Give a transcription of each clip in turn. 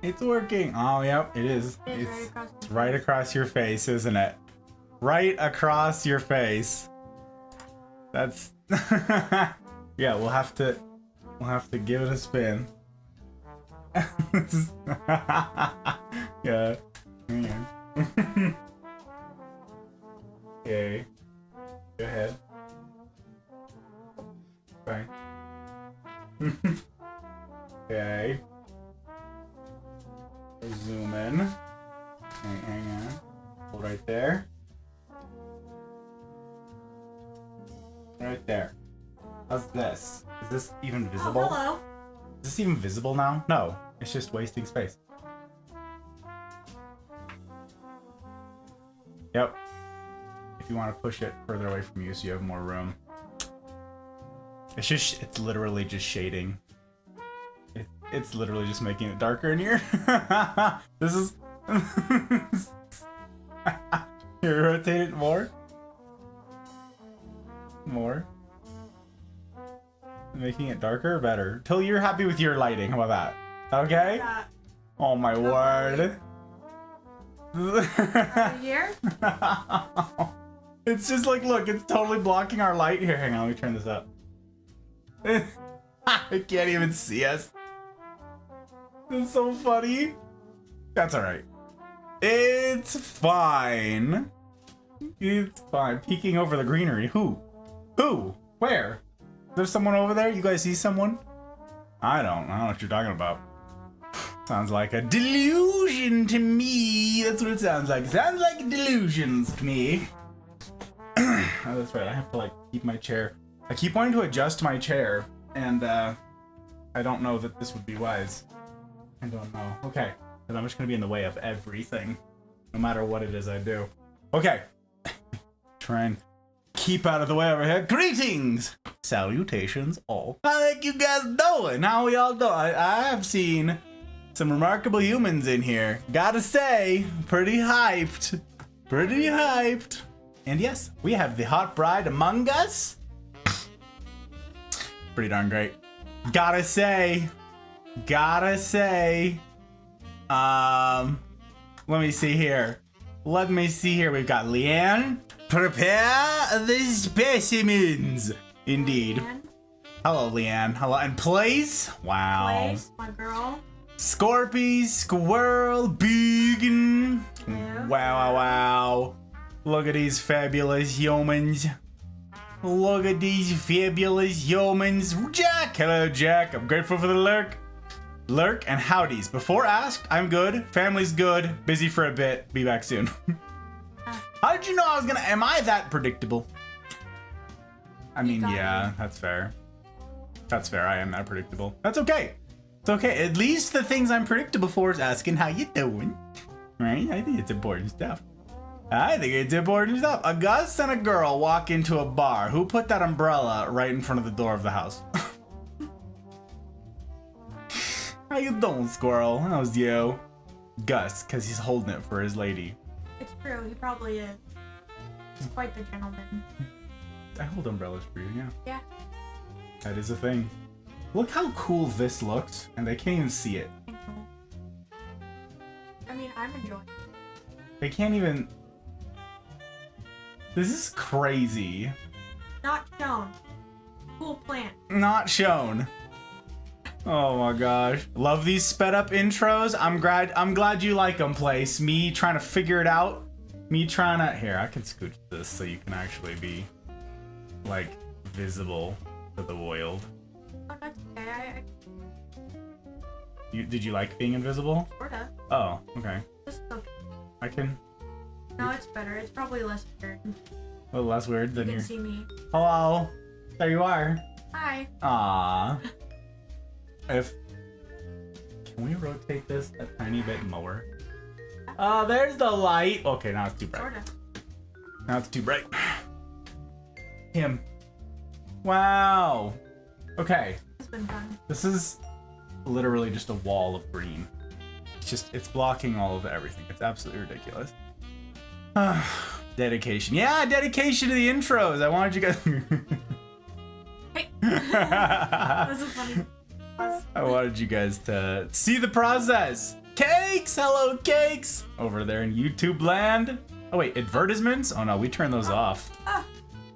It's working. Oh, yep, it is. It's right across your face, isn't it? Right across your face. That's yeah, we'll have to give it a spin. Yeah. Okay. Go ahead. Fine. Okay. Zoom in. Hang on. Hold right there. Right there. How's this? Is this even visible? Oh, hello. Is this even visible now? No. It's just wasting space. Yep. If you want to push it further away from you so you have more room. It's literally just shading. It's literally just making it darker in here. This is... Here, rotate it more. More. Making it darker or better? Till you're happy with your lighting. How about that? Okay? Yeah. Oh my word. Here? It's just like, look, it's totally blocking our light. Here, hang on, let me turn this up. I can't even see us. It's so funny. That's alright. It's fine. It's fine. Peeking over the greenery. Who? Who? Where? There's someone over there? You guys see someone? I don't know what you're talking about. Sounds like a delusion to me. That's what it sounds like. It sounds like delusions to me. Oh, that's right. I have to like keep my chair. I keep wanting to adjust my chair, and I don't know that this would be wise. I don't know. Okay, because I'm just gonna be in the way of everything, no matter what it is I do. Okay, try and keep out of the way over here. Greetings, salutations, all. How are you guys doing? How we all doing? I have seen some remarkable humans in here. Gotta say, pretty hyped. Pretty hyped. And yes, we have the hot bride among us. Pretty darn great. Gotta say. Let me see here. We've got Leanne. Prepare the specimens. Indeed. Leanne. Hello, Leanne. Hello. And Place. Wow. Place, my girl. Scorpy, Squirrel, Beacon. Yeah. Wow. Look at these fabulous humans. Jack. Hello, Jack. I'm grateful for the lurk. And howdies. Before asked, I'm good. Family's good. Busy for a bit. Be back soon. How did you know I was gonna... Am I that predictable? I mean, yeah, that's fair. That's fair. I am that predictable. That's okay. It's okay. At least the things I'm predictable for is asking how you doing. Right? I think it's important stuff. A Gus and a girl walk into a bar. Who put that umbrella right in front of the door of the house? How you doing, squirrel? How's you? Gus, because he's holding it for his lady. It's true, he probably is. He's quite the gentleman. I hold umbrellas for you, yeah. Yeah. That is a thing. Look how cool this looks, and they can't even see it. I mean, I'm enjoying it. They can't even... This is crazy. Not shown. Cool plant. Not shown. Oh my gosh. Love these sped up intros. I'm glad you like them, Place. Me trying to figure it out. Me trying to... Here, I can scooch this so you can actually be, like, visible to the world. Oh, that's okay. Did you like being invisible? Sorta. Oh, okay. This is okay. I can... No, it's better. It's probably less weird. A little less weird than You your... can see me. Hello. There you are. Hi. Aww. If... Can we rotate this a tiny bit more? There's the light. Okay, now it's too bright. Sorta. Now it's too bright. Him. Wow. Okay. It's been fun. This is literally just a wall of green. It's blocking all of everything. It's absolutely ridiculous. Dedication. Yeah, dedication to the intros. I wanted you guys... Hey. This is funny. I wanted you guys to see the process. Cakes! Hello, Cakes! Over there in YouTube land. Oh, wait, advertisements? Oh, no, we turn those off.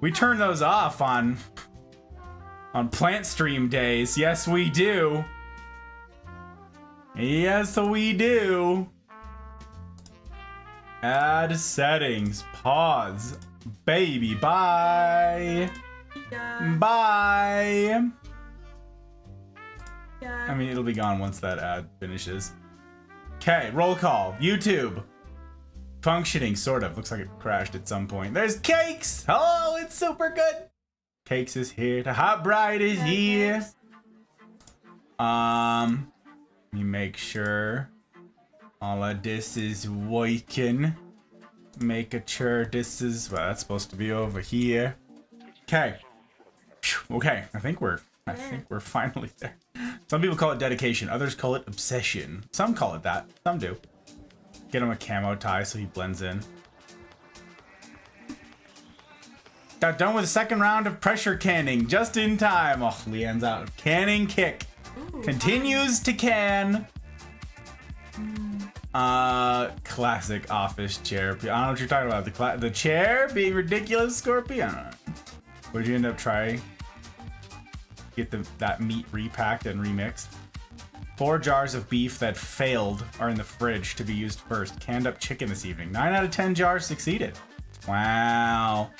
We turn those off on plant stream days. Yes, we do. Yes, we do. Add settings. Pause. Baby, bye. Yeah. Bye. Yeah. I mean, it'll be gone once that ad finishes. Okay, roll call. YouTube. Functioning, sort of. Looks like it crashed at some point. There's Cakes! Hello, it's super good. Cakes is here. The Hot Bride is here. Let me make sure all of this is working. Make sure this is... Well, that's supposed to be over here. Okay. Okay, I think we're finally there. Some people call it dedication, others call it obsession. Some call it that, some do. Get him a camo tie so he blends in. Got done with the second round of pressure canning, just in time. Oh, Leanne's out. Canning kick. Ooh, Continues to can. Classic office chair. I don't know what you're talking about. The chair being ridiculous, Scorpion. What did you end up trying? Get that meat repacked and remixed. 4 jars of beef that failed are in the fridge to be used first. Canned up chicken this evening. 9 out of 10 jars succeeded. Wow.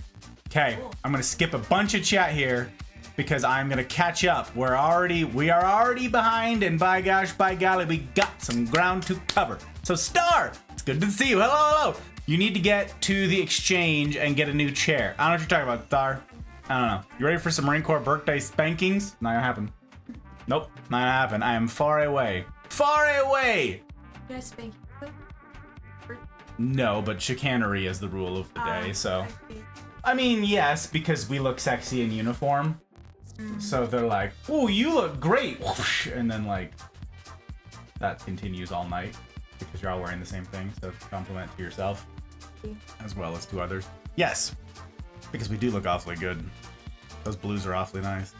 Okay, I'm gonna skip a bunch of chat here because I'm gonna catch up. We are already behind, and by gosh, by golly, we got some ground to cover. So Star, it's good to see you. Hello. You need to get to the exchange and get a new chair. I don't know what you're talking about, Star. I don't know. You ready for some Marine Corps birthday spankings? Not gonna happen. Nope, not gonna happen. I am far away. Far away! You guys spank you? No, but chicanery is the rule of the day, so. I see. I mean, yes, because we look sexy in uniform. So they're like, "Oh, you look great!" Whoosh, and then like, that continues all night because you're all wearing the same thing. So it's a compliment to yourself as well as to others. Yes, because we do look awfully good. Those blues are awfully nice.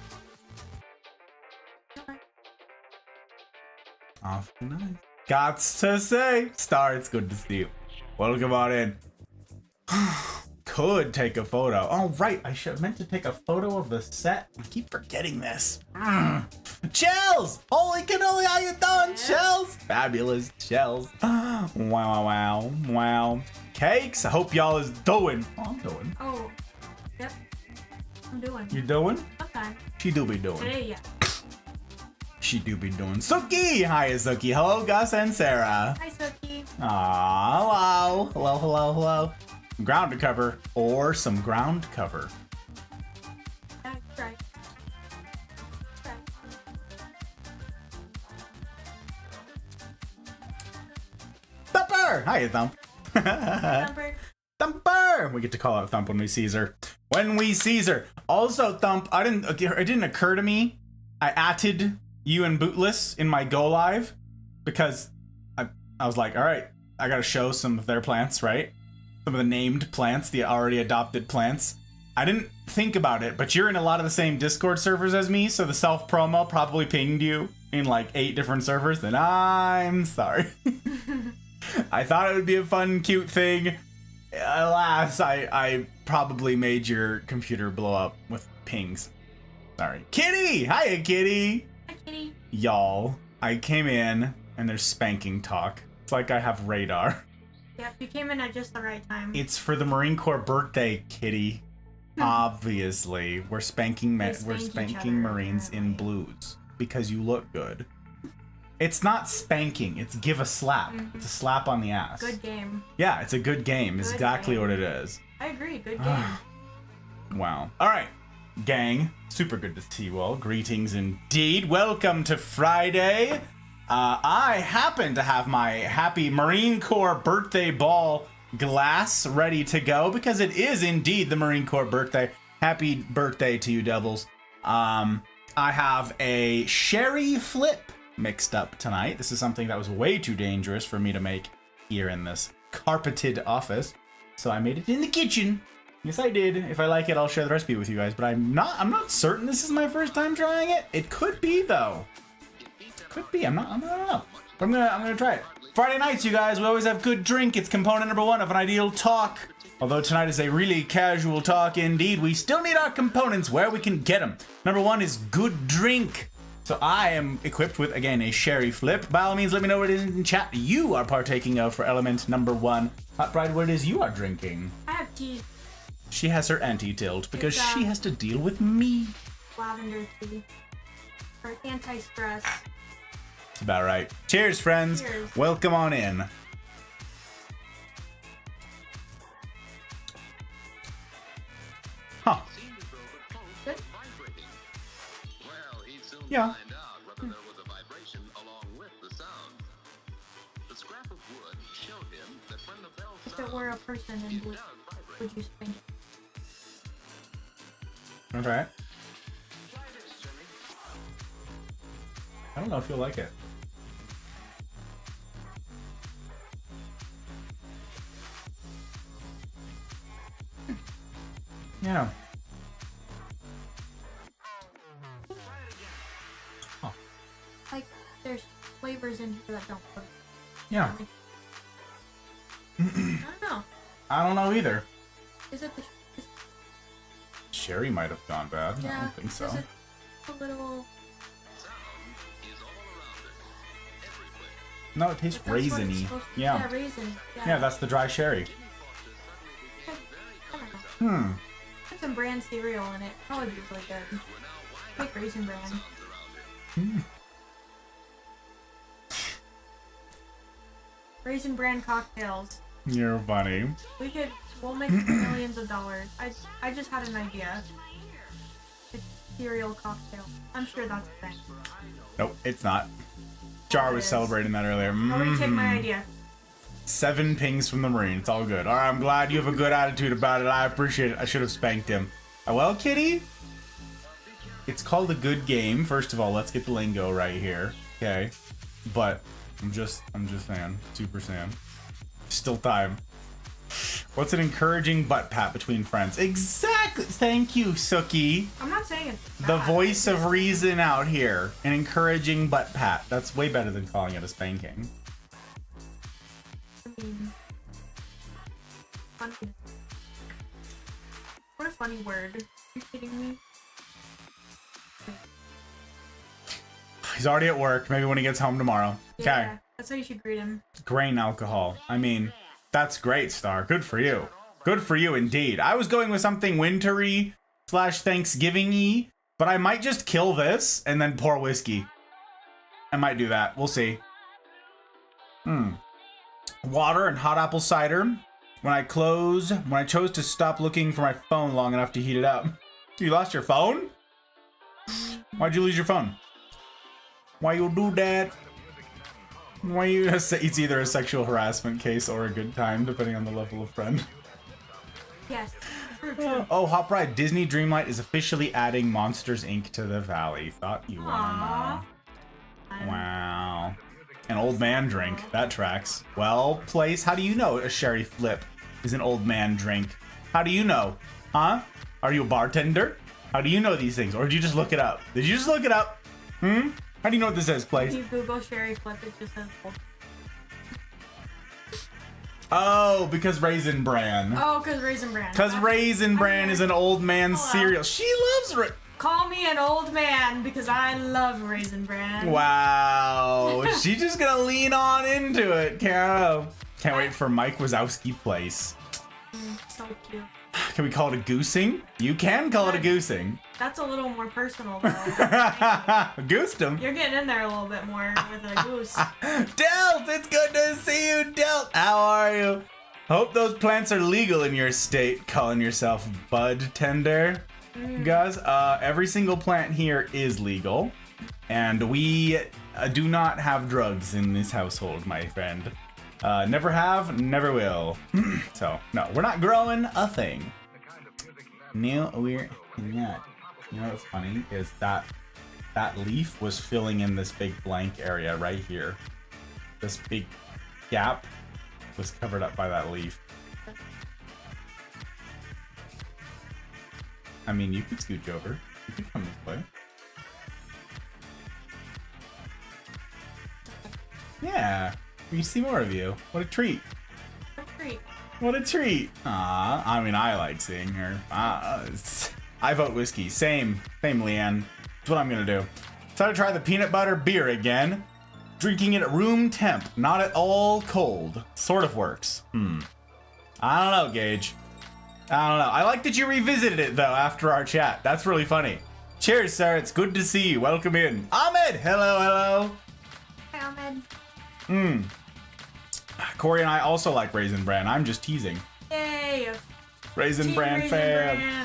Awfully nice. Gots to say, Star, it's good to see you. Welcome on in. Could take a photo. Oh, right. I meant to take a photo of the set. I keep forgetting this. Shells! Holy cannoli, how you doing, Shells? Fabulous, Shells. Wow. Cakes, I hope y'all is doing. Oh, I'm doing. Oh, yep. I'm doing. You doing? Sometimes. She do be doing. Today, yeah. She do be doing. Suki! Hi, Suki. Hello, Gus and Sarah. Hi, Suki. Aw, hello. Ground to cover or some ground cover. Yeah, right. Thumper! Hi, Thump. Number. Thumper! We get to call out Thump when we sees her. Also, Thump, it didn't occur to me. I atted you and Bootless in my go live because I was like, all right, I gotta show some of their plants, right? Some of the named plants, the already adopted plants. I didn't think about it, but you're in a lot of the same Discord servers as me, so the self-promo probably pinged you in like 8 different servers, and I'm sorry. I thought it would be a fun, cute thing. Alas, I probably made your computer blow up with pings. Sorry. Kitty! Hiya, Kitty! Hi, Kitty. Y'all, I came in and there's spanking talk. It's like I have radar. Yep, you came in at just the right time. It's for the Marine Corps birthday, Kitty. Obviously, we're spanking Marines in blues because you look good. It's not spanking, it's give a slap. It's a slap on the ass. Good game. Yeah, it's a good game. It's Good exactly game. what it is. I agree, good game. Wow. All right, gang. Super good to see you all. Greetings indeed. Welcome to Friday. I happen to have my happy Marine Corps birthday ball glass ready to go because it is indeed the Marine Corps birthday. Happy birthday to you, devils. I have a sherry flip mixed up tonight. This is something that was way too dangerous for me to make here in this carpeted office. So I made it in the kitchen. Yes, I did. If I like it, I'll share the recipe with you guys, but I'm not certain this is my first time trying it. It could be though. Could be. I don't know. But I'm gonna try it. Friday nights, you guys, we always have good drink. It's component number 1 of an ideal talk. Although tonight is a really casual talk indeed, we still need our components where we can get them. Number 1 is good drink. So I am equipped with, again, a sherry flip. By all means, let me know what it is in chat you are partaking of for element number 1. Hot Bride, what it is you are drinking. I have tea. She has her anti-tilt because she has to deal with me. Lavender tea. For anti-stress. That's about right. Cheers, friends. Cheers. Welcome on in. Huh. Good. Yeah. If it were a person, then would you spank it? Okay. I don't know if you'll like it. Yeah. Huh. Like, there's flavors in here that don't work. Yeah. I don't know. I don't know either. Is it the... Sherry might have gone bad. Yeah. I don't think so. Is it a little... No, it tastes That's what it's raisiny. supposed to- Yeah. raisin. Yeah, that's the dry sherry. I don't know. Hmm. Put some bran cereal in it. Probably be really good. Like Raisin Bran. Raisin Bran cocktails. You're funny. We'll make millions of dollars. I just had an idea. It's cereal cocktail. I'm sure that's a thing. Nope, it's not. Jar was celebrating that earlier. Nobody take my idea. 7 pings from the Marine. It's all good. All right, I'm glad you have a good attitude about it. I appreciate it. I should have spanked him. Well, Kitty, it's called a good game. First of all, let's get the lingo right here. Okay, but I'm just saying, super saying. Still time. What's an encouraging butt pat between friends? Exactly. Thank you, Sookie. I'm not saying it's bad. The voice of reason out here. An encouraging butt pat. That's way better than calling it a spanking. I mean, funny. What a funny word. Are you kidding me? He's already at work. Maybe when he gets home tomorrow. Okay. Yeah, that's how you should greet him. Grain alcohol. I mean, that's great, Star. Good for you. Good for you indeed. I was going with something wintry / Thanksgiving-y, but I might just kill this and then pour whiskey. I might do that. We'll see. Water and hot apple cider. When I chose to stop looking for my phone long enough to heat it up. You lost your phone? Why'd you lose your phone? Why you do that? Why you? It's either a sexual harassment case or a good time, depending on the level of friend. Yes. True. Oh, Hot Bride, Disney Dreamlight is officially adding Monsters Inc. to the Valley. Thought you wanna know. Wow. An old man drink. That tracks. Well, Place, how do you know a sherry flip is an old man drink? How do you know? Huh? Are you a bartender? How do you know these things? Or did you just look it up? Did you just look it up? How do you know what this is, Place? If you Google sherry flip, it just says old. Oh, because Raisin Bran. Oh, because Raisin Bran. Because Raisin Bran is an old man cereal. She loves Call me an old man because I love Raisin Bran. Wow. She's just going to lean on into it. Can't wait for Mike Wazowski Place. So cute. Can we call it a goosing? You can call it a goosing. That's a little more personal, though. Goosed him. You're getting in there a little bit more with a goose. Delt, it's good to see you, Delt. How are you? Hope those plants are legal in your state. Calling yourself bud tender. Guys, every single plant here is legal. And we do not have drugs in this household, my friend. Never have, never will. So, no, we're not growing a thing. No, we're not. You know what's funny is that leaf was filling in this big blank area right here. This big gap was covered up by that leaf. I mean, you could scooch over. You could come this way. Yeah. We can see more of you. What a treat. What a treat. What a treat. Aw, I mean, I like seeing her. I vote whiskey. Same, Leanne. That's what I'm gonna do. So to try the peanut butter beer again. Drinking it at room temp, not at all cold. Sort of works. I don't know, Gage. I don't know. I like that you revisited it, though, after our chat. That's really funny. Cheers, sir. It's good to see you. Welcome in. Ahmed! Hello, hello. Hi, Ahmed. Corey and I also like Raisin Bran. I'm just teasing. Yay! Raisin Bran fan.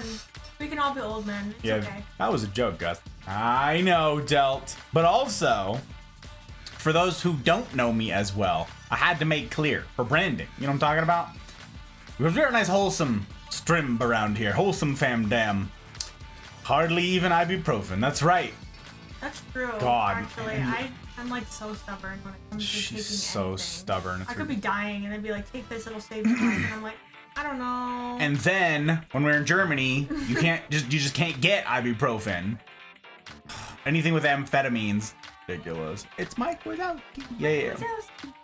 We can all be old men. It's okay. That was a joke, Gus. I know, Delt. But also, for those who don't know me as well, I had to make clear for branding. You know what I'm talking about? We're very nice, wholesome strim around here. Wholesome fam dam. Hardly even ibuprofen. That's right. That's true. God. Actually, I'm like so stubborn when it comes to taking She's so anything. stubborn. I could be dying and they'd be like, take this, it'll save your life. And I'm like, I don't know. And then when we're in Germany, you just can't get ibuprofen. Anything with amphetamines, ridiculous. It's Mike Wazowski.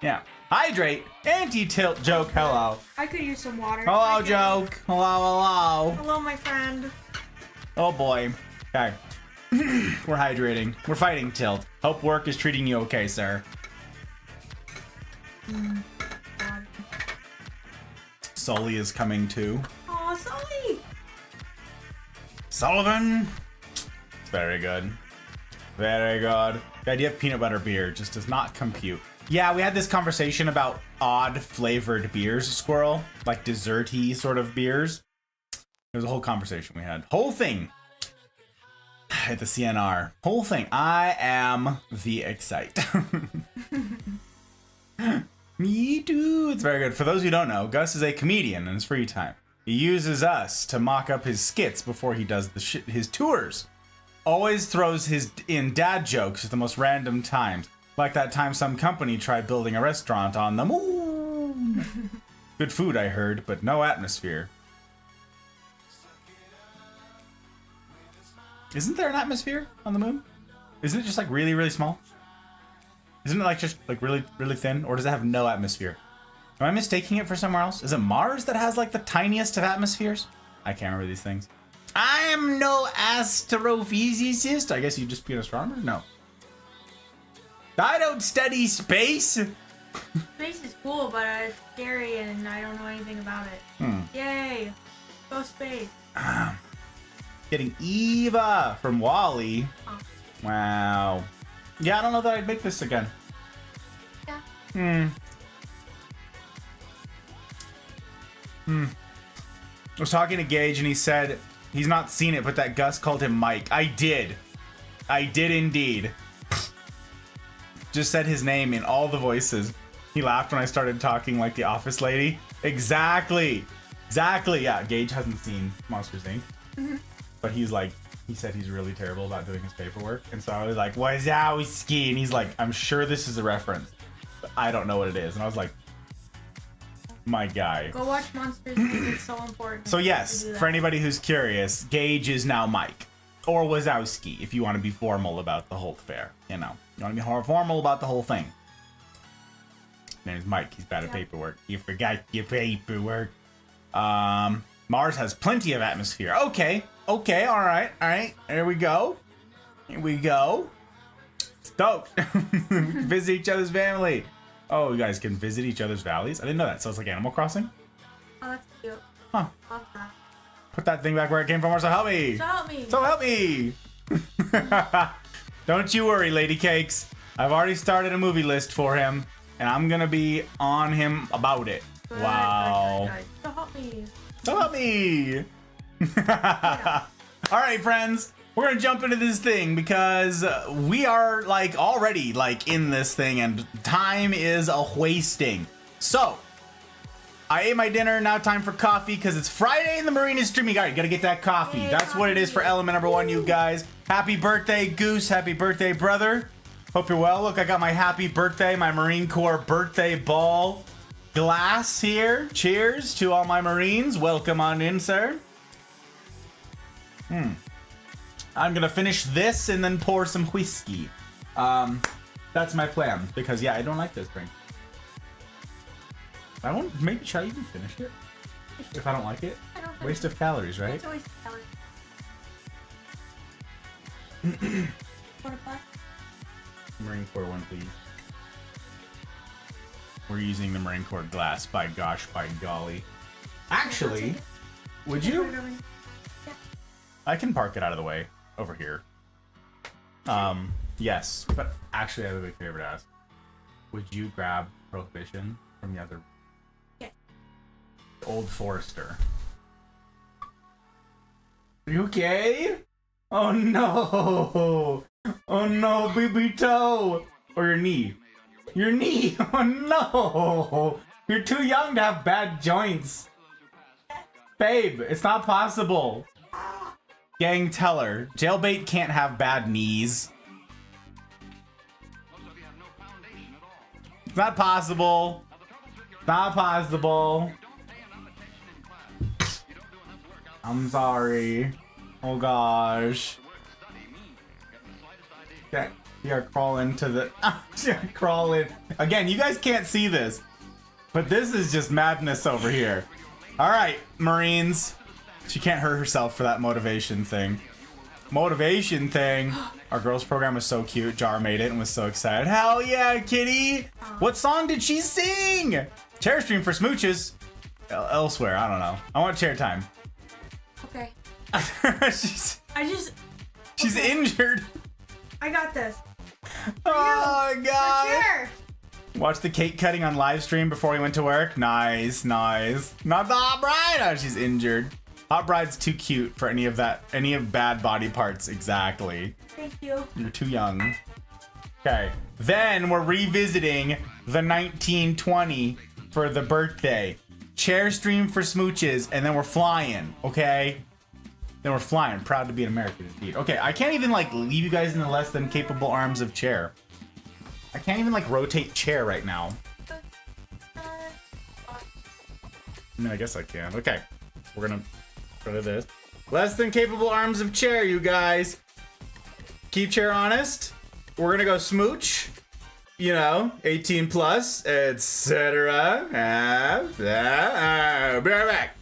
Yeah. Hydrate. Anti-tilt joke. Hello. I could use some water. Hello, joke. Hello. Hello, my friend. Oh boy. Okay. We're hydrating. We're fighting tilt. Hope work is treating you okay, sir. God. Sully is coming too. Aw, Sully! Sullivan! Very good. Very good. The idea of peanut butter beer just does not compute. Yeah, we had this conversation about odd flavored beers, Squirrel. Like desserty sort of beers. It was a whole conversation we had. Whole thing. At the CNR. Whole thing. I am the excite. Me too. It's very good. For those who don't know, Gus is a comedian in his free time. He uses us to mock up his skits before he does his tours. Always throws in dad jokes at the most random times. Like that time some company tried building a restaurant on the moon. Good food, I heard, but no atmosphere. Isn't there an atmosphere on the moon? Isn't it just like really, really small? Isn't it like just like really, really thin? Or does it have no atmosphere? Am I mistaking it for somewhere else? Is it Mars that has like the tiniest of atmospheres? I can't remember these things. I am no astrophysicist. I guess you'd just be an astronomer? No. I don't study space. Space is cool, but it's scary and I don't know anything about it. Yay! Go space. Getting Eva from Wally. Oh. Wow. Yeah, I don't know that I'd make this again. Yeah. I was talking to Gage and he said he's not seen it, but that Gus called him Mike. I did. I did indeed. Just said his name in all the voices. He laughed when I started talking like the office lady. Exactly. Yeah, Gage hasn't seen Monsters Inc. But he said he's really terrible about doing his paperwork. And so I was like, Wazowski. And he's like, I'm sure this is a reference, but I don't know what it is. And I was like, my guy. Go watch Monsters Inc. It's so important. So yes, for anybody who's curious, Gage is now Mike. Or Wazowski, if you want to be formal about the whole affair. You know, you want to be formal about the whole thing. name's Mike. He's bad at paperwork. You forgot your paperwork. Mars has plenty of atmosphere. Okay. Okay. All right. All right. There we go. Here we go. Stoked. Visit each other's family. Oh, you guys can visit each other's valleys? I didn't know that. So it's like Animal Crossing? Oh, that's cute. Huh. Love that. Put that thing back where it came from, or so help me. So help me. So help me. Don't you worry, Lady Cakes. I've already started a movie list for him, and I'm gonna be on him about it. Good, Wow. good. So help me. So help me. All right, friends. We're gonna jump into this thing because we are like already like in this thing, and time is a wasting. So I ate my dinner. Now time for coffee because it's Friday and the Marine is streaming. All right, gotta get that coffee. Yay, That's what it is for element number one, you guys. Happy birthday, Goose. Happy birthday, brother. Hope you're well. Look, I got my happy birthday, my Marine Corps birthday ball glass here. Cheers to all my Marines. Welcome on in, sir. I'm gonna finish this and then pour some whiskey. That's my plan because yeah, I don't like this drink. I won't. Maybe should I even finish it if I don't like it? I don't Waste of calories, right? It's a waste of calories. What a buck. Marine Corps one, please. We're using the Marine Corps glass. By gosh, by golly. Actually, would you? I can park it out of the way over here. Yes, but actually I have a big favor to ask. Would you grab Prohibition from the other? Yeah. Old Forester. Are you okay? Oh no! Oh no, baby toe! Or your knee. Your knee! Oh no! You're too young to have bad joints. Babe, it's not possible. Gang, tell her. Jailbait can't have bad knees. It's not possible. Not possible. I'm sorry. Oh gosh. Okay, we are crawling to the... crawling. Again, you guys can't see this, but this is just madness over here. Alright, Marines. She can't hurt herself for that motivation thing. Motivation thing. Our girls program was so cute. Jar made it and was so excited. Hell yeah, kitty! What song did she sing? Chair stream for smooches. Elsewhere, I don't know. I want chair time. Okay. she's Okay. injured. I got this. Oh god. Chair. Watch the cake cutting on live stream before we went to work. Nice, nice. Not the hot bride. Oh, she's injured. Hot bride's too cute for any of bad body parts. Exactly. Thank you. You're too young. Okay. Then we're revisiting the 1920 for the birthday. Chair stream for smooches, and then we're flying. Okay. Then we're flying. Proud to be an American indeed. Okay, I can't even like leave you guys in the less than capable arms of chair. I can't even like rotate chair right now. No, I guess I can. Okay. We're gonna go to this. Less than capable arms of chair, you guys. Keep chair honest. We're gonna go smooch. You know, 18 plus, etc. Be right back.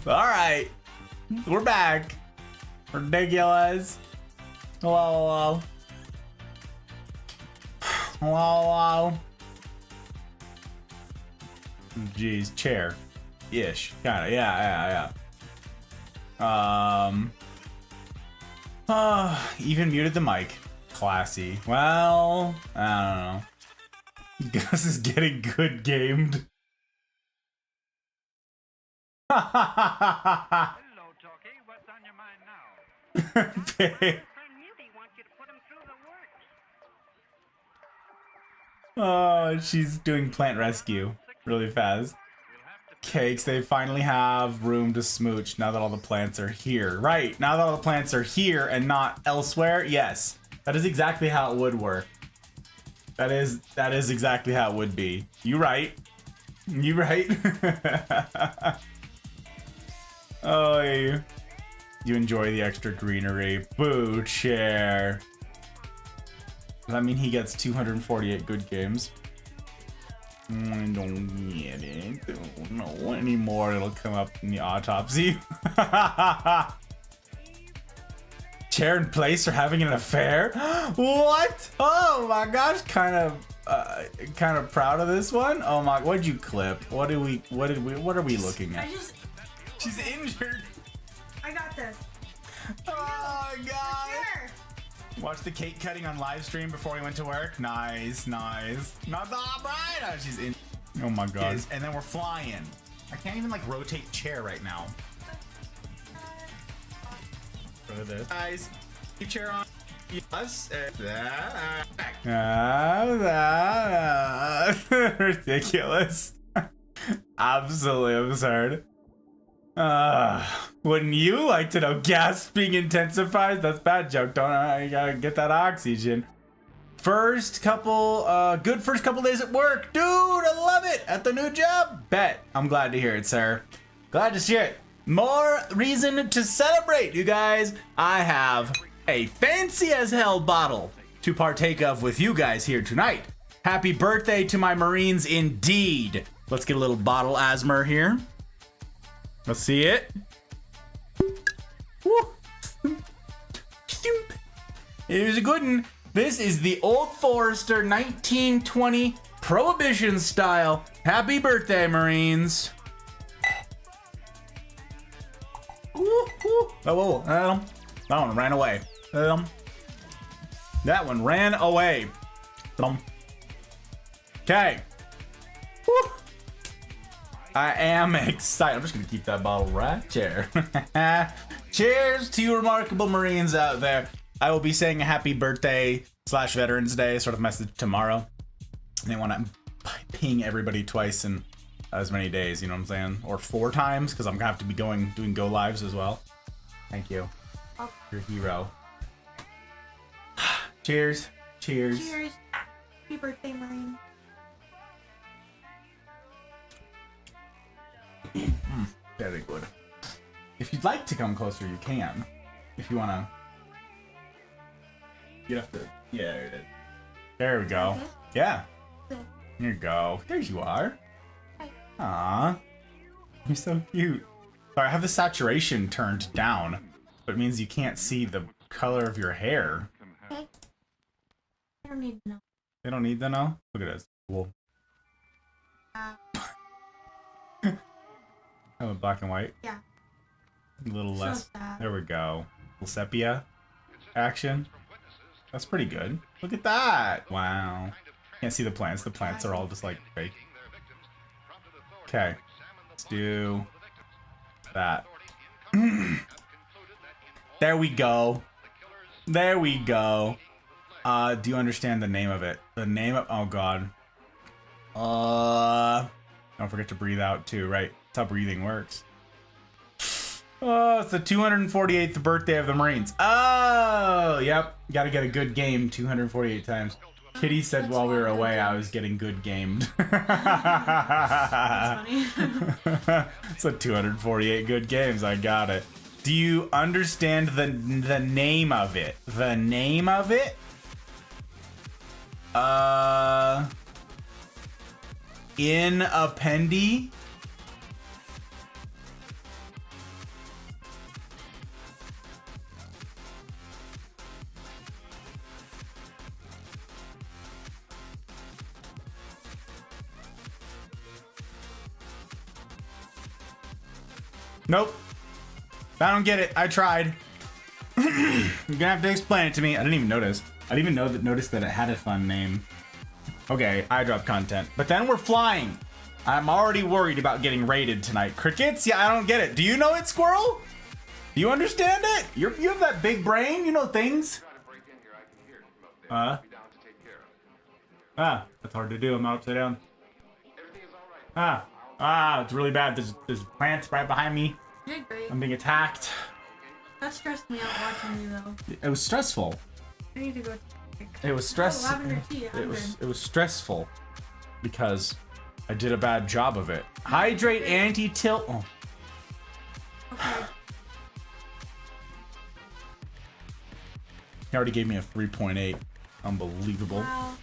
Alright. We're back. Ridiculous. Hello, hello. Hello. Jeez, chair. Ish. Kinda. Yeah. Even muted the mic. Classy. Well, I don't know. Gus is getting good gamed. Hello, Talkie. What's on your mind now? Oh, she's doing plant rescue really fast. Cakes, they finally have room to smooch now that all the plants are here. Right, now that all the plants are here and not elsewhere. Yes, that is exactly how it would work. That is exactly how it would be. You right. You right. Oh, you enjoy the extra greenery. Boo, chair. Does that mean he gets 248 good games? I don't get it. Don't know anymore. It'll come up in the autopsy. Chair and place are having an affair? What? Oh my gosh, kind of proud of this one. Oh my, what'd you clip? What are we looking at? She's injured. I got this. Oh god. Here. Watch the cake cutting on live stream before we went to work. Nice. Not that bright. Oh, she's in. Oh my god. And then we're flying. I can't even like rotate chair right now. Look at this. Guys, keep chair on. Yes. Ridiculous. Absolutely absurd. Wouldn't you like to know gasping intensifies? That's a bad joke, don't I? You gotta get that oxygen. First couple days at work. Dude, I love it. At the new job. Bet. I'm glad to hear it, sir. Glad to hear it. More reason to celebrate, you guys. I have a fancy as hell bottle to partake of with you guys here tonight. Happy birthday to my Marines indeed. Let's get a little bottle asthma here. Let's see it. Woo. Here's a good one. This is the Old Forester 1920 Prohibition style. Happy birthday, Marines. Oh, that one ran away. That one ran away. Okay. I am excited. I'm just gonna keep that bottle right there. Cheers to you remarkable Marines out there. I will be saying a happy birthday / Veterans Day sort of message tomorrow. They want to ping everybody twice in as many days, you know what I'm saying? Or 4 times, because I'm gonna have to be doing go lives as well. Thank you. Oh. You're a hero. Cheers. Cheers. Cheers. Happy birthday, Marine. Very good. If you'd like to come closer, you can. If you wanna. You have to. Yeah, there it is. There we go. Okay. Yeah. Good. Here you go. There you are. Hi. Aww. You're so cute. Sorry, I have the saturation turned down, but it means you can't see the color of your hair. Okay. I don't need to know. They don't need to know? Look at this. Cool. Oh, black and white? Yeah. A little So less. sad. There we go. Little sepia action. That's pretty good. Look at that. Wow. Can't see the plants. The plants are all just like fake. Okay. Let's do that. There we go. There we go. Do you understand the name of it? The name of... Oh, God. Don't forget to breathe out, too, right? That's how breathing works. Oh, it's the 248th birthday of the Marines. Oh, yep. Gotta get a good game 248 times. Kitty said while we were away, I was getting good gamed. That's funny. So 248 good games. I got it. Do you understand the name of it? The name of it? In Appendi? Nope. I don't get it. I tried. You're gonna have to explain it to me. I didn't even notice. I didn't even notice that it had a fun name. Okay, I drop content. But then we're flying. I'm already worried about getting raided tonight. Crickets? Yeah, I don't get it. Do you know it, Squirrel? Do you understand it? You have that big brain. You know things. That's hard to do. I'm upside down. It's really bad. There's plants right behind me. You did great. I'm being attacked. That stressed me out watching you though. It was stressful. I need to go. It was stressful. Lavender tea. It was stressful because I did a bad job of it. Hydrate, anti-tilt. Oh. Okay. He already gave me a 3.8. Unbelievable. Wow.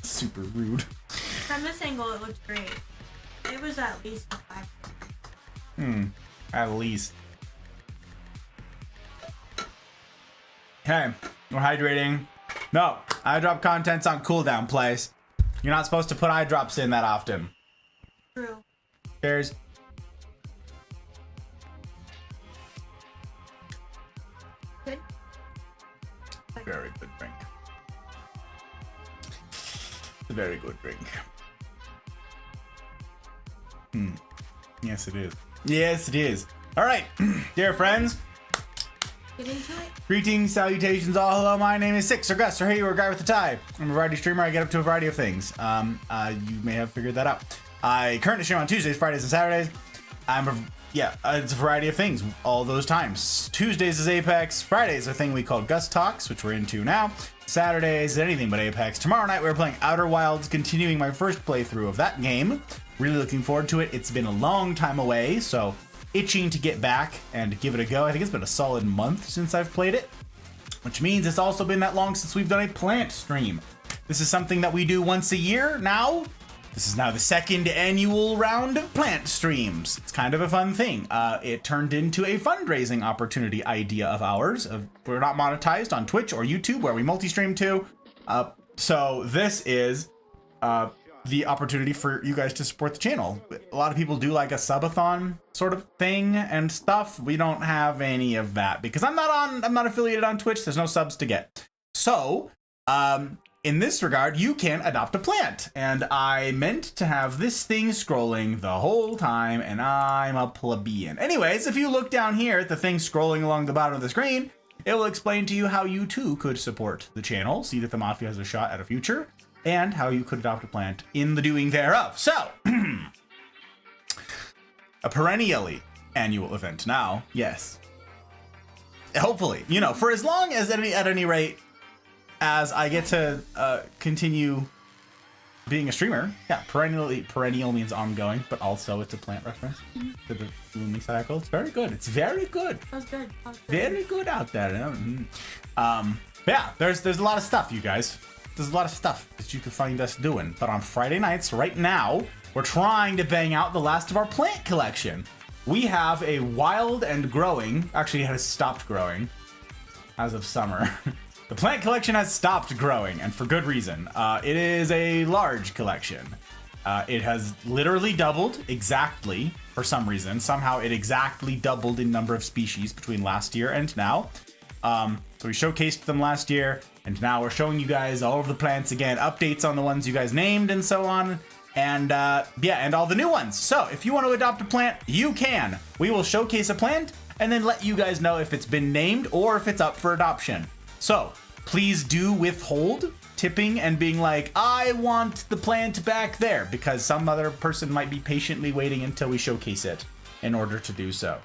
Super rude. From this angle, it looks great. It was at least a 5. At least. Okay, we're hydrating. No, eye drop content's on cooldown, place. You're not supposed to put eye drops in that often. True. Cheers. Good. Very good drink. A very good drink. Yes, it is. Yes, it is. All right, dear friends. Get into it. Greetings, salutations, all. Hello, my name is Six or Gus or Hey, or a guy with a tie. I'm a variety streamer. I get up to a variety of things. You may have figured that out. I currently stream on Tuesdays, Fridays, and Saturdays. It's a variety of things all those times. Tuesdays is Apex. Fridays is a thing we call Gus-Talks, which we're into now. Saturdays is anything but Apex. Tomorrow night we're playing Outer Wilds, continuing my first playthrough of that game. Really looking forward to it. It's been a long time away, so itching to get back and give it a go. I think it's been a solid month since I've played it, which means it's also been that long since we've done a plant stream. This is something that we do once a year now. This is now the second annual round of plant streams. It's kind of a fun thing. It turned into a fundraising opportunity idea of ours. We're not monetized on Twitch or YouTube where we multi-stream to. So this is the opportunity for you guys to support the channel. A lot of people do like a subathon sort of thing and stuff. We don't have any of that because I'm not affiliated on Twitch. There's no subs to get. So, in this regard, you can adopt a plant. And I meant to have this thing scrolling the whole time, and I'm a plebeian. Anyways, if you look down here at the thing scrolling along the bottom of the screen, it will explain to you how you too could support the channel, see that the Mafia has a shot at a future, and how you could adopt a plant in the doing thereof. So, a perennially annual event now, yes. Hopefully, for as long as at any rate as I get to continue being a streamer. Yeah, perennial means ongoing, but also it's a plant reference to the blooming cycle. It's very good. It's very good. That was good. Very good out there. Yeah, there's a lot of stuff, you guys. There's a lot of stuff that you can find us doing. But on Friday nights, right now, we're trying to bang out the last of our plant collection. We have a wild and growing, actually it has stopped growing as of summer. The plant collection has stopped growing, and for good reason. It is a large collection. It has literally doubled exactly for some reason. Somehow it exactly doubled in number of species between last year and now. So we showcased them last year, and now we're showing you guys all of the plants again, updates on the ones you guys named and so on. And and all the new ones. So if you want to adopt a plant, you can. We will showcase a plant and then let you guys know if it's been named or if it's up for adoption. So please do withhold tipping and being like, I want the plant back there, because some other person might be patiently waiting until we showcase it in order to do so.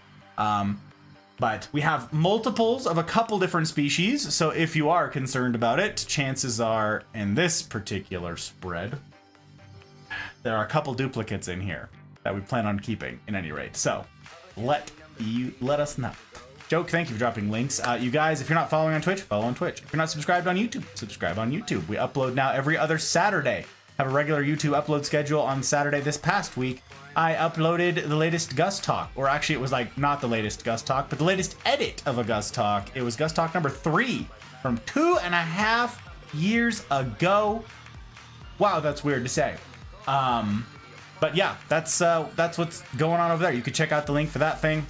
But we have multiples of a couple different species. So if you are concerned about it, chances are in this particular spread, there are a couple duplicates in here that we plan on keeping in any rate. So let us know. Joke, thank you for dropping links. You guys, if you're not following on Twitch, follow on Twitch. If you're not subscribed on YouTube, subscribe on YouTube. We upload now every other Saturday. Have a regular YouTube upload schedule on Saturday. This past week, I uploaded the latest Gus-Talk. Or actually, it was like not the latest Gus-Talk, but the latest edit of a Gus-Talk. It was Gus-Talk number 3 from 2.5 years ago. Wow, that's weird to say. But yeah, that's what's going on over there. You can check out the link for that thing.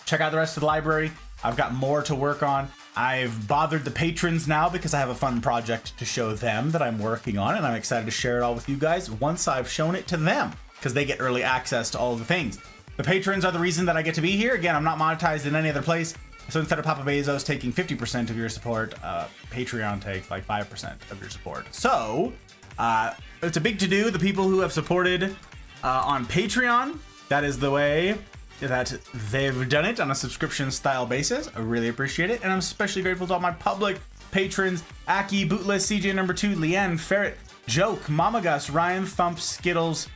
Check out the rest of the library. I've got more to work on. I've bothered the patrons now because I have a fun project to show them that I'm working on, and I'm excited to share it all with you guys once I've shown it to them, because they get early access to all of the things. The patrons are the reason that I get to be here. Again, I'm not monetized in any other place. So instead of Papa Bezos taking 50% of your support, Patreon takes like 5% of your support. So it's a big to-do. The people who have supported on Patreon, that is the way that they've done it on a subscription style basis. I really appreciate it. And I'm especially grateful to all my public patrons: Aki, Bootless, CJ number 2, Leanne, Ferret, Joke, Mama Gus, Ryan, Thump, Skittles,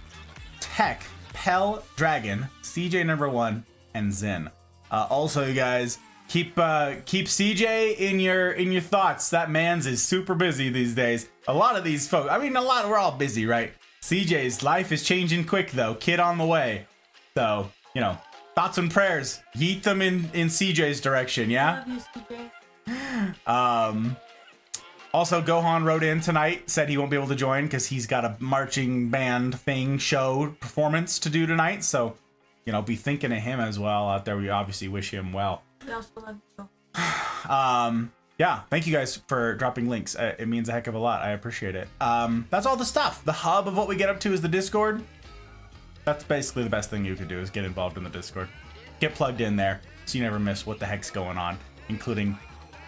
Tech, Pell, Dragon, CJ number 1, and Zen. Also, you guys, keep CJ in your thoughts. That man's is super busy these days. A lot of these folks, we're all busy, right? CJ's life is changing quick though. Kid on the way. So, thoughts and prayers. Yeet them in CJ's direction, yeah? Love you, CJ. Also, Gohan wrote in tonight, said he won't be able to join because he's got a marching band show performance to do tonight. So, be thinking of him as well out there. We obviously wish him well. We also love you. Yeah, thank you guys for dropping links. It means a heck of a lot. I appreciate it. That's all the stuff. The hub of what we get up to is the Discord. That's basically the best thing you could do, is get involved in the Discord. Get plugged in there so you never miss what the heck's going on, including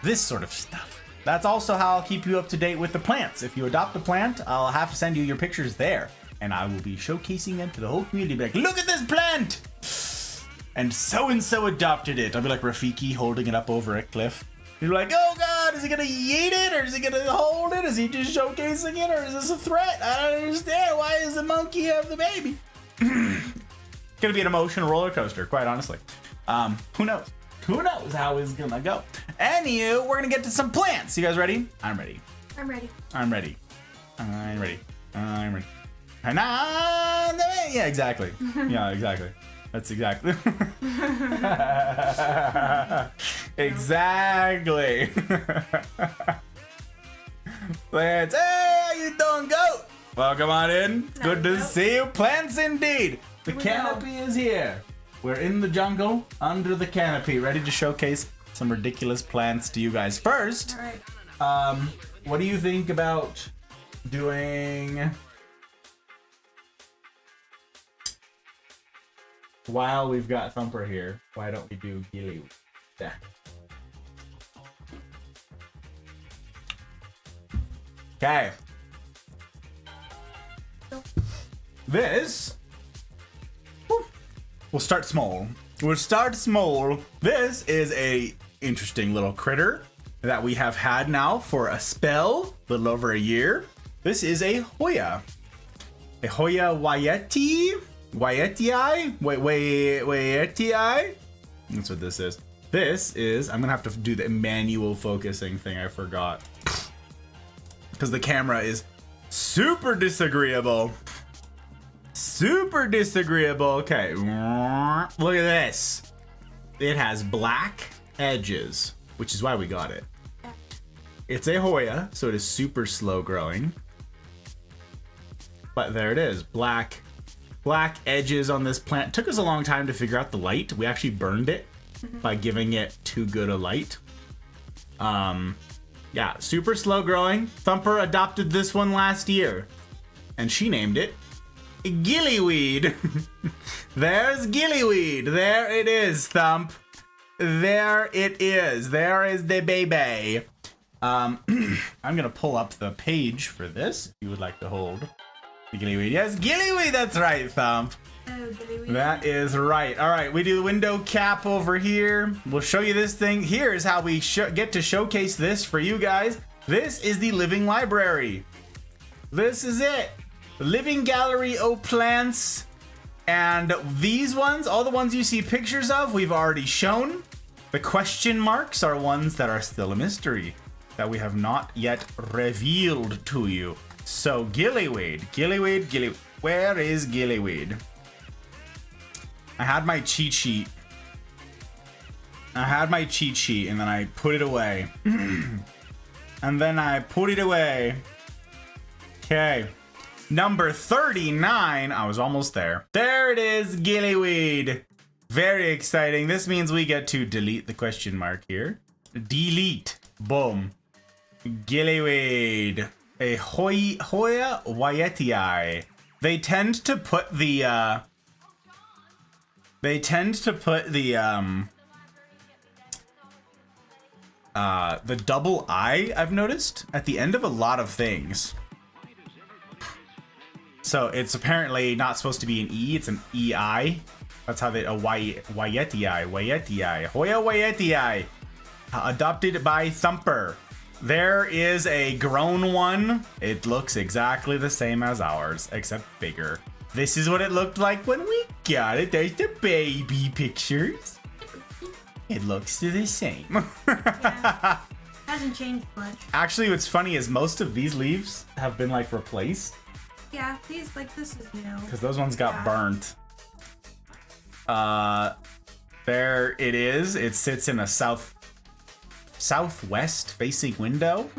this sort of stuff. That's also how I'll keep you up to date with the plants. If you adopt a plant, I'll have to send you your pictures there, and I will be showcasing them to the whole community. Be like, look at this plant! And so adopted it. I'll be like Rafiki holding it up over a cliff. You're like, oh god, is he gonna yeet it, or is he gonna hold it? Is he just showcasing it, or is this a threat? I don't understand. Why does the monkey have the baby? Gonna be an emotional roller coaster, quite honestly. Who knows? Who knows how it's gonna go? Anywho, we're gonna get to some plants. You guys ready? I'm ready. I'm ready. I'm ready. I'm ready. I'm ready. And I'm the way. Yeah, exactly. Yeah, exactly. That's exactly. Exactly. Plants. Hey, how you doing, goat? Welcome on in. It's good to see you. Plants indeed. The canopy is here. We're in the jungle under the canopy, ready to showcase some ridiculous plants to you guys. First, All right. what do you think about doing, while we've got Thumper here, why don't we do Gilly? Yeah. Okay. This, we'll start small. We'll start small. This is a interesting little critter that we have had now for a spell, a little over a year. This is a Hoya. A Hoya Wyetii? Wyetii? That's what this is. This is, I'm gonna have to do the manual focusing thing, I forgot. Because the camera is super disagreeable. Super disagreeable. Okay, look at this. It has black edges, which is why we got it. It's a Hoya, so it is super slow growing. But there it is, black edges on this plant. Took us a long time to figure out the light. We actually burned it by giving it too good a light. Yeah, super slow growing. Thumper adopted this one last year, and she named it Gillyweed. There's Gillyweed. There it is, Thump. There it is. There is the baby. I'm gonna pull up the page for this if you would like to hold the Gillyweed. Yes, Gillyweed, that's right, Thump. Oh, Gillyweed. That is right. All right, we do the window cap over here. We'll show you this thing. Here's how we get to showcase this for you guys. This is the living library. This is it. Living gallery of plants. And these ones, all the ones you see pictures of, we've already shown. The question marks are ones that are still a mystery, that we have not yet revealed to you. So Gillyweed. Where is Gillyweed? I had my cheat sheet. And then I put it away. Okay. Number 39. I was almost there. There it is, gillyweed. Very exciting. This means we get to delete the question mark here. Delete. Boom. Gillyweed. A Hoya Wyetii. They tend to put the double I, I've noticed, at the end of a lot of things. So it's apparently not supposed to be an E, it's an EI. That's how they, Wyetii, Hoya Wyetii. Adopted by Thumper. There is a grown one. It looks exactly the same as ours, except bigger. This is what it looked like when we got it. There's the baby pictures. It looks the same. Yeah. Hasn't changed much. Actually, what's funny is most of these leaves have been like replaced. Yeah, these, like, this is new. Because those ones got burnt. There it is. It sits in a southwest facing window.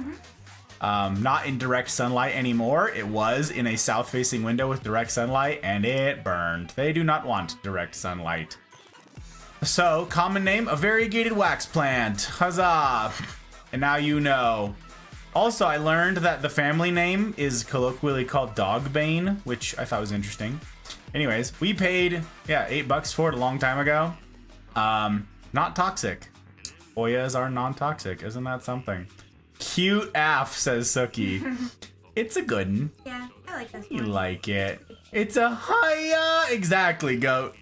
Not in direct sunlight anymore. It was in a south facing window with direct sunlight and it burned. They do not want direct sunlight. So, common name, a variegated wax plant. Huzzah! And now you know. Also, I learned that the family name is colloquially called Dogbane, which I thought was interesting. Anyways, we paid, $8 for it a long time ago. Not toxic. Oyas are non-toxic. Isn't that something? Cute AF, says Suki. It's a good one. Yeah, I like this You one. like it. It's a hiya. Exactly, goat.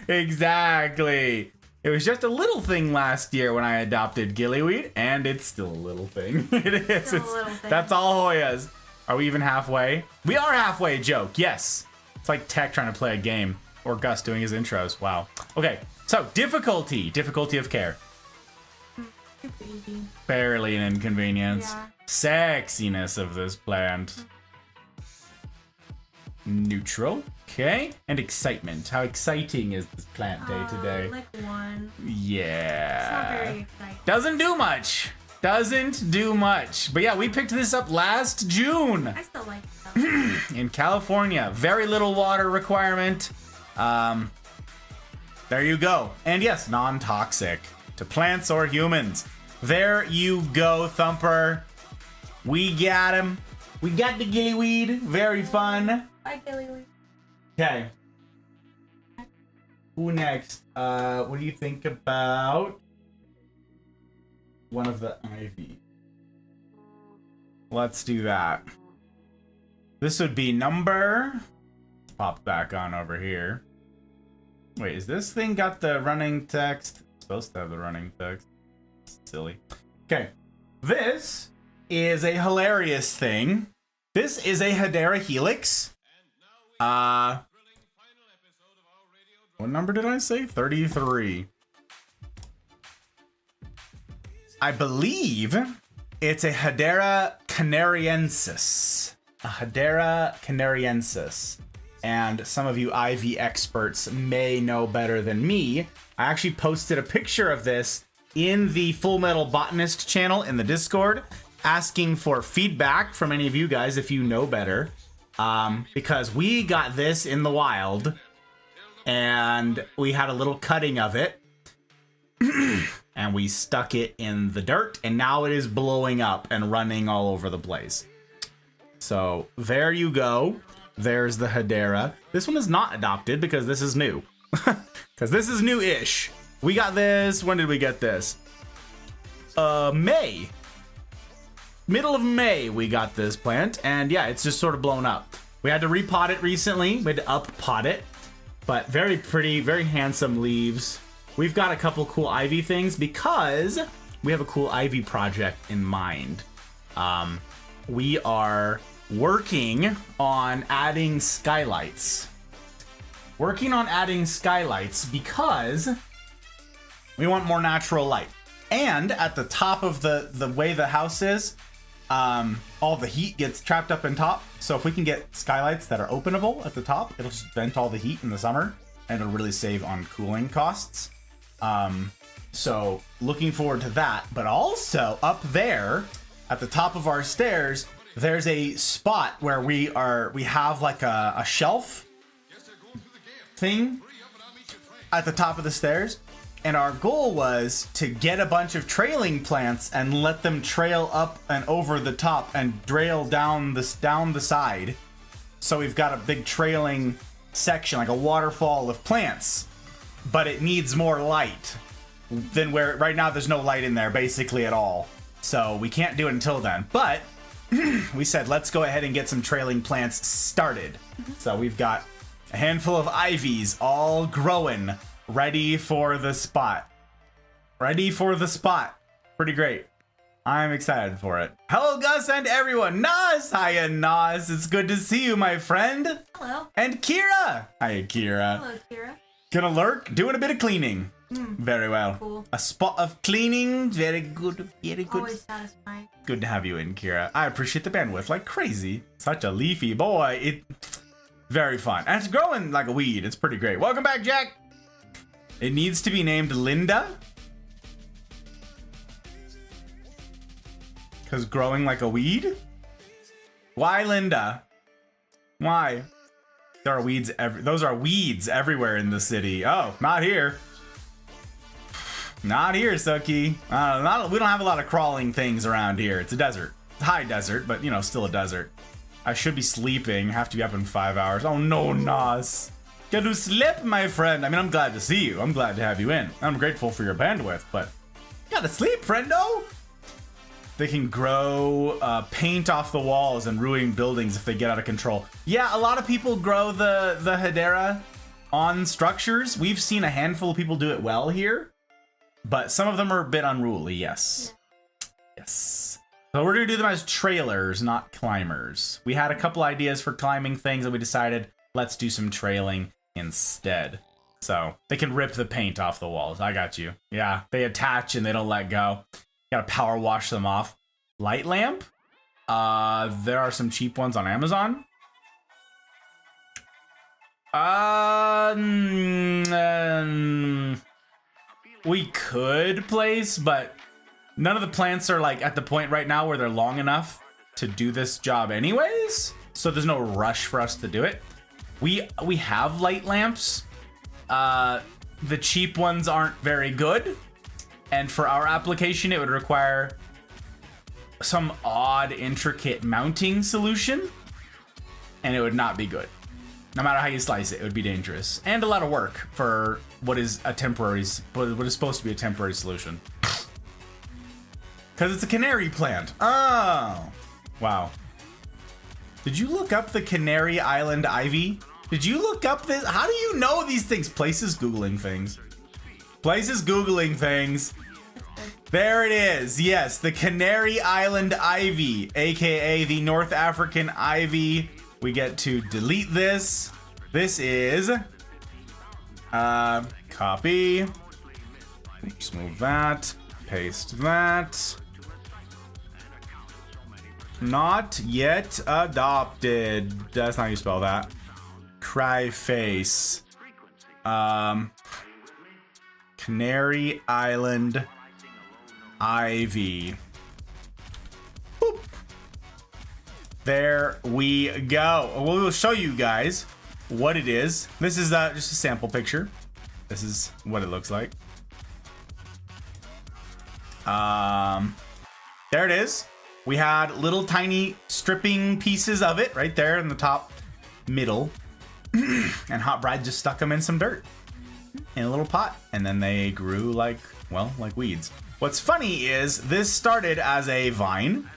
Exactly. It was just a little thing last year when I adopted gillyweed, and it's still a little thing. It is. Still a little thing. That's all Hoyas. Are we even halfway? We are halfway, joke. Yes. It's like Tech trying to play a game, or Gus doing his intros. Wow. Okay, so difficulty. Difficulty of care. Super easy. Barely an inconvenience. Yeah. Sexiness of this plant. Neutral. Okay. And excitement. How exciting is this plant day to day? Like one. Yeah. It's not very exciting. Doesn't do much. Doesn't do much. But yeah, we picked this up last June I still like it though. in California. Very little water requirement. There you go. And yes, non-toxic to plants or humans. There you go, Thumper. We got him. We got the gillyweed. Very fun. Bye, Gillyweed. Okay. Who next? What do you think about one of the ivy? Let's do that. This would be number... Pop back on over here. Wait, is this thing got the running text? It's supposed to have the running text. It's silly. Okay. This is a hilarious thing. This is a Hedera Helix. What number did I say? 33. I believe it's a Hedera canariensis. A Hedera canariensis. And some of you ivy experts may know better than me. I actually posted a picture of this in the Full Metal Botanist channel in the Discord, asking for feedback from any of you guys if you know better. Because we got this in the wild and we had a little cutting of it and we stuck it in the dirt and now it is blowing up and running all over the place. So there you go. There's the Hedera. This one is not adopted because this is new. Because this is new-ish. We got this. When did we get this? May. Middle of May we got this plant, and yeah, it's just sort of blown up. We had to repot it recently. We had to up-pot it, but very pretty, very handsome leaves. We've got a couple cool ivy things because we have a cool ivy project in mind. We are working on adding skylights. Because we want more natural light. And at the top of the way the house is, all the heat gets trapped up in top. So if we can get skylights that are openable at the top, it'll just vent all the heat in the summer and it'll really save on cooling costs. So looking forward to that. But also up there at the top of our stairs, there's a spot where we have like a shelf thing at the top of the stairs. And our goal was to get a bunch of trailing plants and let them trail up and over the top and trail down the side. So we've got a big trailing section, like a waterfall of plants, but it needs more light than where right now there's no light in there basically at all. So we can't do it until then. But we said, let's go ahead and get some trailing plants started. So we've got a handful of ivies all growing, ready for the spot. Ready for the spot. Pretty great. I'm excited for it. Hello, Gus and everyone. Nas! Hiya, Nas. It's good to see you, my friend. Hello. And Kira. Hiya, Kira. Hello, Kira. Gonna lurk, doing a bit of cleaning. Very well. Cool. A spot of cleaning. Very good. Very good. Always satisfying. Good to have you in, Kira. I appreciate the bandwidth like crazy. Such a leafy boy. Very fun. And it's growing like a weed. It's pretty great. Welcome back, Jack. It needs to be named Linda. Because growing like a weed? Why Linda? Why? There are weeds those are weeds everywhere in the city. Oh, not here. Not here, Suki. We don't have a lot of crawling things around here. It's a desert. It's a high desert, but you know, still a desert. I should be sleeping. Have to be up in 5 hours. Oh no, Nas. Get to sleep, my friend. I mean, I'm glad to see you. I'm glad to have you in. I'm grateful for your bandwidth, but you gotta sleep, friendo. They can grow paint off the walls and ruin buildings if they get out of control. Yeah, a lot of people grow the Hedera on structures. We've seen a handful of people do it well here, but some of them are a bit unruly, yes. Yes. So we're gonna do them as trailers, not climbers. We had a couple ideas for climbing things and we decided let's do some trailing instead. So they can rip the paint off the walls. I got you. Yeah, they attach and they don't let go. Gotta power wash them off. Light lamp. There are some cheap ones on Amazon. We could place, but none of the plants are like at the point right now where they're long enough to do this job anyways. So there's no rush for us to do it. We have light lamps. The cheap ones aren't very good. And for our application, it would require some odd, intricate mounting solution. And it would not be good. No matter how you slice it, it would be dangerous. And a lot of work for what is supposed to be a temporary solution. Because it's a canary plant. Oh. Wow. Did you look up the Canary Island ivy? Did you look up this? How do you know these things? Places Googling things. Places Googling things. There it is. Yes, the Canary Island ivy, aka the North African ivy. We get to delete this. This is copy. Oops, move that. Paste that. Not yet adopted. That's not how you spell that. Cry face. Canary Island ivy. Boop. There we go. We will show you guys what it is. This is just a sample picture. This is what it looks like. There it is. We had little tiny stripping pieces of it right there in the top middle. And Hot Bride just stuck them in some dirt in a little pot. And then they grew like, well, like weeds. What's funny is this started as a vine,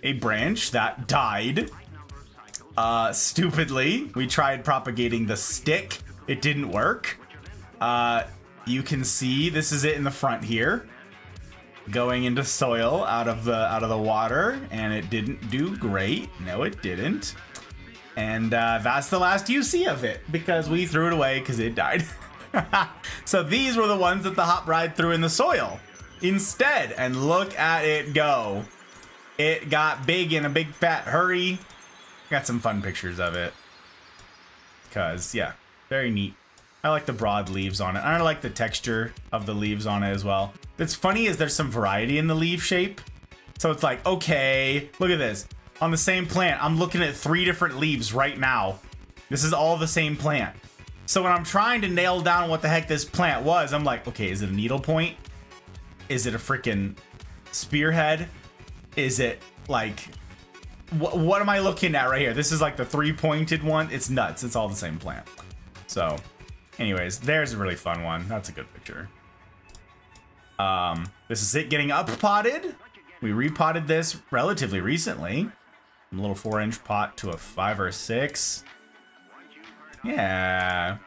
a branch that died. Stupidly, we tried propagating the stick. It didn't work. You can see this is it in the front here, going into soil out of the water, and it didn't do great. No, it didn't. And that's the last you see of it because we threw it away because it died. So these were the ones that the Hot Bride threw in the soil instead, and look at it go. It got big in a big fat hurry. Got some fun pictures of it. Cause yeah, very neat. I like the broad leaves on it. I like the texture of the leaves on it as well. What's funny is there's some variety in the leaf shape. So it's like, okay, look at this. on the same plant. I'm looking at 3 different leaves right now. This is all the same plant. So when I'm trying to nail down what the heck this plant was, I'm like, okay, is it a needle point? Is it a freaking spearhead? Is it like, what am I looking at right here? This is like the 3-pointed one. It's nuts. It's all the same plant. So anyways, there's a really fun one. That's a good picture. This is it getting up potted. We repotted this relatively recently. From a little 4-inch pot to a 5 or 6. Yeah.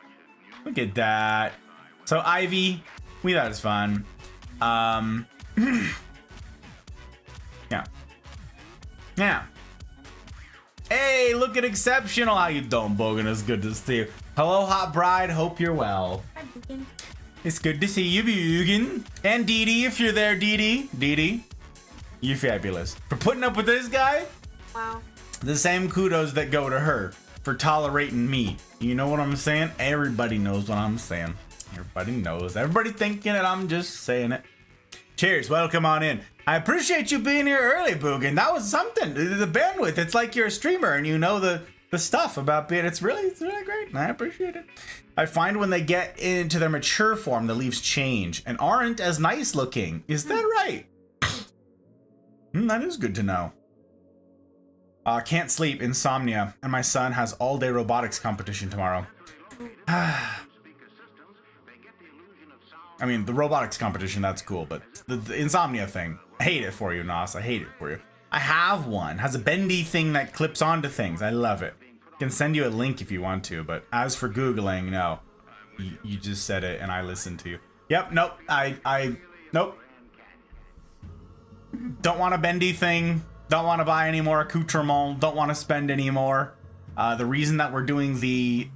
Look at that. So ivy, we thought it was fun. Yeah. Yeah. Hey, look at Exceptional. How you doing, Bogan? It's good to see you. Hello, Hot Bride. Hope you're well. Hi, Beacon. It's good to see you, Bogan. And Dee Dee, if you're there, Dee Dee. Dee Dee, you're fabulous. For putting up with this guy, Wow. the same kudos that go to her for tolerating me. You know what I'm saying? Everybody knows what I'm saying. Everybody knows. Everybody thinking it. I'm just saying it. Cheers. Welcome on in. I appreciate you being here early, Boogan. That was something. The bandwidth. It's like you're a streamer and you know the stuff about being. It's really great. I appreciate it. I find when they get into their mature form, the leaves change and aren't as nice looking. Is that right? That is good to know. Can't sleep, insomnia, and my son has all-day robotics competition tomorrow. I mean, the robotics competition, that's cool, but the insomnia thing, I hate it for you, Nas. I hate it for you. I have one. Has a bendy thing that clips onto things. I love it. Can send you a link if you want to, but as for Googling, no. You just said it and I listened to you. Yep, nope. Nope. Don't want a bendy thing. Don't want to buy any more accoutrement. Don't want to spend any more. The reason that we're doing the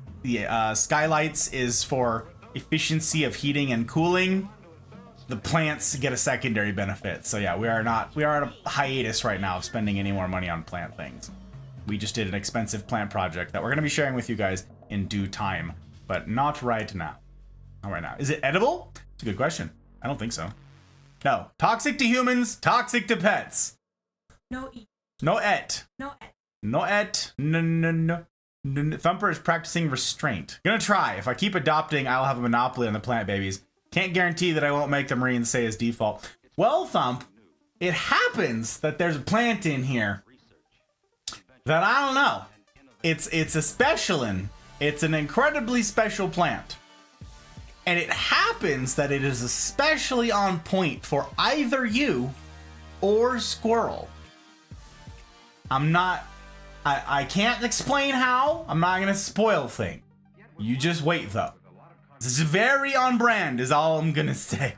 skylights is for efficiency of heating and cooling. The plants get a secondary benefit. So yeah, we are at a hiatus right now of spending any more money on plant things. We just did an expensive plant project that we're going to be sharing with you guys in due time, but not right now. Not right now. Is it edible? It's a good question. I don't think so. No. Toxic to humans, toxic to pets. No eat. No et. No et. No et. No. Thumper is practicing restraint. Gonna try. If I keep adopting, I'll have a monopoly on the plant babies. Can't guarantee that I won't make them reinstate as default. Well, Thump, it happens that there's a plant in here that I don't know. It's a specialin. It's an incredibly special plant. And it happens that it is especially on point for either you or Squirrel. I can't explain how. I'm not gonna spoil things. You just wait though. This is very on brand is all I'm gonna say.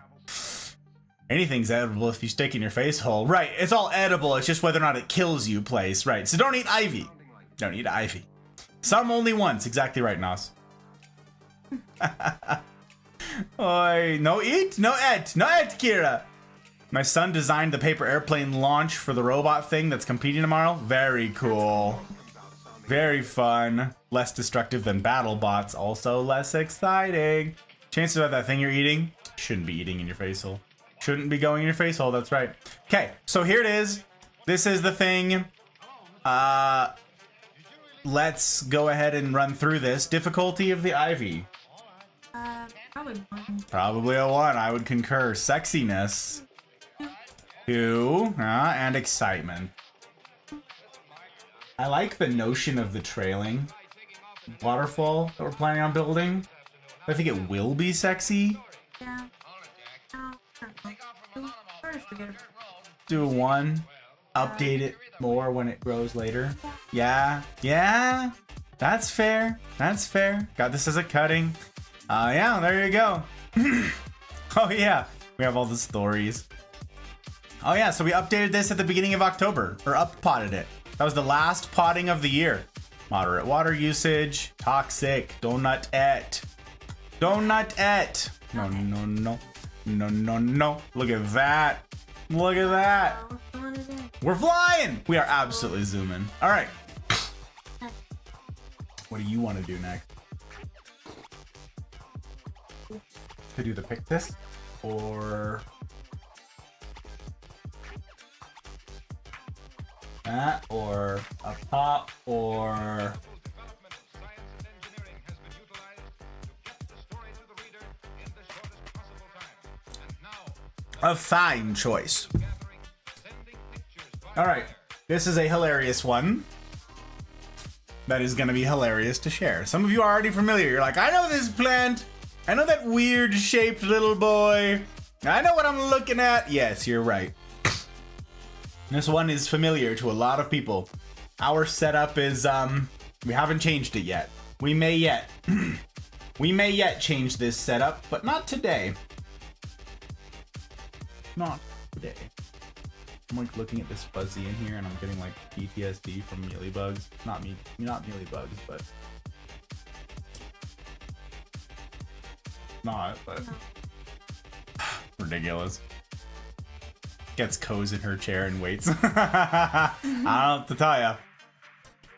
Anything's edible if you stick in your face hole. Right, it's all edible, it's just whether or not it kills you place. Right, so don't eat ivy. Don't eat ivy. Some only once, exactly right, Nos. Oi, no eat, no et, Kira. My son designed the paper airplane launch for the robot thing that's competing tomorrow. Very cool. Very fun. Less destructive than battle bots. Also less exciting. Chances are that thing you're eating shouldn't be eating in your face hole. Shouldn't be going in your face hole. That's right. Okay, so here it is. This is the thing. Let's go ahead and run through this. Difficulty of the ivy. Probably 1. Probably a 1. I would concur. Sexiness. 2. And excitement. I like the notion of the trailing waterfall that we're planning on building. I think it will be sexy. Yeah. Do a 1. Update it more when it grows later. Yeah. That's fair. Got this as a cutting. Yeah, there you go. Oh yeah, we have all the stories. Oh yeah, so we updated this at the beginning of October, or up-potted it. That was the last potting of the year. Moderate water usage, toxic, donut et. No. Look at that. We're flying. We are absolutely zooming. All right. What do you want to do next? To do the pick this, or That or a pop or a fine choice. All right, this is a hilarious one. That is gonna be hilarious to share. Some of you are already familiar. You're like, I know this plant. I know that weird shaped little boy. I know what I'm looking at. Yes, you're right. This one is familiar to a lot of people. Our setup is, we haven't changed it yet. We may yet. We may yet change this setup, but not today. Not today. I'm like looking at this fuzzy in here and I'm getting like PTSD from mealybugs. Not mealybugs, but ridiculous. Gets Co's in her chair and waits. I don't know what to tell ya.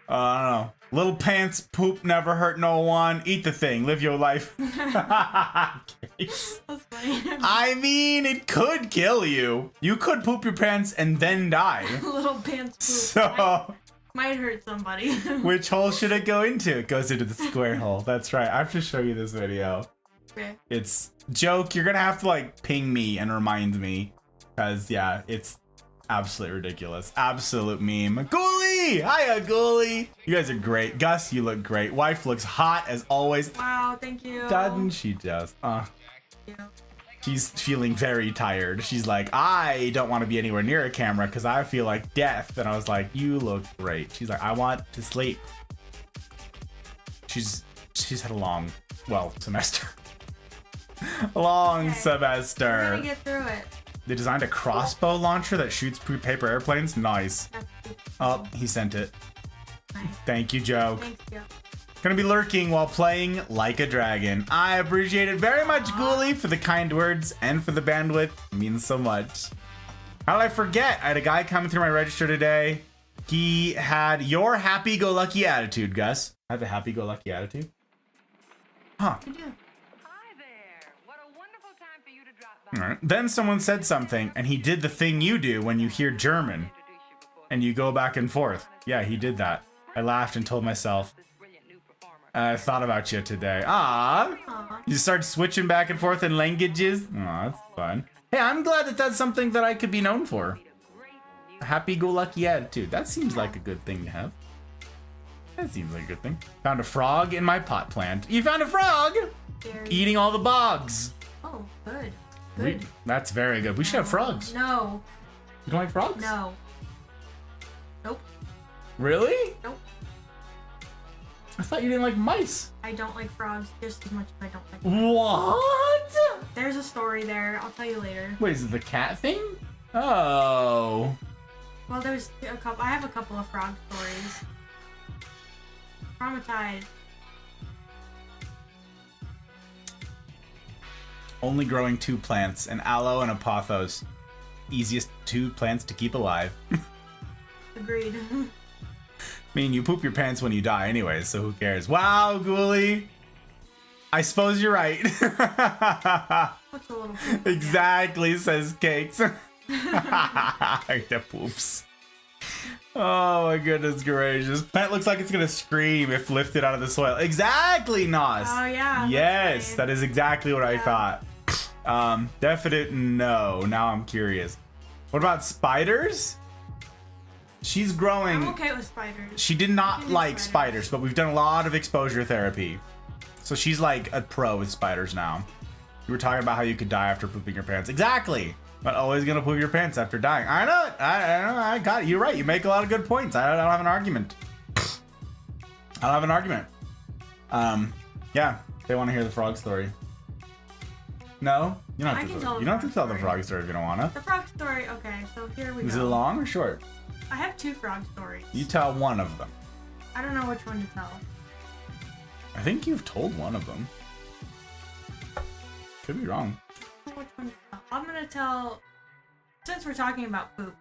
I don't know. Little pants poop never hurt no one. Eat the thing. Live your life. That's funny. I mean, it could kill you. You could poop your pants and then die. Little pants poop. So might hurt somebody. which hole should it go into? It goes into the square hole. That's right. I have to show you this video. Okay. It's joke. You're gonna have to like ping me and remind me. Cause yeah, it's absolutely ridiculous. Absolute meme. Ghoulie! Hiya, Ghoulie! You guys are great. Gus, you look great. Wife looks hot as always. Wow, thank you. Doesn't she just? Thank you. She's feeling very tired. She's like, I don't want to be anywhere near a camera because I feel like death. And I was like, you look great. She's like, I want to sleep. She's had a long, semester. A long Okay. semester. We're gonna get through it. They designed a crossbow launcher that shoots paper airplanes. Nice. That's good. Oh, he sent it. Nice. Thank you, Joke. Thank you. Gonna be lurking while playing like a dragon. I appreciate it very much, Ghoulie, for the kind words and for the bandwidth. It means so much. How did I forget? I had a guy coming through my register today. He had your happy-go-lucky attitude, Gus. I have a happy-go-lucky attitude? Huh. You do. Hi there. What a wonderful time for you to drop by. All right. Then someone said something, and he did the thing you do when you hear German, Introduce you before and you go back and forth. Yeah, he did that. I laughed and told myself, this brilliant new performer. I thought about you today. Ah, Aw. you start switching back and forth in languages. Aw, that's fun. Hey, I'm glad that that's something that I could be known for. A great new A happy-go-lucky attitude. That seems like a good thing to have. That seems like a good thing. Found a frog in my pot plant. You found a frog? Very- Eating all the bogs. Oh, good. We- Good. that's very good. We should have frogs. No. You don't like frogs? No. Nope. Really? Nope. I thought you didn't like mice. I don't like frogs just as much as I don't like. What? There's a story there. I'll tell you later. Wait, is it the cat thing? Oh. Well, there's a couple. I have a couple of frog stories. Traumatized. Only growing 2 plants, an aloe and a pothos. Easiest 2 plants to keep alive. Agreed. I mean, you poop your pants when you die anyways, so who cares? Wow, Ghoulie! I suppose you're right. What's a little poop? Exactly, says Cakes. The poops. Oh my goodness gracious. Plant looks like it's gonna scream if lifted out of the soil. Exactly, Nos! Oh yeah. Yes, that's that is exactly what I Yeah. thought. Definite no. Now I'm curious. What about spiders? She's growing. I'm okay with spiders. She did not can do like spiders. spiders, but we've done a lot of exposure therapy. So she's like a pro with spiders now. You were talking about how you could die after pooping your pants. Exactly. Not always gonna poop your pants after dying. I know it. I got it. You're right. You make a lot of good points. I don't have an argument. I don't have an argument. Yeah. They want to hear the frog story. No, you don't I have can to. tell the You don't have to frog tell the story. frog story if you don't wanna. The frog story. Okay, so here we Is it go. long or short? I have 2 frog stories. You tell one of them. I don't know which one to tell. I think you've told one of them. Could be wrong. Which one to tell? I'm gonna tell. Since we're talking about poop,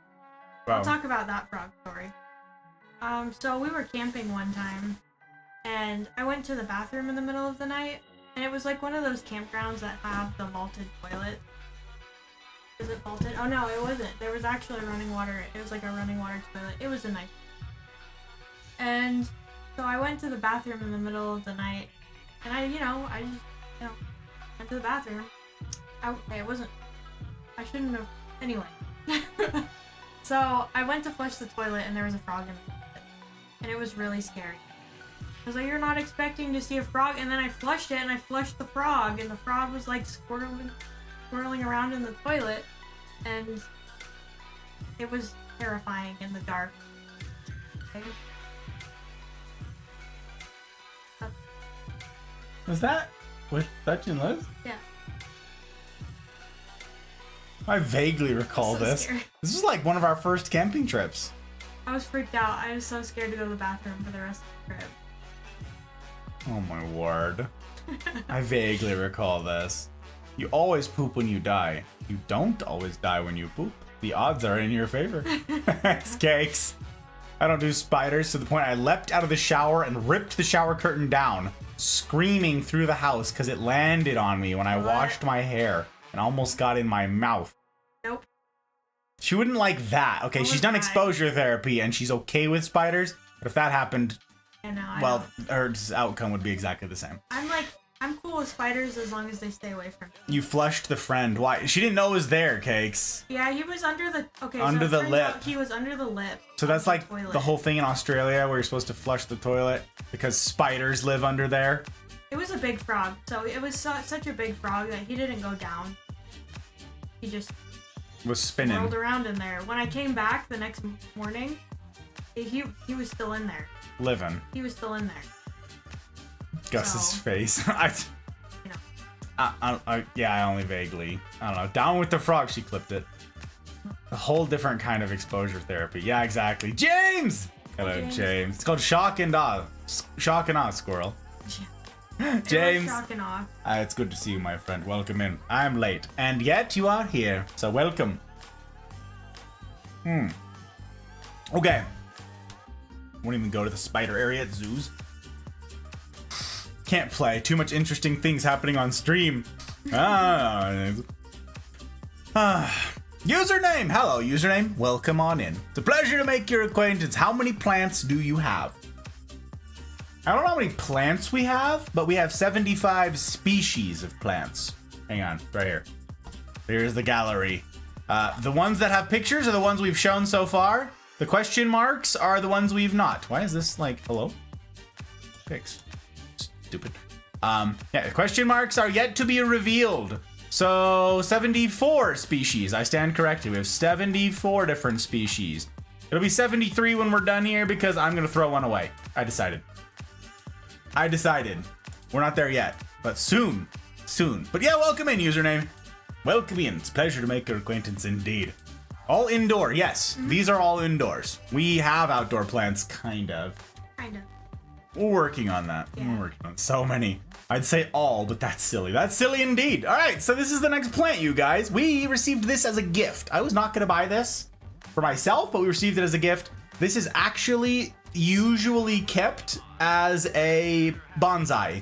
Wow. I'll talk about that frog story. So we were camping one time, and I went to the bathroom in the middle of the night, and it was like one of those campgrounds that have the vaulted toilet. Is it faulted? Oh no, it wasn't. There was actually running water. It was like a running water toilet. It was a nice. And so I went to the bathroom in the middle of the night, and I just went to the bathroom. It wasn't. I shouldn't have. Anyway. So I went to flush the toilet, and there was a frog in the toilet, and it was really scary. I was like, you're not expecting to see a frog, and then I flushed it, and I flushed the frog, and the frog was like swirling around in the toilet, and it was terrifying in the dark. Okay. Was that with Dutch and Liz? Yeah. I vaguely recall So this. scary. This was like one of our first camping trips. I was freaked out. I was so scared to go to the bathroom for the rest of the trip. Oh my word. I vaguely recall this. You always poop when you die. You don't always die when you poop. The odds are in your favor. It's cakes. I don't do spiders to the point I leapt out of the shower and ripped the shower curtain down, screaming through the house because it landed on me when I What? washed my hair and almost got in my mouth. Nope. She wouldn't like that. Okay, Oh, she's done my. exposure therapy and she's okay with spiders, but if that happened, Yeah, no, well, her outcome would be exactly the same. I'm cool with spiders as long as they stay away from me. You flushed the friend. Why? She didn't know it was there, Cakes. Yeah, he was under the Under the it turns lip. out He was under the lip. So that's of like toilet. the whole thing in Australia where you're supposed to flush the toilet because spiders live under there. It was a big frog, so it was such a big frog that he didn't go down. He just Was spinning. rolled around in there. When I came back the next morning, he was still in there. Living. He was still in there. Gus's So- face. You know. Yeah, I only vaguely. I don't know. Down with the frog, she clipped it. A whole different kind of exposure therapy. Yeah, exactly. James! Hello, James. James. It's called shock and awe. Shock and awe, squirrel. James. It was shocking off. It's good to see you, my friend. Welcome in. I'm late, and yet you are here, so welcome. Okay. Won't even go to the spider area at zoos. Can't play. Too much interesting things happening on stream. Username. Hello, username. Welcome on in. It's a pleasure to make your acquaintance. How many plants do you have? I don't know how many plants we have, but we have 75 species of plants. Hang on, right here. Here's the gallery. The ones that have pictures are the ones we've shown so far. The question marks are the ones we've not. Why is this like, hello? Pics. Stupid. Yeah, the question marks are yet to be revealed. So 74 species. I stand corrected. We have 74 different species. It'll be 73 when we're done here because I'm gonna throw one away. I decided. We're not there yet, but soon. But yeah, welcome in, username. Welcome in. It's a pleasure to make your acquaintance indeed. All indoor, yes. These are all indoors. We have outdoor plants, kind of. Kind of. We're working on that. Yeah. We're working on so many. I'd say all, but that's silly. That's silly indeed. All right, so this is the next plant, you guys. We received this as a gift. I was not going to buy this for myself, but we received it as a gift. This is actually usually kept as a bonsai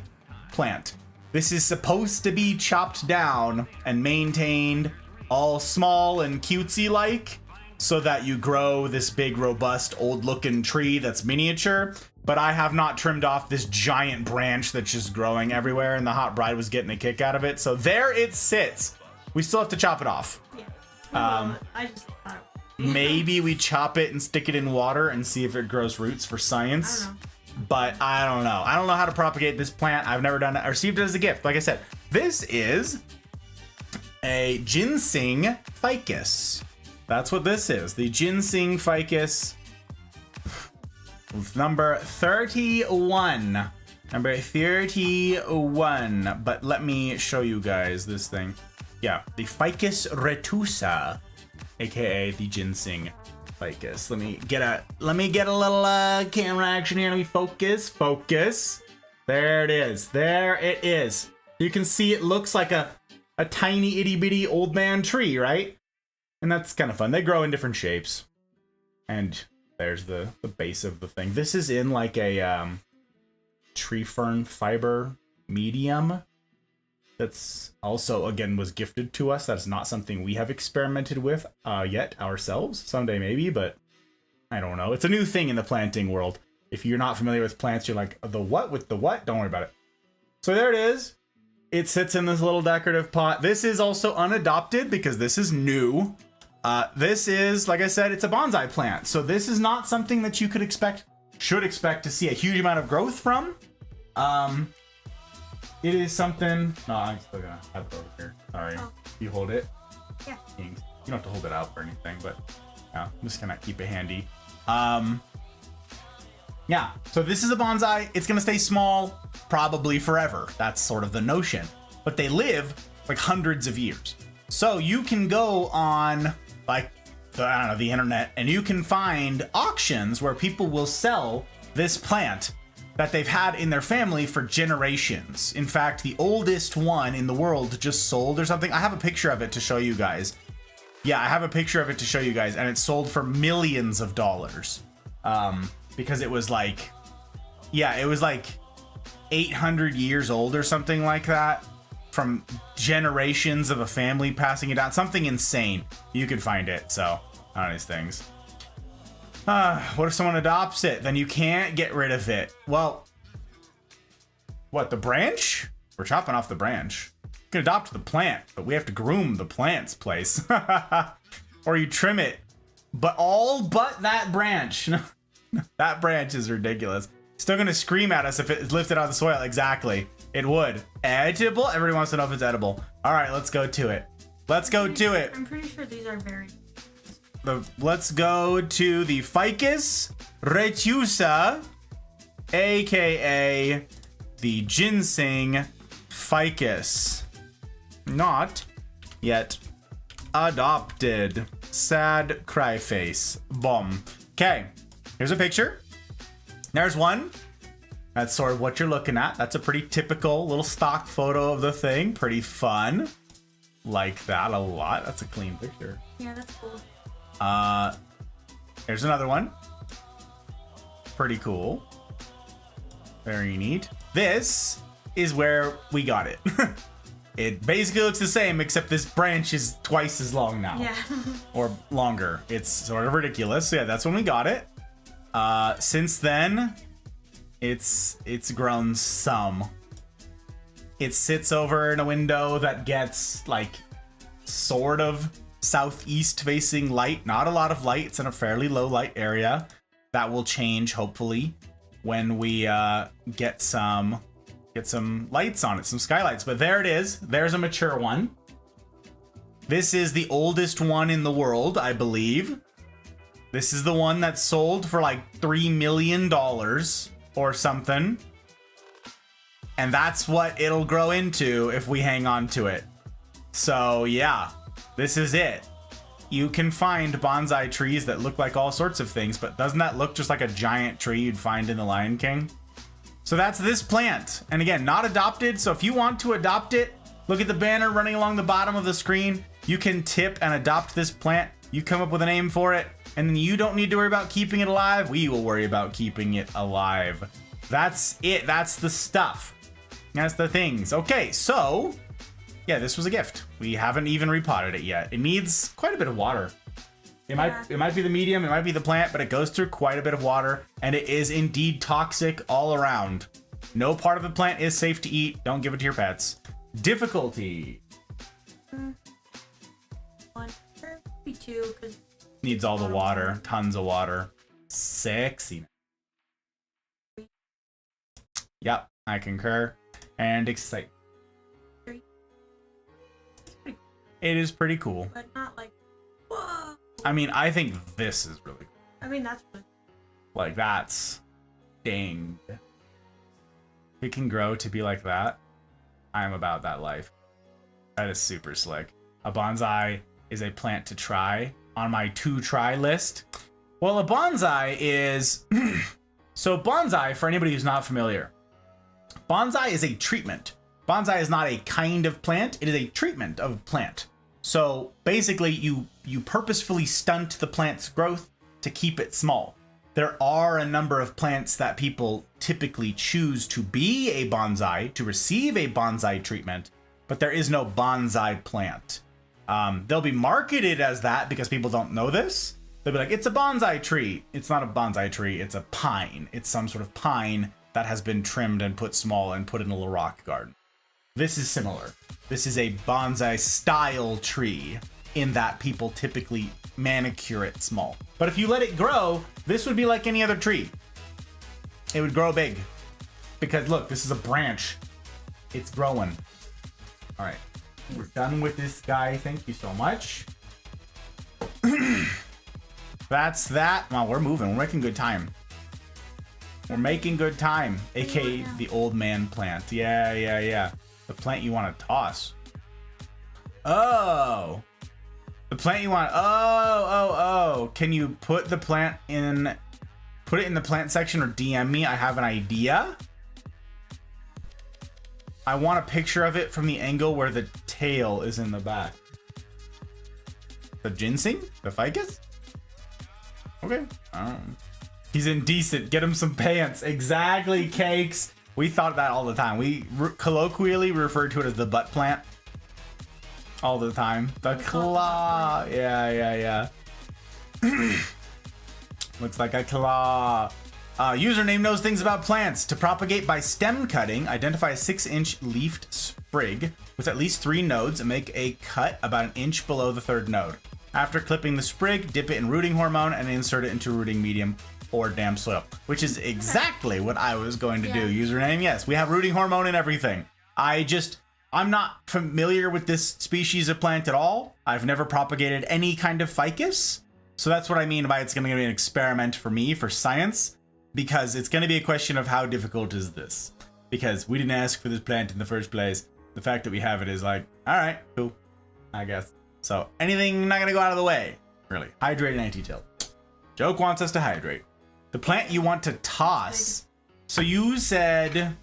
plant. This is supposed to be chopped down and maintained all small and cutesy like so that you grow this big, robust, old-looking tree that's miniature. But I have not trimmed off this giant branch that's just growing everywhere, and the hot bride was getting a kick out of it. So there it sits. We still have to chop it off. Yeah. Well, I just thought. Maybe we chop it and stick it in water and see if it grows roots for science. I don't know. But I don't know. I don't know how to propagate this plant. I've never done it. I received it as a gift. Like I said, this is a ginseng ficus. That's what this is. The ginseng ficus. Number 31. Number 31. But let me show you guys this thing. Yeah, the Ficus retusa, aka the ginseng ficus. Let me get a little camera action here. Let me focus. There it is. You can see it looks like a tiny itty bitty old man tree, right? And that's kind of fun. They grow in different shapes. And there's the base of the thing. This is in like a tree fern fiber medium. That's also, again, was gifted to us. That's not something we have experimented with yet ourselves. Someday maybe, but I don't know. It's a new thing in the planting world. If you're not familiar with plants, you're like, the what with the what? Don't worry about it. So there it is. It sits in this little decorative pot. This is also unadopted because this is new. This is, like I said, it's a bonsai plant. So this is not something that you should expect to see a huge amount of growth from. It is something. No, I'm still gonna have it over here. Sorry. Oh. You hold it. Yeah. You don't have to hold it out or anything, but yeah, I'm just gonna keep it handy. Yeah, so this is a bonsai. It's gonna stay small probably forever. That's sort of the notion. But they live like hundreds of years. So you can go on like the internet, and you can find auctions where people will sell this plant that they've had in their family for generations. In fact, the oldest one in the world just sold or something. I have a picture of it to show you guys. Yeah, I have a picture of it to show you guys, and it sold for millions of dollars. Because it was like, yeah, it was like 800 years old or something like that, from generations of a family passing it down. Something insane. You could find it, so, on these things. What if someone adopts it? Then you can't get rid of it. Well, what, the branch? We're chopping off the branch. You can adopt the plant, but we have to groom the plant's place. Or you trim it, but all but that branch. That branch is ridiculous. Still gonna scream at us if it's lifted out of the soil. Exactly. It would. Edible? Everybody wants to know if it's edible. All right, let's go to it. Let's go to it. I'm pretty sure these are very... Let's go to the Ficus retusa, aka the ginseng ficus. Not yet adopted. Sad cry face. Boom. Okay, here's a picture. There's one. That's sort of what you're looking at. That's a pretty typical little stock photo of the thing. Pretty fun. Like that a lot. That's a clean picture. Yeah, that's cool. Here's another one. Pretty cool. Very neat. This is where we got it. It basically looks the same, except this branch is twice as long now. Yeah. Or longer. It's sort of ridiculous. So yeah, that's when we got it. Since then, it's grown some. It sits over in a window that gets like sort of southeast facing light. Not a lot of light. It's in a fairly low light area. That will change hopefully when we get some lights on it, some skylights. But there it is. There's a mature one. This is the oldest one in the world, I believe. This is the one that sold for like $3 million or something. And that's what it'll grow into if we hang on to it. So yeah, this is it. You can find bonsai trees that look like all sorts of things, but doesn't that look just like a giant tree you'd find in The Lion King? So that's this plant. And again, not adopted. So if you want to adopt it, look at the banner running along the bottom of the screen. You can tip and adopt this plant. You come up with a name for it, and then you don't need to worry about keeping it alive. We will worry about keeping it alive. That's it. That's the stuff. That's the things. Okay, so yeah, this was a gift. We haven't even repotted it yet. It needs quite a bit of water. It might be the medium, it might be the plant, but it goes through quite a bit of water, and it is indeed toxic all around. No part of the plant is safe to eat. Don't give it to your pets. Difficulty. 1, maybe 2, because Needs all the water. Tons of water. Sexy. Yep, I concur. And excite. 3. It is pretty cool. But not like, whoa. I mean, I think this is really cool. I mean, that's what... Like, that's dang. It can grow to be like that. I'm about that life. That is super slick. A bonsai is a plant to try on my to try list. Well, a bonsai is... So bonsai, for anybody who's not familiar, bonsai is a treatment. Bonsai is not a kind of plant. It is a treatment of a plant. So basically, you purposefully stunt the plant's growth to keep it small. There are a number of plants that people typically choose to be a bonsai, to receive a bonsai treatment, but there is no bonsai plant. They'll be marketed as that because people don't know this. They'll be like, it's a bonsai tree. It's not a bonsai tree, it's a pine. It's some sort of pine that has been trimmed and put small and put in a little rock garden. This is similar. This is a bonsai style tree in that people typically manicure it small. But if you let it grow, this would be like any other tree. It would grow big. Because look, this is a branch. It's growing. All right, we're done with this guy. Thank you so much. That's that. Wow, we're moving. We're making good time. We're making good time. AKA the old man plant. Yeah. The plant you want to toss. Oh. The plant you want. Oh. Can you put the plant in... Put it in the plant section or DM me. I have an idea. I want a picture of it from the angle where the tail is in the back. The ginseng? The ficus? Okay. He's indecent. Get him some pants. Exactly, Cakes. We thought that all the time. We colloquially refer to it as the butt plant. All the time. The claw. Yeah. Looks like a claw. Username knows things about plants. To propagate by stem cutting, identify a 6-inch leafed sprig with at least 3 nodes and make a cut about an inch below the 3rd node. After clipping the sprig, dip it in rooting hormone and insert it into rooting medium or damp soil, which is exactly what I was going to do. Username, yes, we have rooting hormone and everything. I'm not familiar with this species of plant at all. I've never propagated any kind of ficus. So that's what I mean by it's going to be an experiment for me, for science, because it's going to be a question of how difficult is this? Because we didn't ask for this plant in the first place. The fact that we have it is like, all right, cool, I guess. So anything not going to go out of the way, really. Hydrate and anti-tilt. Joke wants us to hydrate. The plant you want to toss. So you said,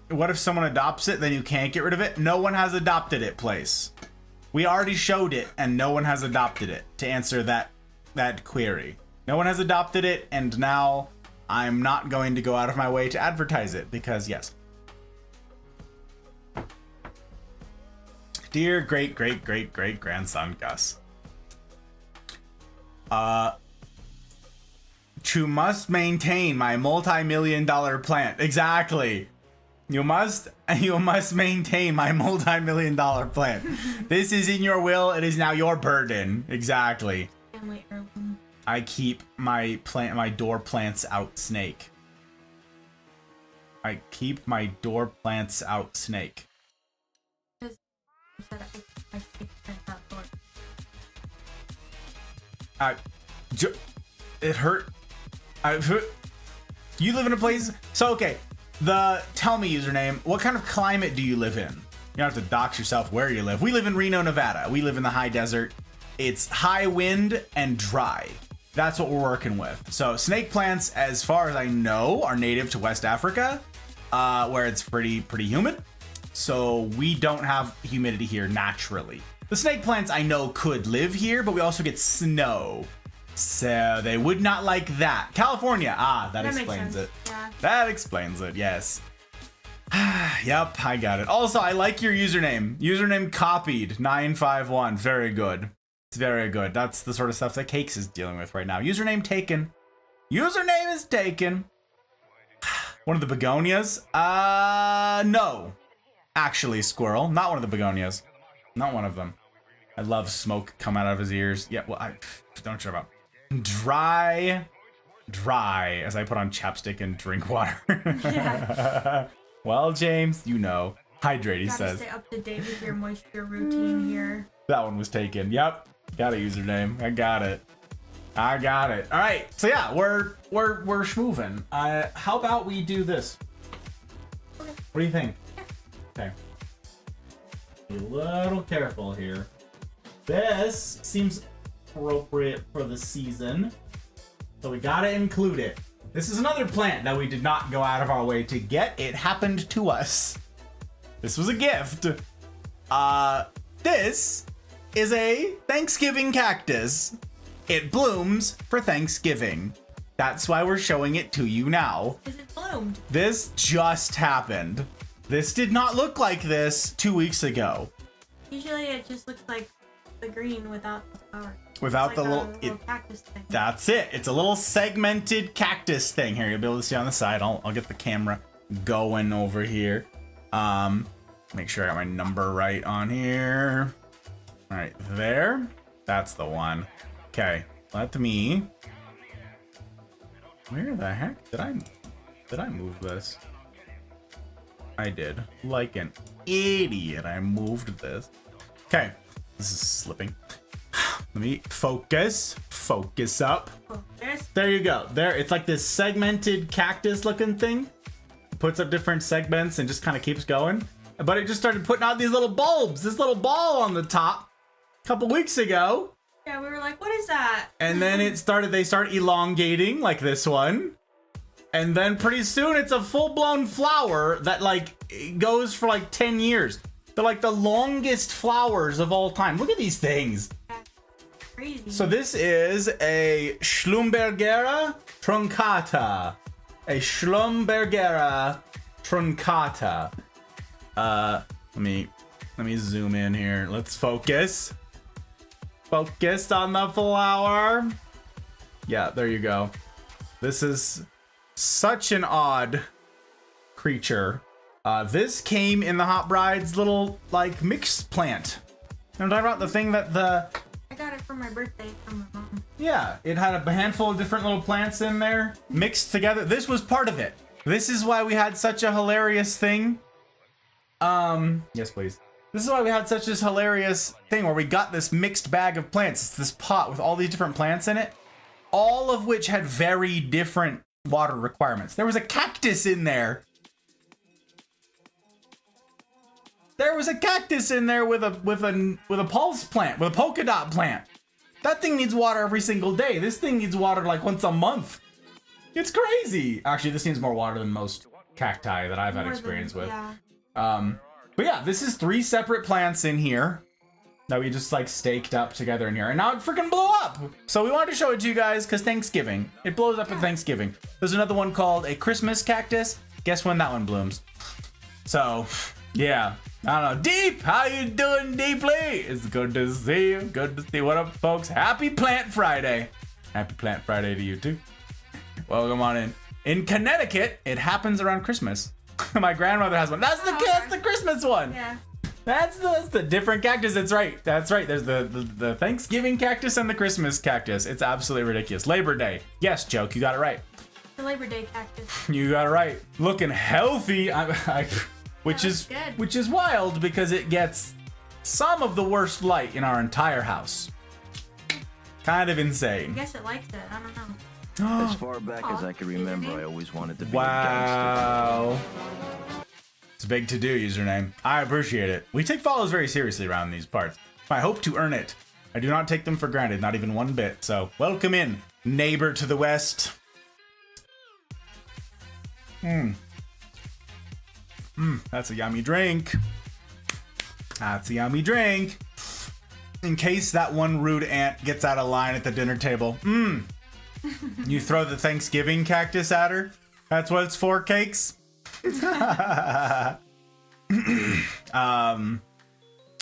what if someone adopts it, then you can't get rid of it? No one has adopted it, place. We already showed it and no one has adopted it, to answer that query. No one has adopted it, and now I'm not going to go out of my way to advertise it because yes. Dear great grandson Gus. To must maintain my multi-million-dollar plant. Exactly. You must maintain my multi-million-dollar plant. This is in your will. It is now your burden. Exactly. Family heirloom. I keep my door plants out, snake. I keep my door plants out, snake. I said I take that door. It hurt. You live in a place. So okay. Tell me, username, what kind of climate do you live in? You don't have to dox yourself where you live. We live in Reno, Nevada. We live in the high desert. It's high wind and dry. That's what we're working with. So snake plants, as far as I know, are native to West Africa, where it's pretty humid. So we don't have humidity here naturally. The snake plants I know could live here, but we also get snow. So they would not like that. California. That explains it. Yeah. That explains it, yes. Yep, I got it. Also, I like your username. Username copied, 951. Very good. It's very good. That's the sort of stuff that Cakes is dealing with right now. Username taken. Username is taken. One of the begonias? No. Actually, squirrel. Not one of the begonias. Not one of them. I love smoke come out of his ears. Yeah, well, don't shut up. Dry, as I put on chapstick and drink water. Yeah. Well, James, you know. Hydrate, he says. Stay up to date with your moisture routine here. That one was taken. Yep. Got a username. I got it. All right. So yeah, we're schmoovin'. How about we do this? Okay. What do you think? Okay. Be a little careful here. This seems appropriate for the season, so we gotta include it. This is another plant that we did not go out of our way to get. It happened to us. This was a gift. This is a Thanksgiving cactus. It blooms for Thanksgiving. That's why we're showing it to you now. Because it bloomed. This just happened. This did not look like this 2 weeks ago. Usually it just looks like the green without the flower. Without It's the like little... a cactus thing. That's it. It's a little segmented cactus thing. Here, you'll be able to see on the side. I'll get the camera going over here. Make sure I got my number right on here. All right, there. That's the one. Okay, let me... Where the heck did I move this? I did. Like an idiot, I moved this. Okay, this is slipping. Let me focus. Focus up. Focus. There you go. There, it's like this segmented cactus looking thing. Puts up different segments and just kind of keeps going. But it just started putting out these little bulbs, this little ball on the top a couple weeks ago. Yeah, we were like, what is that? And then they start elongating like this one. And then pretty soon it's a full-blown flower that like goes for like 10 years. They're like the longest flowers of all time. Look at these things. That's crazy. So this is a Schlumbergera truncata. A Schlumbergera truncata. Let me zoom in here. Let's focus. Focus on the flower. Yeah, there you go. This is such an odd creature. This came in the Hot Bride's little like mixed plant. I'm talking about the thing that I got it for my birthday from my mom. yeah, it had a handful of different little plants in there mixed together. This was part of it. This is why we had such a hilarious thing. Yes, please. This is why we had such this hilarious thing where we got this mixed bag of plants. It's this pot with all these different plants in it, all of which had very different water requirements. There was a cactus in there. There was a cactus in there with a pulse plant, with a polka dot plant. That thing needs water every single day. This thing needs water like once a month. It's crazy. Actually, this needs more water than most cacti that I've had experience with. Yeah. But yeah, this is 3 separate plants in here that we just like staked up together in here. And now it freaking blew up. So we wanted to show it to you guys because Thanksgiving. It blows up at Thanksgiving. There's another one called a Christmas cactus. Guess when that one blooms. So yeah, I don't know. Deep, how you doing, Deeply? It's good to see you. Good to see. What up, folks? Happy Plant Friday. Happy Plant Friday to you too. Welcome on in. In Connecticut, it happens around Christmas. My grandmother has one. That's the Christmas one. Yeah. That's the different cactus. That's right. That's right. There's the Thanksgiving cactus and the Christmas cactus. It's absolutely ridiculous. Labor Day. Yes, joke. You got it right. The Labor Day cactus. You got it right. Looking healthy. Which is wild because it gets some of the worst light in our entire house. Kind of I insane. guess it likes it. I don't know. As far back as I can remember, I always wanted to be a Wow. It's a big to-do username. I appreciate it. We take follows very seriously around these parts. I hope to earn it. I do not take them for granted, not even one bit. So, welcome in, neighbor to the west. That's a yummy drink. That's a yummy drink. In case that one rude ant gets out of line at the dinner table. You throw the Thanksgiving cactus at her. That's what it's for, cakes. My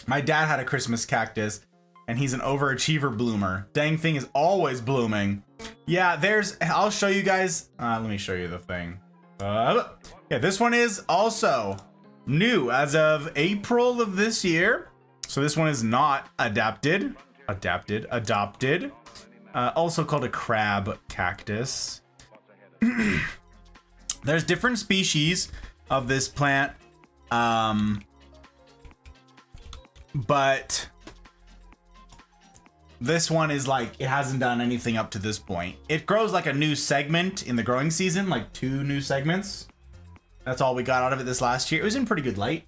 dad had a Christmas cactus, and he's an overachiever bloomer. Dang thing is always blooming. Yeah, I'll show you guys. Let me show you the thing. Yeah, this one is also new as of April of this year. So this one is not adopted. Also called a crab cactus. There's different species of this plant, but this one is like, it hasn't done anything up to this point. It grows like a new segment in the growing season, like 2 new segments. That's all we got out of it this last year. It was in pretty good light.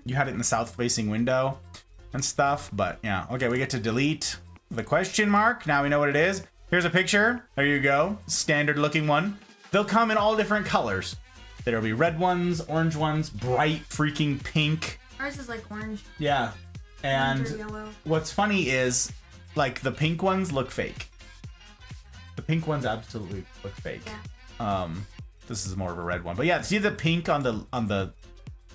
You had it in the south-facing window and stuff, but yeah. Okay, we get to delete the question mark. Now we know what it is. Here's a picture. There you go. Standard looking one. They'll come in all different colors. There'll be red ones, orange ones, bright freaking pink. Ours is like orange. Yeah. And Orange or yellow. what's funny is like the pink ones look fake. pink ones absolutely look fake. Yeah. This is more of a red one. But yeah, see the pink on the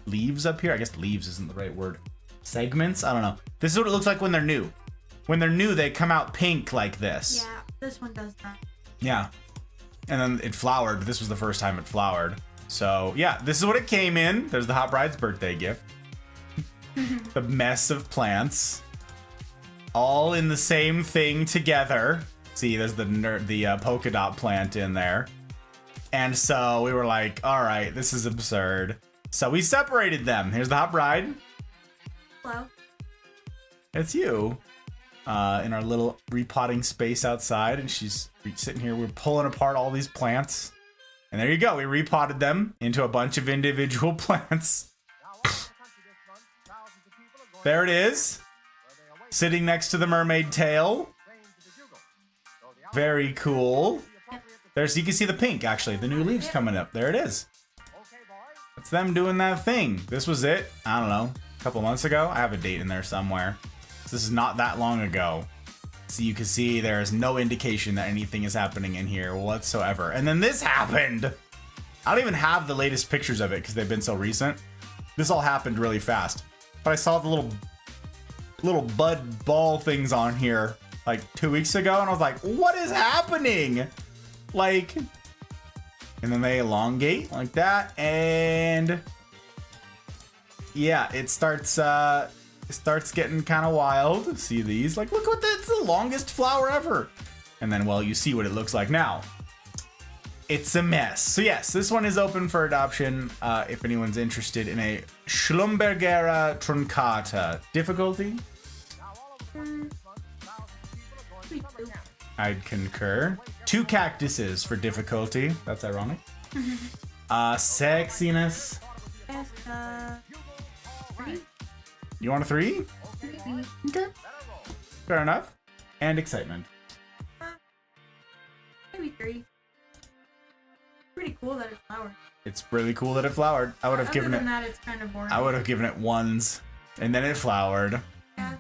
leaves up here? I guess leaves isn't the right word. Segments? I don't know. This is what it looks like when they're new. When they're new, they come out pink like this. Yeah, this one does that. Yeah. And then it flowered. This was the first time it flowered. So yeah, this is what it came in. There's the Hot Bride's birthday gift. The mess of plants. All in the same thing together. See, there's the polka dot plant in there. And so we were like, all right, this is absurd. So we separated them. Here's the Hot Bride. Hello. It's you. In our little repotting space outside. And she's sitting here. We're pulling apart all these plants. And there you go. We repotted them into a bunch of individual plants. There it is. Sitting next to the mermaid tail. Very cool. There's, you can see the pink, actually. The new leaves coming up. There it is. It's them doing that thing. This was it. I don't know. A couple months ago. I have a date in there somewhere. This is not that long ago. So you can see there is no indication that anything is happening in here whatsoever. And then this happened. I don't even have the latest pictures of it because they've been so recent. This all happened really fast. But I saw the little bud ball things on here like 2 weeks ago, and I was like, what is happening? Like, and then they elongate like that, and yeah, it starts getting kind of wild. See these? Like, look what that's the longest flower ever. And then, well, you see what it looks like now. It's a mess. So yes, this one is open for adoption. If anyone's interested in a Schlumbergera truncata. Difficulty? I'd concur. 2 cactuses for difficulty. That's ironic. Sexiness. Yes, 3. You want a 3? Okay. Fair enough. And excitement. Maybe 3. Pretty cool that it flowered. It's really cool that it flowered. I would have given it. Other than that, it's kind of boring. I would have given it 1s, and then it flowered. Yeah.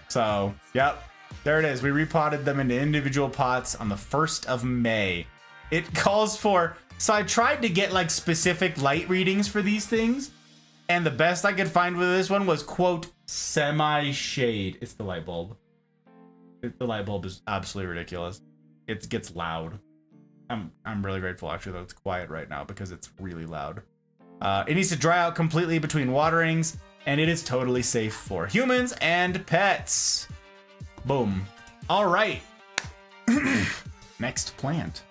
So, yep. There it is. We repotted them into individual pots on the 1st of May. It calls for... So I tried to get, like, specific light readings for these things. And the best I could find with this one was, quote, semi-shade. It's the light bulb. The light bulb is absolutely ridiculous. It gets loud. I'm really grateful, actually, that it's quiet right now because it's really loud. It needs to dry out completely between waterings. And it is totally safe for humans and pets. Boom. All right. Next plant.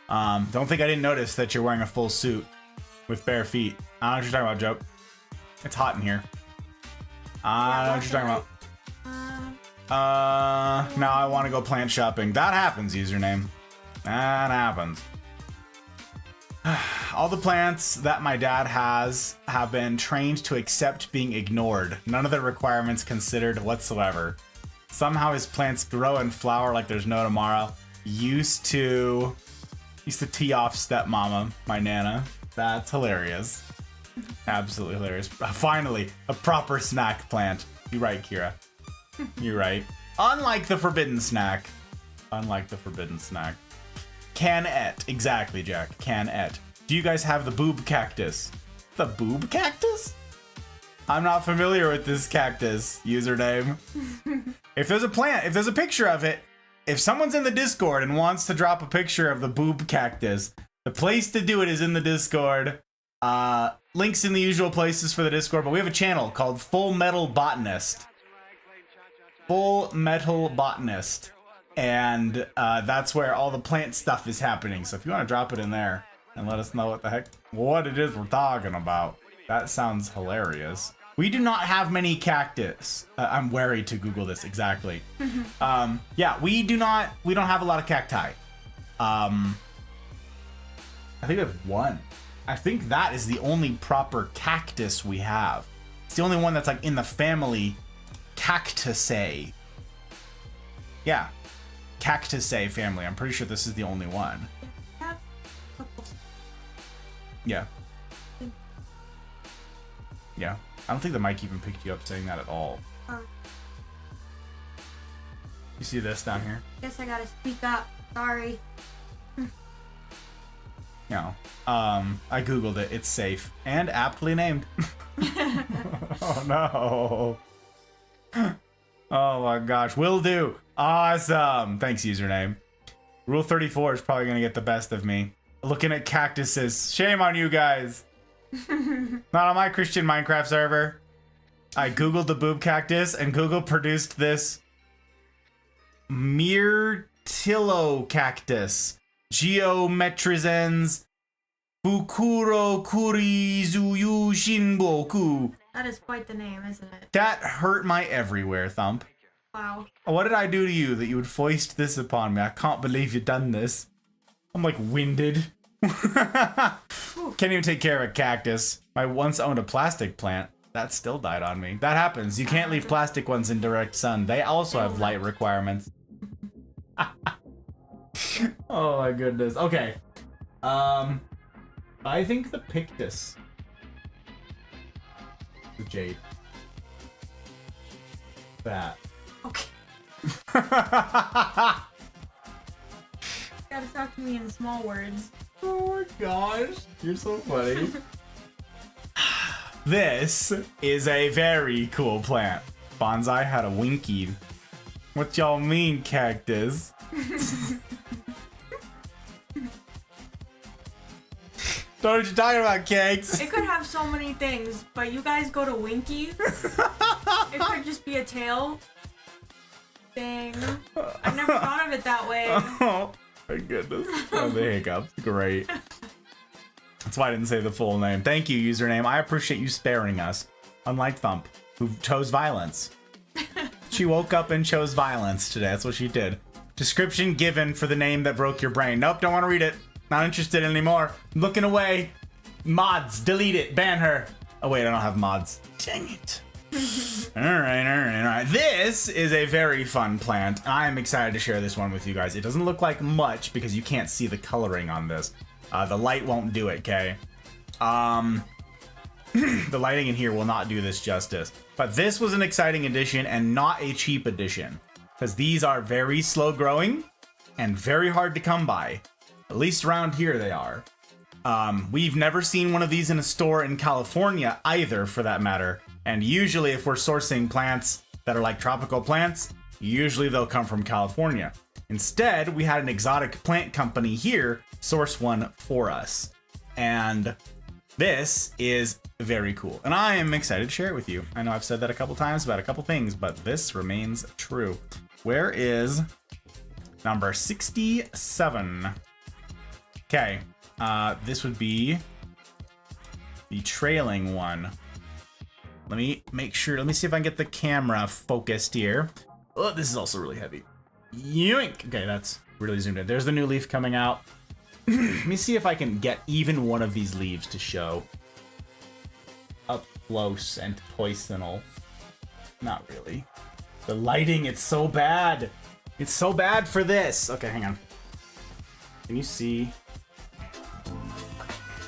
Don't think I didn't notice that you're wearing a full suit with bare feet. I don't know what you're talking about, Joke. It's hot in here. I don't know what you're talking about. Now I want to go plant shopping. That happens, username. That happens. All the plants that my dad has have been trained to accept being ignored. None of the requirements considered whatsoever. Somehow his plants grow and flower like there's no tomorrow. Used to tee off stepmama, my nana. That's hilarious. Absolutely hilarious. Finally, a proper snack plant. You're right, Kira. You're right. Unlike the forbidden snack. Unlike the forbidden snack. Canette. Exactly, Jack. Canette. Do you guys have the boob cactus? The boob cactus? I'm not familiar with this cactus username. If there's a plant, if there's a picture of it, if someone's in the Discord and wants to drop a picture of the boob cactus, the place to do it is in the Discord. Links in the usual places for the Discord, but we have a channel called Full Metal Botanist. Full Metal Botanist. And that's where all the plant stuff is happening. So if you want to drop it in there and let us know what it is we're talking about, that sounds hilarious. We do not have many cactus. I'm wary to Google this exactly. Yeah, we don't have a lot of cacti. I think we have 1. I think that is the only proper cactus we have. It's the only one that's like in the family Cactaceae. Yeah. Cactaceae family. I'm pretty sure this is the only one. Yeah. Yeah. I don't think the mic even picked you up saying that at all. You see this down here? Guess I gotta speak up. Sorry. No. I googled it. It's safe and aptly named. Oh no. Oh my gosh. Will do. Awesome. Thanks, username. Rule 34 is probably gonna get the best of me. Looking at cactuses. Shame on you guys. Not on my Christian Minecraft server. I googled the boob cactus and Google produced this Myrtillo cactus. Geometrizens Fukuro Kurizuyu Shinboku. That is quite the name, isn't it? That hurt my everywhere, Thump. Wow. What did I do to you that you would foist this upon me? I can't believe you've done this. I'm like winded. Can't even take care of a cactus. I once owned a plastic plant. That still died on me. That happens. You can't leave plastic ones in direct sun. They also have light requirements. Oh my goodness. Okay. I think the Pictus. The jade. That. Okay. Gotta talk to me in small words. Oh my gosh. You're so funny. This is a very cool plant. Bonsai had a winky. What y'all mean, cactus? Don't know what you're talking about, cakes. It could have so many things, but you guys go to Winkies. It could just be a tail. Dang. I never thought of it that way. Oh my goodness. Oh, the hiccups. Great. That's why I didn't say the full name. Thank you, username. I appreciate you sparing us. Unlike Thump, who chose violence. She woke up and chose violence today. That's what she did. Description given for the name that broke your brain. Nope, don't want to read it. Not interested anymore. Looking away. Mods. Delete it. Ban her. Oh, wait, I don't have mods. Dang it. All right. This is a very fun plant. I'm excited to share this one with you guys. It doesn't look like much because you can't see the coloring on this. The light won't do it, okay? The lighting in here will not do this justice. But this was an exciting addition and not a cheap addition. Because these are very slow growing and very hard to come by. At least around here they are. We've never seen one of these in a store in California either, for that matter. And usually if we're sourcing plants that are like tropical plants, usually they'll come from California. Instead, we had an exotic plant company here source one for us. And this is very cool. And I am excited to share it with you. I know I've said that a couple times about a couple things, but this remains true. Where is number 67? Okay, this would be the trailing one. Let me make sure, let me see if I can get the camera focused here. Oh, this is also really heavy. Yoink! Okay, that's really zoomed in. There's the new leaf coming out. Let me see if I can get even one of these leaves to show up close and poisonal. Not really. The lighting, it's so bad. It's so bad for this. Okay, hang on. Can you see?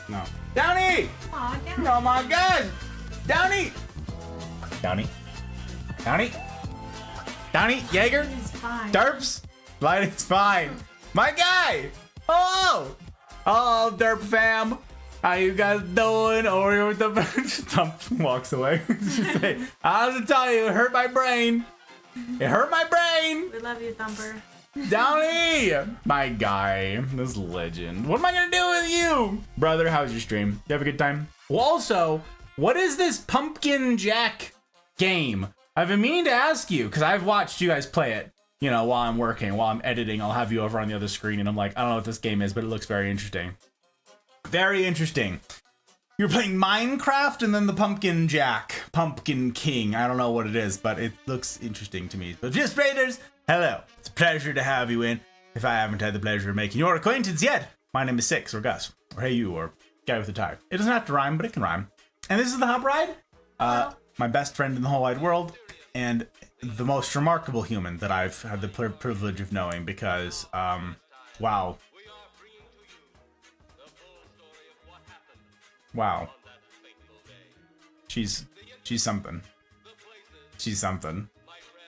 No. Downy! Aw, damn. Oh my god! Downy! Downy? Downy? Downy? Jaeger? It's fine. Derps? Lighting's fine. My guy! Oh! Oh, Derp fam! How you guys doing? Over with the Thump walks away. Just say, I have to tell you, it hurt my brain. It hurt my brain! We love you, Thumper. Downy! My guy. This legend. What am I gonna do with you? Brother, how was your stream? You have a good time? Well, also, what is this Pumpkin Jack game? I've been meaning to ask you, because I've watched you guys play it, you know, while I'm working, while I'm editing. I'll have you over on the other screen, and I'm like, I don't know what this game is, but it looks very interesting. Very interesting. You're playing Minecraft and then the Pumpkin Jack, Pumpkin King. I don't know what it is, but it looks interesting to me. But just raiders, hello. It's a pleasure to have you in. If I haven't had the pleasure of making your acquaintance yet, my name is Six, or Gus, or Hey You, or Guy with a Tie. It doesn't have to rhyme, but it can rhyme. And this is the Hub Ride. My best friend in the whole wide world, and the most remarkable human that I've had the privilege of knowing, because, wow. Wow. She's something. She's something.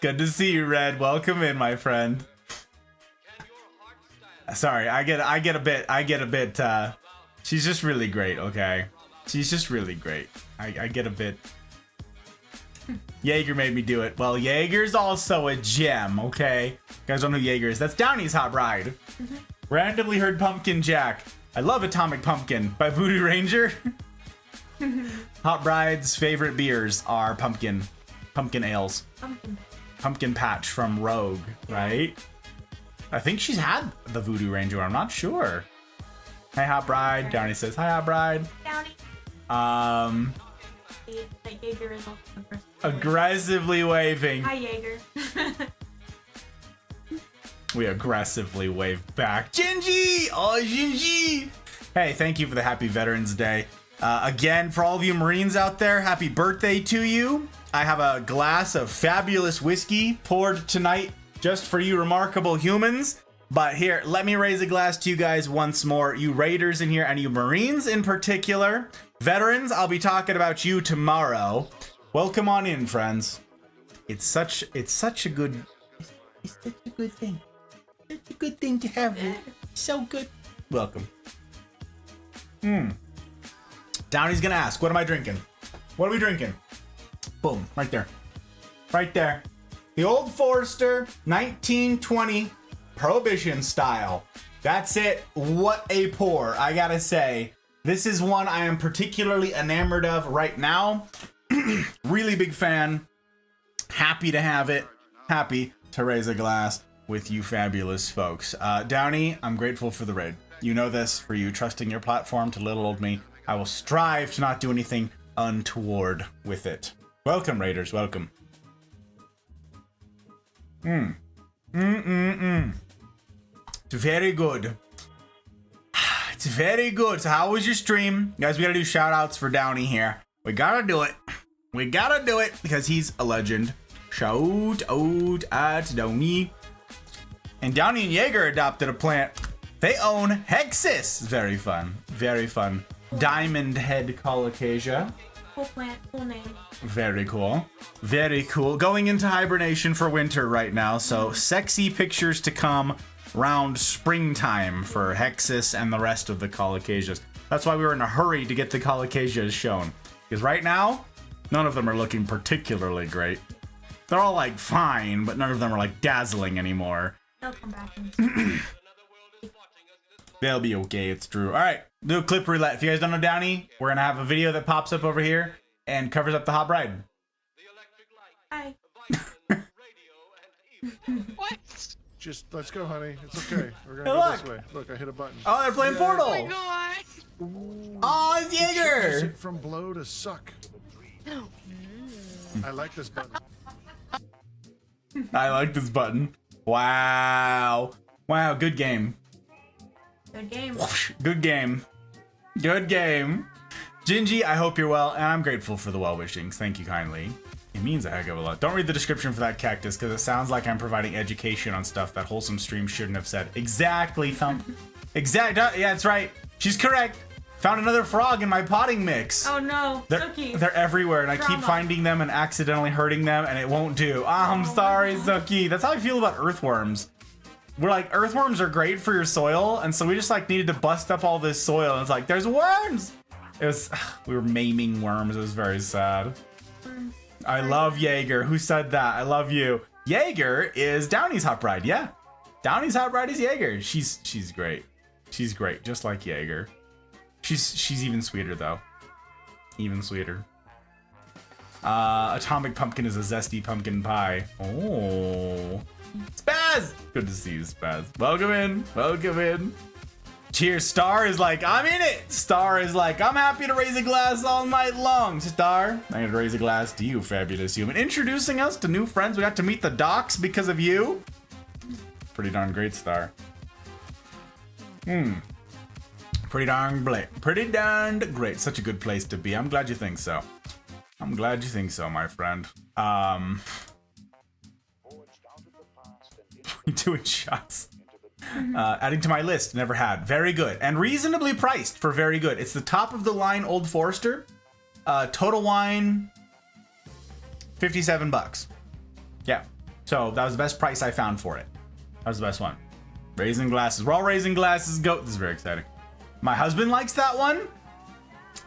Good to see you, Red. Welcome in, my friend. Sorry, I get a bit, she's just really great, okay? She's just really great. I get a bit... Jaeger made me do it. Well, Jaeger's also a gem, okay? You guys don't know who Jaeger is. That's Downey's hot bride. Randomly heard Pumpkin Jack. I love Atomic Pumpkin by Voodoo Ranger. Hot bride's favorite beers are pumpkin ales. Pumpkin Patch from Rogue, right? I think she's had the Voodoo Ranger. I'm not sure. Hi, hot bride. Downey says, hi, hot bride. Downey. Jaeger is also aggressively waving. Hi, Jaeger. We aggressively wave back. Gingy! Oh, Gingy! Hey, thank you for the happy Veterans Day. Again, for all of you Marines out there, happy birthday to you. I have a glass of fabulous whiskey poured tonight just for you remarkable humans. But here, let me raise a glass to you guys once more. You Raiders in here and you Marines in particular. Veterans, I'll be talking about you tomorrow. Welcome on in, friends. It's such a good thing. It's a good thing to have it. So good. Welcome. Downey's gonna ask, what am I drinking? What are we drinking? Boom, right there. Right there. The Old Forester 1920 Prohibition style. That's it. What a pour, I gotta say. This is one I am particularly enamored of right now. Really big fan. Happy to have it. Happy to raise a glass with you fabulous folks. Downey, I'm grateful for the raid. You know this, for you trusting your platform to little old me. I will strive to not do anything untoward with it. Welcome, Raiders. Welcome. It's very good. It's very good. So how was your stream? Guys, we gotta do shout outs for Downey here. We gotta do it. We gotta do it because he's a legend. Shout out at Downey. And Downey and Jaeger adopted a plant. They own Hexus. Very fun. Very fun. Diamond Head Colocasia. Cool plant, cool name. Very cool. Very cool. Going into hibernation for winter right now, so sexy pictures to come round springtime for Hexus and the rest of the Colocasias. That's why we were in a hurry to get the Colocasias shown. Because right now, none of them are looking particularly great. They're all like fine, but none of them are like dazzling anymore. They'll come back. They'll be okay, it's true. All right, do a clip roulette. If you guys don't know Downey, we're gonna have a video that pops up over here and covers up the hot bride. Hi. What? Just let's go, honey. It's okay. We're gonna Hey, go look. this way. Look, I hit a button. Oh, they're playing Portal. Oh my god! Oh, it's Is Jaeger. it from blow to suck? I like this button. I like this button. Wow. Wow, good game. Good game. Good game. Good game. Gingy, I hope you're well, and I'm grateful for the well wishings. Thank you kindly. It means a heck of a lot. Don't read the description for that cactus, because it sounds like I'm providing education on stuff that Wholesome Stream shouldn't have said. Exactly, Thump. Yeah, that's right. She's correct. Found another frog in my potting mix. Oh no, Suki. They're everywhere, and I keep Drama. finding them and accidentally hurting them, and it won't do. I'm sorry, Suki. That's how I feel about earthworms. We're like, earthworms are great for your soil, and so we just like needed to bust up all this soil, and it's like, there's worms! It was, we were maiming worms. It was very sad. I love Jaeger. Who said that? I love you. Jaeger is Downey's hot bride. Yeah, Downey's hot bride is Jaeger. She's great. She's great, just like Jaeger. She's even sweeter though. Even sweeter. Atomic Pumpkin is a zesty pumpkin pie. Oh, Spaz! Good to see you, Spaz. Welcome in. Welcome in. Cheers. Star is like, I'm in it. Star is like, I'm happy to raise a glass all night long. Star, I'm going to raise a glass to you, fabulous human. Introducing us to new friends. We got to meet the docs because of you. Pretty darn great, Star. Pretty darn great. Such a good place to be. I'm glad you think so. I'm glad you think so, my friend. Doing shots. Adding to my list, never had. Very good. And reasonably priced for very good. It's the top of the line Old Forester. Total wine, $57. Yeah. So that was the best price I found for it. That was the best one. Raising glasses. We're all raising glasses. Goat. This is very exciting. My husband likes that one.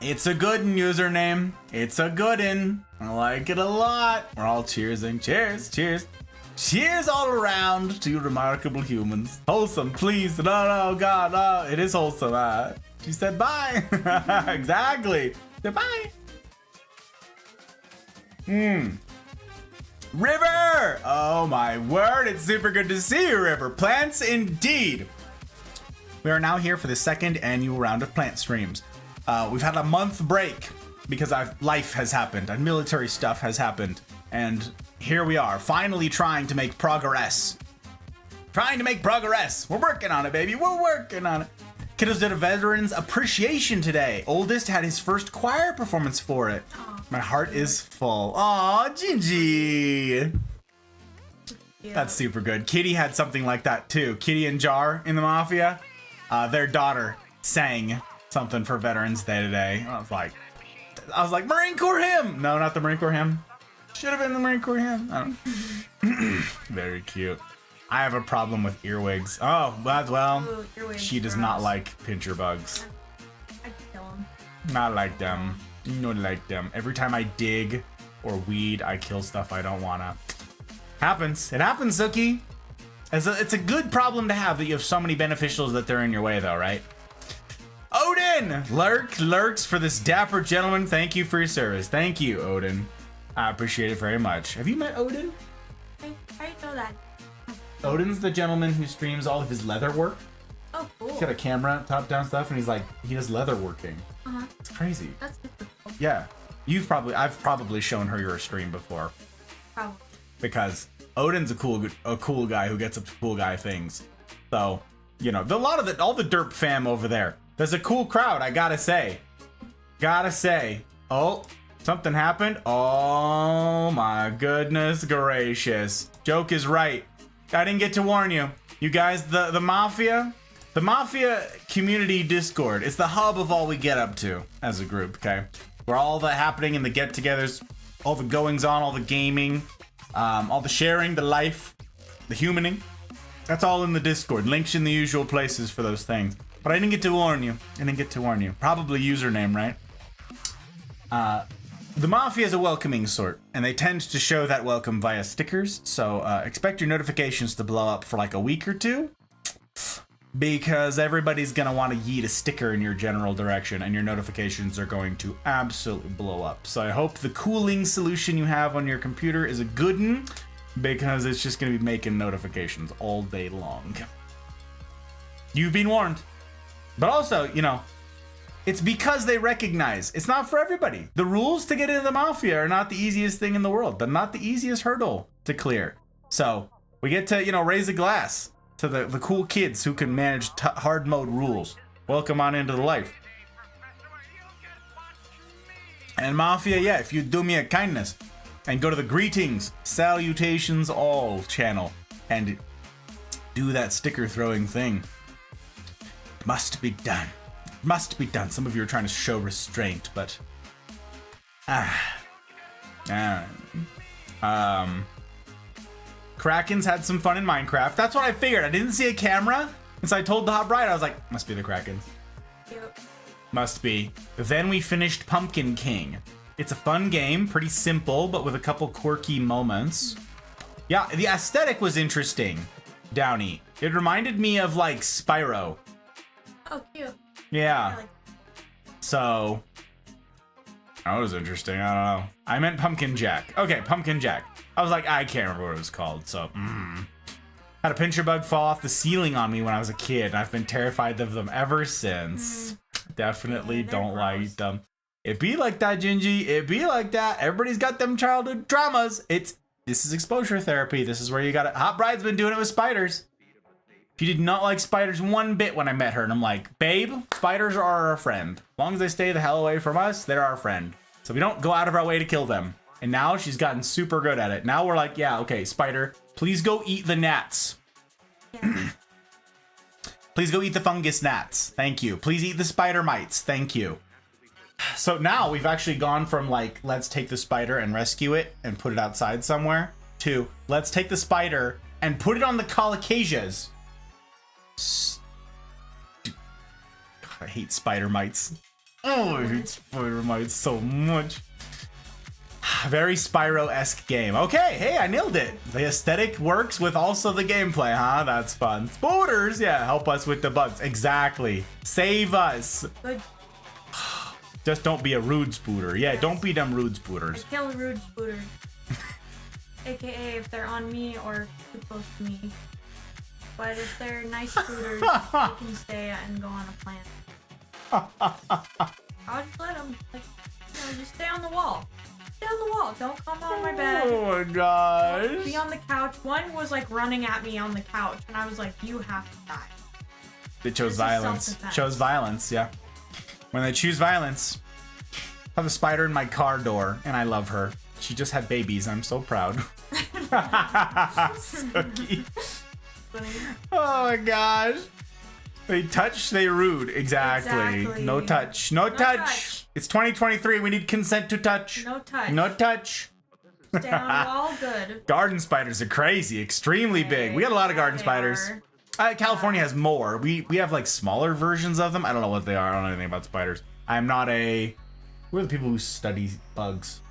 It's a good username. It's a good I like it a lot. We're all cheersing. Cheers. Cheers. Cheers all around to you remarkable humans. Wholesome, please. No, God, no. It is wholesome. She said bye. Exactly. Said bye. River! Oh my word, it's super good to see you, River. Plants indeed. We are now here for the second annual round of plant streams. We've had a month break because life has happened and military stuff has happened. And here we are, finally trying to make progress. We're working on it, baby. We're working on it. Kiddos did a Veterans Appreciation today. Oldest had his first choir performance for it. My heart is full. Aw, Gingy. Yeah. That's super good. Kitty had something like that too. Kitty and Jar in the Mafia. Their daughter sang something for Veterans Day today. I was like, Marine Corps hymn. No, not the Marine Corps hymn. Should have been the Marine Corps hymn. I don't. Very cute. I have a problem with earwigs. Oh, well, Ooh, earwigs, she does gross. not like pincher bugs. I'd kill him. Not like them. Not like them. Every time I dig or weed, I kill stuff I don't wanna. Happens. It happens, Suki. It's a good problem to have that you have so many beneficials that they're in your way, though, right? Odin! Lurks for this dapper gentleman. Thank you for your service. Thank you, Odin. I appreciate it very much. Have you met Odin? I know that. Odin's the gentleman who streams all of his leather work. Oh, cool. He's got a camera, top-down stuff, and he does leather working. Uh-huh. It's crazy. That's difficult. Yeah. I've probably shown her your stream before. Probably. Because Odin's a cool guy who gets up to cool guy things. So, you know, all the derp fam over there. There's a cool crowd, I gotta say. Oh, something happened. Oh my goodness gracious. Joke is right. I didn't get to warn you. You guys, the Mafia community Discord, it's the hub of all we get up to as a group, okay? Where all the happening and the get-togethers, all the goings on, all the gaming, all the sharing, the life, the humaning. That's all in the Discord. Links in the usual places for those things. But I didn't get to warn you. Probably username, right? The Mafia is a welcoming sort, and they tend to show that welcome via stickers, so expect your notifications to blow up for like a week or two, because everybody's going to want to yeet a sticker in your general direction, and your notifications are going to absolutely blow up. So I hope the cooling solution you have on your computer is a good one, because it's just going to be making notifications all day long. You've been warned. But also, you know, it's because they recognize it's not for everybody. The rules to get into the Mafia are not the easiest thing in the world. They're not the easiest hurdle to clear. So we get to, you know, raise a glass to the cool kids who can manage hard mode rules. Welcome on into the life. And Mafia, yeah, if you do me a kindness and go to the greetings, salutations all channel and do that sticker throwing thing. Must be done. Must be done. Some of you are trying to show restraint, but Krakens had some fun in Minecraft. That's what I figured. I didn't see a camera, and so I told the hot bride, I was like, must be the Krakens. Yep. Must be. Then we finished Pumpkin King. It's a fun game, pretty simple, but with a couple quirky moments. Yeah, the aesthetic was interesting, Downey. It reminded me of like Spyro. Oh, cute. Yeah. I like So, that was interesting. I don't know. I meant Pumpkin Jack. Okay, Pumpkin Jack. I was like, I can't remember what it was called. So, had a pincher bug fall off the ceiling on me when I was a kid. And I've been terrified of them ever since. Definitely Yeah, they're don't like gross. them. It be like that, Gingy. It be like that. Everybody's got them childhood traumas. This is exposure therapy. This is where you got it. Hot Bride's been doing it with spiders. She did not like spiders one bit when I met her, and I'm like, babe, spiders are our friend. As long as they stay the hell away from us, they're our friend. So we don't go out of our way to kill them. And now she's gotten super good at it. Now we're like, yeah, okay, spider, please go eat the gnats. Yeah. Please go eat the fungus gnats. Thank you. Please eat the spider mites. Thank you. So now we've actually gone from like, let's take the spider and rescue it and put it outside somewhere, 2. Let's take the spider and put it on the colocasias. God, I hate spider mites. Oh, I hate spider mites so much. Very Spyro-esque game. Okay, hey, I nailed it. The aesthetic works with also the gameplay, huh? That's fun. Spooters, yeah, help us with the bugs. Exactly. Save us. Good. Just don't be a rude spooter. Yeah, don't be them rude spooters. I kill rude spooters. AKA if they're on me or too close to me. But if they're nice spooters, they can stay and go on a plant. I'll just let them, like, you know, just stay on the wall. Stay on the wall. Don't come on my bed. Oh my gosh. Be on the couch. One was like running at me on the couch, and I was like, "You have to die." They chose This is violence. self-defense. Chose violence, yeah. When they choose violence, I have a spider in my car door, and I love her. She just had babies. I'm so proud. Suki. Funny. Oh my gosh. They touch, they rude. Exactly. Exactly. No touch. No, touch. It's 2023. We need consent to touch. No touch. No touch. Stay on the wall. Good. Garden spiders are crazy. Extremely big. We got a lot of garden They spiders. are. California has more. We have like smaller versions of them. I don't know what they are. I don't know anything about spiders. I'm not a... Who are the people who study bugs?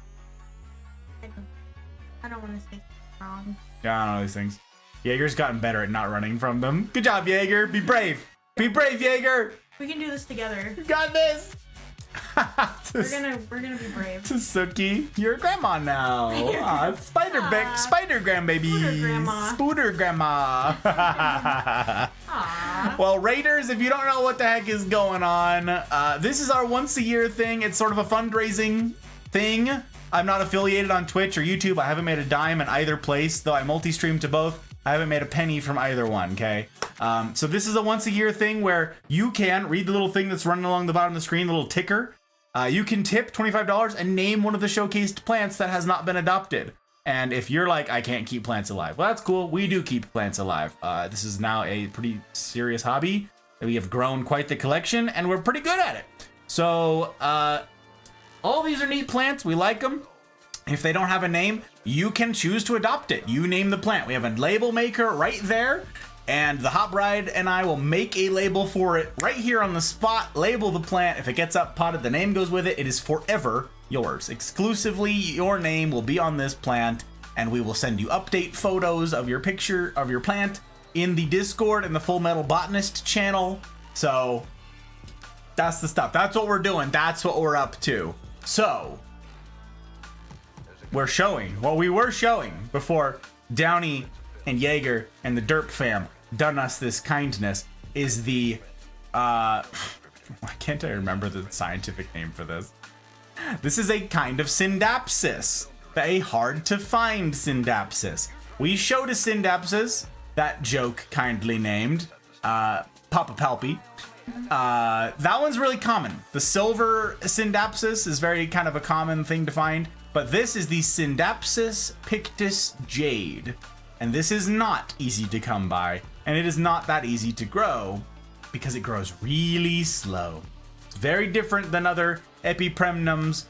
I don't want to say wrong. Yeah, I don't know these things. Jaeger's gotten better at not running from them. Good job, Jaeger. Be brave. Be brave, Jaeger. We can do this together. You got this. We're gonna be brave. To Suki, you're a grandma now. Aw, spider grandbaby. Spooter grandma. Spooter grandma. Aww. Well, Raiders, if you don't know what the heck is going on, this is our once a year thing. It's sort of a fundraising thing. I'm not affiliated on Twitch or YouTube. I haven't made a dime in either place, though I multi-stream to both. I haven't made a penny from either one, okay? So this is a once a year thing where you can read the little thing that's running along the bottom of the screen, the little ticker. You can tip $25 and name one of the showcased plants that has not been adopted. And if you're like, I can't keep plants alive, well, that's cool. We do keep plants alive. This is now a pretty serious hobby. We have grown quite the collection, and we're pretty good at it. So all these are neat plants. We like them. If they don't have a name, you can choose to adopt it. You name the plant. We have a label maker right there, and the Hot Bride and I will make a label for it right here on the spot, label the plant. If it gets up potted, the name goes with it. It is forever yours. Exclusively your name will be on this plant, and we will send you update photos of your picture of your plant in the Discord and the Full Metal Botanist channel. So that's the stuff. That's what we're doing. That's what we're up to. So we were showing before Downey and Jaeger and the Derp fam done us this kindness is the why can't I remember the scientific name for this? This is a kind of syndapsis, a hard to find syndapsis. We showed a syndapsis, that joke kindly named Papa Palpy. That one's really common. The silver syndapsis is very kind of a common thing to find. But this is the Syndapsis pictus jade, and this is not easy to come by, and it is not that easy to grow because it grows really slow. It's very different than other epipremnums.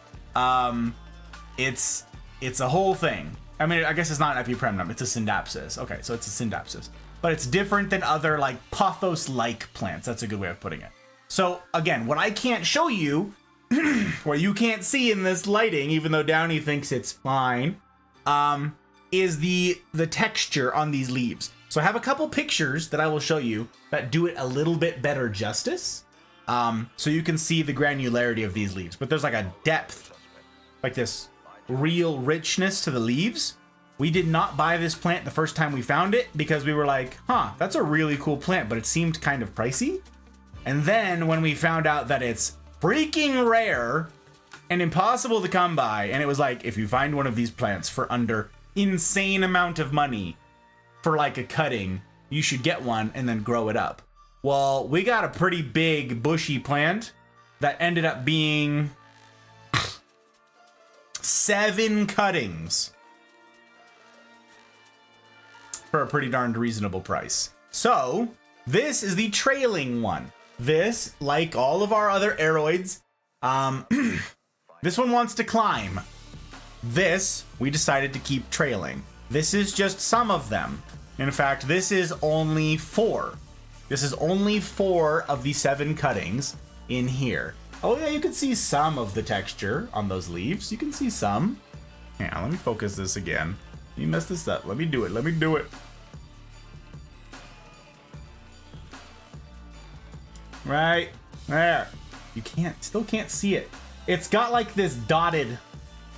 It's a whole thing. I mean, I guess it's not an epipremnum, it's a Syndapsis. Okay, so it's a Syndapsis. But it's different than other like pothos-like plants. That's a good way of putting it. So again, what I can't show you what you can't see in this lighting, even though Downey thinks it's fine, is the texture on these leaves. So I have a couple pictures that I will show you that do it a little bit better justice. So you can see the granularity of these leaves. But there's like a depth, like this real richness to the leaves. We did not buy this plant the first time we found it because we were like, huh, that's a really cool plant, but it seemed kind of pricey. And then when we found out that it's freaking rare and impossible to come by, and it was like, if you find one of these plants for under insane amount of money for like a cutting, you should get one and then grow it up. Well, we got a pretty big bushy plant that ended up being 7 cuttings for a pretty darned reasonable price. So this is the trailing one. This, like all of our other aeroids, this one wants to climb. This, we decided to keep trailing. This is just some of them. In fact, this is only 4. This is only 4 of the 7 cuttings in here. Oh yeah, you can see some of the texture on those leaves. You can see some. Yeah, let me focus this again. You messed this up. Let me do it. Let me do it. Right there. You still can't see it. It's got like this dotted.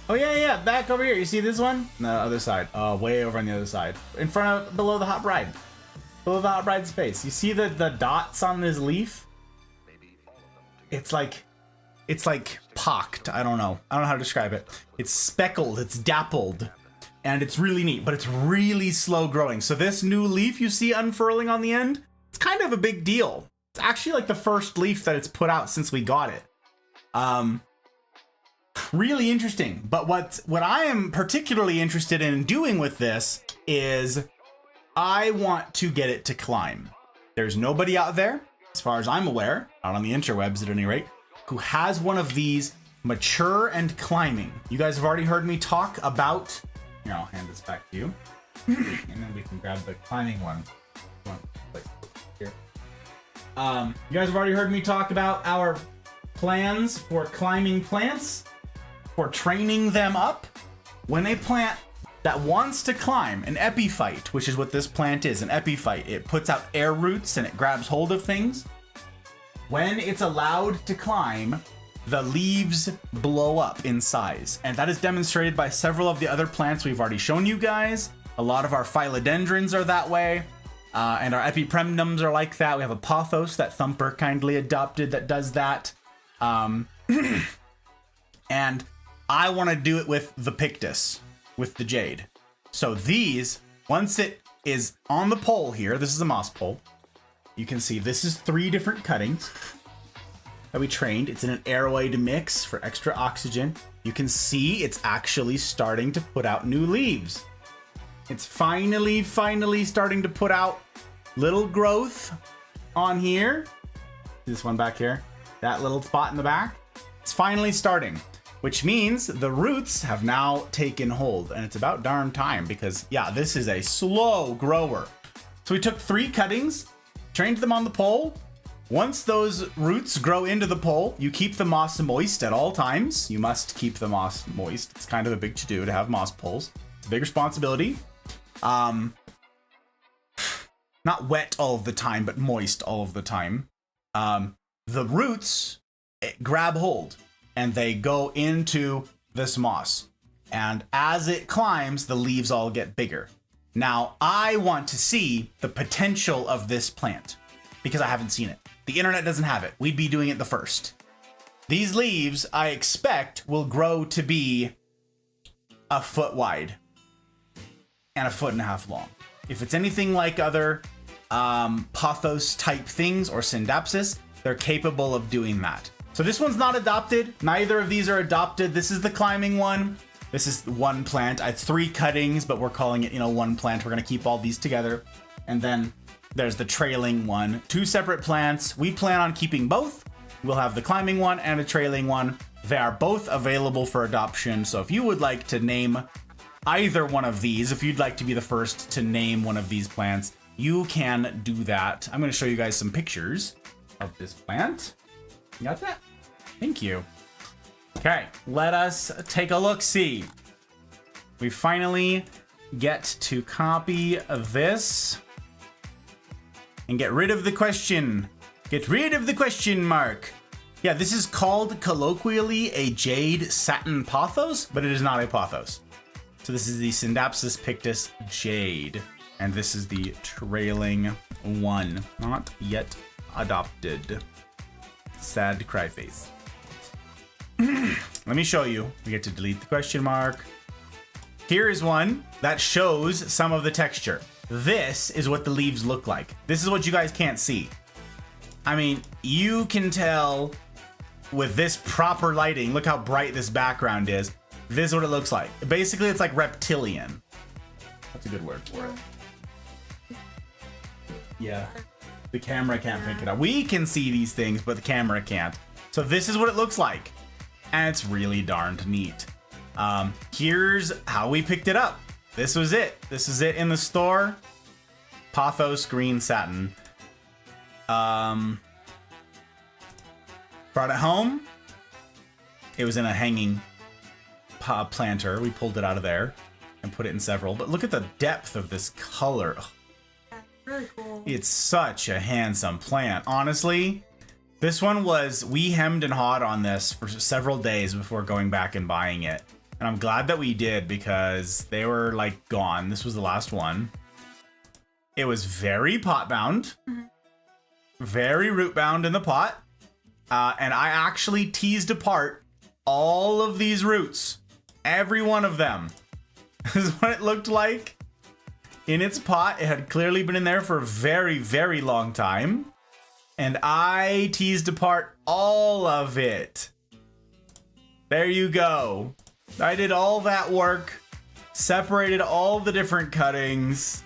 Oh yeah, back over here. You see this one? No, other side. Oh, way over on the other side. In front of, below the hot bride. Below the hot bride's face. You see the dots on this leaf? It's like pocked. I don't know how to describe it. It's speckled, it's dappled, and it's really neat, but it's really slow growing. So this new leaf you see unfurling on the end, it's kind of a big deal. It's actually like the first leaf that it's put out since we got it. Really interesting. But what I am particularly interested in doing with this is I want to get it to climb. There's nobody out there, as far as I'm aware, not on the interwebs at any rate, who has one of these mature and climbing. You guys have already heard me talk about, here, I'll hand this back to you, and then we can grab the climbing one. Here. You guys have already heard me talk about our plans for climbing plants, for training them up. When a plant that wants to climb, an epiphyte, which is what this plant is, an epiphyte, it puts out air roots and it grabs hold of things. When it's allowed to climb, the leaves blow up in size. And that is demonstrated by several of the other plants we've already shown you guys. A lot of our philodendrons are that way. And our epipremnums are like that. We have a pothos that Thumper kindly adopted that does that. And I want to do it with the Pictus, with the Jade. So these, once it is on the pole here, this is a moss pole. You can see this is 3 different cuttings that we trained. It's in an aeroid mix for extra oxygen. You can see it's actually starting to put out new leaves. It's finally starting to put out little growth on here. This one back here, that little spot in the back. It's finally starting, which means the roots have now taken hold, and it's about darn time because, yeah, this is a slow grower. So we took 3 cuttings, trained them on the pole. Once those roots grow into the pole, you keep the moss moist at all times. You must keep the moss moist. It's kind of a big to-do to have moss poles. It's a big responsibility. Not wet all of the time, but moist all of the time. The roots grab hold and they go into this moss. And as it climbs, the leaves all get bigger. Now, I want to see the potential of this plant because I haven't seen it. The internet doesn't have it. We'd be doing it the first. These leaves, I expect, will grow to be a foot wide and a 1.5 feet long. If it's anything like other pothos type things or syndapsis, they're capable of doing that. So this one's not adopted. Neither of these are adopted. This is the climbing one. This is one plant. It's 3 cuttings, but we're calling it, one plant. We're gonna keep all these together. And then there's the trailing one. 2 separate plants. We plan on keeping both. We'll have the climbing one and a trailing one. They are both available for adoption. So if you would like to name either one of these, if you'd like to be the first to name one of these plants, you can do that. I'm gonna show you guys some pictures of this plant. You got that? Thank you. Okay, let us take a look-see. We finally get to copy this and get rid of the question. Get rid of the question mark. Yeah, this is called colloquially a jade satin pothos, but it is not a pothos. So this is the Syndapsis pictus jade, and this is the trailing one, not yet adopted. Sad cry face. Let me show you. We get to delete the question mark. Here is one that shows some of the texture. This is what the leaves look like. This is what you guys can't see. I mean, you can tell with this proper lighting. Look how bright this background is. This is what it looks like. Basically, it's like reptilian. That's a good word for it. Yeah. The camera can't pick it up. We can see these things, but the camera can't. So this is what it looks like. And it's really darned neat. Here's how we picked it up. This was it. This is it in the store. Pothos green satin. Brought it home. It was in a hanging planter. We pulled it out of there and put it in several. But look at the depth of this color. Ugh. That's really cool. It's such a handsome plant. Honestly, this one was, we hemmed and hawed on this for several days before going back and buying it. And I'm glad that we did because they were like gone. This was the last one. It was very pot bound, very root bound in the pot. And I actually teased apart all of these roots. Every one of them. This is what it looked like in its pot. It had clearly been in there for a very, very long time. And I teased apart all of it. There you go. I did all that work, separated all the different cuttings.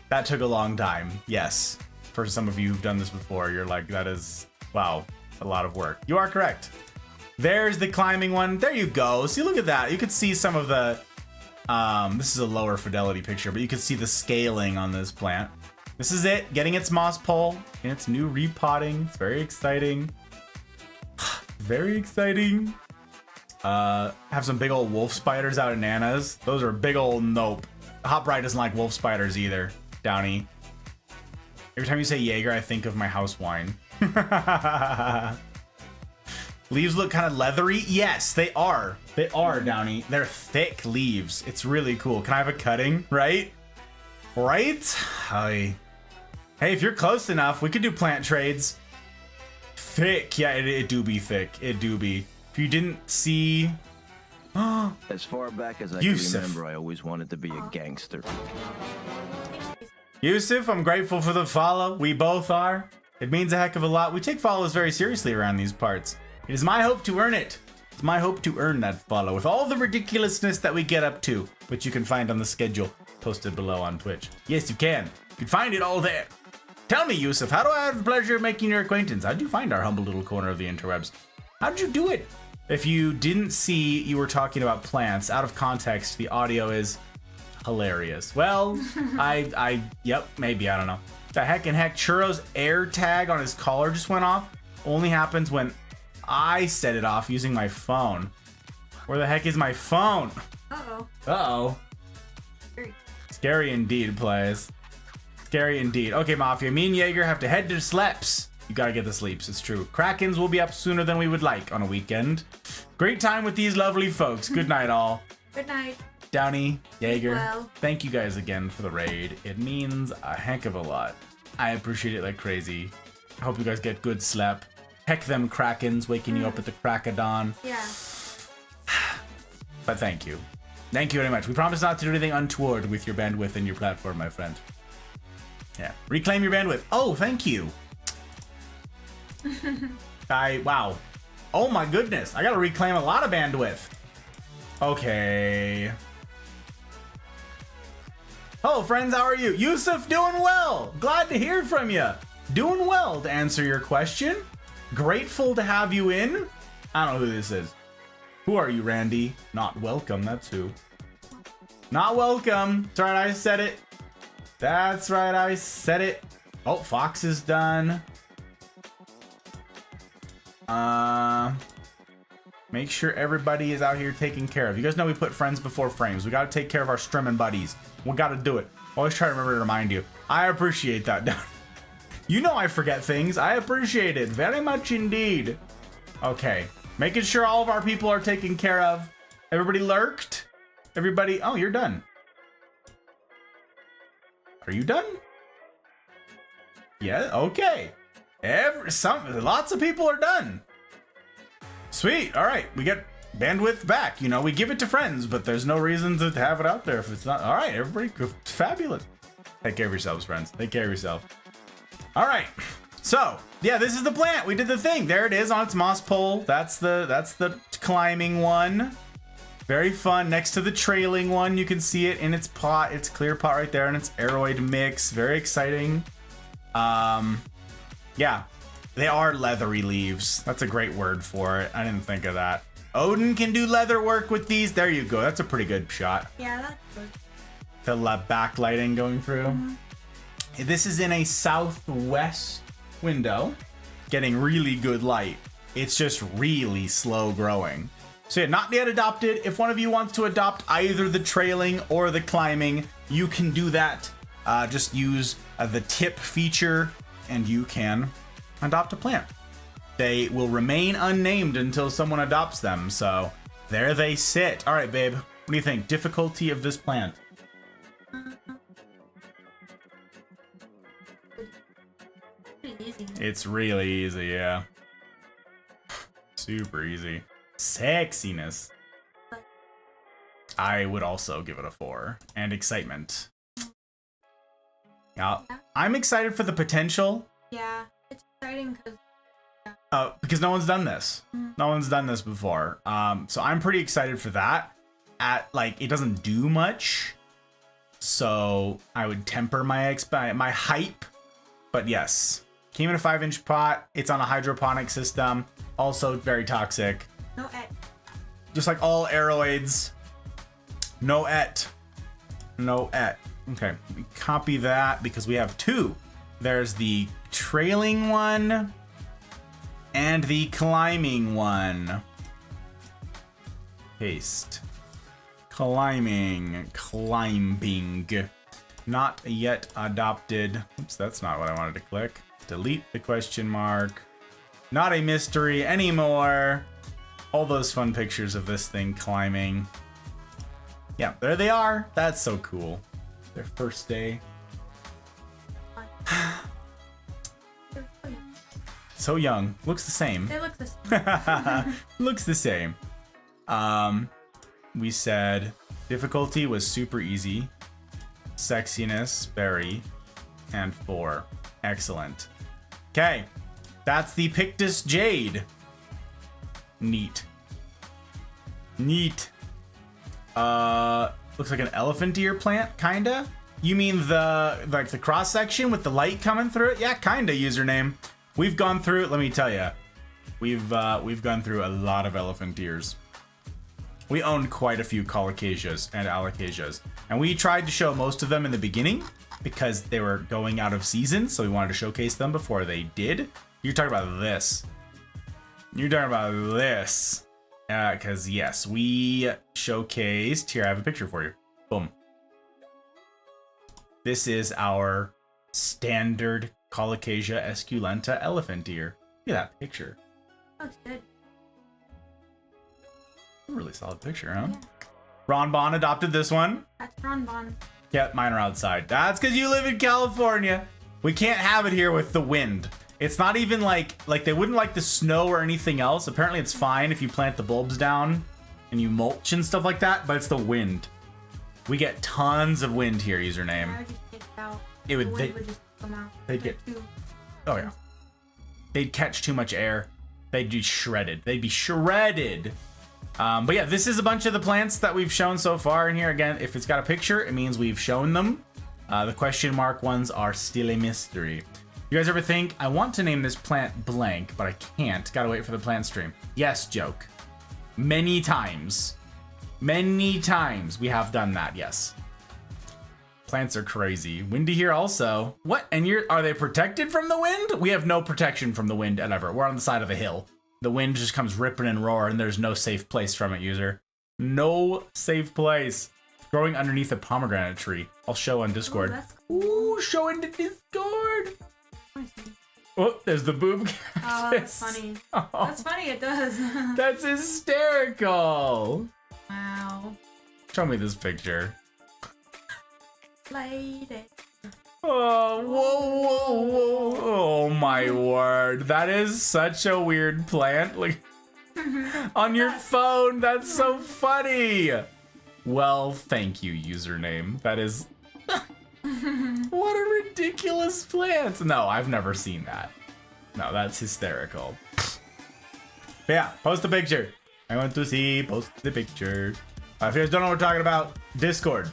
That took a long time. Yes. For some of you who've done this before, you're like, that is, wow, a lot of work. You are correct. There's the climbing one. There you go. See, look at that. You could see some of the, this is a lower fidelity picture, but you can see the scaling on this plant. This is it, getting its moss pole in its new repotting. It's very exciting. Very exciting. Have some big old wolf spiders out in Nana's. Those are big old nope. Hot Bride doesn't like wolf spiders either, Downey. Every time you say Jaeger, I think of my house wine. Leaves look kind of leathery. Yes, they are. They are, Downey. They're thick leaves. It's really cool. Can I have a cutting? Right? Right? Hi. Hey, if you're close enough, we could do plant trades. Thick. Yeah, it do be thick. It do be. If you didn't see... As far back as I Yusuf. can remember, I always wanted to be a gangster. Yusuf, I'm grateful for the follow. We both are. It means a heck of a lot. We take follows very seriously around these parts. It is my hope to earn it. It's my hope to earn that follow with all the ridiculousness that we get up to, which you can find on the schedule posted below on Twitch. Yes, you can. You can find it all there. Tell me, Yusuf, how do I have the pleasure of making your acquaintance? How'd you find our humble little corner of the interwebs? How'd you do it? If you didn't see, you were talking about plants. Out of context, the audio is hilarious. Well, yep, maybe, I don't know. The heck, Churro's air tag on his collar just went off. Only happens when I set it off using my phone. Where the heck is my phone? Uh-oh. Uh-oh. Scary indeed, plays. Scary indeed. Okay, Mafia, me and Jaeger have to head to Sleps. You gotta get the sleeps, it's true. Krakens will be up sooner than we would like on a weekend. Great time with these lovely folks. Good night, all. Good night. Downey, Jaeger, Well. thank you guys again for the raid. It means a heck of a lot. I appreciate it like crazy. I hope you guys get good sleep. Heck them Krakens, waking you up at the crack of dawn. Yeah. But thank you. Thank you very much. We promise not to do anything untoward with your bandwidth and your platform, my friend. Yeah. Reclaim your bandwidth. Oh, thank you. Wow. Oh my goodness. I gotta reclaim a lot of bandwidth. Okay. Hello, friends. How are you? Yusuf, doing well. Glad to hear from you. Doing well, to answer your question. Grateful to have you in. I don't know who this is. Who are you, Randy? Not welcome. That's who. Not welcome. That's right. I said it. That's right. I said it. Oh, Fox is done. Make sure everybody is out here taken care of. You guys know we put friends before frames. We got to take care of our streaming buddies. We got to do it. Always try to remember to remind you. I appreciate that. You know I forget things. I appreciate it very much indeed. Okay. Making sure all of our people are taken care of. Everybody lurked. Everybody. Oh, you're done. Are you done? Yeah. Okay. Lots of people are done. Sweet. All right. We get bandwidth back. You know, we give it to friends, but there's no reason to have it out there if it's not. All right. Everybody. Fabulous. Take care of yourselves, friends. Take care of yourself. All right. So, yeah, this is the plant. We did the thing. There it is on its moss pole. That's the climbing one. Very fun. Next to the trailing one, you can see it in its pot. Its clear pot right there, and its aeroid mix. Very exciting. Yeah, they are leathery leaves. That's a great word for it. I didn't think of that. Odin can do leather work with these. There you go. That's a pretty good shot. Yeah, that's good. the backlighting going through. This is in a southwest window, getting really good light. It's just really slow growing. So yeah, not yet adopted. If one of you wants to adopt either the trailing or the climbing, you can do that. Just use the tip feature and you can adopt a plant. They will remain unnamed until someone adopts them. So there they sit. All right, babe. What do you think? Difficulty of this plant? Pretty easy. It's really easy, yeah. Super easy. Sexiness. I would also give it a 4. And excitement. Yeah, I'm excited for the potential. Yeah, it's exciting Because no one's done this. No one's done this before. So I'm pretty excited for that. It doesn't do much, so I would temper my my hype. But yes, came in a 5-inch pot. It's on a hydroponic system. Also very toxic. no et. Just like all aeroids. No et. No et. Okay, copy that because we have 2. There's the trailing one and the climbing one. Paste. Climbing. Not yet adopted. Oops, that's not what I wanted to click. Delete the question mark. Not a mystery anymore. All those fun pictures of this thing climbing. Yeah, there they are. That's so cool. Their first day. So young. Looks the same. They look the same. Looks the same. We said difficulty was super easy. Sexiness, very. And 4. Excellent. Okay. That's the Pictus Jade. Neat. Neat. Looks like an elephant ear plant, kinda. You mean the cross section with the light coming through it? Yeah, kinda. Username. We've gone through. Let me tell you, we've gone through a lot of elephant ears. We owned quite a few colocasias and alocasias, and we tried to show most of them in the beginning because they were going out of season, so we wanted to showcase them before they did. You're talking about this. You're talking about this. Because, yes, we showcased... Here, I have a picture for you. Boom. This is our standard Colocasia esculenta elephant ear. Look at that picture. Looks good. A really solid picture, huh? Yeah. Ron Bon adopted this one. That's Ron Bon. Yeah, mine are outside. That's because you live in California. We can't have it here with the wind. It's not even like they wouldn't like the snow or anything else. Apparently it's fine if you plant the bulbs down and you mulch and stuff like that, but it's the wind. We get tons of wind here, username. I would just take it out. It would, The wind would just come out. they'd get- Too. Oh yeah. They'd catch too much air. They'd be shredded. They'd be shredded. But yeah, this is a bunch of the plants that we've shown so far in here. Again, if it's got a picture, it means we've shown them. The question mark ones are still a mystery. You guys ever think, I want to name this plant blank, but I can't. Gotta wait for the plant stream. Yes, joke. Many times. Many times we have done that, yes. Plants are crazy. Windy here also. What? And are they protected from the wind? We have no protection from the wind ever. We're on the side of a hill. The wind just comes ripping and roaring, and there's no safe place from it, user. No safe place. Growing underneath a pomegranate tree. I'll show on Discord. Ooh, that's cool. Ooh, show into Discord. I see. Oh, there's the boob. Oh, that's funny. Oh, That's funny, it does. that's hysterical. Wow. Show me this picture. Lady. Oh, whoa, whoa, whoa. Oh, my word. That is such a weird plant. Like, on your phone, that's so funny. Well, thank you, username. That is... What a ridiculous plant. No, I've never seen that. No, that's hysterical. But yeah, post the picture. I want to see, post the picture. If you guys don't know what we're talking about, Discord.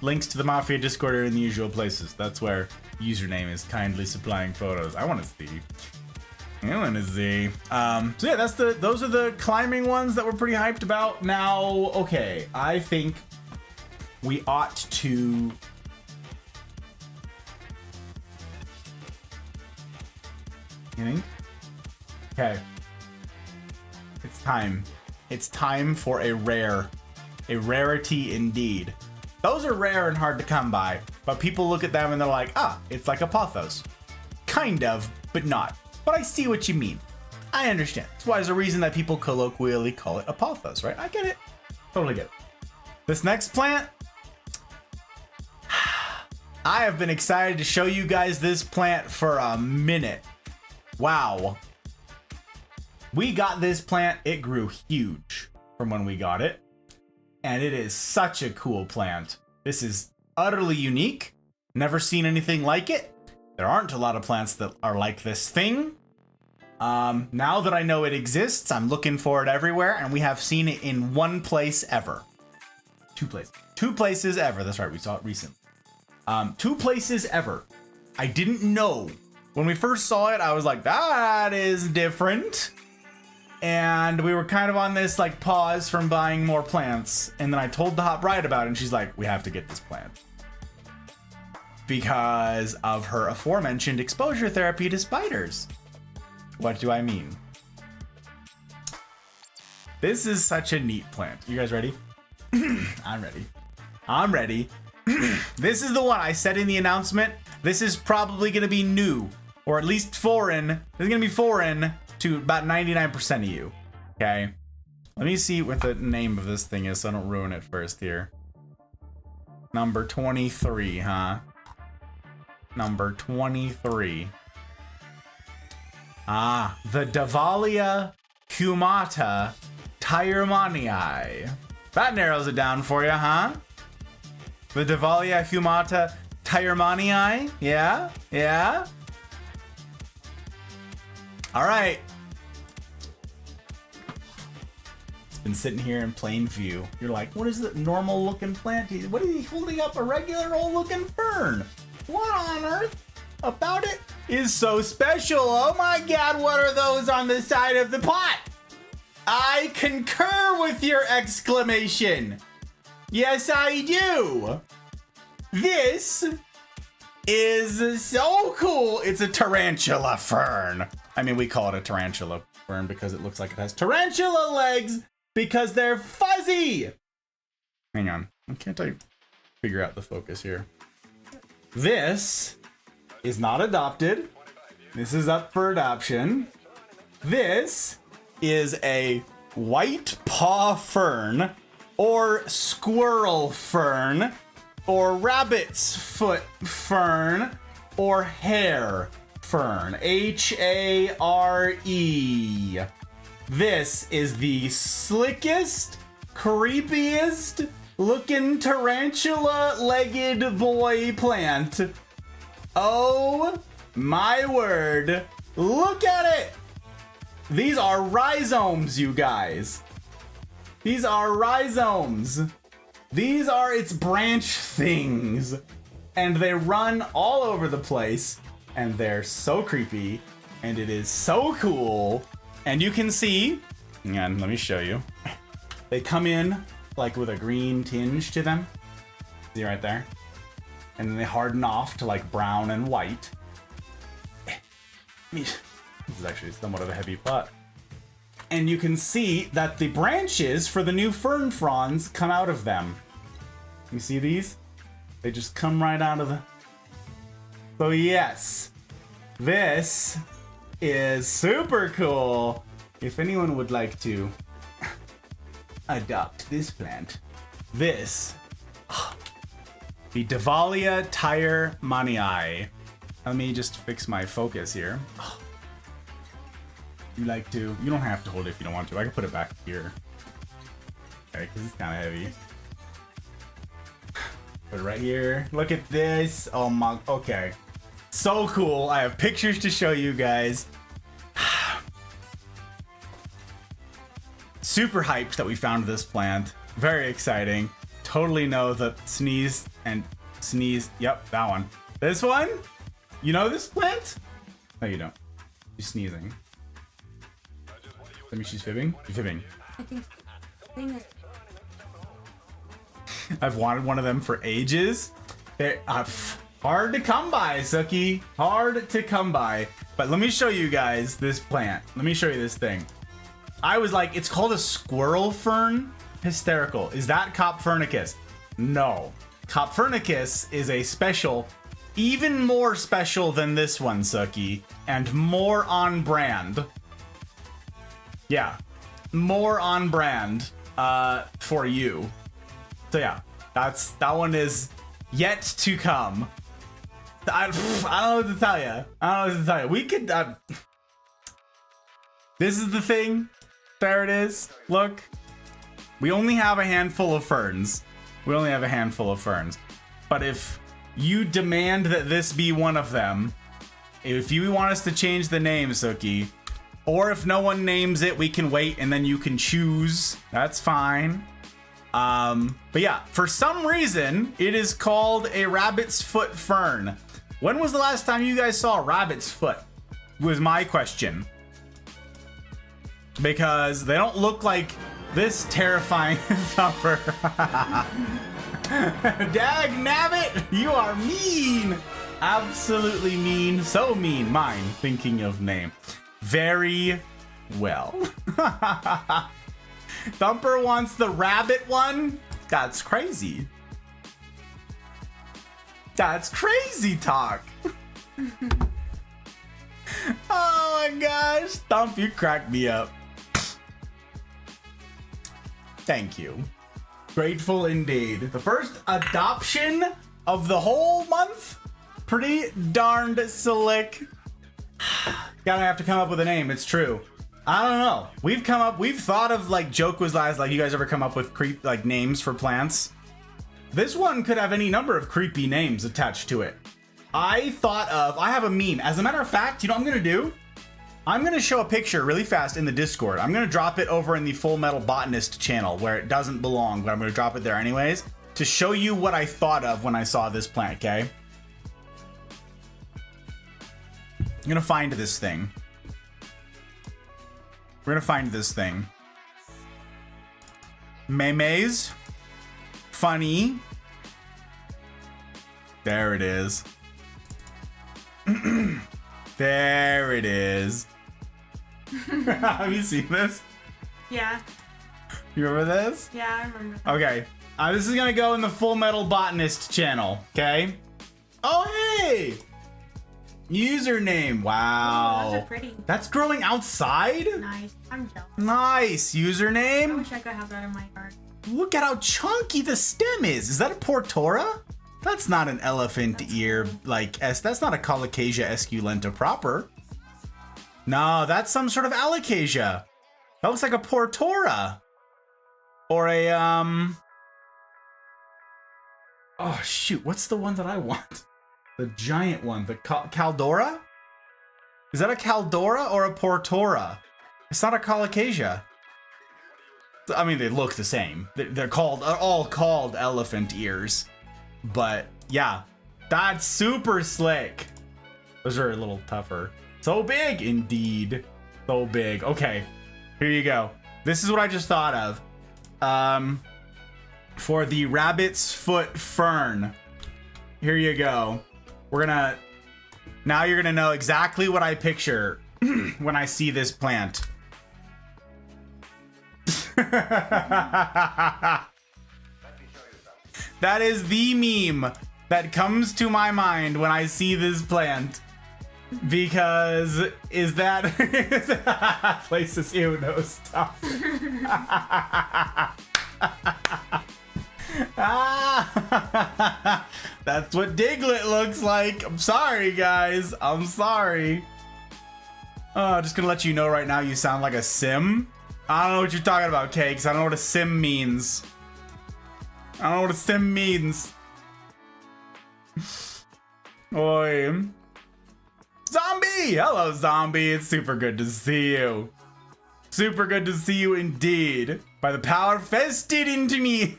Links to the Mafia Discord are in the usual places. That's where username is kindly supplying photos. I want to see. I want to see. So yeah, those are the climbing ones that we're pretty hyped about. Now, okay, I think we ought to... You think? Okay. It's time. It's time for a rare. A rarity indeed. Those are rare and hard to come by, but people look at them and they're like, ah, it's like a pothos. Kind of, but not. But I see what you mean. I understand. That's why there's a reason that people colloquially call it a pothos, right? I get it. Totally get it. This next plant, I have been excited to show you guys this plant for a minute. Wow. We got this plant. It grew huge from when we got it. And it is such a cool plant. This is utterly unique. Never seen anything like it. There aren't a lot of plants that are like this thing. Now that I know it exists, I'm looking for it everywhere, and we have seen it in one place ever. Two places ever. That's right, we saw it recently. 2 places ever. I didn't know. When we first saw it, I was like, that is different. And we were kind of on this like pause from buying more plants. And then I told the hot bride about it, and she's like, we have to get this plant. Because of her aforementioned exposure therapy to spiders. What do I mean? This is such a neat plant. You guys ready? I'm ready. I'm ready. This is the one I said in the announcement. This is probably going to be new, or at least foreign. This is going to be foreign to about 99% of you. Okay. Let me see what the name of this thing is so I don't ruin it first here. Number 23, huh? Number 23. Ah, the Davalia humata tyermanii. That narrows it down for you, huh? The Davalia humata tyermanii? Yeah? Yeah? All right. It's been sitting here in plain view. You're like, what is the normal looking plant? What is he holding up? A regular old looking fern? What on earth about it is so special? Oh my God, what are those on the side of the pot? I concur with your exclamation. Yes, I do. This is so cool. It's a tarantula fern. I mean, we call it a tarantula fern because it looks like it has tarantula legs because they're fuzzy. Hang on. Can't I figure out the focus here? This is not adopted. This is up for adoption. This is a white paw fern, or squirrel fern, or rabbit's foot fern, or hare fern. H-A-R-E. This is the slickest, creepiest looking tarantula-legged boy plant. Oh my word. Look at it. These are rhizomes, you guys. These are rhizomes. These are its branch things. And they run all over the place. And they're so creepy. And it is so cool. And you can see, hang on, let me show you. They come in like with a green tinge to them. See right there? And then they harden off to like brown and white. This is actually somewhat of a heavy pot. And you can see that the branches for the new fern fronds come out of them. You see these? They just come right out of the... So yes, this is super cool. If anyone would like to adopt this plant, this, the Davalia tyermanii. Let me just fix my focus here. You like to, you don't have to hold it if you don't want to. I can put it back here. Okay, because it's kind of heavy. Put it right here. Look at this. Oh my, okay. So cool. I have pictures to show you guys. Super hyped that we found this plant. Very exciting. Totally know that sneeze. Yep, that one. This one? You know this plant? No, you don't. She's sneezing. That means she's fibbing? She's fibbing. I think I've wanted one of them for ages. They're hard to come by, Suki. Hard to come by. But let me show you guys this plant. Let me show you this thing. I was like, it's called a squirrel fern. Hysterical. Is that Copfernicus? No. Copfernicus is a special, even more special than this one, Suki, and more on brand. Yeah, more on brand for you. So yeah, that one is yet to come. I don't know what to tell you. I don't know what to tell you. We could. This is the thing. There it is. Look, we only have a handful of ferns. We only have a handful of ferns. But if you demand that this be one of them, if you want us to change the name, Suki, or if no one names it, we can wait and then you can choose. That's fine. But yeah, for some reason, it is called a rabbit's foot fern. When was the last time you guys saw a rabbit's foot? Was my question. Because they don't look like this terrifying thumper. Dag nabbit, you are mean. Absolutely mean. So mean. Mine, thinking of name. Very well. Thumper wants the rabbit one? That's crazy. That's crazy talk. Oh my gosh. Thump, you cracked me up. Thank you. Grateful indeed. The first adoption of the whole month? Pretty darned slick. Gotta have to come up with a name, it's true. I don't know. We've thought of like joke was last, like you guys ever come up with names for plants? This one could have any number of creepy names attached to it. I have a meme. As a matter of fact, you know what I'm gonna do? I'm gonna show a picture really fast in the Discord. I'm gonna drop it over in the Full Metal Botanist channel where it doesn't belong, but I'm gonna drop it there anyways to show you what I thought of when I saw this plant, okay? I'm gonna find this thing. We're gonna find this thing. Memes. Funny. There it is. There it is. Have you seen this? Yeah. You remember this? Yeah, I remember that. Okay. This is gonna go in the Full Metal Botanist channel, okay? Oh, hey! Username. Wow. Oh, those are pretty. That's growing outside? Nice. I'm jealous. Nice. I Username. wish I could have that in my yard. Look at how chunky the stem is. Is that a Portora? That's not an elephant ear, that's not a Colocasia esculenta proper. No, that's some sort of Alocasia. That looks like a Portora. Or a, oh, shoot. What's the one that I want? The giant one. The Caldora? Is that a Caldora or a Portora? It's not a Colocasia. I mean, they look the same. They're all called elephant ears. But yeah, that's super slick. Those are a little tougher. So big, indeed. So big. Okay, here you go. This is what I just thought of. For the rabbit's foot fern. Here you go. Now you're gonna know exactly what I picture when I see this plant. That is the meme that comes to my mind when I see this plant. Because is that places ew, no, stop. That's what Diglett looks like. I'm sorry, guys. I'm sorry. Just gonna let you know right now you sound like a sim. I don't know what you're talking about, Cakes. I don't know what a sim means. I don't know what a sim means. Oi. Zombie! Hello, Zombie. It's super good to see you. Super good to see you indeed. By the power vested into me.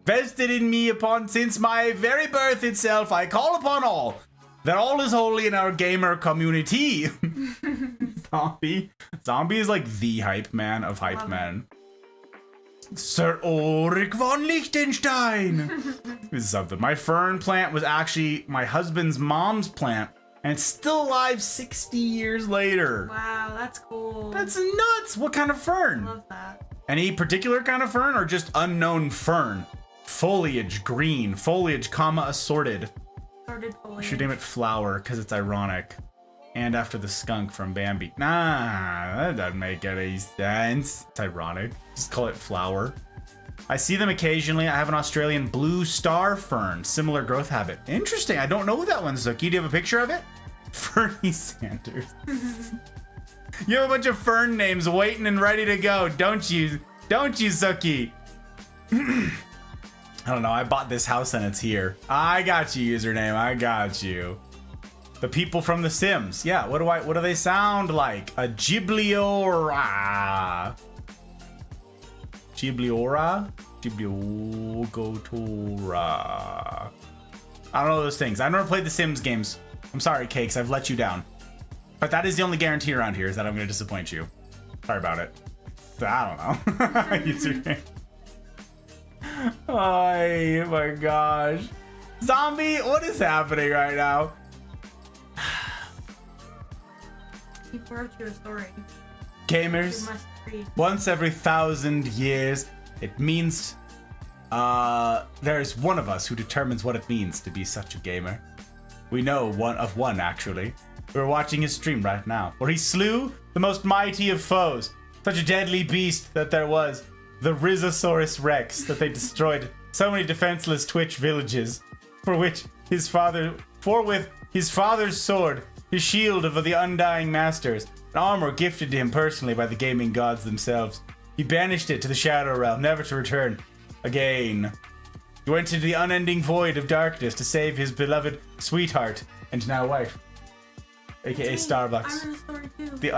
Vested in me upon since my very birth itself, I call upon all. That all is holy in our gamer community. Zombie. Zombie is like the hype man of hype men. Sir Ulrich von Liechtenstein. This is something. My fern plant was actually my husband's mom's plant, and it's still alive 60 years later. Wow, that's cool. That's nuts. What kind of fern? Love that. Any particular kind of fern or just unknown fern? Foliage, green, foliage, comma, assorted. Started fully. Should name it flower because it's ironic. And after the skunk from Bambi. Nah, that doesn't make any sense. It's ironic. Just call it flower. I see them occasionally. I have an Australian blue star fern. Similar growth habit. Interesting. I don't know that one, Zuki. Do you have a picture of it? Fernie Sanders. You have a bunch of fern names waiting and ready to go, don't you? Don't you, Zuki? I don't know. I bought this house and it's here. I got you, username. I got you. The people from The Sims. Yeah, what do they sound like? A Gibliora. Gibliora? Gibliogotora. I don't know those things. I've never played The Sims games. I'm sorry, Cakes. I've let you down. But that is the only guarantee around here is that I'm going to disappoint you. Sorry about it. I don't know. Username. Oh my gosh. Zombie, what is happening right now? He wrote you a story. Gamers, You must read. once every 1,000 years, it means there's one of us who determines what it means to be such a gamer. We know one actually. We're watching his stream right now, where he slew the most mighty of foes, such a deadly beast that there was, the Rhizosaurus Rex, that they destroyed so many defenseless Twitch villages, with his father's sword, his shield of the Undying Masters, an armor gifted to him personally by the gaming gods themselves. He banished it to the Shadow Realm, never to return again. He went into the unending void of darkness to save his beloved sweetheart and now wife, aka Hey, Starbucks. I'm in the story too. The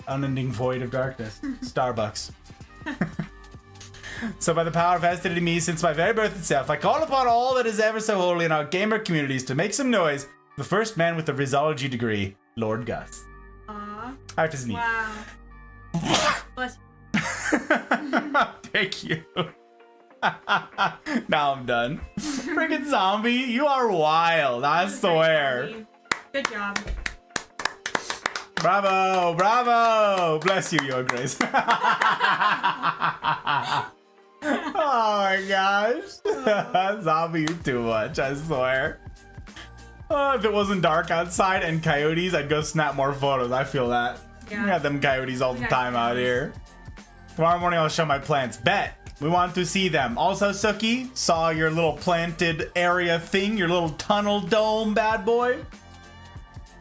unending void of darkness. Starbucks. So by the power vested in me since my very birth itself, I call upon all that is ever so holy in our gamer communities to make some noise. The first man with a Rizology degree, Lord Gus. Aw. Art is neat. Wow. Bless Thank you. Now I'm done. Freaking zombie, you are wild, I swear. you. Good job. Bravo, bravo. Bless you, Your Grace. Oh my gosh. Zombie, you too much, I swear. If it wasn't dark outside and coyotes, I'd go snap more photos. I feel that. Yeah. We got them coyotes all the got time out coyotes. here. Tomorrow morning I'll show my plants. Bet. We want to see them. Also, Suki, saw your little planted area thing, your little tunnel dome bad boy.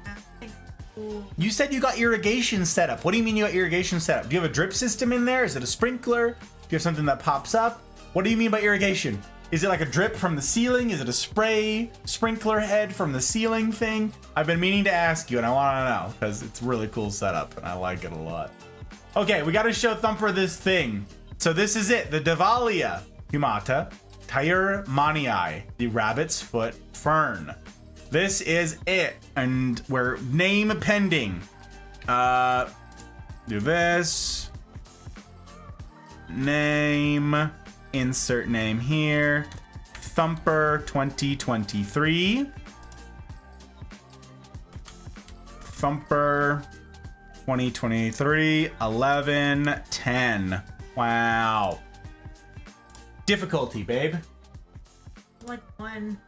Yeah, thank you. You said you got irrigation set up. What do you mean you got irrigation set up? Do you have a drip system in there? Is it a sprinkler? Do you have something that pops up? What do you mean by irrigation? Is it like a drip from the ceiling? Is it a spray sprinkler head from the ceiling thing? I've been meaning to ask you and I want to know because it's a really cool setup and I like it a lot. Okay, we got to show Thumper this thing. So this is it, the Davalia humata Tyermanii, the rabbit's foot fern. This is it, and we're name pending. Do this. Name, insert name here. Thumper 2023. Thumper 2023, 11:10. Wow. Difficulty, babe. Like one.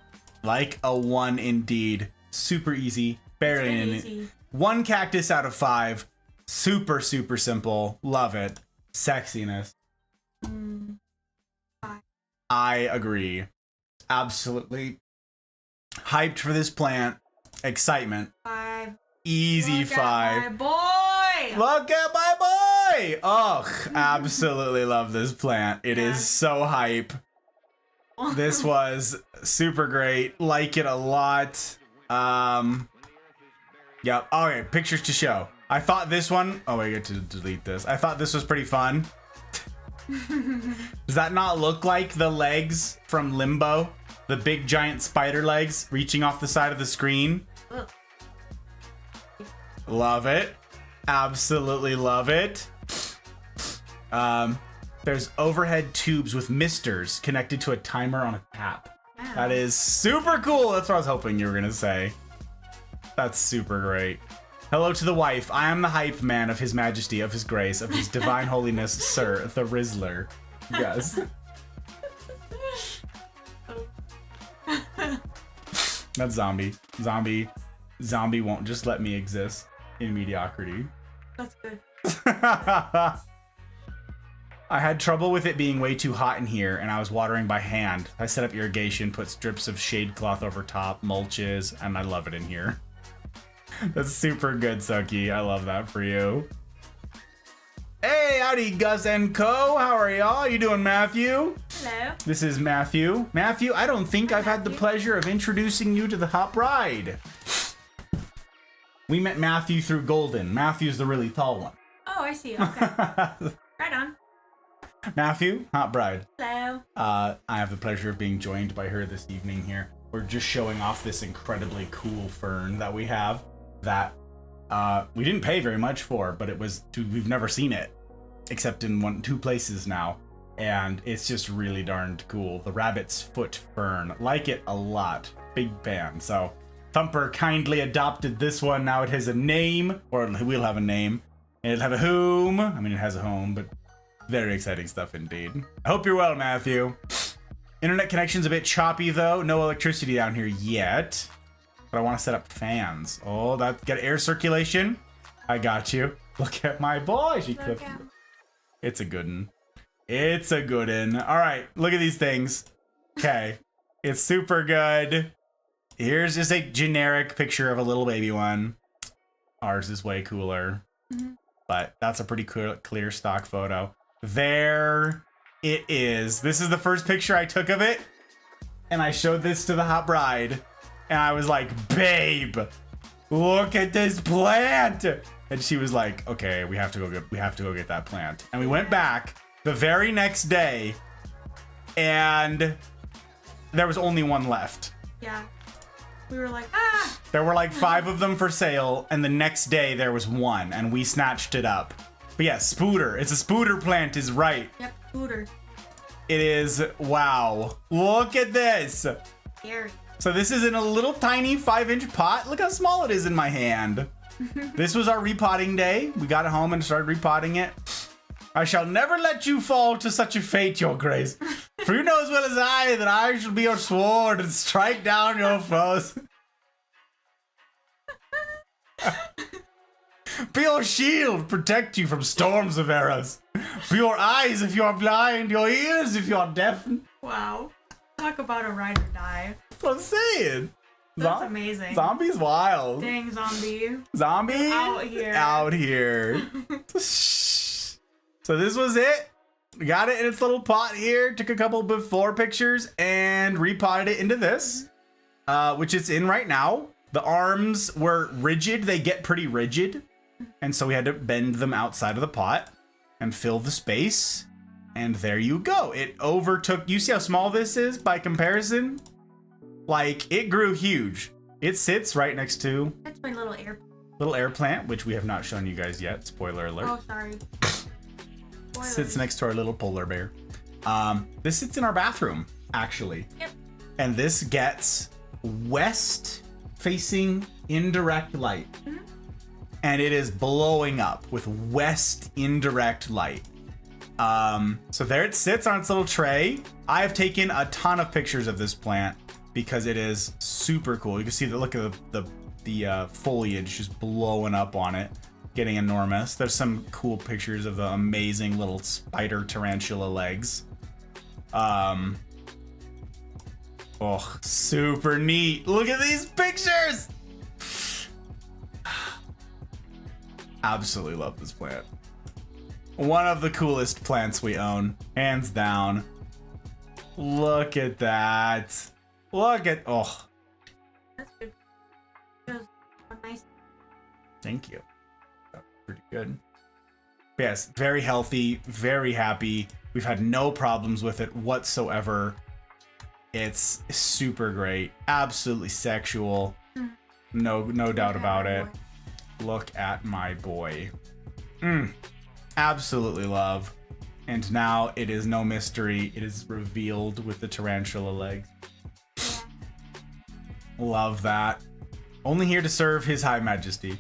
Like a 1 indeed. Super easy. Barely Pretty in easy. it. 1 cactus out of 5. Super, super simple. Love it. Sexiness. I agree. Absolutely. Hyped for this plant. Excitement. 5. Easy Look 5. at my boy. Look at my boy! Ugh, absolutely love this plant. It is so hype. This was super great. Like it a lot. Yep. Okay, pictures to show. I thought this one... Oh, I get to delete this. I thought this was pretty fun. Does that not look like the legs from Limbo? The big giant spider legs reaching off the side of the screen? Ugh. Love it. Absolutely love it. There's overhead tubes with misters connected to a timer on a tap. Wow. That is super cool. That's what I was hoping you were gonna say. That's super great. Hello to the wife. I am the hype man of His Majesty, of His Grace, of His Divine Holiness, Sir, the Rizzler. Yes. That's zombie. Zombie won't just let me exist in mediocrity. That's good. I had trouble with it being way too hot in here, and I was watering by hand. I set up irrigation, put strips of shade cloth over top, mulches, and I love it in here. That's super good, Suki. I love that for you. Hey, howdy, Gus and Co. How are y'all? You doing, Matthew? Hello. This is Matthew. Matthew, I don't think I've had the pleasure of introducing you to the Hot Bride. We met Matthew through Golden. Matthew's the really tall one. Oh, I see. Okay. Right on. Matthew, Hot Bride. Hello. I have the pleasure of being joined by her this evening here. We're just showing off this incredibly cool fern that we have that we didn't pay very much for, but we've never seen it except in two places now, and it's just really darned cool. The rabbit's foot fern. Like it a lot. Big fan. So Thumper kindly adopted this one. Now it has a name, or it will have a name. It'll have a home. I mean, it has a home, but very exciting stuff indeed. I hope you're well, Matthew. Internet connection's a bit choppy though. No electricity down here yet. But I want to set up fans. Oh, that get air circulation. I got you. Look at my boy. She clipped. It's a good one. It's a good one. All right, look at these things. Okay, it's super good. Here's just a generic picture of a little baby one. Ours is way cooler. But that's a pretty clear stock photo. There it is. This is the first picture I took of it. And I showed this to the Hot Bride. And I was like, babe, look at this plant. And she was like, okay, we have to go get that plant. And we went back the very next day, and there was only one left. Yeah. We were like, ah! There were like 5 of them for sale, and the next day there was one, and we snatched it up. But yeah, spooder. It's a spooder plant is right. Yep, scooter. It is, wow. Look at this. Scary. So this is in a little tiny 5-inch pot. Look how small it is in my hand. This was our repotting day. We got it home and started repotting it. I shall never let you fall to such a fate, your grace. For you know as well as I that I shall be your sword and strike down your foes. Be your shield, protect you from storms of arrows. Be your eyes if you are blind, your ears if you are deaf. Wow. Talk about a ride or die. That's what I'm saying. That's amazing. Zombie's wild. Dang, zombie. Zombie Out here. Out here. So this was it. We got it in its little pot here. Took a couple before pictures and repotted it into this, which it's in right now. The arms were rigid. They get pretty rigid. And so we had to bend them outside of the pot and fill the space. And there you go. It overtook. You see how small this is by comparison? Like, it grew huge. It sits right next to That's my little air plant, which we have not shown you guys yet. Spoiler alert. Oh, sorry. Sits next to our little polar bear. This sits in our bathroom, actually. Yep. And this gets west-facing indirect light. Mm-hmm. And it is blowing up with west indirect light. So there it sits on its little tray. I have taken a ton of pictures of this plant because it is super cool. You can see the look of the foliage just blowing up on it, getting enormous. There's some cool pictures of the amazing little spider tarantula legs. Oh, super neat. Look at these pictures. Absolutely love this plant. One of the coolest plants we own, hands down. Look at that. Look at, oh. That's good. That was nice. Thank you. That's pretty good. Yes, very healthy, very happy. We've had no problems with it whatsoever. It's super great. Absolutely sexual. No doubt about it. Look at my boy. Absolutely love. And now it is no mystery. It is revealed with the tarantula legs. Love that. Only here to serve His High Majesty.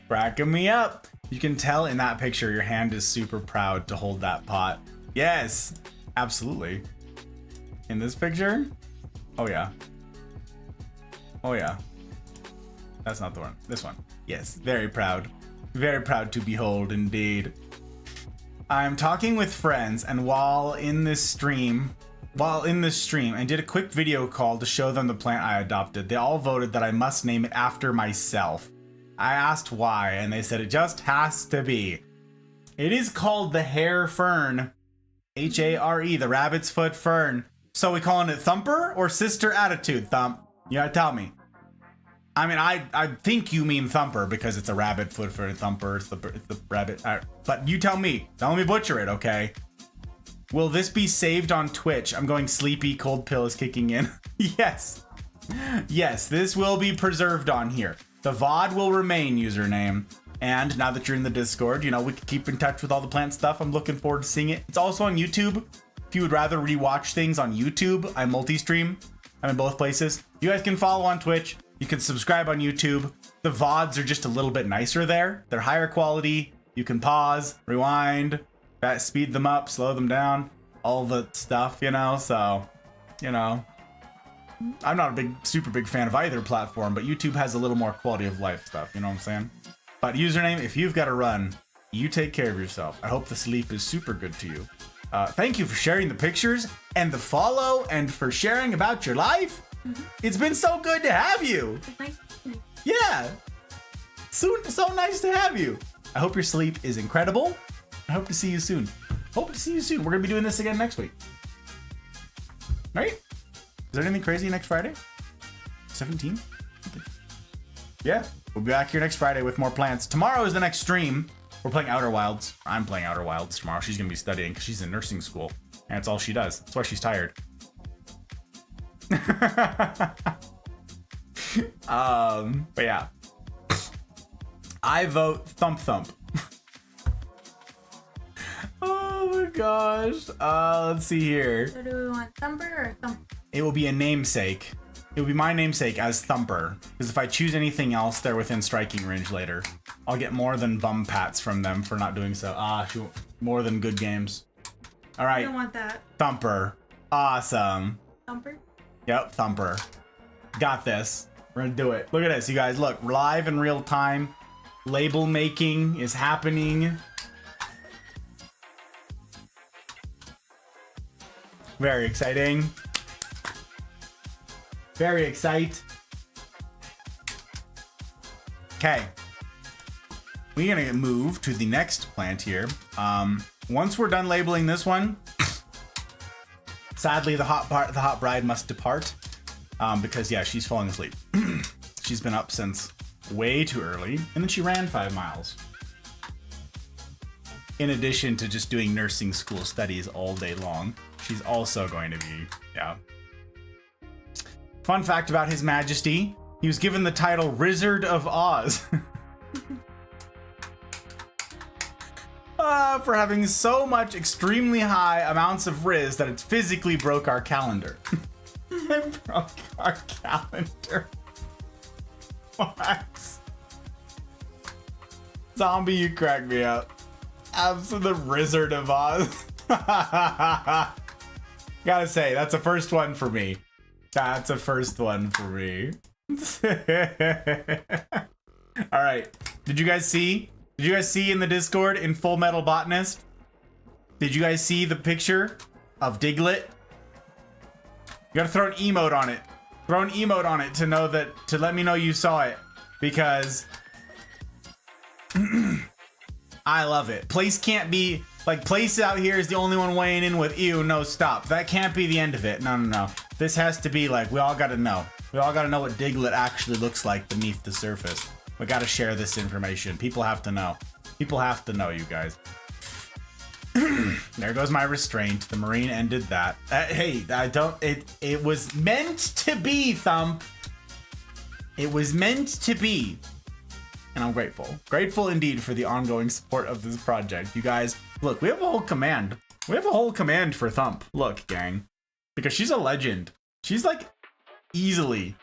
Cracking me up. You can tell in that picture your hand is super proud to hold that pot. Yes, absolutely. In this picture? Oh yeah. Oh yeah. That's not the one. This one. Yes, very proud. Very proud to behold indeed. I'm talking with friends, and while in this stream, I did a quick video call to show them the plant I adopted. They all voted that I must name it after myself. I asked why, and they said it just has to be. It is called the hair fern. H-A-R-E, the rabbit's foot fern. So we calling it Thumper or Sister Attitude, Thump? You gotta tell me. I mean, I think you mean Thumper because it's a rabbit foot fern. Thumper, it's the rabbit. But you tell me. Don't let me butcher it, okay? Will this be saved on Twitch? I'm going sleepy, cold pill is kicking in. Yes. Yes, this will be preserved on here. The VOD will remain username. And now that you're in the Discord, you know, we can keep in touch with all the plant stuff. I'm looking forward to seeing it. It's also on YouTube. If you would rather rewatch things on YouTube, I multi-stream. I'm in both places. You guys can follow on Twitch. You can subscribe on YouTube. The VODs are just a little bit nicer there. They're higher quality. You can pause, rewind, speed them up, slow them down, all the stuff, you know, so, you know. I'm not a super big fan of either platform, but YouTube has a little more quality of life stuff, you know what I'm saying? But username, if you've got to run, you take care of yourself. I hope the sleep is super good to you. Thank you for sharing the pictures and the follow and for sharing about your life. It's been so good to have you. It's nice to meet Yeah. So nice to have you. I hope your sleep is incredible. I hope to see you soon. Hope to see you soon. We're going to be doing this again next week. Right? Is there anything crazy next Friday? 17? Yeah. We'll be back here next Friday with more plants. Tomorrow is the next stream. We're playing Outer Wilds. I'm playing Outer Wilds tomorrow. She's going to be studying because she's in nursing school. And it's all she does. That's why she's tired. But yeah. I vote Thump Thump. Oh my gosh. Let's see here. So do we want Thumper or Thump? It will be a namesake. It will be my namesake as Thumper. Because if I choose anything else, they're within striking range later. I'll get more than bum pats from them for not doing so. More than good games. All I right. don't want that. Thumper. Awesome. Thumper? Yep, Thumper. Got this. We're gonna do it. Look at this, you guys. Look, live in real time. Label making is happening. Very exciting. Very excite. Okay. We're gonna move to the next plant here. Once we're done labeling this one, sadly the hot bride must depart. Because yeah, she's falling asleep. She's been up since way too early, and then she ran 5 miles. In addition to just doing nursing school studies all day long, she's also going to be, yeah. Fun fact about His Majesty, he was given the title Wizard of Oz. For having so much extremely high amounts of Riz that it physically broke our calendar. It broke our calendar. What? Zombie, you crack me up. Absolute Wizard of Oz. Gotta say, that's a first one for me. That's a first one for me. All right. Did you guys see? Did you guys see in the Discord in Full Metal Botanist? Did you guys see the picture of Diglett? You gotta throw an emote on it. Throw an emote on it to know that, to let me know you saw it. Because I love it. Place can't be, like, Place out here is the only one weighing in with ew, no, stop. That can't be the end of it. No, no, no. This has to be like, we all gotta know. We all gotta know what Diglett actually looks like beneath the surface. We gotta share this information. People have to know. People have to know, you guys. There goes my restraint. The Marine ended that. Hey, I don't... It was meant to be, Thump. It was meant to be. And I'm grateful. Grateful indeed for the ongoing support of this project. You guys, look, we have a whole command. We have a whole command for Thump. Look, gang. Because she's a legend. She's like easily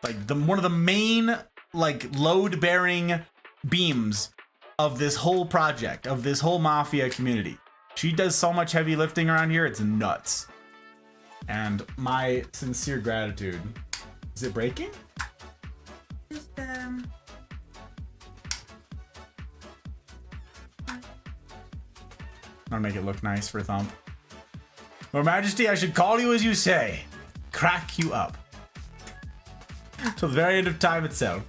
like one of the main like load-bearing beams of this whole project, of this whole Mafia community. She does so much heavy lifting around here, it's nuts. And my sincere gratitude. Is it breaking? Just I'll make it look nice for Thump. Your Majesty, I should call you as you say. Crack you up. Till the very end of time itself.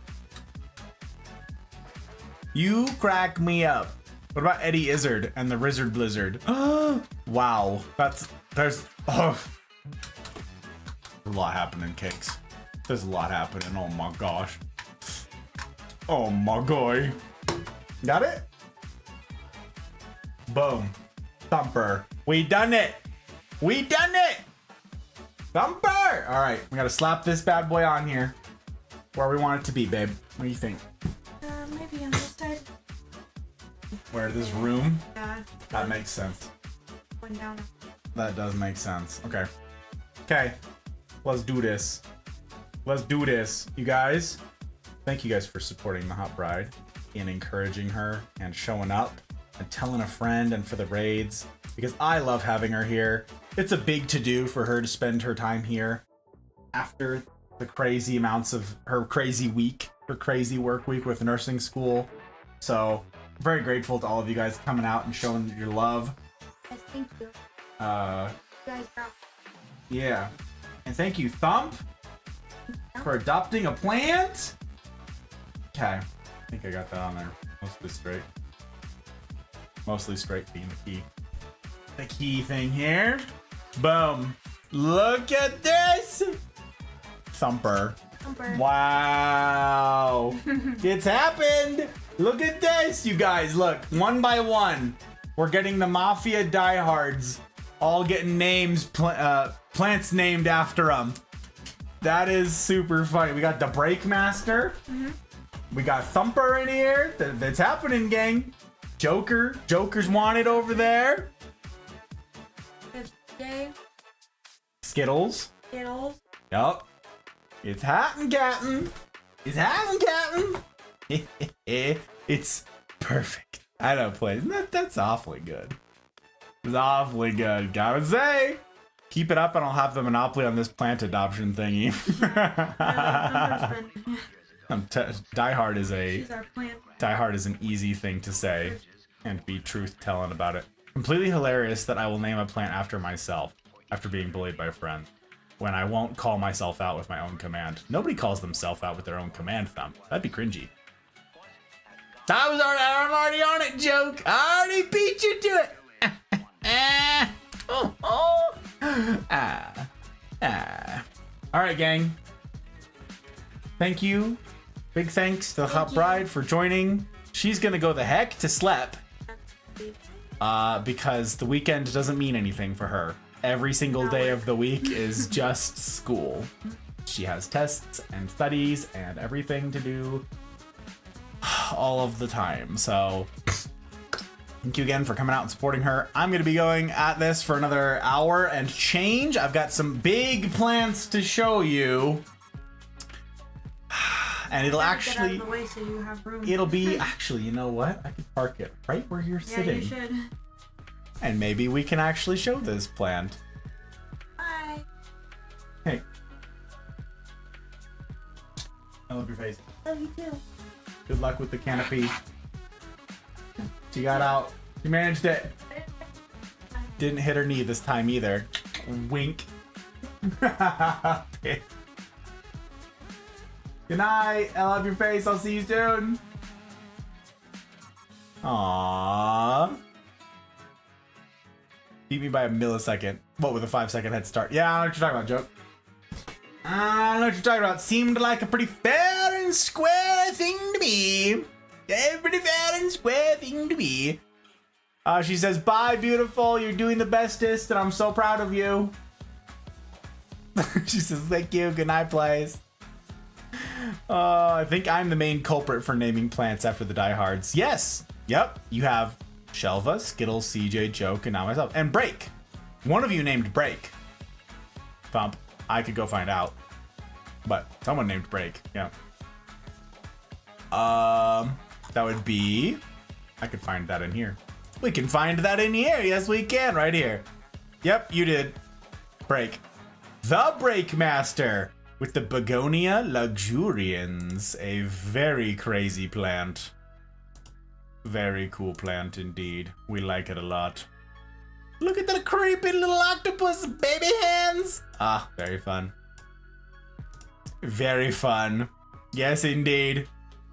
You crack me up. What about Eddie Izzard and the Rizzard Blizzard? Wow. There's a lot happening, Cakes. There's a lot happening. Oh my gosh. Oh my god. Got it? Boom. Thumper. We done it. We done it. Thumper. All right. We got to slap this bad boy on here. Where we want it to be, babe. What do you think? maybe on this side. Where this room? Yeah. That makes sense. Going down. That does make sense. Okay. Okay. Let's do this. Let's do this. You guys, thank you guys for supporting the Hot Bride and encouraging her and showing up and telling a friend and for the raids because I love having her here. It's a big to-do for her to spend her time here after the crazy amounts of her crazy week, her crazy work week with nursing school. So very grateful to all of you guys coming out and showing your love. Yes, thank you. You guys rock. Yeah. And thank you, Thump, for adopting a plant. Okay. I think I got that on there. Mostly straight. Mostly straight being the key. The key thing here. Boom. Look at this. Thumper. Thumper. Wow. It's happened. Look at this, you guys. Look, one by one, we're getting the Mafia diehards all getting names, plants named after them. That is super funny. We got the Breakmaster. We got Thumper in here. That's happening, gang. Joker's wanted over there. There's Jay. Skittles. Skittles. Yup. It's happening, Captain. It's happening, Captain. It's perfect. I don't play. That's awfully good. It's awfully good. Gotta say. Keep it up and I'll have the monopoly on this plant adoption thingy. Die Hard is She's our plant. Die Hard is an easy thing to say and be truth-telling about it. Completely hilarious that I will name a plant after myself after being bullied by a friend when I won't call myself out with my own command. Nobody calls themselves out with their own command, Thumb. That'd be cringy. I'm already on it, joke. I already beat you to it. All right, gang. Thank you. Big thanks to the Hot Bride for joining. She's gonna go the heck to slep. Because the weekend doesn't mean anything for her. Every single day of the week is just school. She has tests and studies and everything to do all of the time. So thank you again for coming out and supporting her. I'm going to be going at this for another hour and change. I've got some big plans to show you. And it'll actually... Get out of the way so you have room. It'll be... Actually, you know what? I could park it right where you're sitting. Yeah, you should. And maybe we can actually show this plant. Bye. Hey. I love your face. Love you too. Good luck with the canopy. She got out. She managed it. Didn't hit her knee this time either. Wink. Good night. I love your face. I'll see you soon. Aww. Beat me by a millisecond. What, with a 5-second head start? Yeah, I know what you're talking about, joke. I know what you're talking about. Seemed like a pretty fair and square thing to me. A pretty fair and square thing to me. She says, bye, beautiful. You're doing the bestest, and I'm so proud of you. She says, thank you. Good night, place. I think I'm the main culprit for naming plants after the diehards. Yes. Yep. You have Shelva, Skittles, CJ, Joke, and now myself. And Break. One of you named Break. Thump. I could go find out. But someone named Break. Yeah. That would be... I could find that in here. We can find that in here. Yes, we can. Right here. Yep, you did. Break. The Break Master with the Begonia luxurians. A very crazy plant. Very cool plant indeed. We like it a lot. Look at the creepy little octopus baby hands. Ah, very fun. Very fun. Yes, indeed.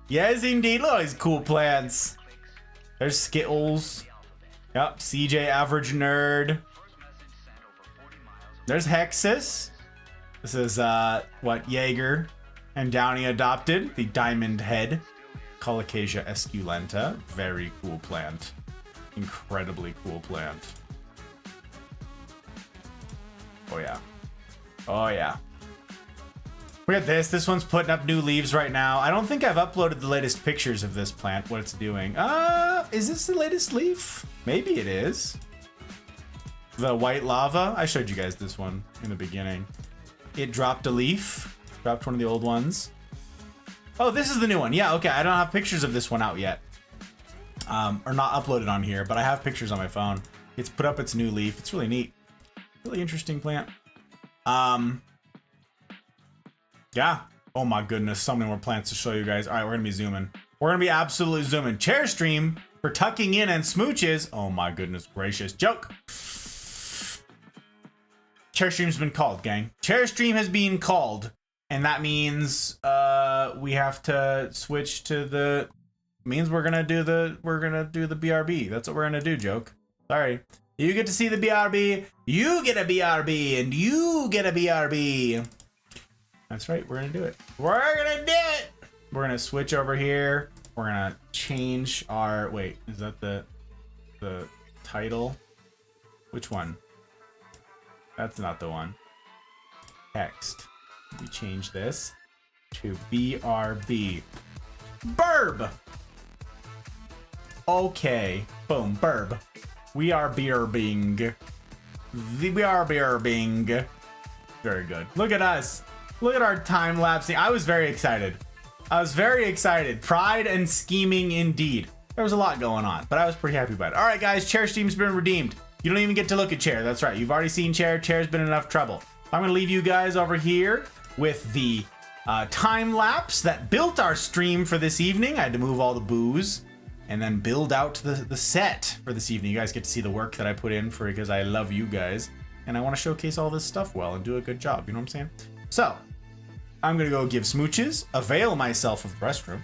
Yes, indeed. Look at these cool plants. There's Skittles. Yep, CJ Average Nerd. There's Hexus. This is, Jaeger and Downey adopted. The Diamond Head. Colocasia esculenta. Very cool plant. Incredibly cool plant. Oh, yeah. Oh, yeah. Look at this. This one's putting up new leaves right now. I don't think I've uploaded the latest pictures of this plant, what it's doing. Is this the latest leaf? Maybe it is. The white lava. I showed you guys this one in the beginning. It dropped a leaf. Dropped one of the old ones. Oh, this is the new one. Yeah, okay. I don't have pictures of this one out yet. Or not uploaded on here, but I have pictures on my phone. It's put up its new leaf. It's really neat. Really interesting plant. Yeah. Oh my goodness. So many more plants to show you guys. All right, we're going to be zooming. We're going to be absolutely zooming. Chair stream for tucking in and smooches. Oh my goodness gracious. Joke. Chair stream's been called, gang. Chair stream has been called. And that means we have to switch to the... Means we're going to do the BRB. That's what we're going to do, Joke. Sorry. You get to see the BRB. You get a BRB. And you get a BRB. That's right, we're gonna do it. We're gonna do it! We're gonna switch over here. We're gonna change our... Wait, is that the title? Which one? That's not the one. Text. We change this to BRB. Burb! Okay. Boom, burb. We are BRBing. We are BRBing. Very good. Look at us. Look at our time lapsing. I was very excited. I was very excited. Pride and scheming indeed. There was a lot going on, but I was pretty happy about it. All right, guys, Chair Steam's been redeemed. You don't even get to look at Chair. That's right. You've already seen Chair. Chair's been enough trouble. I'm going to leave you guys over here with the time lapse that built our stream for this evening. I had to move all the booze and then build out the set for this evening. You guys get to see the work that I put in for because I love you guys. And I want to showcase all this stuff well and do a good job. You know what I'm saying? So, I'm going to go give smooches, avail myself of the restroom,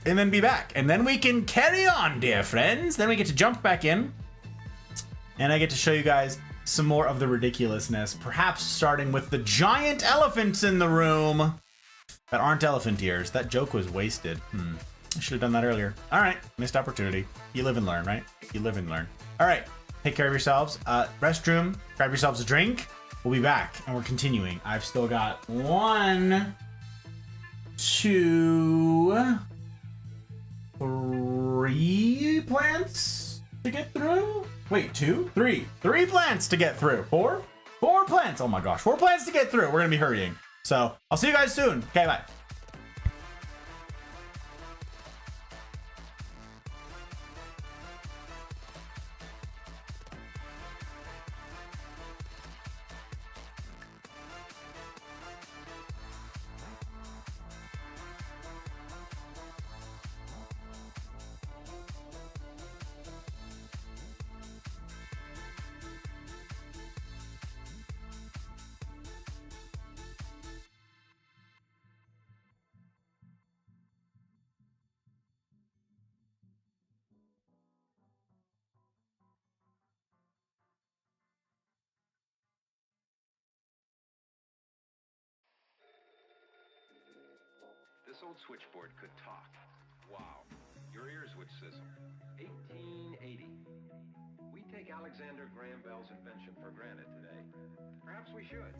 and then be back. And then we can carry on, dear friends. Then we get to jump back in. And I get to show you guys some more of the ridiculousness. Perhaps starting with the giant elephants in the room that aren't elephant ears. That joke was wasted. I should have done that earlier. All right. Missed opportunity. You live and learn, right? You live and learn. All right. Take care of yourselves. Restroom. Grab yourselves a drink. We'll be back, and we're continuing. I've still got 1, 2, 3 plants to get through. Wait, 2, 3. 3 plants to get through. 4? 4 plants. Oh my gosh, 4 plants to get through. We're gonna be hurrying. So I'll see you guys soon. Okay, bye. This old switchboard could talk. Wow. Your ears would sizzle. 1880. We take Alexander Graham Bell's invention for granted today. Perhaps we should.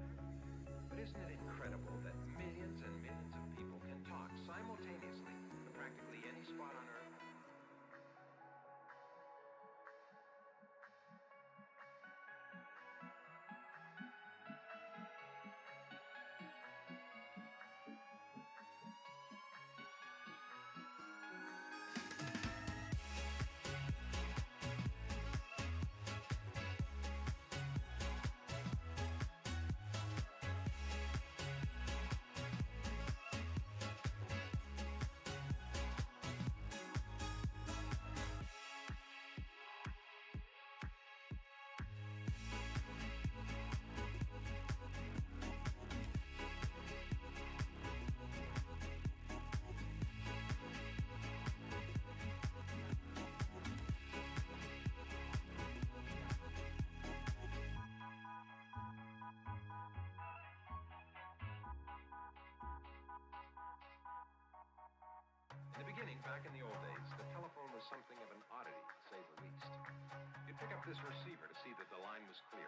But isn't it incredible that millions and millions of people can talk simultaneously to practically any spot on Earth? In the beginning, back in the old days, the telephone was something of an oddity, to say the least. You'd pick up this receiver to see that the line was clear.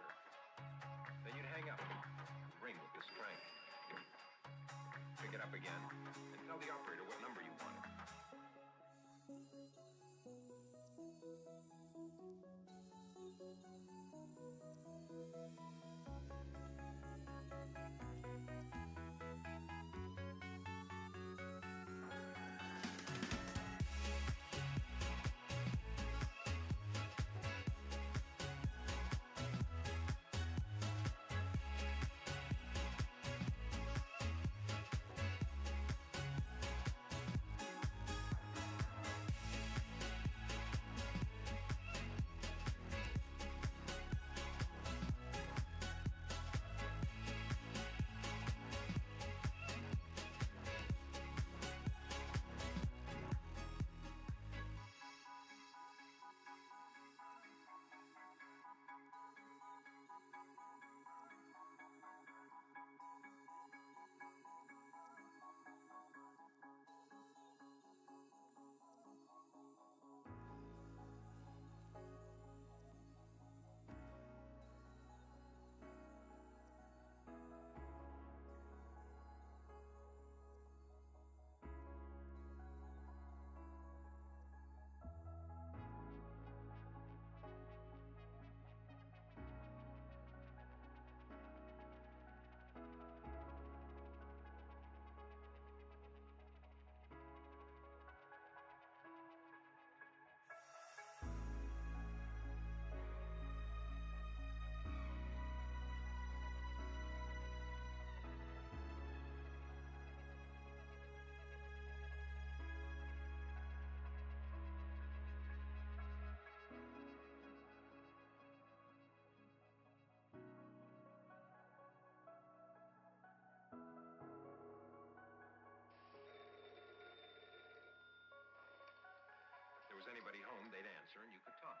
Then you'd hang up and ring with this crank. Pick it up again and tell the operator what number you wanted. If there was anybody home, they'd answer and you could talk.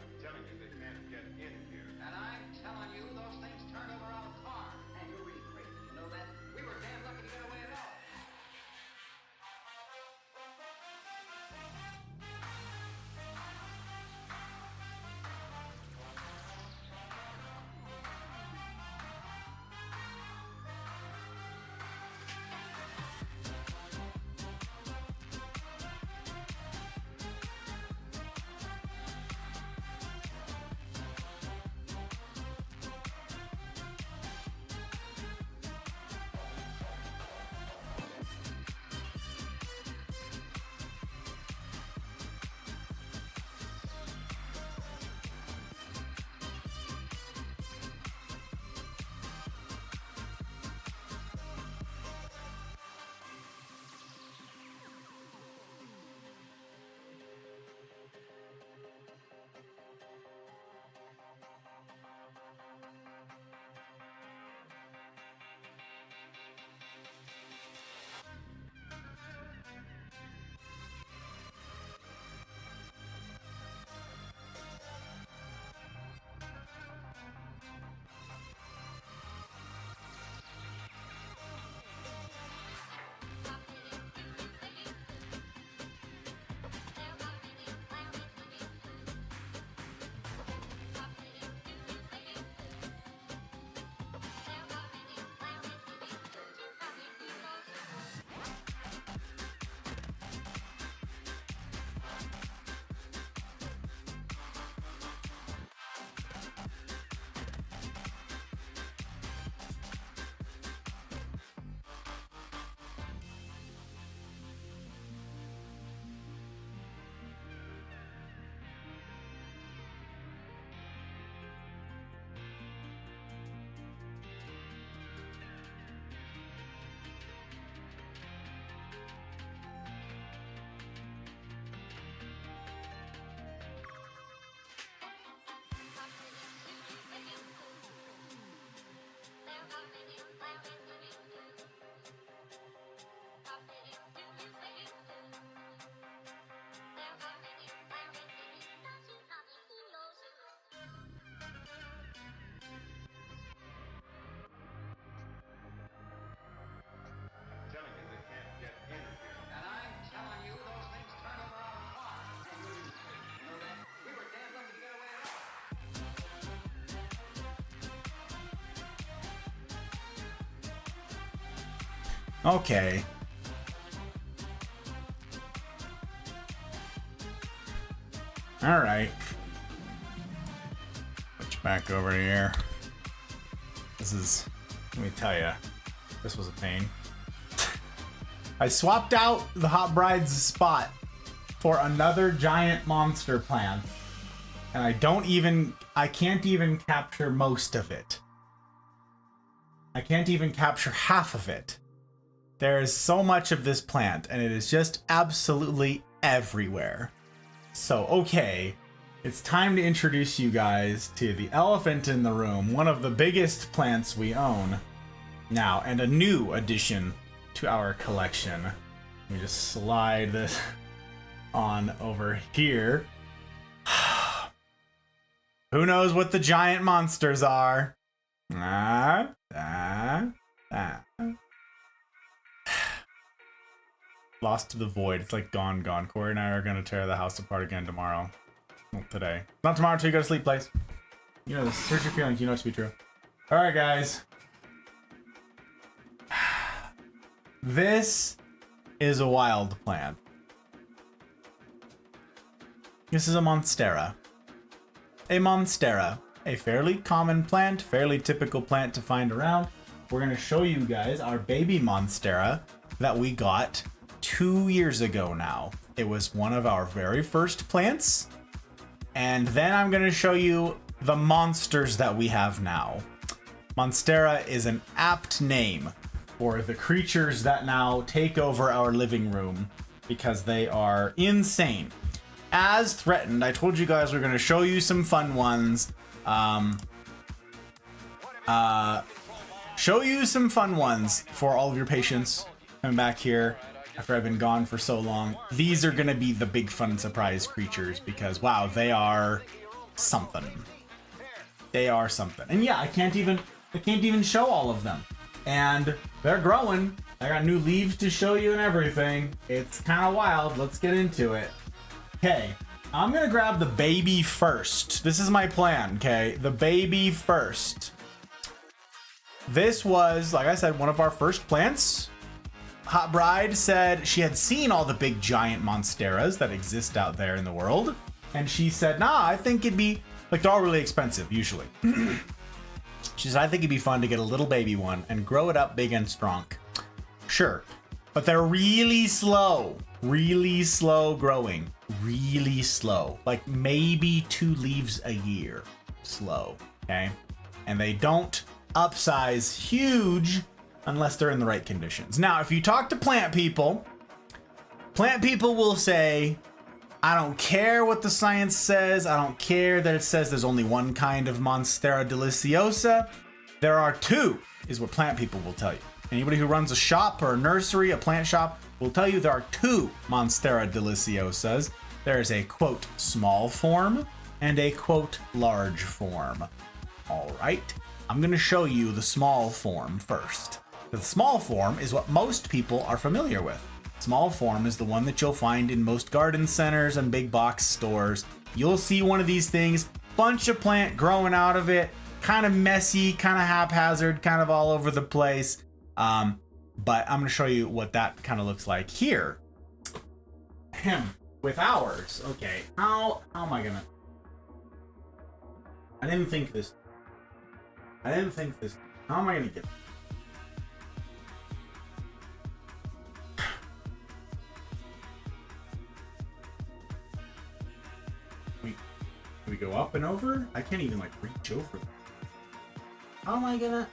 I'm telling you, they can't get Okay. Alright. Put you back over here. This is, let me tell you, this was a pain. I swapped out the Hot Bride's spot for another giant monster plant. And I can't even capture most of it. I can't even capture half of it. There is so much of this plant, and it is just absolutely everywhere. So, okay, it's time to introduce you guys to the elephant in the room, one of the biggest plants we own now, and a new addition to our collection. Let me just slide this on over here. Who knows what the giant monsters are? Lost to the void. It's like gone. Corey and I are gonna tear the house apart again tomorrow. Well, today. Not tomorrow until you go to sleep, place. You know this. Search your feelings. You know it to be true. Alright, guys. This is a wild plant. This is a monstera. A monstera. A fairly common plant, fairly typical plant to find around. We're going to show you guys our baby monstera that we got 2 years ago now. It was one of our very first plants. And then I'm going to show you the monsters that we have now. Monstera is an apt name for the creatures that now take over our living room because they are insane. As threatened, I told you guys we're going to show you some fun ones. Show you some fun ones for all of your patience coming back here after I've been gone for so long. These are going to be the big fun surprise creatures because, wow, they are something. They are something. And yeah, I can't even show all of them. And they're growing. I got new leaves to show you and everything. It's kind of wild. Let's get into it. Okay, I'm gonna grab the baby first. This is my plan, okay? The baby first. This was, like I said, one of our first plants. Hot Bride said she had seen all the big giant monsteras that exist out there in the world. And she said, nah, I think it'd be, like, they're all really expensive, usually. She said, I think it'd be fun to get a little baby one and grow it up big and strong. Sure, but they're really slow growing. Really slow, like maybe 2 leaves a year. Slow, okay? And they don't upsize huge unless they're in the right conditions. Now, if you talk to plant people will say, I don't care what the science says. I don't care that it says there's only one kind of Monstera deliciosa. There are 2, is what plant people will tell you. Anybody who runs a shop or a nursery, a plant shop, will tell you there are 2 Monstera deliciosas. There's a, quote, small form and a, quote, large form. All right, I'm going to show you the small form first. The small form is what most people are familiar with. Small form is the one that you'll find in most garden centers and big box stores. You'll see one of these things, bunch of plant growing out of it, kind of messy, kind of haphazard, kind of all over the place. But I'm going to show you what that kind of looks like here. With ours, okay, how am I gonna? I didn't think this. How am I gonna get? We go up and over? I can't even like reach over. How am I gonna?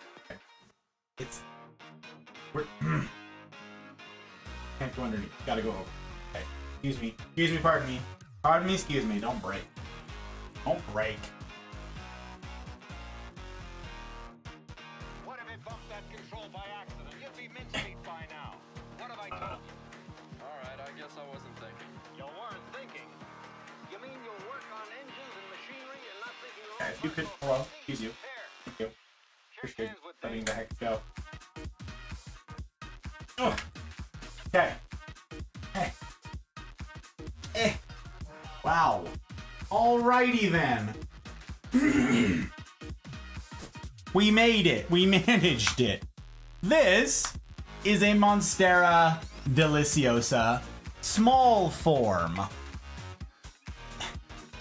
Okay. Can't go underneath. Gotta go over. Okay. Excuse me, pardon me, excuse me, don't break. Don't break. What if it bumped that control by accident? You'd be mincemeat by now. What have I told you? Alright, I guess I wasn't thinking. You weren't thinking. You mean you'll work on engines and machinery and not thinking your Okay, own if you could, personal hello, excuse you. Here, Thank you. shake Appreciate hands with letting me. the heck go. Oh. Okay. Hey. Wow. Alrighty then. We made it. We managed it. This is a Monstera deliciosa small form.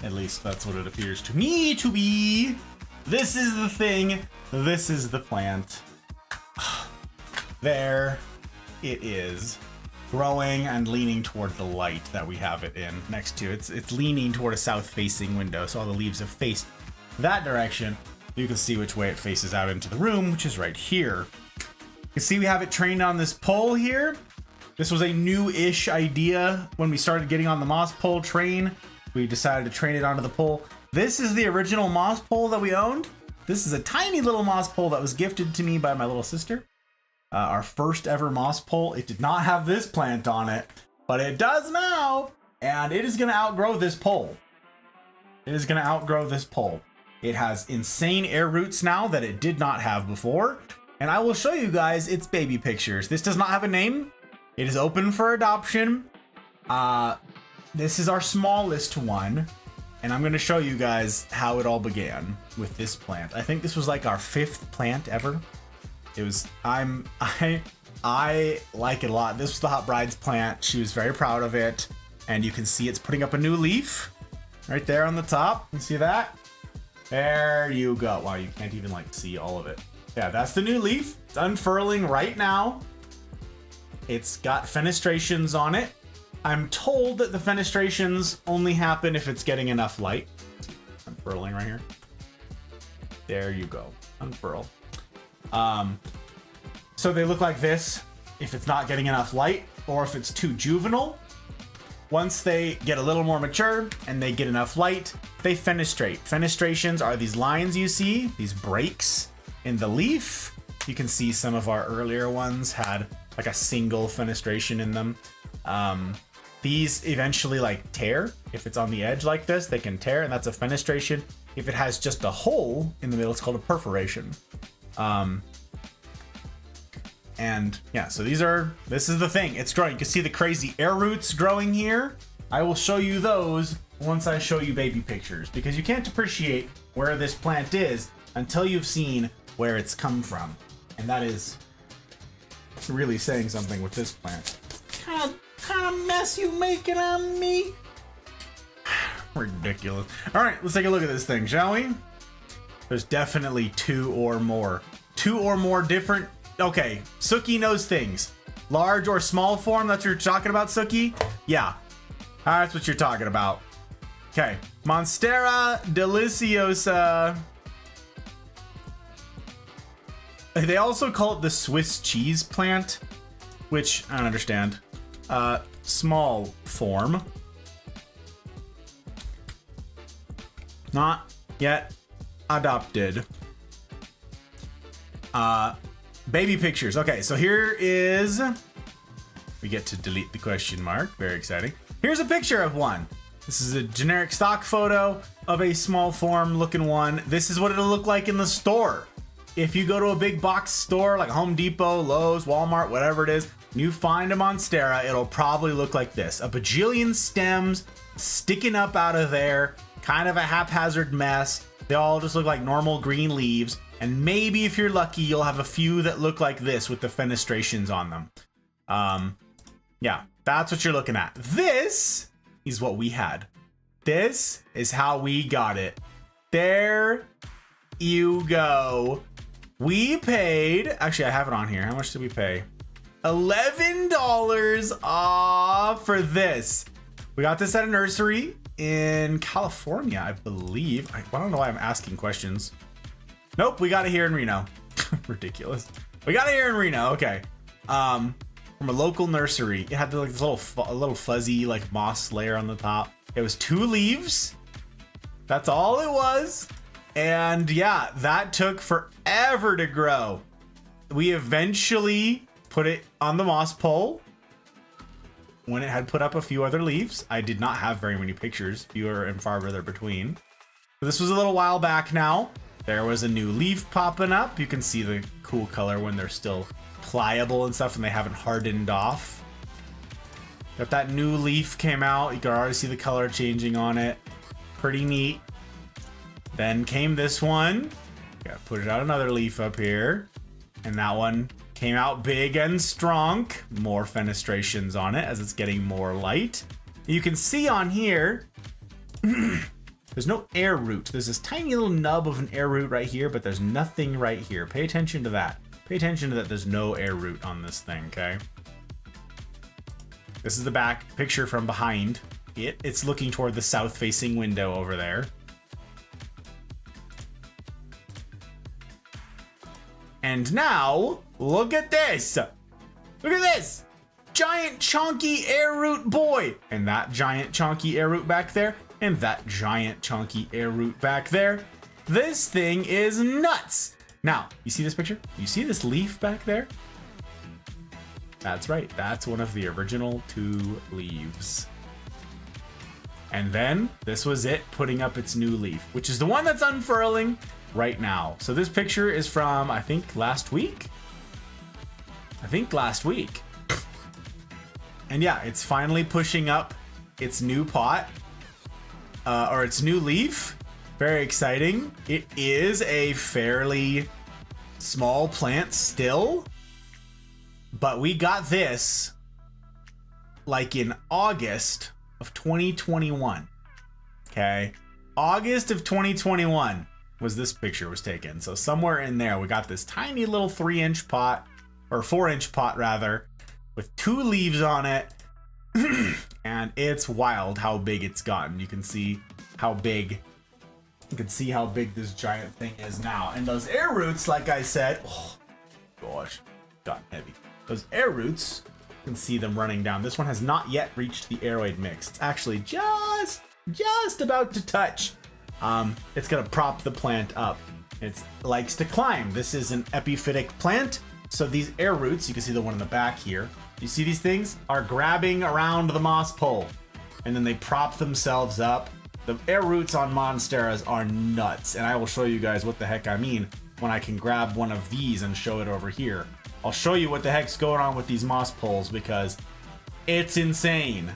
At least that's what it appears to me to be. This is the thing. This is the plant. There it is. Growing and leaning toward the light that we have it in next to. It's leaning toward a south-facing window, so all the leaves have faced that direction. You can see which way it faces out into the room, which is right here. You can see we have it trained on this pole here. This was a new-ish idea when we started getting on the moss pole train. We decided to train it onto the pole. This is the original moss pole that we owned. This is a tiny little moss pole that was gifted to me by my little sister. Our first ever moss pole. It did not have this plant on it, but it does now, and it is going to outgrow this pole. It is going to outgrow this pole. It has insane air roots now that it did not have before, and I will show you guys its baby pictures. This does not have a name. It is open for adoption. This is our smallest one, and I'm going to show you guys how it all began with this plant. I think this was like our 5th plant ever. It was, I like it a lot. This was the Hot Bride's plant. She was very proud of it. And you can see it's putting up a new leaf right there on the top. You see that? There you go. Wow, you can't even like see all of it. Yeah, that's the new leaf. It's unfurling right now. It's got fenestrations on it. I'm told that the fenestrations only happen if it's getting enough light. Unfurling right here. There you go. Unfurl. So they look like this if it's not getting enough light, or if it's too juvenile. Once they get a little more mature and they get enough light, they fenestrate. Fenestrations are these lines you see, these breaks in the leaf. You can see some of our earlier ones had like a single fenestration in them. These eventually like tear. If it's on the edge like this, they can tear, and that's a fenestration. If it has just a hole in the middle, it's called a perforation. And yeah, so this is the thing. It's growing. You can see the crazy air roots growing here. I will show you those once I show you baby pictures, because you can't appreciate where this plant is until you've seen where it's come from. And that is really saying something with this plant. Kind of mess you making on me? Ridiculous. All right, let's take a look at this thing, shall we? There's definitely 2 or more different. Okay, Suki knows things. Large or small form, that's what you're talking about, Suki? Yeah, that's what you're talking about. Okay, Monstera deliciosa. They also call it the Swiss cheese plant, which I don't understand. Small form. Not yet adopted. Baby pictures. Okay, so here is, we get to delete the question mark. Very exciting. Here's a picture of one. This is a generic stock photo of a small form looking one. This is what it'll look like in the store. If you go to a big box store like Home Depot, Lowe's, Walmart, whatever it is, and you find a Monstera, it'll probably look like this. A bajillion stems sticking up out of there, kind of a haphazard mess. They all just look like normal green leaves. And maybe if you're lucky, you'll have a few that look like this with the fenestrations on them. Yeah, that's what you're looking at. This is what we had. This is how we got it. There you go. We paid, actually I have it on here. How much did we pay? $11 off for this. We got this at a nursery in California, I believe. I don't know why I'm asking questions. Nope, we got it here in Reno. Ridiculous. We got it here in Reno. Okay. From a local nursery. It had like this little fuzzy like moss layer on the top. It was 2 leaves. That's all it was. And yeah, that took forever to grow. We eventually put it on the moss pole when it had put up a few other leaves. I did not have very many pictures, fewer and far further between. But this was a little while back now. There was a new leaf popping up. You can see the cool color when they're still pliable and stuff and they haven't hardened off. If that new leaf came out, you can already see the color changing on it. Pretty neat. Then came this one. Got put it out another leaf up here. And that one came Came out big and strong. More fenestrations on it as it's getting more light. You can see on here, there's no air root. There's this tiny little nub of an air root right here, but there's nothing right here. Pay attention to that. Pay attention to that. There's no air root on this thing, okay? This is the back picture from behind it. It's looking toward the south-facing window over there. And now, look at this. Look at this. Giant chonky air root boy. And that giant chonky air root back there. And that giant chonky air root back there. This thing is nuts. Now, you see this picture? You see this leaf back there? That's right. That's one of the original 2 leaves. And then this was it putting up its new leaf, which is the one that's unfurling right now. So this picture is from, I think, last week. And yeah, it's finally pushing up its new pot, or its new leaf. Very exciting. It is a fairly small plant still, but we got this like in August of 2021. Okay. August of 2021 was this picture was taken. So somewhere in there, we got this tiny little 3-inch pot, or 4-inch pot rather, with 2 leaves on it. And it's wild how big it's gotten. You can see how big this giant thing is now. And those air roots, like I said, oh gosh, gotten heavy. Those air roots, you can see them running down. This one has not yet reached the aeroid mix. It's actually just about to touch. It's gonna prop the plant up. It likes to climb. This is an epiphytic plant. So these air roots, you can see the one in the back here. You see these things are grabbing around the moss pole, and then they prop themselves up. The air roots on monsteras are nuts, and I will show you guys what the heck I mean when I can grab one of these and show it over here. I'll show you what the heck's going on with these moss poles because it's insane.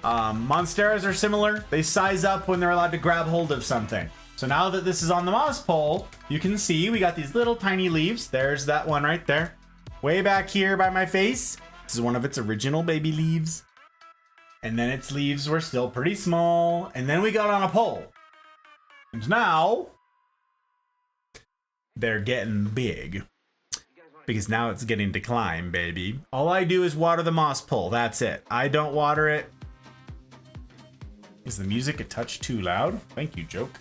Monsteras are similar. They size up when they're allowed to grab hold of something. So now that this is on the moss pole, you can see we got these little tiny leaves. There's that one right there. Way back here by my face. This is one of its original baby leaves. And then its leaves were still pretty small. And then we got on a pole. And now they're getting big. Because now it's getting to climb, baby. All I do is water the moss pole. That's it. I don't water it. Is the music a touch too loud? Thank you, joke.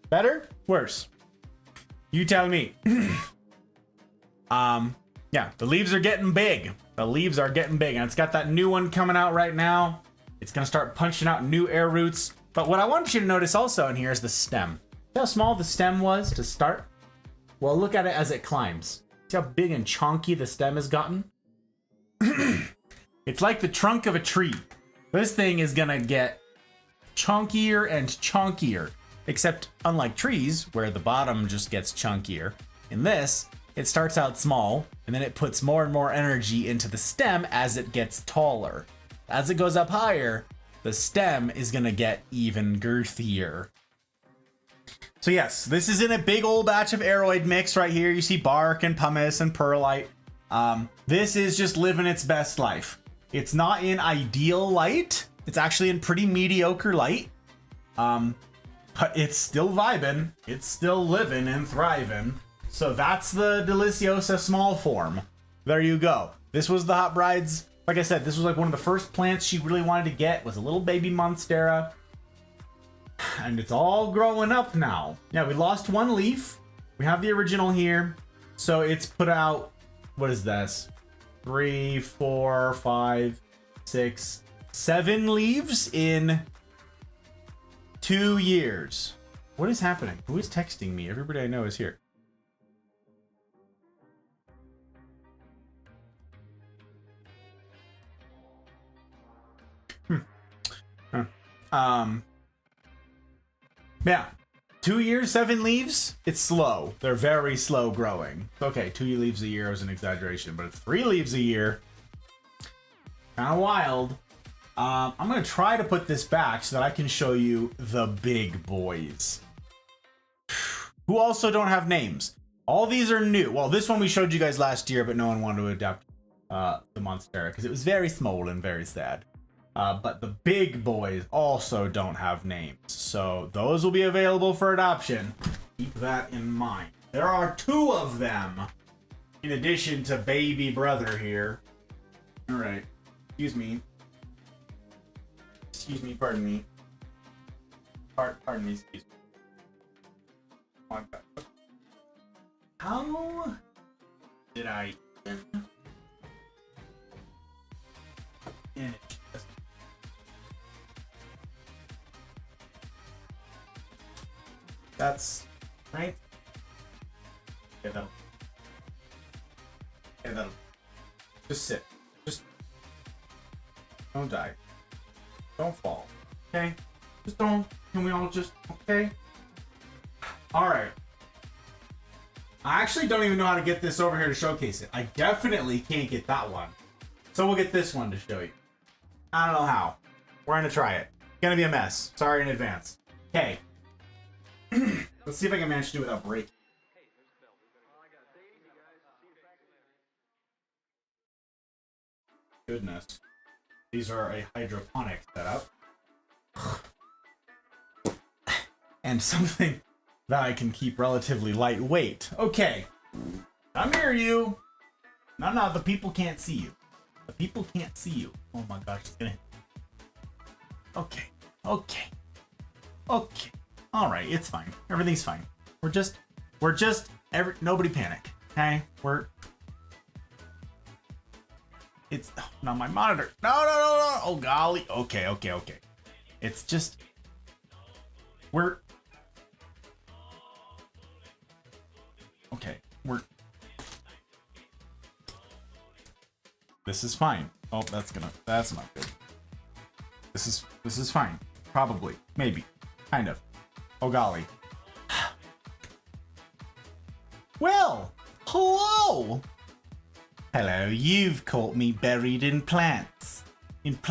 Better? Worse? You tell me. Yeah, the leaves are getting big. The leaves are getting big, and it's got that new one coming out right now. It's gonna start punching out new air roots. But what I want you to notice also in here is the stem. See how small the stem was to start? Well, look at it as it climbs. See how big and chonky the stem has gotten? It's like the trunk of a tree. This thing is gonna get chonkier and chonkier. Except unlike trees, where the bottom just gets chunkier, in this, it starts out small, and then it puts more and more energy into the stem as it gets taller. As it goes up higher, the stem is gonna get even girthier. So yes, this is in a big old batch of aeroid mix right here. You see bark and pumice and perlite. This is just living its best life. It's not in ideal light. It's actually in pretty mediocre light. But it's still vibing. It's still living and thriving. So that's the Deliciosa small form. There you go. This was the Hot Bride's. Like I said, this was like one of the first plants she really wanted to get, was a little baby Monstera. And it's all growing up now. Yeah, we lost one leaf. We have the original here. So it's put out, what is this? 3, 4, 5, 6, 7 leaves in 2 years. What is happening? Who is texting me? Everybody I know is here. Yeah. 2 years, 7 leaves? It's slow. They're very slow growing. Okay, 2 leaves a year was an exaggeration, but it's 3 leaves a year. Kind of wild. I'm going to try to put this back so that I can show you the big boys. who also don't have names. All these are new. Well, this one we showed you guys last year, but no one wanted to adopt the Monstera because it was very small and very sad. But the big boys also don't have names. So those will be available for adoption. Keep that in mind. There are 2 of them in addition to baby brother here. All right. Excuse me. Excuse me, pardon me. Pardon me, excuse me. How did I manage this? That's right. Okay, that'll just sit. Just don't die. Don't fall. Okay? Just don't. Can we all just, okay? Alright. I actually don't even know how to get this over here to showcase it. I definitely can't get that one. So we'll get this one to show you. I don't know how. We're gonna try it. Gonna be a mess. Sorry in advance. Okay. Let's see if I can manage to do it without breaking. Goodness. These are a hydroponic setup. And something that I can keep relatively lightweight. Okay. I'm near you. No, the people can't see you. The people can't see you. Oh my gosh, it's gonna... Okay. Alright, it's fine. Everything's fine. Nobody panic. Okay? It's not my monitor. No. Oh golly. Okay. It's just this is fine. Oh, that's not good. This is fine. Probably. Maybe. Kind of. Oh golly. Well, hello. Hello, you've caught me buried in plants. It's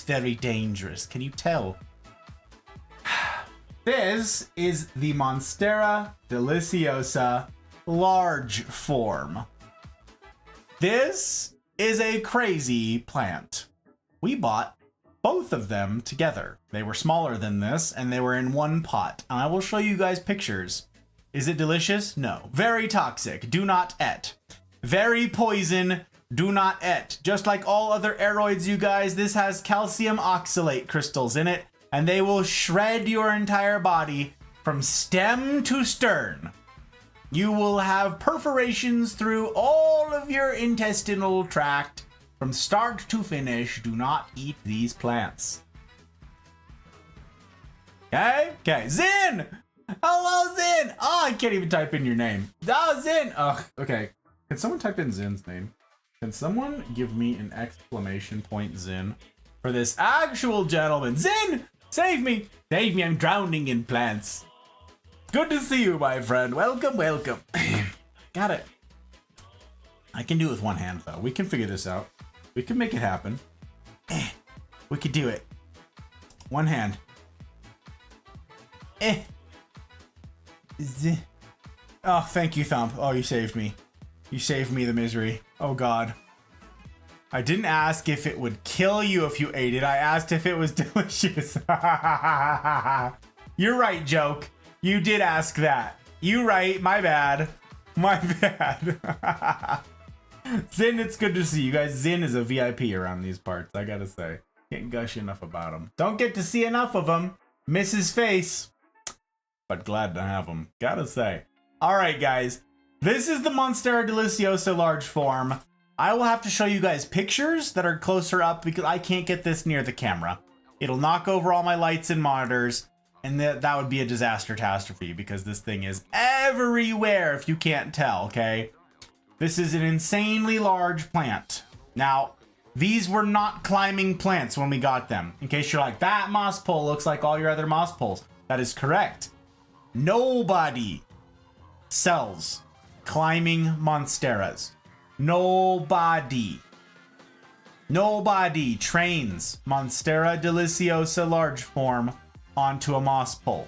very dangerous, can you tell? This is the Monstera deliciosa large form. This is a crazy plant. We bought both of them together. They were smaller than this and they were in one pot. And I will show you guys pictures. Is it delicious? No. Very toxic. Do not eat. Very poison. Do not eat. Just like all other aeroids, you guys, this has calcium oxalate crystals in it, and they will shred your entire body from stem to stern. You will have perforations through all of your intestinal tract from start to finish. Do not eat these plants. Okay? Zin! Hello, Zin! Oh, I can't even type in your name. Oh, Zin! Ugh, okay. Can someone type in Zin's name? Can someone give me an exclamation point Zin for this actual gentleman? Zin! Save me! Save me, I'm drowning in plants. Good to see you, my friend. Welcome. Got it. I can do it with one hand, though. We can figure this out. We can make it happen. We could do it. One hand. Oh, thank you, Thump. Oh, you saved me. You saved me the misery. Oh, God. I didn't ask if it would kill you if you ate it. I asked if it was delicious. You're right, joke. You did ask that. You right. My bad. Zin, it's good to see you guys. Zin is a VIP around these parts, I gotta say. Can't gush enough about him. Don't get to see enough of him. Miss his face. But glad to have him. Gotta say. Alright, guys. This is the Monstera deliciosa large form. I will have to show you guys pictures that are closer up because I can't get this near the camera. It'll knock over all my lights and monitors, and that would be a disaster catastrophe because this thing is everywhere if you can't tell, okay? This is an insanely large plant. Now, these were not climbing plants when we got them. In case you're like, that moss pole looks like all your other moss poles. That is correct. Nobody sells climbing monsteras. Nobody trains Monstera deliciosa large form onto a moss pole.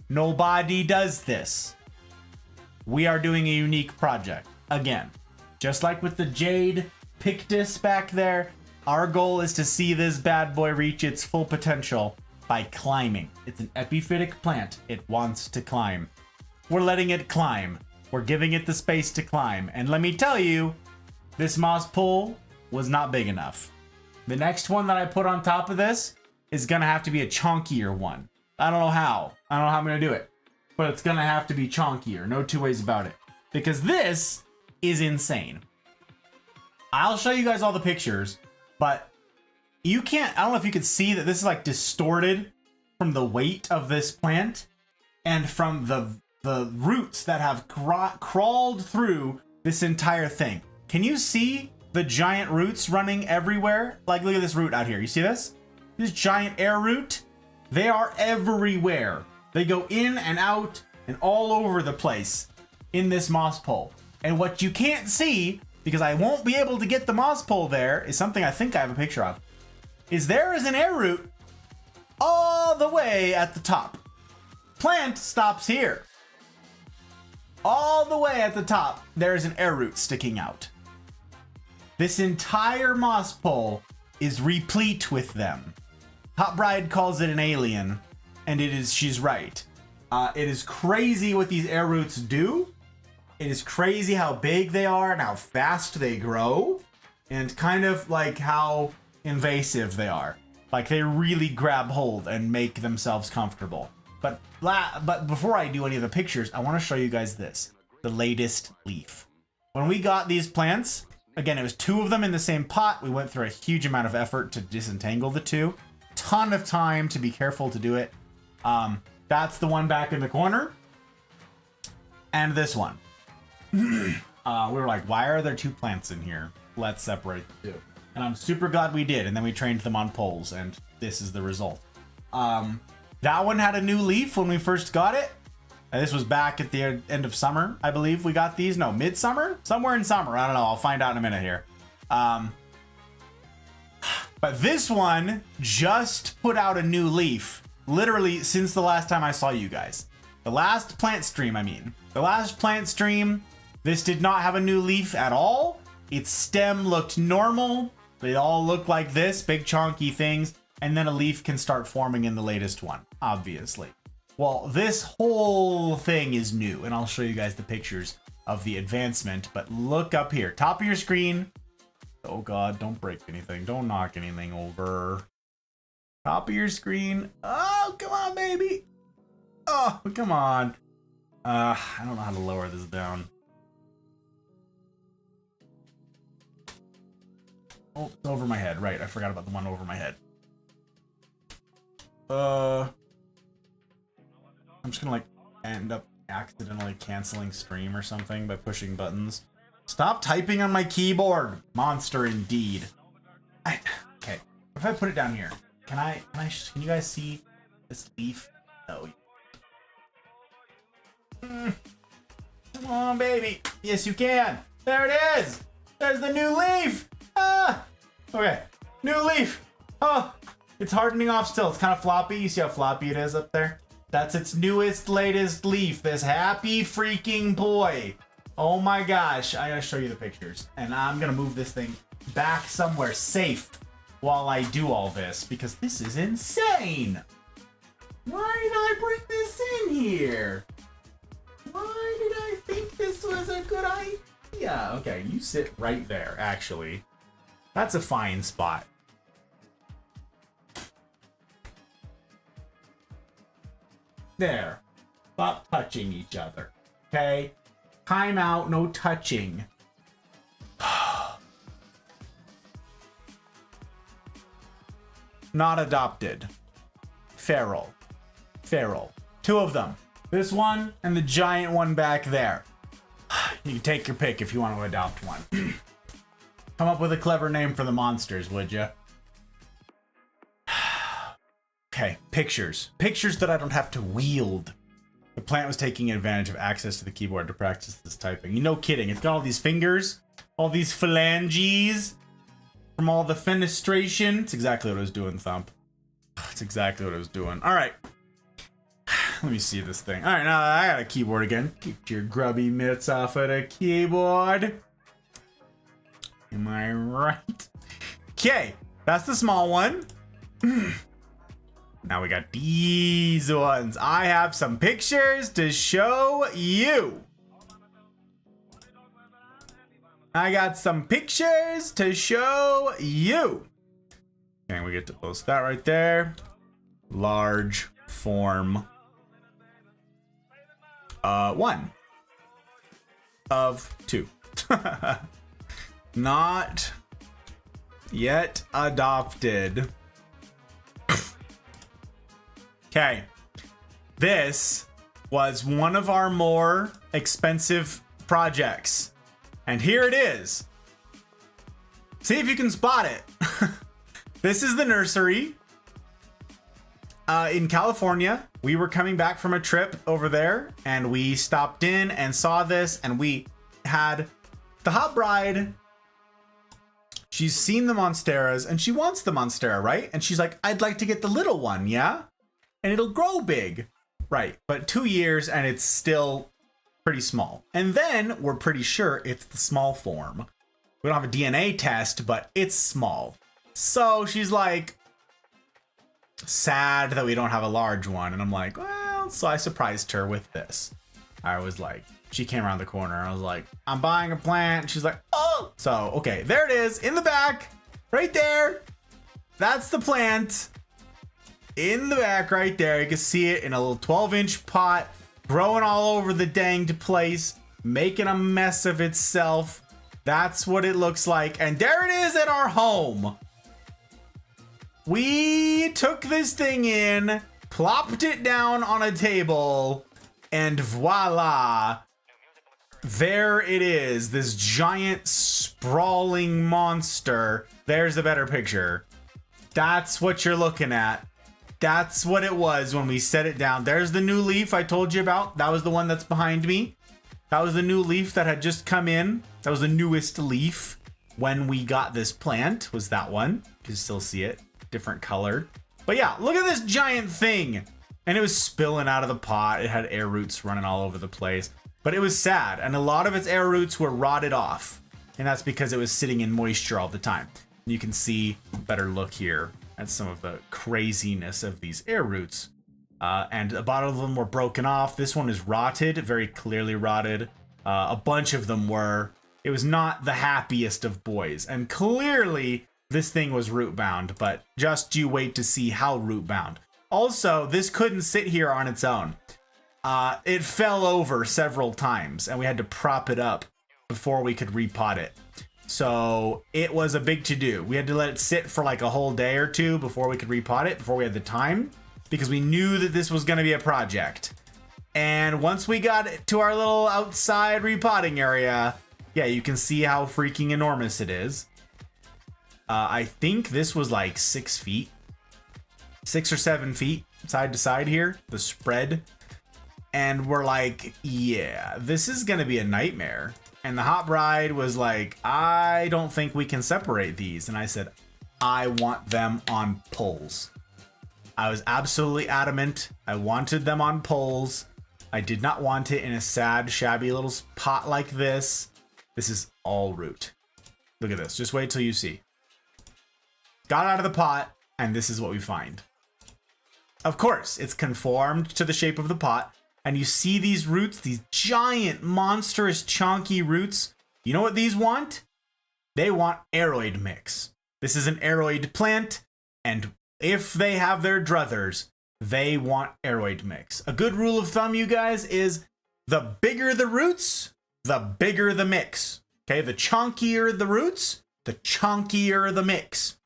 Nobody does this. We are doing a unique project. Again, just like with the Jade Pictus back there, our goal is to see this bad boy reach its full potential by climbing. It's an epiphytic plant. It wants to climb. We're letting it climb. We're giving it the space to climb. And let me tell you, this moss pole was not big enough. The next one that I put on top of this is gonna have to be a chonkier one. I don't know how. I don't know how I'm gonna do it. But it's gonna have to be chonkier. No two ways about it. Because this is insane. I'll show you guys all the pictures, but you can't, I don't know if you could see that this is like distorted from the weight of this plant and from the roots that have crawled through this entire thing. Can you see the giant roots running everywhere? Like, look at this root out here. You see this? This giant air root? They are everywhere. They go in and out and all over the place in this moss pole. And what you can't see, because I won't be able to get the moss pole there, is something I think I have a picture of. Is there is an air root all the way at the top. Plant stops here. All the way at the top, there is an air root sticking out. This entire moss pole is replete with them. Hot Bride calls it an alien, and it is, she's right. It is crazy what these air roots do. It is crazy how big they are and how fast they grow, and kind of like how invasive they are. Like, they really grab hold and make themselves comfortable. But before I do any of the pictures, I want to show you guys this, the latest leaf. When we got these plants, again, it was 2 of them in the same pot. We went through a huge amount of effort to disentangle the 2. Ton of time to be careful to do it. That's the one back in the corner. And this one. We were like, why are there 2 plants in here? Let's separate the 2. And I'm super glad we did. And then we trained them on poles, and this is the result. That one had a new leaf when we first got it. And this was back at the end of summer, I believe we got these. No, midsummer? Somewhere in summer. I don't know. I'll find out in a minute here. But this one just put out a new leaf, literally since the last time I saw you guys. The last plant stream, I mean. The last plant stream, this did not have a new leaf at all. Its stem looked normal. They all look like this, big chunky things. And then a leaf can start forming in the latest one, obviously. Well, this whole thing is new, and I'll show you guys the pictures of the advancement. But look up here, top of your screen. Oh God, don't break anything. Don't knock anything over. Top of your screen. Oh, come on, baby. Oh, come on. I don't know how to lower this down. Oh, it's over my head. Right, I forgot about the one over my head. I'm just gonna like end up accidentally canceling stream or something by pushing buttons. Stop typing on my keyboard, monster indeed. Okay, if I put it down here, can you guys see this leaf? No. Come on, baby. Yes, you can. There it is. There's the new leaf. Ah. Okay, new leaf. Oh, it's hardening off still. It's kind of floppy. You see how floppy it is up there? That's its newest, latest leaf. This happy freaking boy. Oh my gosh. I gotta show you the pictures. And I'm gonna move this thing back somewhere safe while I do all this, because this is insane. Why did I bring this in here? Why did I think this was a good idea? Okay, you sit right there, actually. That's a fine spot. There. Stop touching each other. Okay? Time out, no touching. Not adopted. Feral. Feral. 2 of them. This one and the giant one back there. You can take your pick if you want to adopt one. Come up with a clever name for the monsters, would you? Okay, pictures. Pictures that I don't have to wield. The plant was taking advantage of access to the keyboard to practice this typing. You no kidding. It's got all these fingers, all these phalanges from all the fenestration. It's exactly what I was doing, Thump. It's exactly what I was doing. All right. Let me see this thing. All right, now I got a keyboard again. Get your grubby mitts off of the keyboard. Am I right? Okay, that's the small one. Now we got these ones. I have some pictures to show you. I got some pictures to show you. Okay, we get to post that right there. Large form. 1 of 2. Not yet adopted. Okay. This was one of our more expensive projects. And here it is. See if you can spot it. This is the nursery. In California, we were coming back from a trip over there, and we stopped in and saw this, and we had the hot bride. She's seen the monsteras, and she wants the monstera, right? And she's like, I'd like to get the little one, yeah? And it'll grow big, right? But 2 years, and it's still pretty small. And then we're pretty sure it's the small form. We don't have a DNA test, but it's small. So she's like, sad that we don't have a large one. And I'm like, well, so I surprised her with this. I was like, she came around the corner. I was like, I'm buying a plant. She's like, oh. So, okay, there it is in the back, right there. That's the plant in the back right there. You can see it in a little 12-inch pot, growing all over the danged place, making a mess of itself. That's what it looks like. And there it is at our home. We took this thing in, plopped it down on a table, and voila. There it is, this giant sprawling monster. There's a better picture. That's what you're looking at. That's what it was when we set it down. There's the new leaf I told you about. That was the one that's behind me. That was the new leaf that had just come in. That was the newest leaf when we got this plant, was that one. You can still see it, different colored. But yeah, look at this giant thing. And it was spilling out of the pot. It had air roots running all over the place. But it was sad, and a lot of its air roots were rotted off. And that's because it was sitting in moisture all the time. You can see a better look here at some of the craziness of these air roots. And a lot of them were broken off. This one is rotted, very clearly rotted. A bunch of them were. It was not the happiest of boys. And clearly, this thing was root bound, but just you wait to see how root bound. Also, this couldn't sit here on its own. It fell over several times, and we had to prop it up before we could repot it. So it was a big to-do. We had to let it sit for like a whole day or two before we could repot it, before we had the time, because we knew that this was going to be a project. And once we got it to our little outside repotting area, yeah, you can see how freaking enormous it is. I think this was like 6 feet, 6 or 7 feet side to side here, the spread. And we're like, yeah, this is going to be a nightmare. And the hot bride was like, I don't think we can separate these. And I said, I want them on poles. I was absolutely adamant. I wanted them on poles. I did not want it in a sad, shabby little pot like this. This is all root. Look at this. Just wait till you see. Got out of the pot, and this is what we find. Of course, it's conformed to the shape of the pot. And you see these roots, these giant, monstrous, chunky roots. You know what these want? They want aeroid mix. This is an aeroid plant, and if they have their druthers, they want aeroid mix. A good rule of thumb, you guys, is the bigger the roots, the bigger the mix. Okay, the chunkier the roots, the chunkier the mix.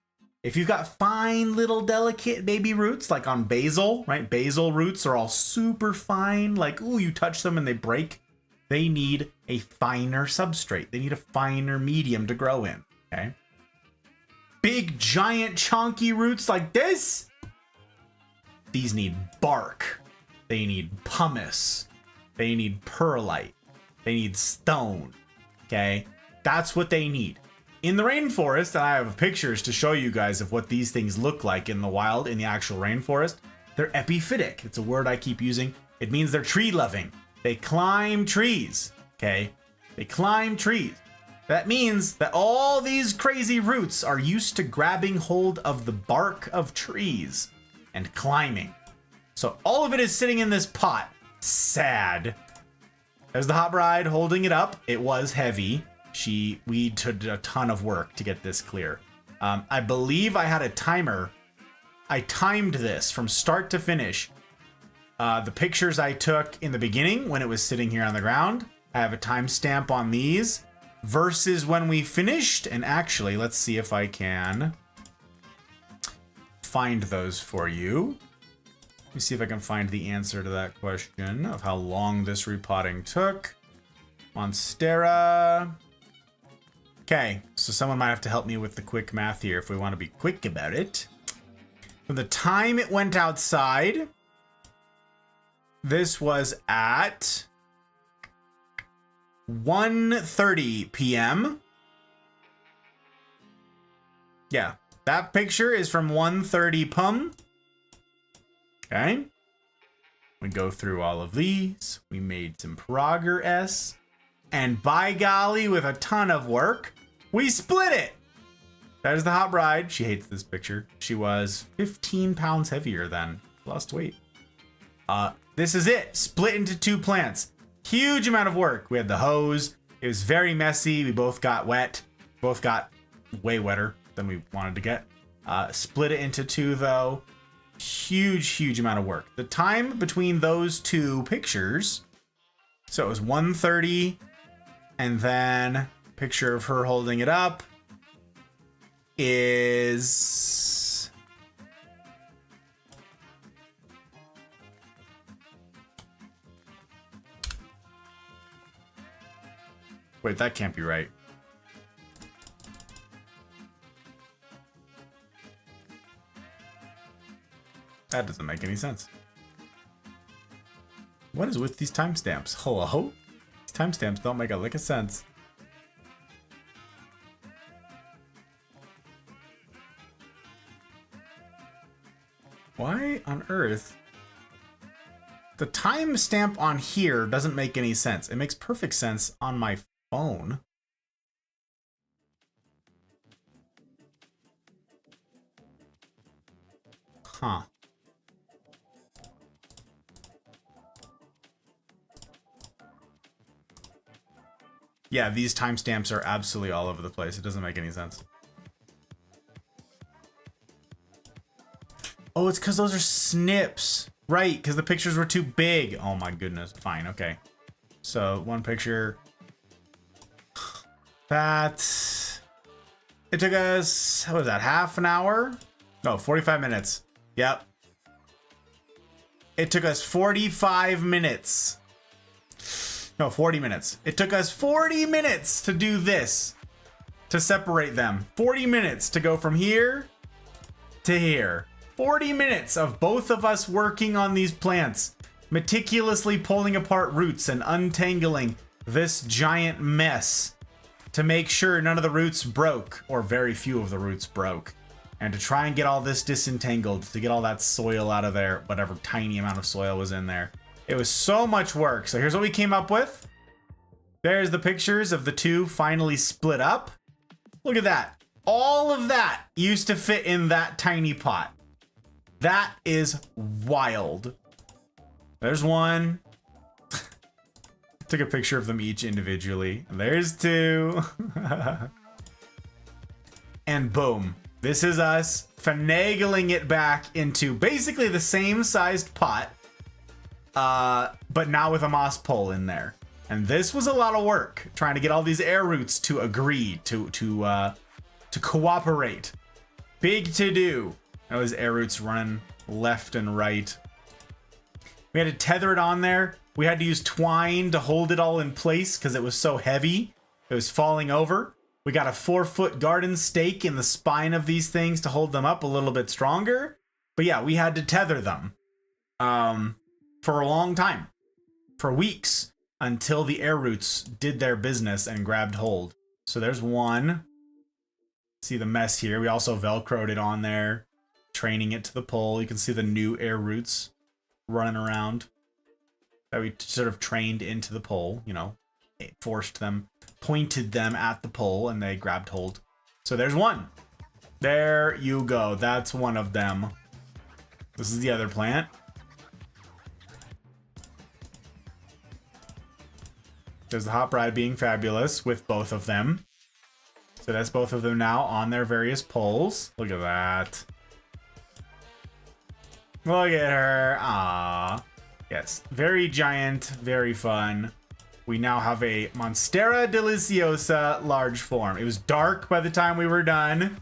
If you've got fine little delicate baby roots, like on basil, right? Basil roots are all super fine. Like, ooh, you touch them and they break. They need a finer substrate. They need a finer medium to grow in, okay? Big, giant, chunky roots like this, these need bark. They need pumice. They need perlite. They need stone, okay? That's what they need. In the rainforest, and I have pictures to show you guys of what these things look like in the wild, in the actual rainforest, they're epiphytic. It's a word I keep using. It means they're tree loving. They climb trees, okay? They climb trees. That means that all these crazy roots are used to grabbing hold of the bark of trees and climbing. So all of it is sitting in this pot. Sad. There's the hot bride holding it up. It was heavy. We did a ton of work to get this clear. I believe I had a timer. I timed this from start to finish. The pictures I took in the beginning when it was sitting here on the ground, I have a timestamp on these versus when we finished. And actually, let's see if I can find those for you. Let me see if I can find the answer to that question of how long this repotting took. Monstera. Okay, so someone might have to help me with the quick math here if we want to be quick about it. From the time it went outside, this was at 1:30 p.m. Yeah, that picture is from 1:30 p.m. Okay. We go through all of these. We made some progress. And by golly, with a ton of work, we split it. That is the hot bride. She hates this picture. She was 15 pounds heavier then. Lost weight. This is it. Split into 2 plants. Huge amount of work. We had the hose. It was very messy. We both got wet. Both got way wetter than we wanted to get. Split it into 2 though. Huge amount of work. The time between those 2 pictures, so it was 1:30 and then picture of her holding it up is wait, that can't be right. That doesn't make any sense. What is with these timestamps? Hello? These timestamps don't make a lick of sense. Why on earth? The timestamp on here doesn't make any sense. It makes perfect sense on my phone. Huh. Yeah, these timestamps are absolutely all over the place. It doesn't make any sense. Oh, it's because those are snips. Right, because the pictures were too big. Oh my goodness. Fine, okay. So, one picture. That... It took us... What was that? Half an hour? No, 45 minutes. Yep. It took us 45 minutes. No, 40 minutes. It took us 40 minutes to do this. To separate them. 40 minutes to go from here to here. 40 minutes of both of us working on these plants. Meticulously pulling apart roots and untangling this giant mess. To make sure none of the roots broke. Or very few of the roots broke. And to try and get all this disentangled. To get all that soil out of there. Whatever tiny amount of soil was in there. It was so much work. So here's what we came up with. There's the pictures of the 2 finally split up. Look at that. All of that used to fit in that tiny pot. That is wild. There's one. Took a picture of them each individually. There's 2. And boom. This is us finagling it back into basically the same sized pot. But now with a moss pole in there. And this was a lot of work, trying to get all these air roots to agree, to cooperate. Big to do. Those air roots running left and right. We had to tether it on there. We had to use twine to hold it all in place because it was so heavy. It was falling over. We got a 4-foot garden stake in the spine of these things to hold them up a little bit stronger. But yeah, we had to tether them. For a long time, for weeks, until the air roots did their business and grabbed hold. So there's one. See the mess here. We also Velcroed it on there, training it to the pole. You can see the new air roots running around. that we sort of trained into the pole, you know, forced them, pointed them at the pole, and they grabbed hold. So there's one. There you go. That's one of them. This is the other plant. There's the hot bride being fabulous with both of them. So that's both of them now on their various poles. Look at that. Look at her. Ah, yes. Very giant, very fun. We now have a Monstera Deliciosa large form. It was dark by the time we were done.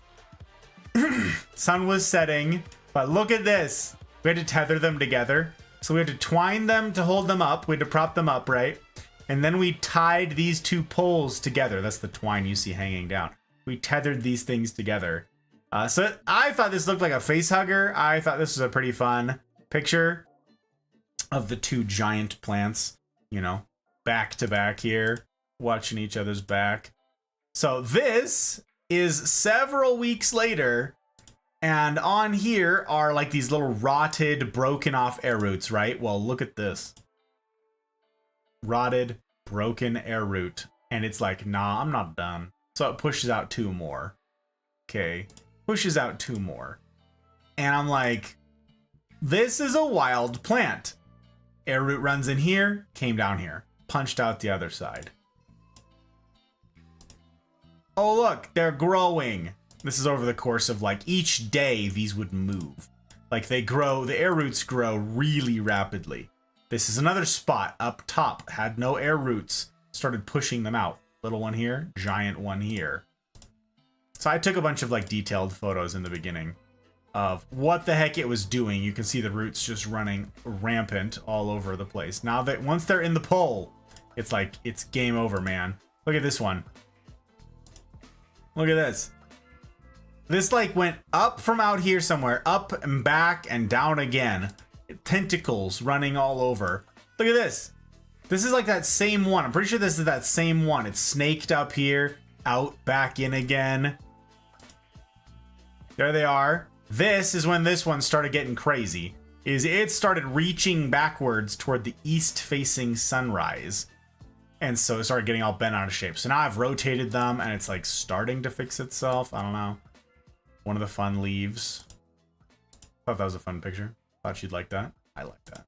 Sun was setting, but look at this. We had to tether them together. So we had to twine them to hold them up. We had to prop them up, right? And then we tied these two poles together. That's the twine you see hanging down. We tethered these things together. So I thought this looked like a face hugger. I thought this was a pretty fun picture of the two giant plants, you know, back to back here, watching each other's back. So this is several weeks later, and on here are like these little rotted, broken off air roots, right? Well, look at this. Rotted, broken air root. And it's like, nah, I'm not done. So it pushes out two more. Okay. Pushes out two more. And I'm like, this is a wild plant. Air root runs in here, came down here, punched out the other side. Oh, look, they're growing. This is over the course of like each day, these would move. Like they grow, the air roots grow really rapidly. This is another spot up top, had no air roots, started pushing them out. Little one here, giant one here. So I took a bunch of like detailed photos in the beginning of what the heck it was doing. You can see the roots just running rampant all over the place. Now that once they're in the pole, it's like, it's game over, man. Look at this one. Look at this. This like went up from out here somewhere, up and back and down again. Tentacles running all over. Look at this. This is like that same one. I'm pretty sure this is that same one. It's snaked up here, out, back in again. There they are. This is when this one started getting crazy. It started reaching backwards toward the east-facing sunrise. And so it started getting all bent out of shape. So now I've rotated them and it's like starting to fix itself. I don't know. One of the fun leaves. Thought that was a fun picture. Thought you'd like that. I like that.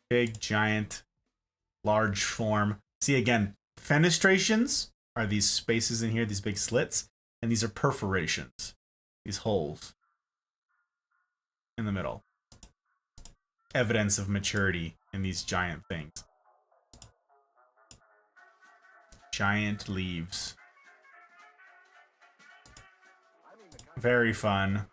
Big, giant, large form. See again, fenestrations are these spaces in here, these big slits. And these are perforations. These holes in the middle. Evidence of maturity in these giant things. Giant leaves. Very fun.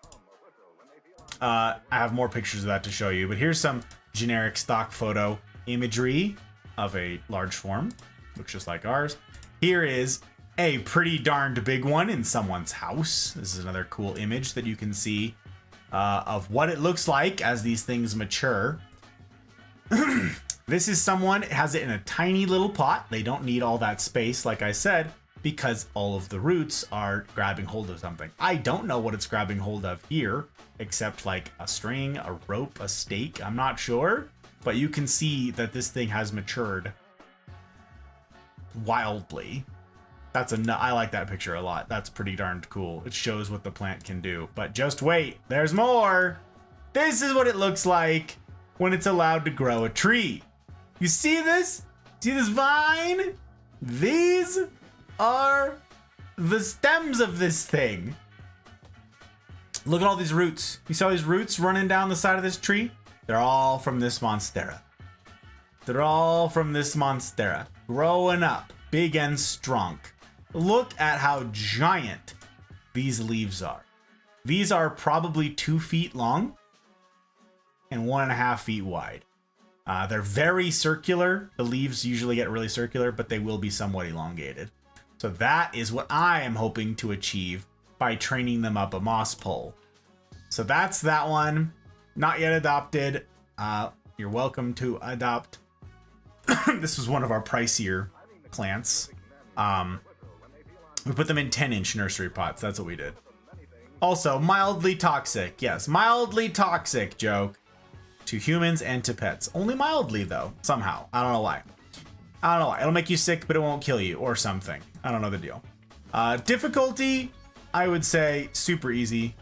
I have more pictures of that to show you, but here's some generic stock photo imagery of a large form. Looks just like ours. Here is a pretty darned big one in someone's house. This is another cool image that you can see of what it looks like as these things mature. This is someone, has it in a tiny little pot. They don't need all that space, like I said, because all of the roots are grabbing hold of something. I don't know what it's grabbing hold of here, except like a string, a rope, a stake. I'm not sure, but you can see that this thing has matured wildly. I like that picture a lot. That's pretty darned cool. It shows what the plant can do. But just wait, there's more. This is what it looks like when it's allowed to grow a tree. You see this? See this vine? These are the stems of this thing. Look at all these roots. You saw these roots running down the side of this tree? They're all from this Monstera. They're all from this Monstera. Growing up, big and strong. Look at how giant these leaves are. These are probably 2 feet long and 1.5 feet wide. They're very circular. The leaves usually get really circular, but they will be somewhat elongated. So that is what I am hoping to achieve by training them up a moss pole. So that's that one. Not yet adopted. You're welcome to adopt. This was one of our pricier plants. We put them in 10-inch nursery pots. That's what we did. Also, mildly toxic. Yes, mildly toxic joke. to humans and to pets. Only mildly though, somehow. I don't know why. I don't know why. It'll make you sick, but it won't kill you or something. I don't know the deal. Difficulty, I would say super easy.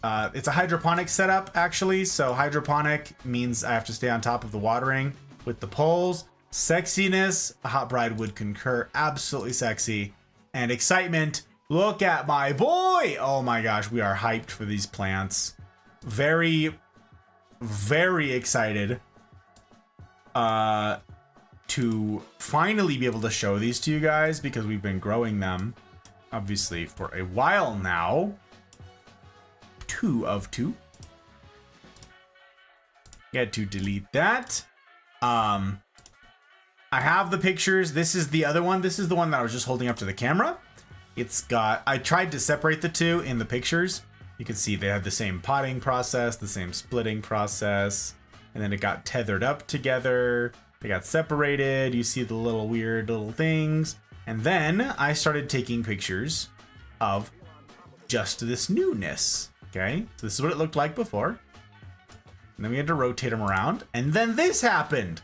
It's a hydroponic setup actually. So hydroponic means I have to stay on top of the watering with the poles. Sexiness, a hot bride would concur. Absolutely sexy. And excitement. Look at my boy. Oh my gosh, we are hyped for these plants. Very, very excited to finally be able to show these to you guys because we've been growing them obviously for a while now. 2 of 2. Get to delete that. I have the pictures. This is the other one. This is the one that I was just holding up to the camera. It's got, I tried to separate the two in the pictures. You can see they had the same potting process, the same splitting process, and then it got tethered up together. They got separated. You see the little weird little things. And then I started taking pictures of just this newness. Okay, so this is what it looked like before. And then we had to rotate them around. And then this happened.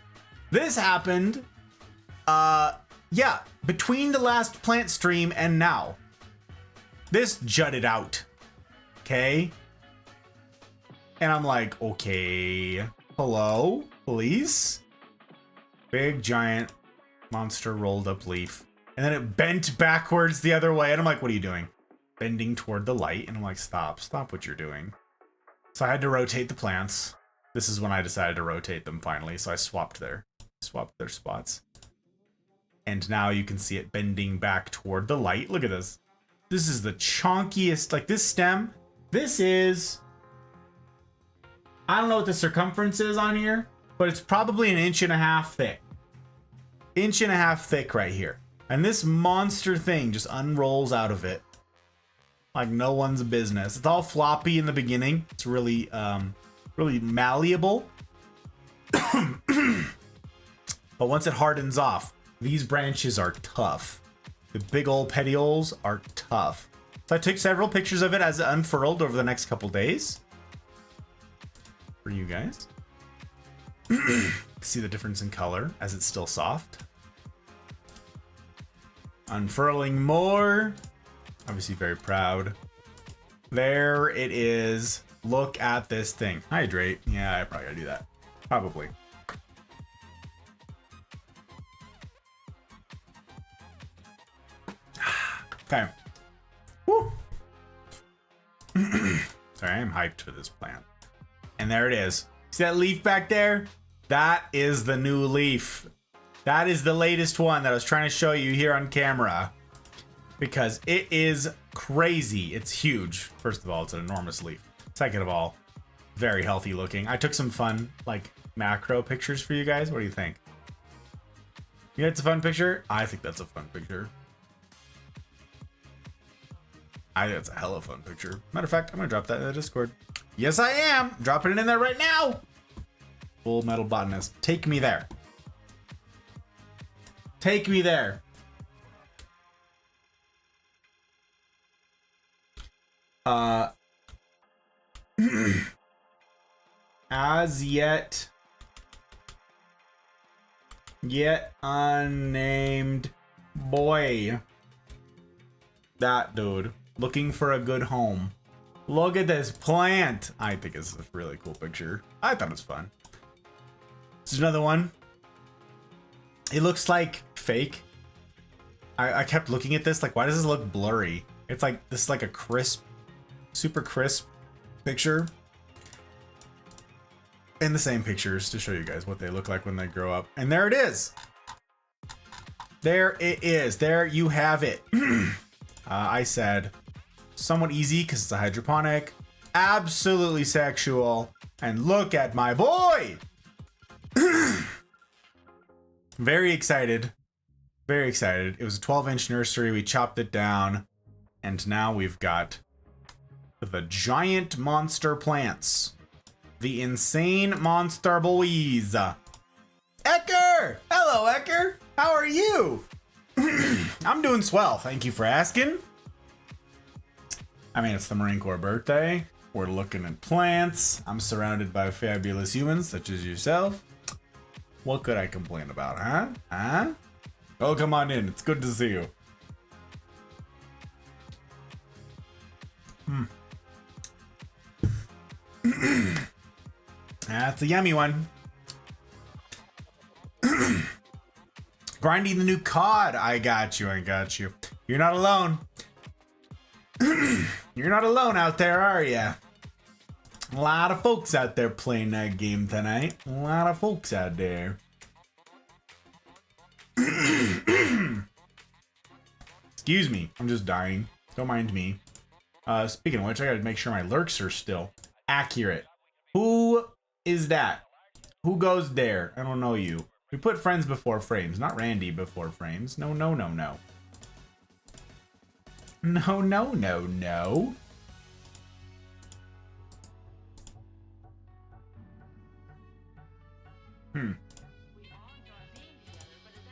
This happened. Yeah, between the last plant stream and now. This jutted out. Okay. And I'm like, okay. Hello, police? Big giant monster rolled up leaf. And then it bent backwards the other way. And I'm like, what are you doing? Bending toward the light. And I'm like, stop what you're doing. So I had to rotate the plants. This is when I decided to rotate them finally. So I swapped their spots. And now you can see it bending back toward the light. Look at this. This is the chonkiest, like this stem. This is, I don't know what the circumference is on here, but it's probably 1.5 inches thick. 1.5 inches thick right here. And this monster thing just unrolls out of it like no one's business. It's all floppy in the beginning. It's really, really malleable. But once it hardens off, these branches are tough. The big old petioles are tough. So I took several pictures of it as it unfurled over the next couple days. For you guys. See the difference in color as it's still soft. Unfurling more. Obviously very proud. There it is. Look at this thing. Hydrate. Yeah, I probably gotta do that. Probably. Okay. Woo. Sorry, I'm hyped for this plant. And there it is. See that leaf back there? That is the new leaf. That is the latest one that I was trying to show you here on camera. Because it is crazy. It's huge. First of all, it's an enormous leaf. Second of all, very healthy looking. I took some fun, like, macro pictures for you guys. What do you think? Yeah, it's a fun picture? I think that's a fun picture. I think it's a hella fun picture. Matter of fact, I'm gonna drop that in the Discord. Yes, I am. Dropping it in there right now. Full Metal Botanist. Take me there. Take me there. As yet unnamed boy. That dude. Looking for a good home. Look at this plant. I think it's a really cool picture. I thought it was fun. This is another one. It looks like fake. I kept looking at this, like, why does this look blurry? It's like, this is like a crisp, super crisp picture. And the same pictures to show you guys what they look like when they grow up. And there it is. There it is. There you have it. I said somewhat easy because it's a hydroponic. Absolutely sexual. And look at my boy. Very excited. Very excited. It was a 12-inch nursery. We chopped it down. And now we've got the giant monster plants. The insane monster boys. Ecker! Hello, Ecker! How are you? I'm doing swell. Thank you for asking. I mean, it's the Marine Corps birthday. We're looking at plants. I'm surrounded by fabulous humans such as yourself. What could I complain about, huh? Huh? Oh, come on in. It's good to see you. That's a yummy one. Grinding the new COD. I got you. I got you. You're not alone. You're not alone out there, are ya? A lot of folks out there playing that game tonight. A lot of folks out there. Excuse me. I'm just dying. Don't mind me. Speaking of which, I gotta make sure my lurks are still accurate. Who is that? Who goes there? I don't know you. We put friends before frames, not Randy before frames. No, no, no, no. No, no, no, no.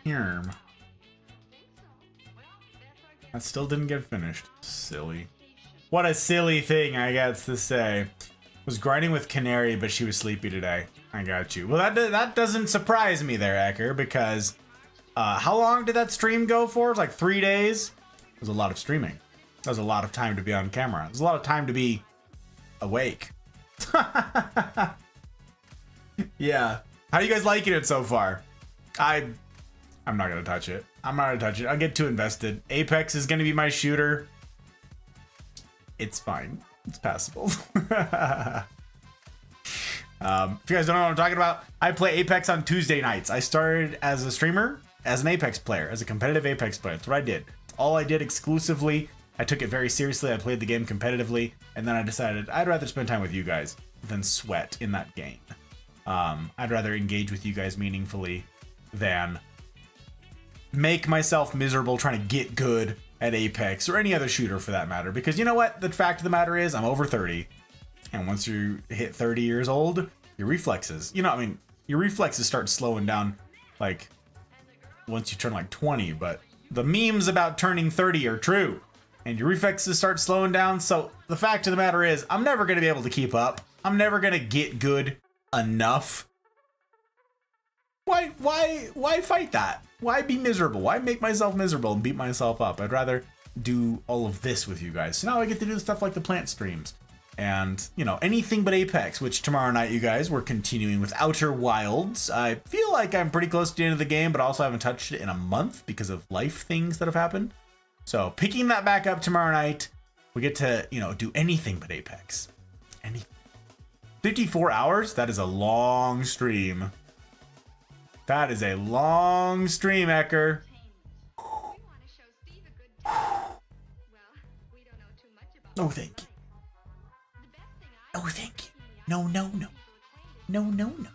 Hirm. That still didn't get finished. Silly. What a silly thing, I got to say. Was grinding with Canary, but she was sleepy today. I got you. Well, that doesn't surprise me there, Ecker, because how long did that stream go for? It was like 3 days. It was a lot of streaming. That was a lot of time to be on camera. It was a lot of time to be awake. Yeah. How are you guys liking it so far? I'm not gonna touch it. I'm not gonna touch it. I'll get too invested. Apex is gonna be my shooter. It's fine. It's passable. If you guys don't know what I'm talking about, I play Apex on Tuesday nights. I started as a streamer, as an Apex player, as a competitive Apex player. That's what I did. All I did exclusively. I took it very seriously. I played the game competitively, and then I decided I'd rather spend time with you guys than sweat in that game. I'd rather engage with you guys meaningfully than make myself miserable trying to get good at Apex or any other shooter for that matter. Because you know what? The fact of the matter is I'm over 30. And once you hit 30 years old, your reflexes, your reflexes start slowing down like once you turn like 20. But the memes about turning 30 are true. And your reflexes start slowing down. So the fact of the matter is I'm never going to be able to keep up. I'm never going to get good enough. Why fight that? Why be miserable? Why make myself miserable and beat myself up? I'd rather do all of this with you guys. So now I get to do stuff like the plant streams and, anything but Apex, which tomorrow night, you guys, we're continuing with Outer Wilds. I feel like I'm pretty close to the end of the game, but also haven't touched it in a month because of life things that have happened. So picking that back up tomorrow night, we get to, do anything but Apex. 54 hours? That is a long stream. That is a long stream, Ecker. No, thank you. No, thank you. No, no, no. No, no, no.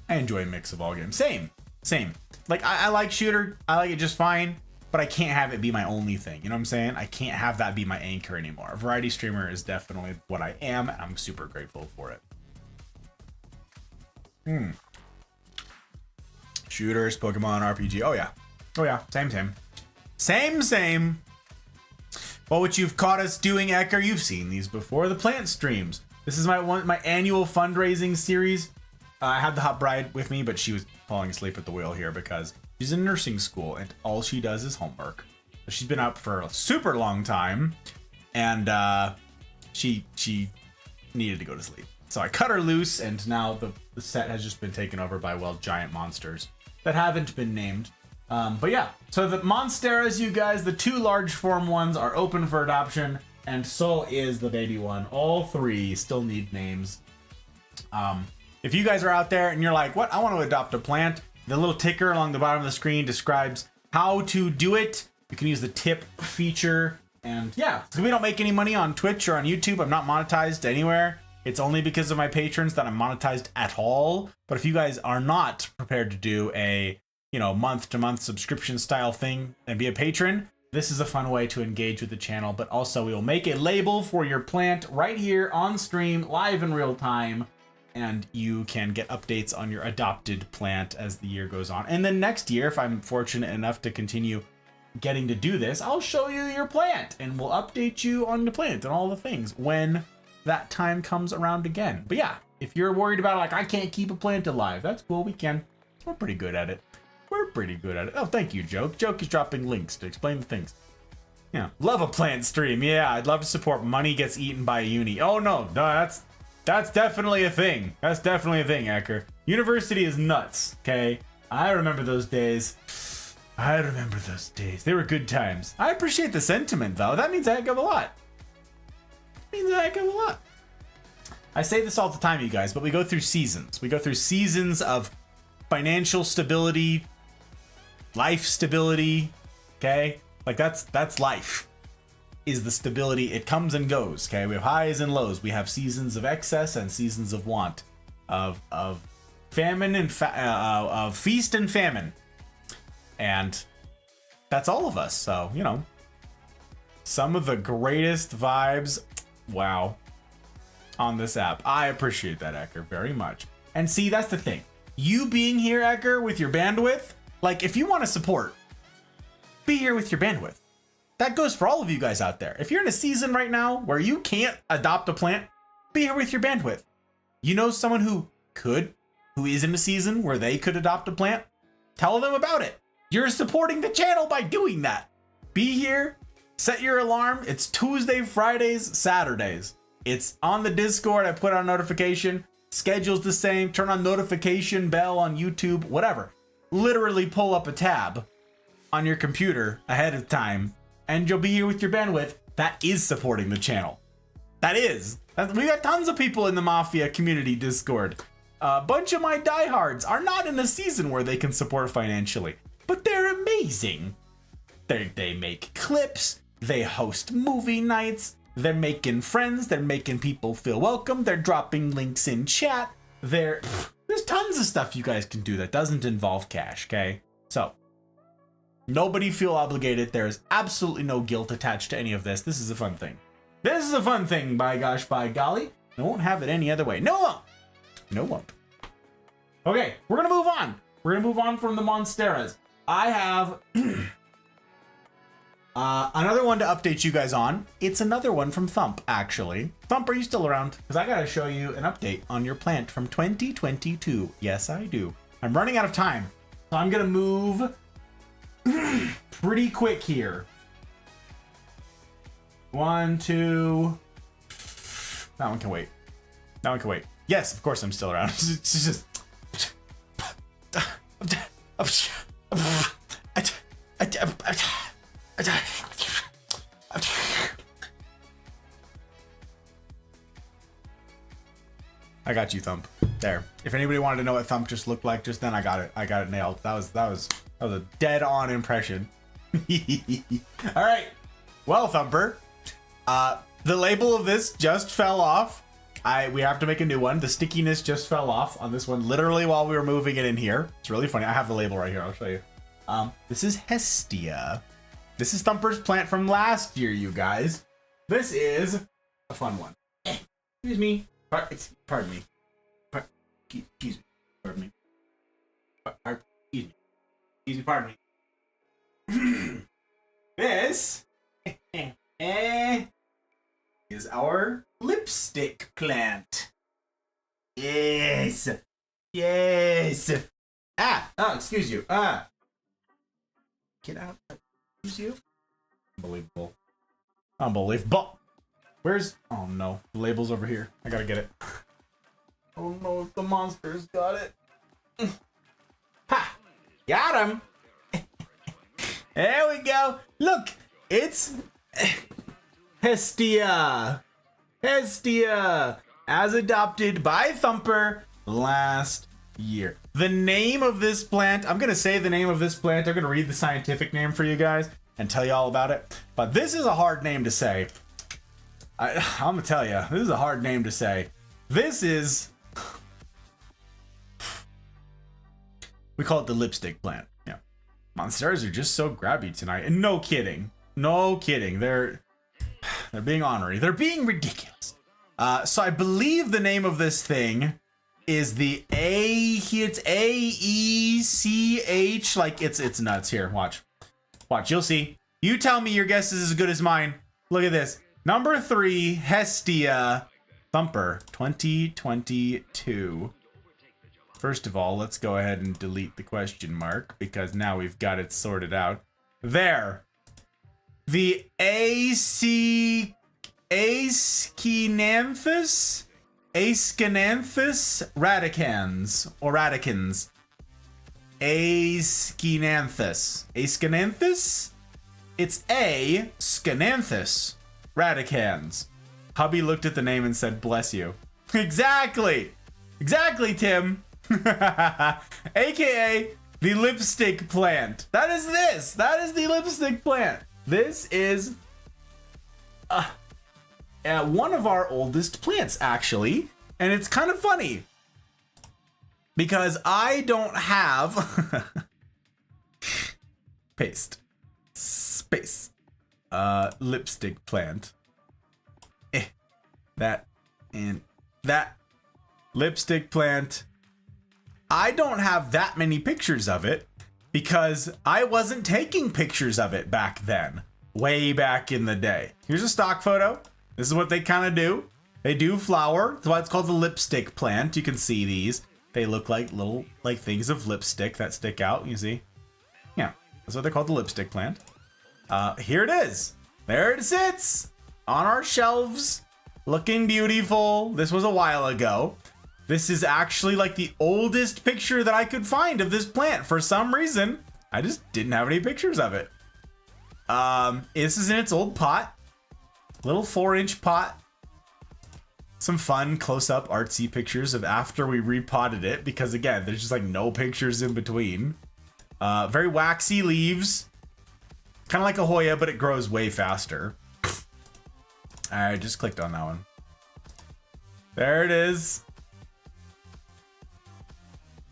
I enjoy a mix of all games. Same. Like, I like shooter. I like it just fine. But I can't have it be my only thing. You know what I'm saying? I can't have that be my anchor anymore. A variety streamer is definitely what I am, and I'm super grateful for it. Shooters, Pokemon, RPG. Oh yeah. Same. Well, what you've caught us doing, Ecker, you've seen these before. The plant streams. This is my annual fundraising series. I had the hot bride with me, but she was falling asleep at the wheel here because she's in nursing school and all she does is homework. She's been up for a super long time, and she needed to go to sleep. So I cut her loose, and now the set has just been taken over by, giant monsters that haven't been named. But yeah, so the Monsteras, you guys, the 2 large form ones are open for adoption, and so is the baby one. All 3 still need names. If you guys are out there and you're like, what? I want to adopt a plant. The little ticker along the bottom of the screen describes how to do it. You can use the tip feature. And yeah, so we don't make any money on Twitch or on YouTube. I'm not monetized anywhere. It's only because of my patrons that I'm monetized at all. But if you guys are not prepared to do a, month-to-month subscription style thing and be a patron, this is a fun way to engage with the channel. But also we will make a label for your plant right here on stream, live in real time. And you can get updates on your adopted plant as the year goes on. And then next year, if I'm fortunate enough to continue getting to do this, I'll show you your plant and we'll update you on the plant and all the things when that time comes around again. But yeah, if you're worried about like, I can't keep a plant alive, that's cool, we can. We're pretty good at it. We're pretty good at it. Oh, thank you, Joke. Joke is dropping links to explain the things. Yeah, love a plant stream. Yeah, I'd love to support money gets eaten by a uni. Oh no, that's definitely a thing. That's definitely a thing, Ecker. University is nuts, okay? I remember those days. They were good times. I appreciate the sentiment, though. That means a heck of a lot. I say this all the time, you guys, but we go through seasons. We go through seasons of financial stability, life stability, okay? Like that's life, is the stability. It comes and goes, okay? We have highs and lows. We have seasons of excess and seasons of want, of famine and of feast and famine. And that's all of us. So, you know, some of the greatest vibes, wow, on this app. I appreciate that, Ecker, very much. And see, that's the thing. You being here, Ecker, with your bandwidth, like if you want to support, be here with your bandwidth. That goes for all of you guys out there. If you're in a season right now where you can't adopt a plant, be here with your bandwidth. You know someone who is in a season where they could adopt a plant? Tell them about it. You're supporting the channel by doing that. Be here, set your alarm. It's Tuesday, Fridays, Saturdays. It's on the Discord. I put out a notification. Schedule's the same. Turn on notification bell on YouTube, whatever. Literally pull up a tab on your computer ahead of time and you'll be here with your bandwidth. That is supporting the channel. That is. We got tons of people in the Mafia community Discord. A bunch of my diehards are not in a season where they can support financially, but they're amazing. They make clips, they host movie nights, they're making friends, they're making people feel welcome, they're dropping links in chat. There's tons of stuff you guys can do that doesn't involve cash, okay? So, nobody feel obligated. There's absolutely no guilt attached to any of this. This is a fun thing. This is a fun thing, by gosh, by golly. I won't have it any other way. No won't. Okay, we're gonna move on. We're gonna move on from the Monsteras. I have another one to update you guys on. It's another one from Thump, actually. Thump, are you still around? Because I gotta show you an update on your plant from 2022. Yes, I do. I'm running out of time, so I'm gonna move pretty quick here. 1, 2. That one can wait. That one can wait. Yes, of course I'm still around. It's just. I got you, Thump. There. If anybody wanted to know what Thump just looked like just then, I got it. I got it nailed. That was a dead on impression. All right. Well, Thumper, the label of this just fell off. We have to make a new one. The stickiness just fell off on this one literally while we were moving it in here. It's really funny. I have the label right here. I'll show you. This is Hestia. This is Thumper's plant from last year, you guys. This is a fun one. Excuse me. Pardon me. Excuse me. Pardon me. Excuse me. Pardon me. This is our lipstick plant. Yes. Excuse you. Get out. Excuse you. Unbelievable. Where's... Oh no, the label's over here. I gotta get it. Oh no, the monsters got it. Ha! Got him! There we go. Look, it's Hestia. As adopted by Thumper last year. The name of this plant, I'm gonna say the name of this plant. I'm gonna read the scientific name for you guys and tell you all about it. But this is a hard name to say. I'm gonna tell you, this is a hard name to say. This is, we call it the lipstick plant. Yeah, Monsters are just so grabby tonight, and no kidding, they're being ornery, they're being ridiculous. So I believe the name of this thing is the it's AECH, like it's nuts. Here, watch. Watch, you'll see. You tell me your guess is as good as mine. Look at this. Number 3, Hestia Thumper 2022. First of all, let's go ahead and delete the question mark because now we've got it sorted out. There. The Aeschinanthus radicans or radicans. Aeschinanthus. It's A. Schinanthus radicans. Hubby looked at the name and said, "Bless you." Exactly, Tim. AKA the lipstick plant. That is this. That is the lipstick plant. This is one of our oldest plants, actually, and it's kind of funny because I don't have space lipstick plant. That and that lipstick plant. I don't have that many pictures of it because I wasn't taking pictures of it back then, way back in the day. Here's a stock photo. This is what they kind of do. They do flower. That's why it's called the lipstick plant. You can see these. They look like little things of lipstick that stick out. You see? Yeah, that's what they're called, the lipstick plant. Here it is. There it sits on our shelves, looking beautiful. This was a while ago. This is actually like the oldest picture that I could find of this plant. For some reason, I just didn't have any pictures of it. This is in its old pot. Little 4-inch pot. Some fun close-up artsy pictures of after we repotted it, because again, there's just like no pictures in between. Very waxy leaves. Kind of like a Hoya, but it grows way faster. I just clicked on that one. There it is.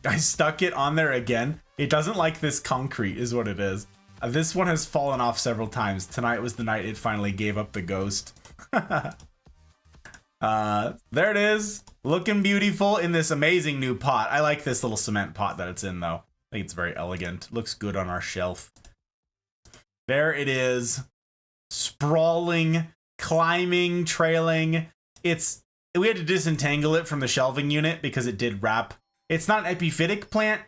I stuck it on there again. It doesn't like this concrete is what it is. This one has fallen off several times. Tonight was the night it finally gave up the ghost. There it is. Looking beautiful in this amazing new pot. I like this little cement pot that it's in though. I think it's very elegant. Looks good on our shelf. There it is. Sprawling, climbing, trailing. We had to disentangle it from the shelving unit because it did wrap. It's not an epiphytic plant.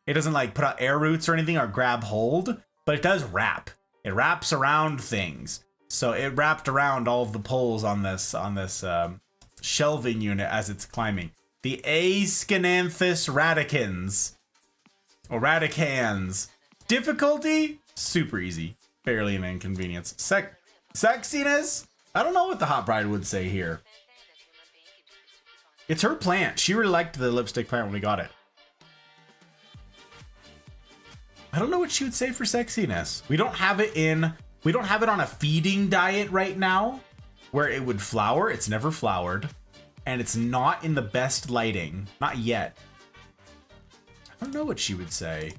It doesn't like put out air roots or anything or grab hold, but it does wrap. It wraps around things. So it wrapped around all of the poles on this shelving unit as it's climbing. The Aeschinanthus radicans or radicans. Difficulty? Super easy. Barely an inconvenience. Sexiness? I don't know what the hot bride would say here. It's her plant. She really liked the lipstick plant when we got it. I don't know what she would say for sexiness. We don't have it on a feeding diet right now where it would flower. It's never flowered. And it's not in the best lighting. Not yet. I don't know what she would say.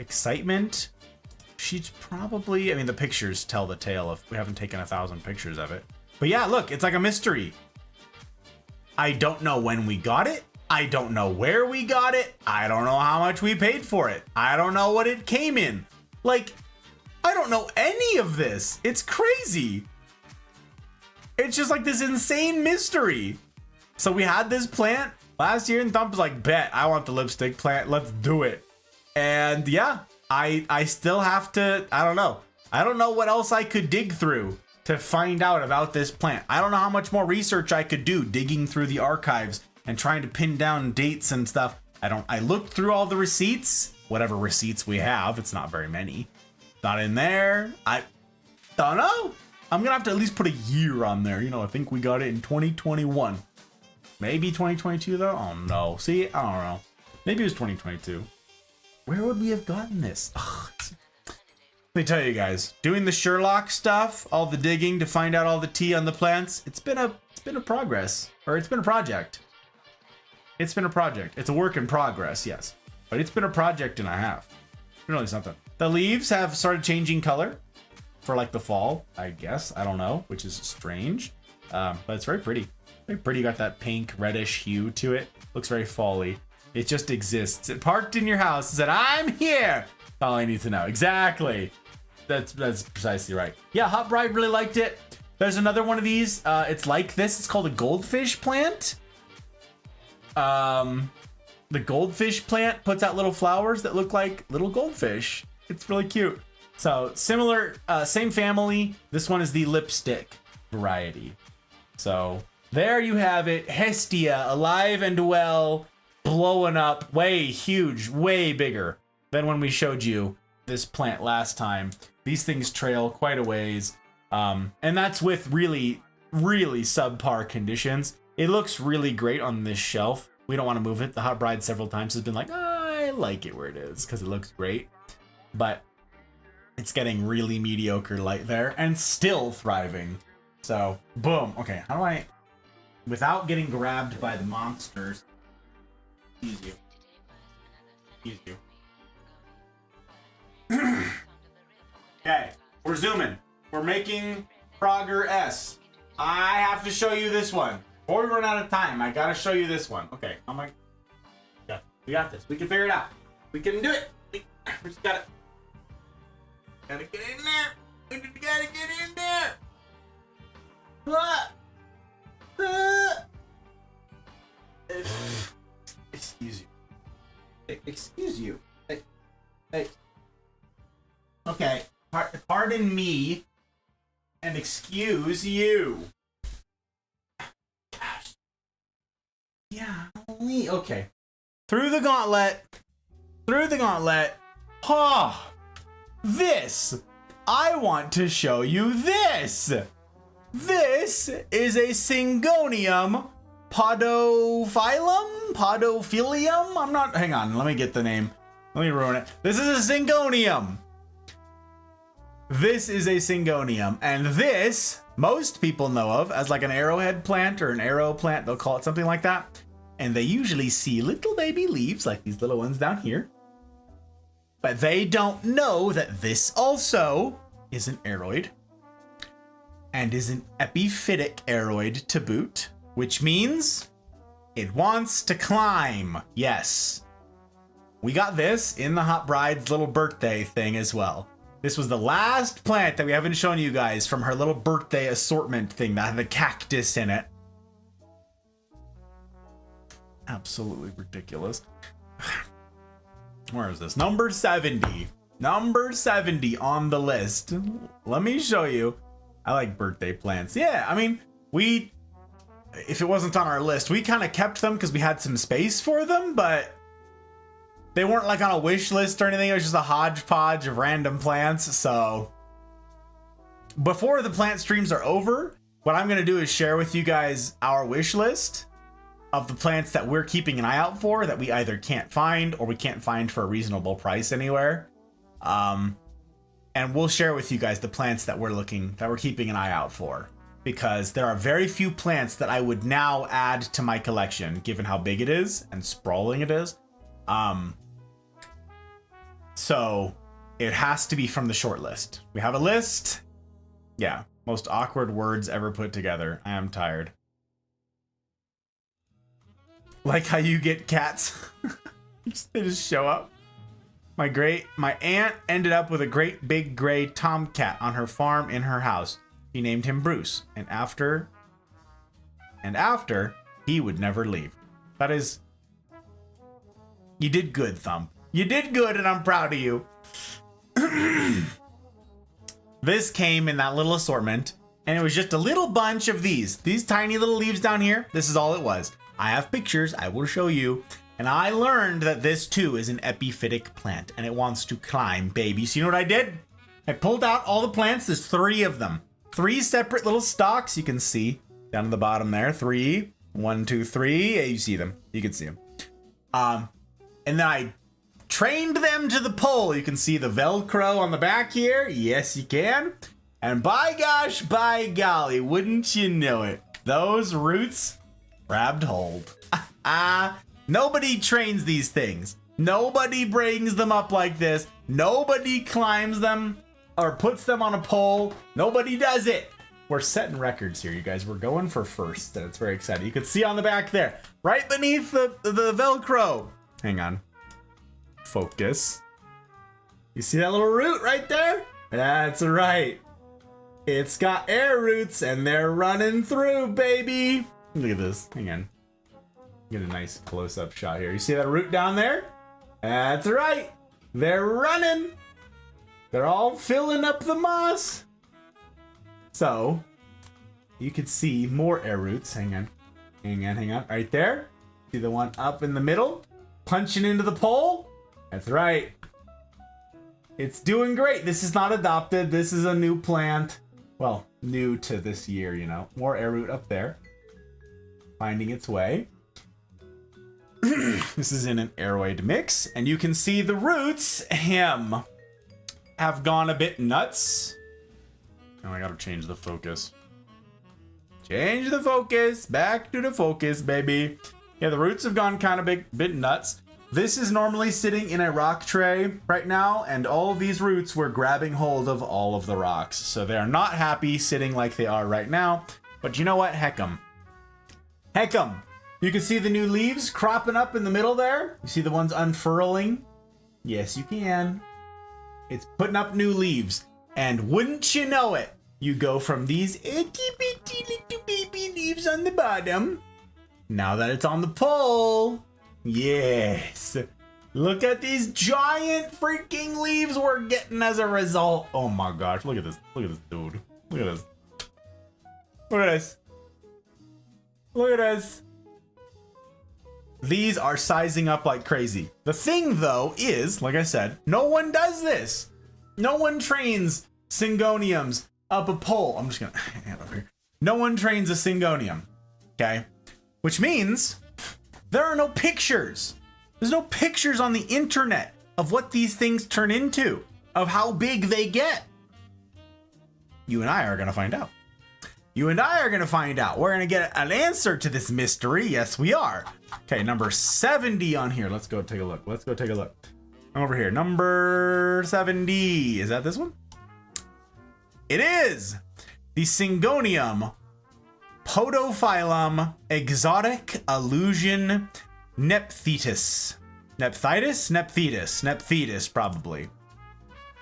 Excitement? She's probably, I mean, the pictures tell the tale if we haven't taken 1,000 pictures of it. But yeah, look, it's like a mystery. I don't know when we got it. I don't know where we got it. I don't know how much we paid for it. I don't know what it came in. Like, I don't know any of this. It's crazy. It's just like this insane mystery. So we had this plant last year and Thump was like, bet, I want the lipstick plant. Let's do it. And yeah, I still have to, I don't know. I don't know what else I could dig through to find out about this plant. I don't know how much more research I could do digging through the archives and trying to pin down dates and stuff. I looked through all the receipts, whatever receipts we have. It's not very many. Not in there. I don't know. I'm gonna have to at least put a year on there. You know, I think we got it in 2021. Maybe 2022 though? Oh no. See, I don't know. Maybe it was 2022. Where would we have gotten this? Ugh, let me tell you guys, doing the Sherlock stuff, all the digging to find out all the tea on the plants, it's been a progress, or it's been a project. It's been a project. It's a work in progress, yes, but it's been a project and a half. Really something. The leaves have started changing color for like the fall, I guess. I don't know, which is strange, but it's very pretty. Very pretty. Got that pink reddish hue to it. Looks very fall-y. It just exists. It parked in your house and said, "I'm here." That's all I need to know. Exactly. That's precisely right. Yeah, Hot Bride really liked it. There's another one of these. It's like this. It's called a goldfish plant. The goldfish plant puts out little flowers that look like little goldfish. It's really cute. So similar, same family. This one is the lipstick variety. So there you have it. Hestia, alive and well, blowing up, way huge, way bigger than when we showed you this plant last time. These things trail quite a ways. And that's with really, really subpar conditions. It looks really great on this shelf. We don't want to move it. The Hot Bride several times has been like, I like it where it is because it looks great. But it's getting really mediocre light there and still thriving. So, boom. Okay, how do I, without getting grabbed by the monsters, use you. Okay, we're zooming. We're making progress. I have to show you this one. Before we run out of time, I gotta show you this one. Okay, I'm like, yeah, we got this. We can figure it out. We can do it. We just gotta get in there. We gotta get in there. Excuse you. Excuse you. Hey. Okay, pardon me and excuse you. Gosh. Yeah, okay. Through the gauntlet. This. I want to show you this. This is a Syngonium podophilium? I'm not, hang on, let me get the name. Let me ruin it. This is a Syngonium. And this, most people know of as like an arrowhead plant or an arrow plant. They'll call it something like that. And they usually see little baby leaves like these little ones down here. But they don't know that this also is an aroid and is an epiphytic aroid to boot, which means it wants to climb. Yes. We got this in the Hot Bride's little birthday thing as well. This was the last plant that we haven't shown you guys from her little birthday assortment thing that had the cactus in it. Absolutely ridiculous. Where is this? Number 70. Number 70 on the list. Let me show you. I like birthday plants. Yeah, I mean, if it wasn't on our list, we kind of kept them because we had some space for them, but they weren't like on a wish list or anything. It was just a hodgepodge of random plants. So before the plant streams are over, what I'm going to do is share with you guys our wish list of the plants that we're keeping an eye out for that we either can't find or we can't find for a reasonable price anywhere. And we'll share with you guys the plants that we're keeping an eye out for, because there are very few plants that I would now add to my collection given how big it is and sprawling it is. So it has to be from the short list. We have a list. Yeah. Most awkward words ever put together. I am tired. Like how you get cats. They just show up. My aunt ended up with a great big gray tomcat on her farm in her house. She named him Bruce. And after he would never leave. That is, you did good, Thump. You did good, and I'm proud of you. This came in that little assortment, and it was just a little bunch of these tiny little leaves down here. This is all it was. I have pictures, I will show you. And I learned that this too is an epiphytic plant, and it wants to climb, baby. So you know what I did? I pulled out all the plants. There's 3 of them. 3 separate little stalks. You can see down at the bottom there. 3, 1, 2, 3. Yeah, you see them. You can see them. And then I trained them to the pole. You can see the Velcro on the back here. Yes, you can. And by gosh, by golly, wouldn't you know it? Those roots grabbed hold. Nobody trains these things. Nobody brings them up like this. Nobody climbs them or puts them on a pole. Nobody does it. We're setting records here, you guys. We're going for first, and it's very exciting. You can see on the back there, right beneath the Velcro. Hang on. Focus. You see that little root right there? That's right. It's got air roots and they're running through, baby. Look at this. Hang on. Get a nice close-up shot here. You see that root down there? That's right. They're running. They're all filling up the moss. So, you can see more air roots. Hang on. Hang on, hang on. Right there. See the one up in the middle? Punching into the pole? That's right. It's doing great. This is not adopted. This is a new plant. Well, new to this year, you know. More air root up there. Finding its way. This is in an airwayed mix. And you can see the roots, have gone a bit nuts. Oh, I gotta change the focus. Change the focus. Back to the focus, baby. Yeah, the roots have gone kind of bit nuts. This is normally sitting in a rock tray right now, and all of these roots were grabbing hold of all of the rocks. So they are not happy sitting like they are right now. But you know what? Heck 'em. Heck 'em. You can see the new leaves cropping up in the middle there. You see the ones unfurling? Yes, you can. It's putting up new leaves. And wouldn't you know it, you go from these itty bitty little baby leaves on the bottom. Now that it's on the pole. Yes. Look at these giant freaking leaves we're getting as a result. Oh my gosh, look at this. Look at this dude. Look at this. Look at this. Look at this. These are sizing up like crazy. The thing though is, like I said, no one does this. No one trains syngoniums up a pole. I'm just gonna hand over here. No one trains a syngonium. Okay? Which means there are no pictures. There's no pictures on the internet of what these things turn into, of how big they get. You and I are gonna find out. You and I are gonna find out. We're gonna get an answer to this mystery. Yes, we are. Okay, number 70 on here. Let's go take a look. Let's go take a look. Over here, number 70. Is that this one? It is the Syngonium Podophyllum Exotic Allusion Nephthetus. Nephthetus, probably.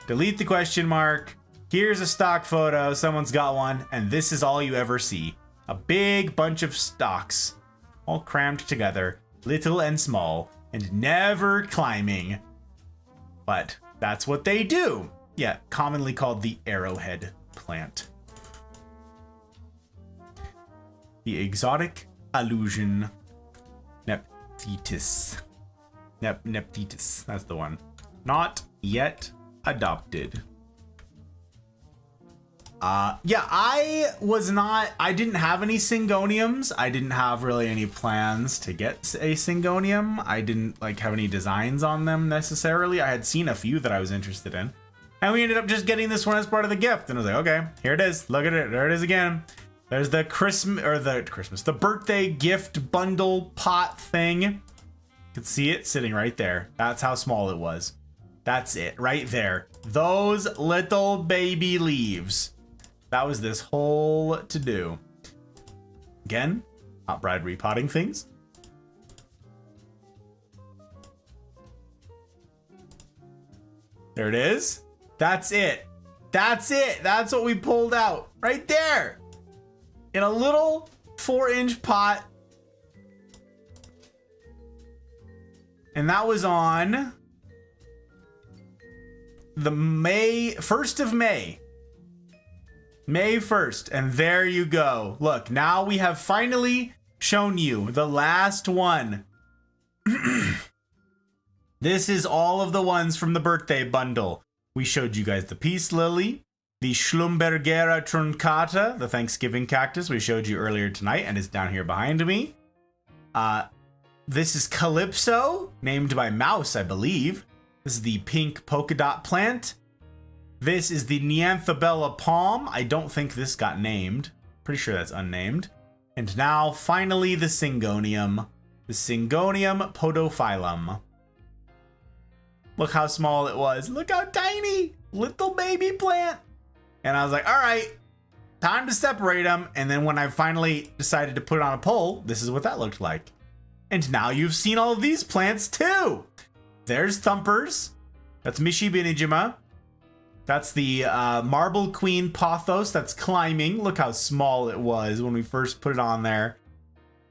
Delete the question mark. Here's a stock photo. Someone's got one, and this is all you ever see. A big bunch of stalks, all crammed together, little and small, and never climbing. But that's what they do. Yeah, commonly called the arrowhead plant. The exotic allusion Nephthetus. Nephthetus, that's the one. Not yet adopted. Yeah, I didn't have any Syngoniums. I didn't have really any plans to get a Syngonium. I didn't have any designs on them necessarily. I had seen a few that I was interested in. And we ended up just getting this one as part of the gift. And I was like, okay, here it is. Look at it. There it is again. There's the the birthday gift bundle pot thing. You can see it sitting right there. That's how small it was. That's it right there. Those little baby leaves. That was this whole to-do. Again, Hot Bride repotting things. There it is. That's it. That's it. That's what we pulled out. Right there. In a little 4-inch pot. And that was on the 1st of May. May 1st, and there you go. Look, now we have finally shown you the last one. This is all of the ones from the birthday bundle. We showed you guys the peace lily, the Schlumbergera truncata, the Thanksgiving cactus we showed you earlier tonight and is down here behind me. This is Calypso, named by Mouse, I believe. This is the pink polka dot plant. This is the Neanthobella palm. I don't think this got named. Pretty sure that's unnamed. And now, finally, the Syngonium. The Syngonium podophyllum. Look how small it was. Look how tiny. Little baby plant. And I was like, all right, time to separate them. And then when I finally decided to put it on a pole, this is what that looked like. And now you've seen all of these plants too. There's Thumpers. That's Mishi Binijima. That's the Marble Queen Pothos that's climbing. Look how small it was when we first put it on there.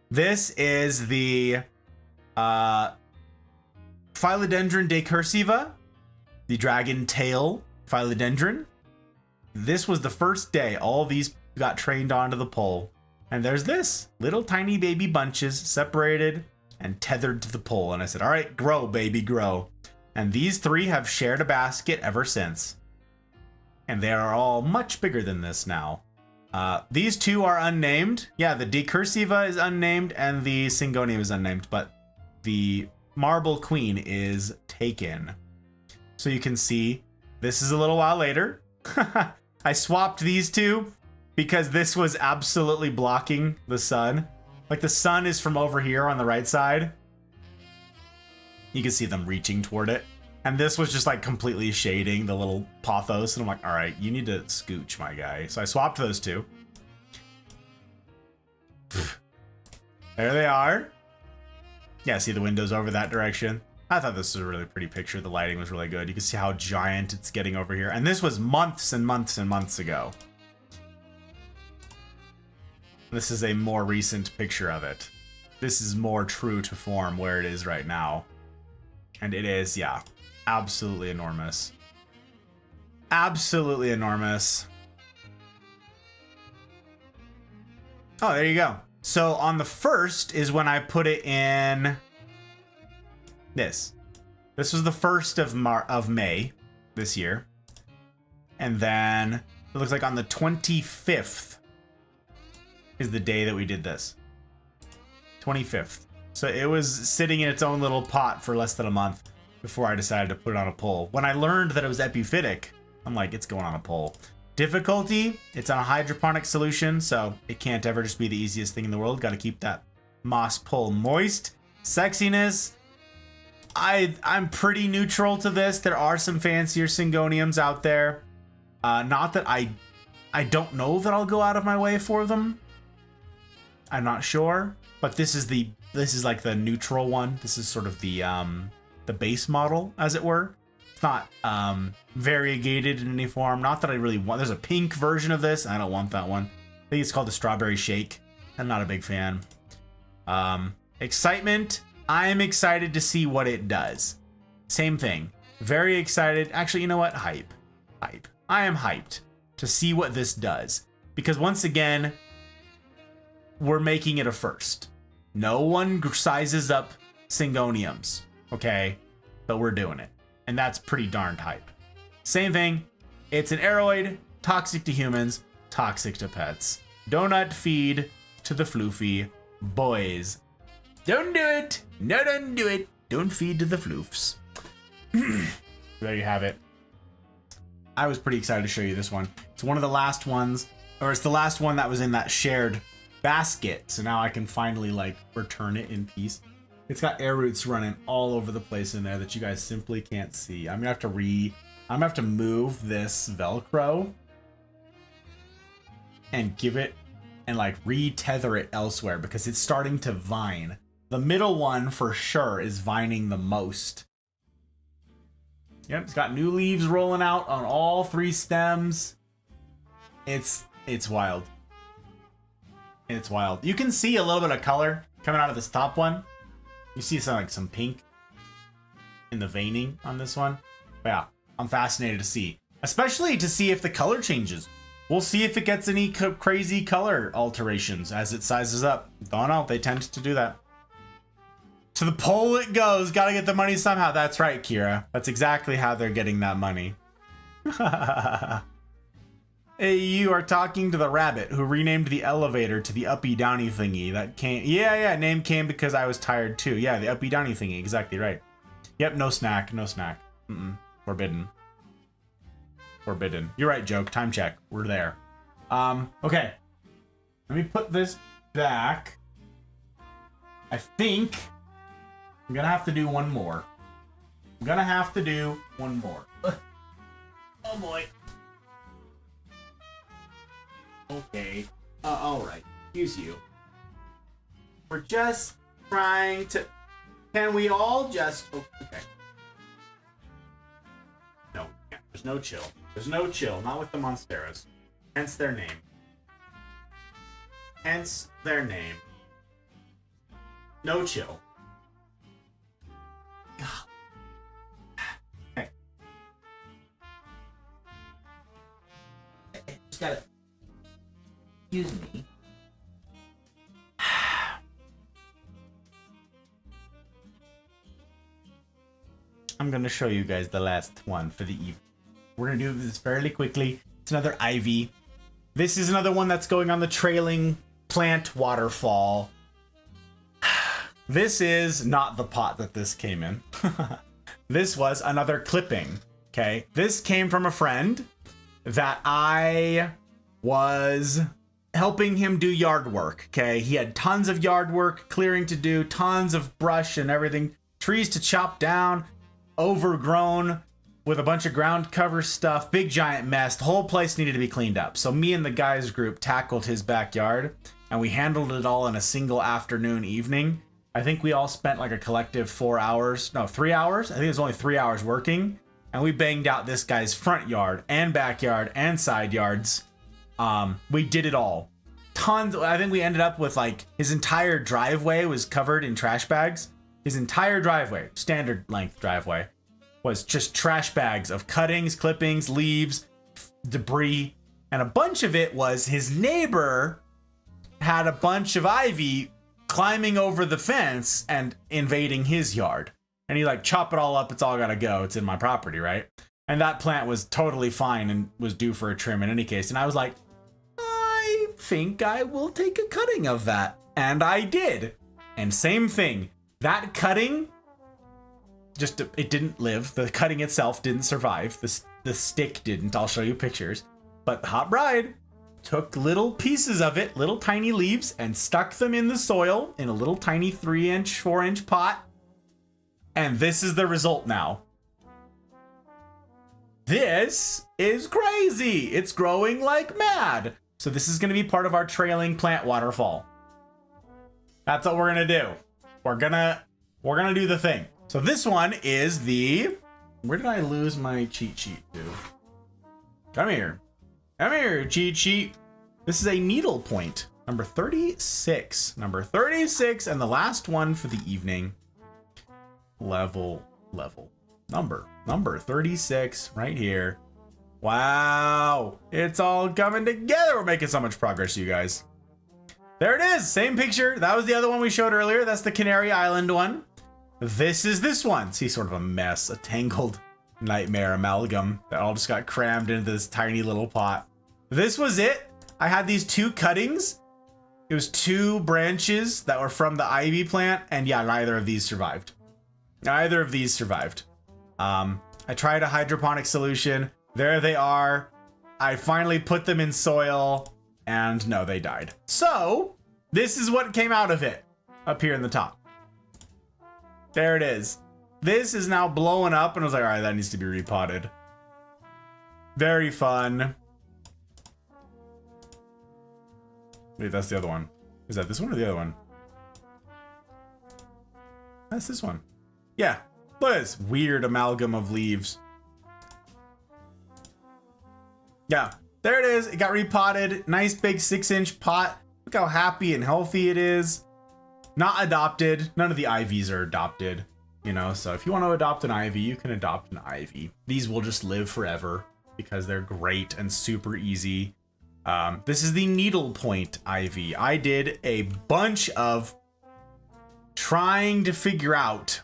This is the Philodendron decursiva, the dragon tail philodendron. This was the first day all these got trained onto the pole. And there's this, little tiny baby bunches separated and tethered to the pole. And I said, all right, grow, baby, grow. And these three have shared a basket ever since. And they are all much bigger than this now. These two are unnamed. Yeah, the decursiva is unnamed and the Syngonium is unnamed, but the Marble Queen is taken. So you can see this is a little while later. I swapped these two because this was absolutely blocking the sun. Like the sun is from over here on the right side. You can see them reaching toward it. And this was just like completely shading the little pothos. And I'm like, all right, you need to scooch, my guy. So I swapped those two. There they are. Yeah, see the windows over that direction. I thought this was a really pretty picture. The lighting was really good. You can see how giant it's getting over here. And this was months and months and months ago. This is a more recent picture of it. This is more true to form where it is right now. And it is, yeah, absolutely enormous. Absolutely enormous. Oh, there you go. So on the first is when I put it in this. This was the 1st of May this year. And then it looks like on the 25th is the day that we did this. 25th. So it was sitting in its own little pot for less than a month before I decided to put it on a pole. When I learned that it was epiphytic, I'm like, it's going on a pole. Difficulty, it's on a hydroponic solution, so it can't ever just be the easiest thing in the world. Got to keep that moss pole moist. Sexiness, I'm pretty neutral to this. There are some fancier Syngoniums out there. Not that I don't know that I'll go out of my way for them. I'm not sure, but this is like the neutral one. This is sort of the base model, as it were. It's not variegated in any form. Not that I really want. There's a pink version of this. I don't want that one. I think it's called the Strawberry Shake. I'm not a big fan. Excitement. I'm excited to see what it does. Same thing. Very excited. Actually, you know what? Hype. I am hyped to see what this does. Because once again, we're making it a first. No one sizes up Syngoniums, okay? But we're doing it. And that's pretty darned hype. Same thing. It's an aeroid, toxic to humans, toxic to pets. Donut feed to the floofy boys. Don't do it. No, don't do it. Don't feed to the floofs. There you have it. I was pretty excited to show you this one. It's one of the last ones, or it's the last one that was in that shared basket. So now I can finally like return it in peace. It's got air roots running all over the place in there that you guys simply can't see. I'm gonna have to move this Velcro and give it and like re-tether it elsewhere because it's starting to vine. The middle one for sure is vining the most. Yep, it's got new leaves rolling out on all 3 stems. It's wild. It's wild. You can see a little bit of color coming out of this top one. You see some pink in the veining on this one. But yeah, I'm fascinated to see. Especially to see if the color changes. We'll see if it gets any crazy color alterations as it sizes up. Don't know, they tend to do that. To the pole it goes. Gotta get the money somehow. That's right, Kira. That's exactly how they're getting that money. Hey, you are talking to the rabbit who renamed the elevator to the uppy downy thingy. That came. Yeah, name came because I was tired too. Yeah, the uppy downy thingy. Exactly right. Yep, no snack. Forbidden. You're right, joke. Time check. We're there. Okay. Let me put this back. I think I'm gonna have to do one more. Oh boy. Okay. Alright. Excuse you. We're just trying to... Can we all just... Oh, okay. No, there's no chill. There's no chill, not with the Monsteras. Hence their name. Hence their name. No chill. Hey. Just gotta... Excuse me. I'm gonna show you guys the last one for the evening. We're gonna do this fairly quickly. It's another ivy. This is another one that's going on the trailing plant waterfall. This is not the pot that this came in. This was another clipping, okay? This came from a friend that I was helping him do yard work, okay? He had tons of yard work, clearing to do, tons of brush and everything, trees to chop down, overgrown with a bunch of ground cover stuff, big giant mess. The whole place needed to be cleaned up. So me and the guys group tackled his backyard and we handled it all in a single afternoon evening. I think we all spent like a collective 3 hours. I think it was only 3 hours working, and we banged out this guy's front yard and backyard and side yards. We did it all. Tons. I think we ended up with like his entire driveway was covered in trash bags. His entire driveway, standard length driveway, was just trash bags of cuttings, clippings, leaves, debris, and a bunch of it was his neighbor had a bunch of ivy climbing over the fence and invading his yard. And he like, chop it all up, it's all gotta go, it's in my property, right? And that plant was totally fine and was due for a trim in any case. And I was like, I think I will take a cutting of that. And I did. And same thing, that cutting, it didn't live. The cutting itself didn't survive. The stick didn't. I'll show you pictures. But the hot bride took little pieces of it, little tiny leaves, and stuck them in the soil in a little tiny 3-inch, 4-inch pot. And this is the result now. This is crazy. It's growing like mad. So this is going to be part of our trailing plant waterfall. That's what we're going to do. We're gonna do the thing. So this one is the... Where did I lose my cheat sheet to? Come here. Come here, cheat sheet. This is a needle point. Number 36. Number 36, and the last one for the evening. Level. Number 36, right here. Wow. It's all coming together. We're making so much progress, you guys. There it is. Same picture. That was the other one we showed earlier. That's the Canary Island one. This is this one. See, sort of a mess, a tangled nightmare amalgam that all just got crammed into this tiny little pot. This was it. I had these 2 cuttings. It was 2 branches that were from the ivy plant, and yeah, neither of these survived. Neither of these survived. I tried a hydroponic solution. There they are. I finally put them in soil, and no, they died. So this is what came out of it up here in the top. There it is. This is now blowing up, and I was like, all right, that needs to be repotted. Very fun. Wait, that's the other one. Is that this one or the other one? That's this one. Yeah, look at this weird amalgam of leaves. Yeah, there it is. It got repotted. Nice big 6-inch pot. Look how happy and healthy it is. Not adopted. None of the ivies are adopted. You know, so if you want to adopt an ivy, you can adopt an ivy. These will just live forever because they're great and super easy. This is the needlepoint ivy. I did a bunch of trying to figure out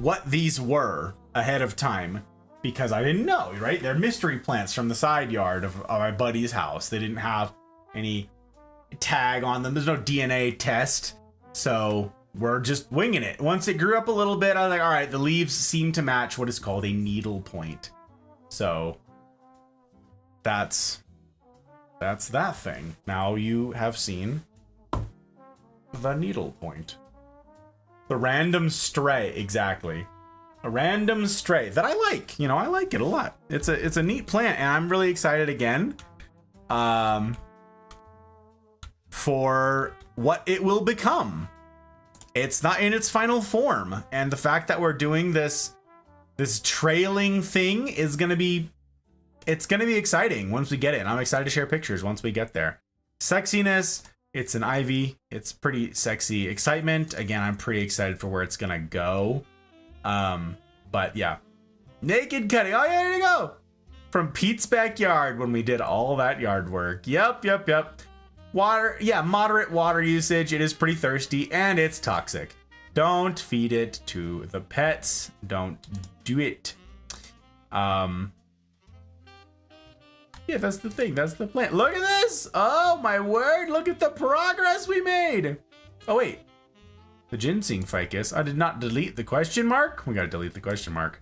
what these were ahead of time because I didn't know, right? They're mystery plants from the side yard of my buddy's house. They didn't have any tag on them. There's no DNA test. So we're just winging it. Once it grew up a little bit, I was like, all right, the leaves seem to match what is called a needlepoint. So that's that thing. Now you have seen the needlepoint. The random stray, exactly. A random stray that I like. You know, I like it a lot. It's a neat plant, and I'm really excited again for what it will become. It's not in its final form, and the fact that we're doing this trailing thing is going to be it's going to be exciting once we get it. I'm excited to share pictures once we get there. Sexiness, it's an ivy. It's pretty sexy. Excitement, again, I'm pretty excited for where it's going to go. But yeah. Naked cutting. Oh, yeah, there you go. From Pete's backyard when we did all that yard work. Yep. Water, yeah, moderate water usage. It is pretty thirsty and it's toxic. Don't feed it to the pets. Don't do it. Yeah, that's the thing. That's the plant. Look at this. Oh, my word. Look at the progress we made. Oh, wait. The ginseng ficus. I did not delete the question mark. We got to delete the question mark.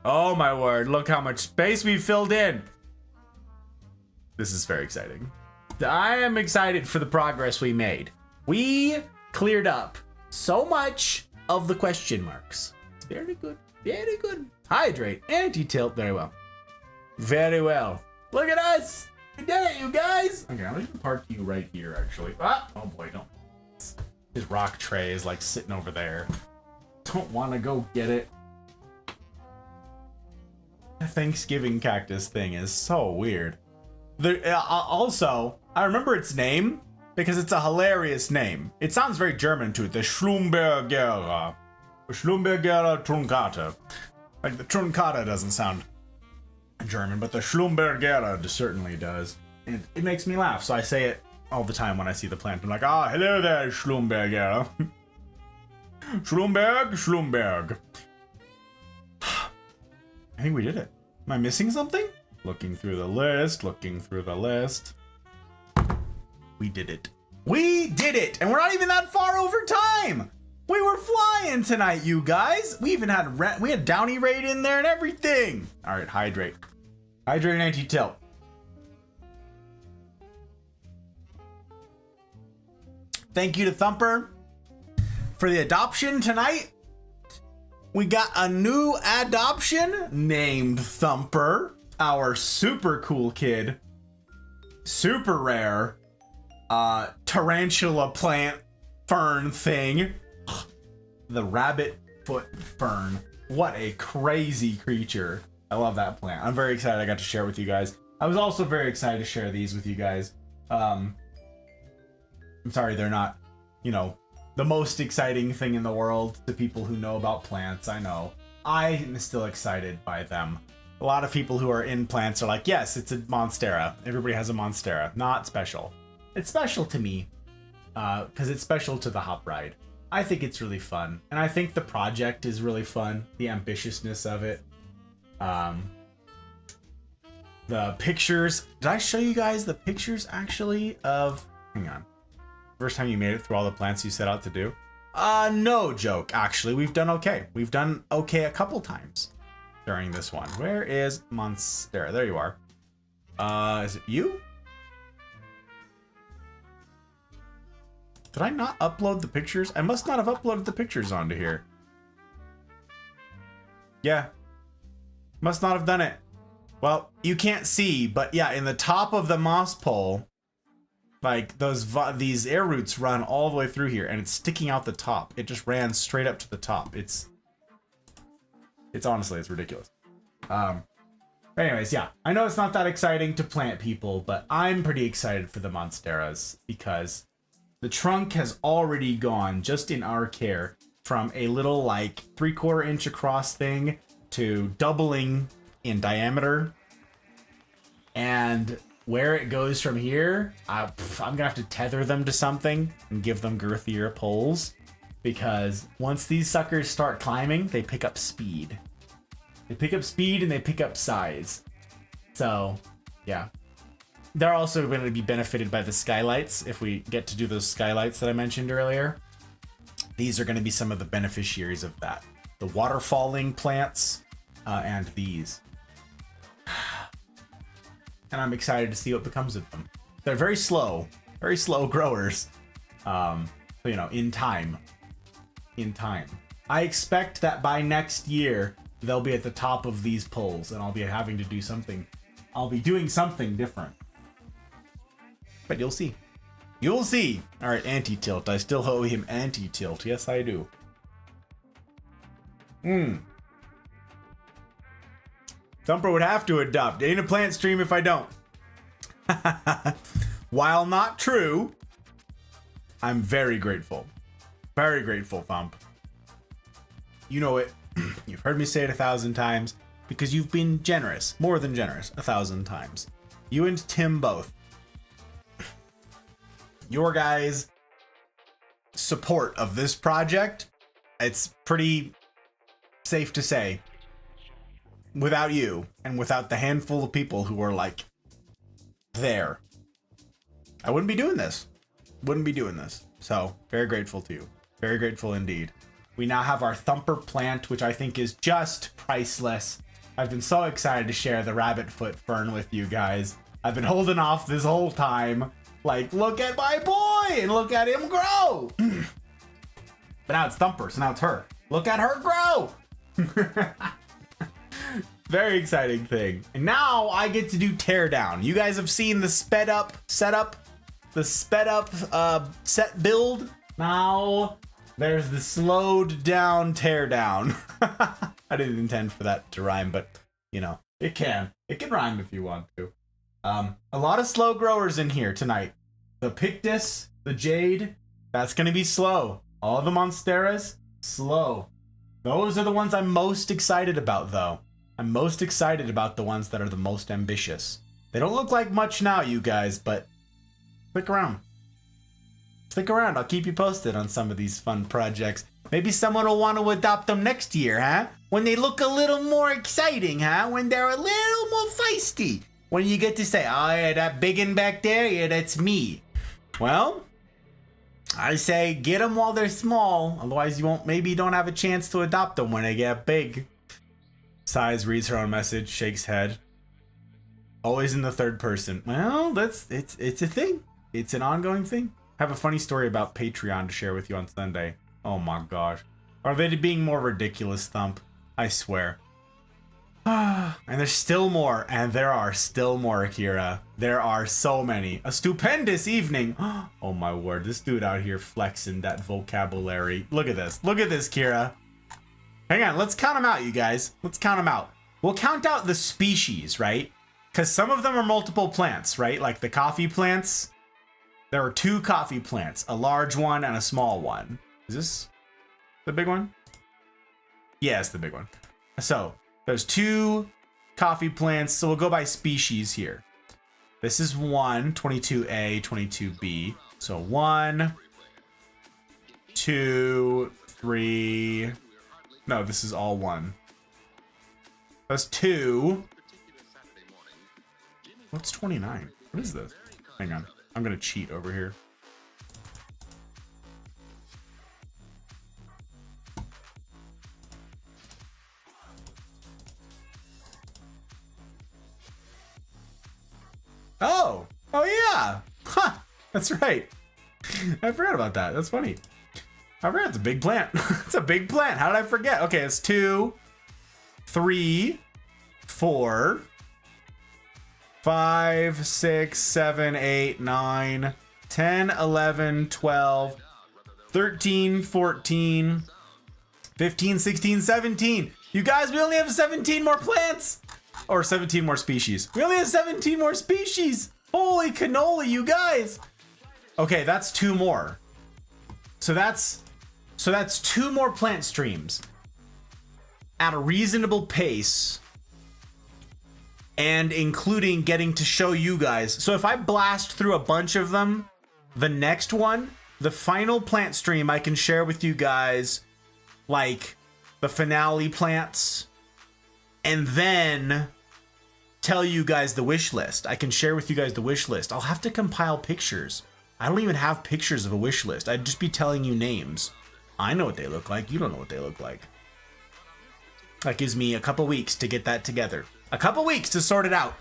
Oh, my word. Look how much space we filled in. This is very exciting. I am excited for the progress we made. We cleared up so much of the question marks. It's very good. Very good. Hydrate. Anti-tilt. Very well. Very well. Look at us. We did it, you guys. Okay, I'm going to park you right here, actually. Ah, oh, boy, don't. His rock tray is, like, sitting over there. Don't want to go get it. The Thanksgiving cactus thing is so weird. Also, I remember its name because it's a hilarious name. It sounds very German, too. The Schlumbergera. The Schlumbergera truncata. Like, the truncata doesn't sound German, but the Schlumbergera certainly does. And it makes me laugh, so I say it all the time when I see the plant. I'm like, ah, hello there, Schlumbergera. Schlumberg. I think we did it. Am I missing something? Looking through the list. We did it. We did it! And we're not even that far over time! We were flying tonight, you guys! We even had we had Downy Raid in there and everything! Alright, hydrate. Hydrate and anti-tilt. Thank you to Thumper for the adoption tonight. We got a new adoption named Thumper, our super cool kid, super rare tarantula plant fern thing. The rabbit foot fern. What a crazy creature. I love that plant. I'm very excited I got to share it with you guys. I was also very excited to share these with you guys. I'm sorry they're not, the most exciting thing in the world to people who know about plants. I know. I am still excited by them. A lot of people who are in plants are like, yes, it's a Monstera. Everybody has a Monstera. Not special. It's special to me because it's special to the Hop Ride. I think it's really fun. And I think the project is really fun. The ambitiousness of it. The pictures. Did I show you guys the pictures actually of... Hang on. First time you made it through all the plants you set out to do? No joke. Actually, we've done okay. We've done okay a couple times during this one. Where is Monstera? There you are. Is it you? Did I not upload the pictures? I must not have uploaded the pictures onto here. Yeah. Must not have done it. Well, you can't see, but yeah, in the top of the moss pole, like these air roots run all the way through here, and it's sticking out the top. It just ran straight up to the top. It's honestly, it's ridiculous. Anyways, yeah, I know it's not that exciting to plant people, but I'm pretty excited for the Monsteras because the trunk has already gone, just in our care, from a little like 3/4 inch across thing to doubling in diameter. And where it goes from here, I'm gonna have to tether them to something and give them girthier poles, because once these suckers start climbing, they pick up speed. They pick up speed and they pick up size. So, yeah. They're also going to be benefited by the skylights if we get to do those skylights that I mentioned earlier. These are going to be some of the beneficiaries of that. The waterfalling plants and these. And I'm excited to see what becomes of them. They're very slow growers. So, in time. I expect that by next year, they'll be at the top of these poles and I'll be having to do something. I'll be doing something different. But you'll see. You'll see. All right, anti-tilt. I still owe him anti-tilt. Yes, I do. Thumper would have to adopt. Ain't a plant stream if I don't. While not true, I'm very grateful. Very grateful, Thump. You know it. You've heard me say it 1,000 times because you've been generous, more than generous, 1,000 times. You and Tim both. Your guys' support of this project, it's pretty safe to say, without you and without the handful of people who are like there, I wouldn't be doing this. Wouldn't be doing this. So very grateful to you. Very grateful indeed. We now have our Thumper plant, which I think is just priceless. I've been so excited to share the rabbit foot fern with you guys. I've been holding off this whole time. Like, look at my boy and look at him grow. But now it's Thumper, so now it's her. Look at her grow. Very exciting thing. And now I get to do teardown. You guys have seen the sped up setup, the sped up set build. Now there's the slowed down teardown. I didn't intend for that to rhyme, but you know, it can rhyme if you want to. A lot of slow growers in here tonight. The Pictus, the Jade, that's gonna be slow. All the Monsteras, slow. Those are the ones I'm most excited about, though. I'm most excited about the ones that are the most ambitious. They don't look like much now, you guys, but stick around. Stick around, I'll keep you posted on some of these fun projects. Maybe someone will want to adopt them next year, huh? When they look a little more exciting, huh? When they're a little more feisty. When you get to say, oh yeah, that biggin back there, yeah, that's me. Well, I say get them while they're small. Otherwise you won't, maybe you don't have a chance to adopt them when they get big. Sighs, reads her own message, shakes head. Always in the third person. Well, it's a thing. It's an ongoing thing. I have a funny story about Patreon to share with you on Sunday. Oh my gosh. Are they being more ridiculous, Thump? I swear. And there's still more. And there are still more, Akira. There are so many. A stupendous evening. Oh my word. This dude out here flexing that vocabulary. Look at this. Look at this, Kira. Hang on. Let's count them out, you guys. Let's count them out. We'll count out the species, right? Because some of them are multiple plants, right? Like the coffee plants. There are 2 coffee plants. A large one and a small one. Is this the big one? Yeah, it's the big one. So there's 2 coffee plants. So we'll go by species here. This is 1, 22A, 22B. So 1, 2, 3. No, this is all 1. That's 2. What's 29? What is this? Hang on. I'm gonna cheat over here. Oh yeah. Huh. That's right. I forgot about that. That's funny. I forgot it's a big plant. It's a big plant. How did I forget? Okay, it's 2, 3, 4, 5, 6, 7, 8, 9, 10, 11, 12, 13, 14, 15, 16, 17. You guys, we only have 17 more plants. Or 17 more species. We only have 17 more species. Holy cannoli, you guys. Okay, that's 2 more. So that's 2 more plant streams at a reasonable pace. And including getting to show you guys. So if I blast through a bunch of them, the next one, the final plant stream, I can share with you guys like the finale plants. And then tell you guys the wish list. I can share with you guys the wish list. I'll have to compile pictures. I don't even have pictures of a wish list. I'd just be telling you names. I know what they look like. You don't know what they look like. That gives me a couple weeks to get that together. A couple weeks to sort it out.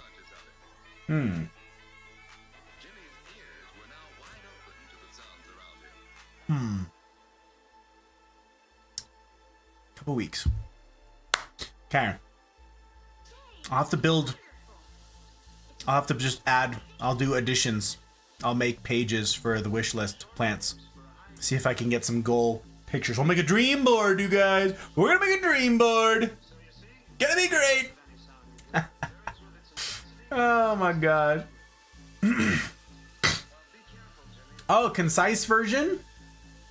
Couple weeks. Okay. I'll have to build. I'll have to just add. I'll do additions. I'll make pages for the wish list plants. See if I can get some goal pictures. We'll make a dream board, you guys. We're gonna make a dream board. Gonna be great. Oh my god. Oh, concise version?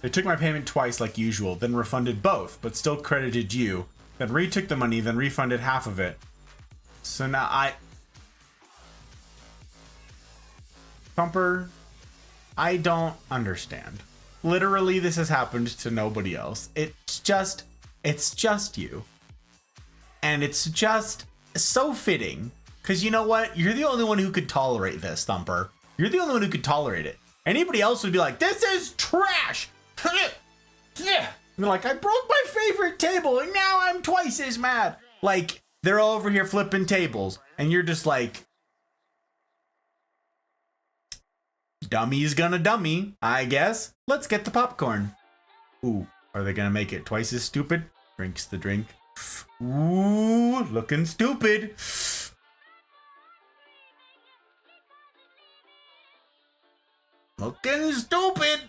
They took my payment twice like usual, then refunded both, but still credited you. Then retook the money, then refunded half of it. So now Thumper, I don't understand. Literally, this has happened to nobody else. It's just you. And it's just so fitting. Because you know what? You're the only one who could tolerate this, Thumper. You're the only one who could tolerate it. Anybody else would be like, this is trash! And they're like, I broke my favorite table and now I'm twice as mad. Like, they're all over here flipping tables. And you're just like, dummy's gonna dummy, I guess. Let's get the popcorn. Ooh, are they gonna make it twice as stupid? Drinks the drink. Ooh, looking stupid. Looking stupid.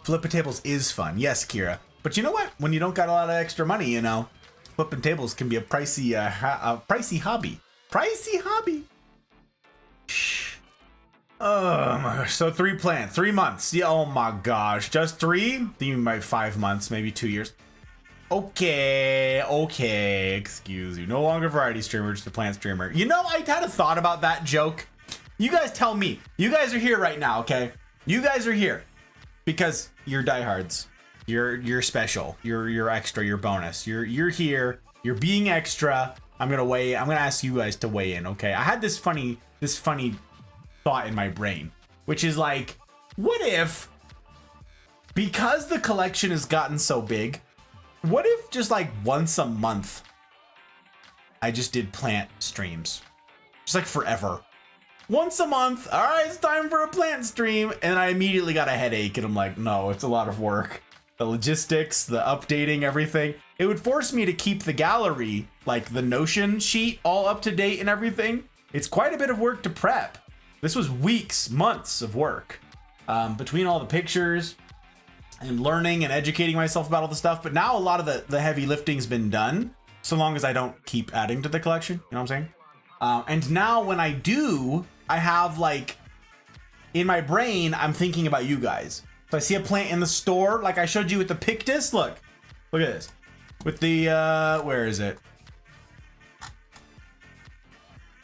Flipping tables is fun. Yes, Kira. But you know what? When you don't got a lot of extra money, you know, flipping tables can be a pricey, pricey hobby. Pricey hobby. Oh my gosh. So 3 plants, 3 months. Yeah. Oh my gosh. Just 3? Even by 5 months, maybe 2 years. Okay. Excuse you. No longer variety streamer, just a plant streamer. You know, I had a thought about that joke. You guys tell me. You guys are here right now, okay? You guys are here because you're diehards. You're special. You're extra. You're bonus. You're here. You're being extra. I'm gonna ask you guys to weigh in, okay? I had this funny thought in my brain, which is like, what if, because the collection has gotten so big, what if just like once a month I just did plant streams, just like forever, once a month? All right, it's time for a plant stream, and I immediately got a headache, and I'm like, no, it's a lot of work. The logistics, the updating, everything. It would force me to keep the gallery, like the Notion sheet, all up to date and everything. It's quite a bit of work to prep. This was weeks, months of work between all the pictures and learning and educating myself about all the stuff. But now a lot of the heavy lifting's been done, so long as I don't keep adding to the collection. You know what I'm saying? And now when I do, I have like, in my brain, I'm thinking about you guys. So I see a plant in the store, like I showed you with the Pictus. Look at this. With the, where is it?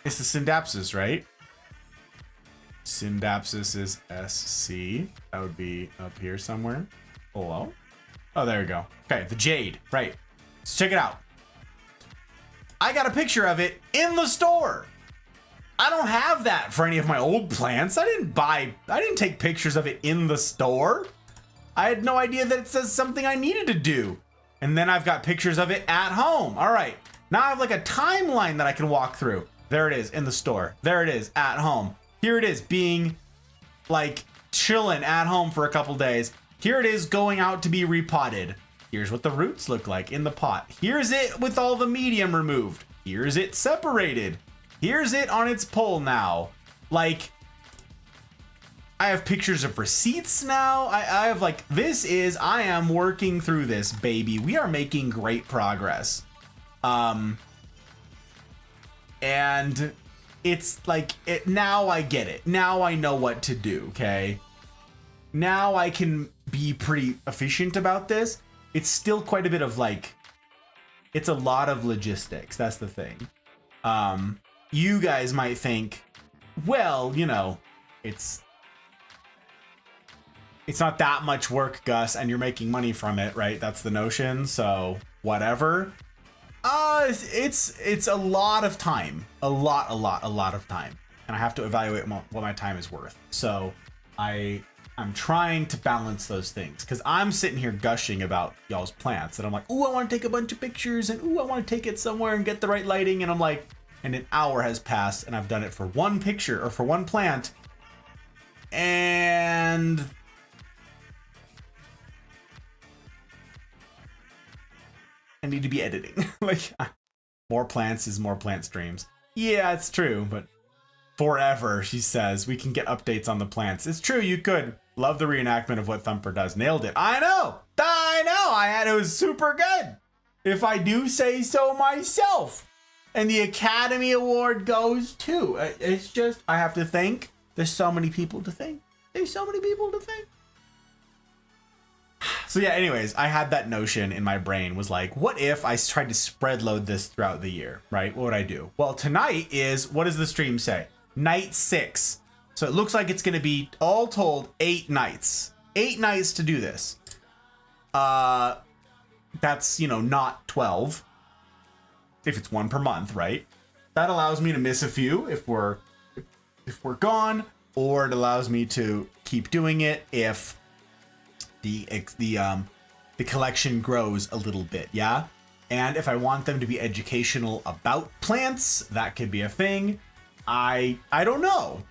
It's the Syndapsis, right? Syndapsis is SC. That would be up here somewhere. Below. Oh, there we go. Okay, the Jade, right. Let's check it out. I got a picture of it in the store. I don't have that for any of my old plants. I didn't take pictures of it in the store. I had no idea that it says something I needed to do. And then I've got pictures of it at home. All right, now I have like a timeline that I can walk through. There it is in the store. There it is at home. Here it is being like chilling at home for a couple days. Here it is going out to be repotted. Here's what the roots look like in the pot. Here's it with all the medium removed. Here's it separated. Here's it on its pole now. Like, I have pictures of receipts now. I have like, I am working through this, baby. We are making great progress. And it's like, now I get it. Now I know what to do, okay? Now I can be pretty efficient about this. It's still quite a bit of like, it's a lot of logistics. That's the thing. You guys might think, well, you know, it's not that much work, Gus, and you're making money from it, right? That's the notion. So whatever. It's a lot of time, a lot of time, and I have to evaluate what my time is worth. So I'm trying to balance those things, because I'm sitting here gushing about y'all's plants, and I'm like, ooh, I want to take a bunch of pictures, and ooh, I want to take it somewhere and get the right lighting, and I'm like, and an hour has passed, and I've done it for one picture or for one plant, and I need to be editing. Like, more plants is more plant streams. Yeah, it's true, but forever, she says, we can get updates on the plants. It's true, you could. Love the reenactment of what Thumper does. Nailed it. I know. It was super good. if I do say so myself. And the Academy Award goes too. It's just, I have to think. There's so many people to thank. There's so many people to thank. So yeah, anyways, I had that notion in my brain, was like, what if I tried to spread load this throughout the year, right? What would I do? Well, tonight is, what does the stream say? Night 6. So it looks like it's going to be, all told, 8 nights. 8 nights to do this. That's, you know, not 12. If it's 1 per month, right? That allows me to miss a few if we're gone, or it allows me to keep doing it if the collection grows a little bit, yeah? And if I want them to be educational about plants, that could be a thing. I don't know.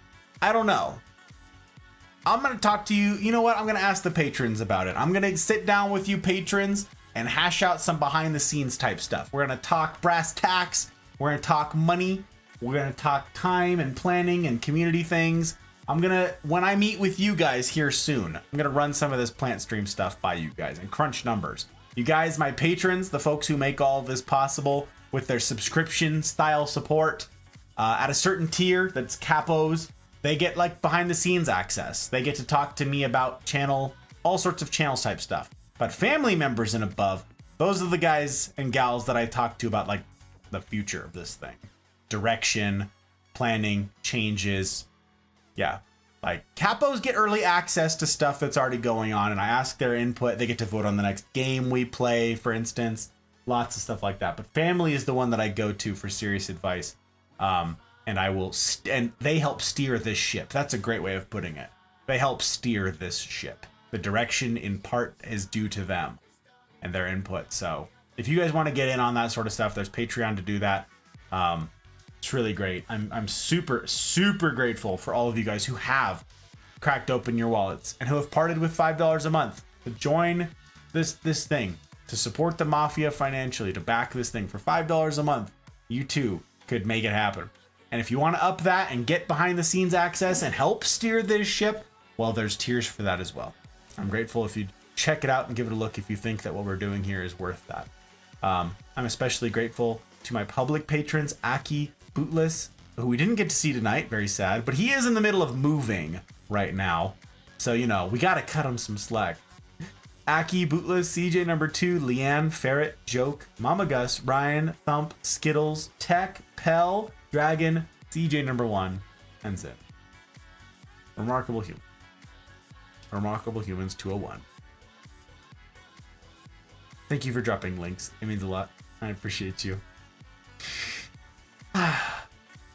I don't know. I'm going to talk to you. You know what? I'm going to ask the patrons about it. I'm going to sit down with you patrons and hash out some behind the scenes type stuff. We're going to talk brass tacks. We're going to talk money. We're going to talk time and planning and community things. When I meet with you guys here soon, I'm going to run some of this plant stream stuff by you guys and crunch numbers. You guys, my patrons, the folks who make all of this possible with their subscription style support, at a certain tier that's capos, they get like behind the scenes access. They get to talk to me about all sorts of channels type stuff. But family members and above, those are the guys and gals that I talk to about like the future of this thing. Direction, planning, changes. Yeah. Like capos get early access to stuff that's already going on, and I ask their input. They get to vote on the next game we play, for instance. Lots of stuff like that. But family is the one that I go to for serious advice. And I will, and they help steer this ship. That's a great way of putting it. They help steer this ship. The direction in part is due to them and their input. So if you guys want to get in on that sort of stuff, there's Patreon to do that. It's really great. I'm super, super grateful for all of you guys who have cracked open your wallets and who have parted with $5 a month to join this thing, to support the Mafia financially, to back this thing for $5 a month. You too could make it happen. And if you want to up that and get behind the scenes access and help steer this ship, well, there's tiers for that as well. I'm grateful if you check it out and give it a look if you think that what we're doing here is worth that. I'm especially grateful to my public patrons, Aki Bootless, who we didn't get to see tonight, very sad, but he is in the middle of moving right now. So, you know, we got to cut him some slack. Aki Bootless, CJ number 2, Leanne, Ferret, Joke, Mama Gus, Ryan, Thump, Skittles, Tech, Pell, Dragon, CJ number 1, and Zip. Remarkable human. Remarkable Humans 201. Thank you for dropping links. It means a lot. I appreciate you.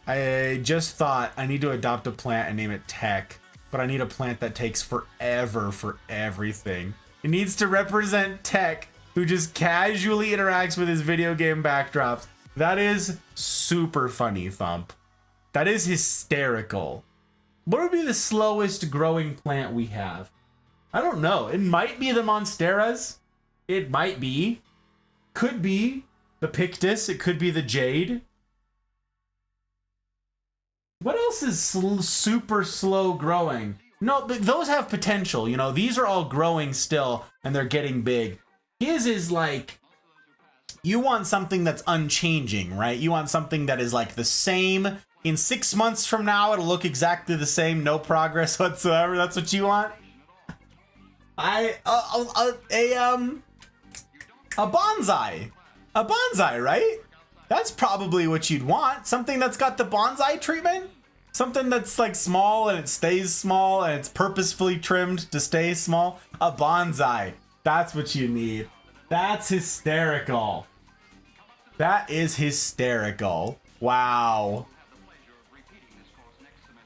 I just thought I need to adopt a plant and name it Tech, but I need a plant that takes forever for everything. It needs to represent Tech, who just casually interacts with his video game backdrops. That is super funny, Thump. That is hysterical. What would be the slowest growing plant we have? I don't know. It might be the Monsteras. It might be. Could be the Pictus. It could be the Jade. What else is super slow growing? No, but those have potential. You know, these are all growing still and they're getting big. His is like, you want something that's unchanging, right? You want something that is like the same. In 6 months from now, it'll look exactly the same, no progress whatsoever. That's what you want? A bonsai. A bonsai, right? That's probably what you'd want. Something that's got the bonsai treatment. Something that's like small and it stays small and it's purposefully trimmed to stay small. A bonsai. That's what you need. That's hysterical. That is hysterical. Wow.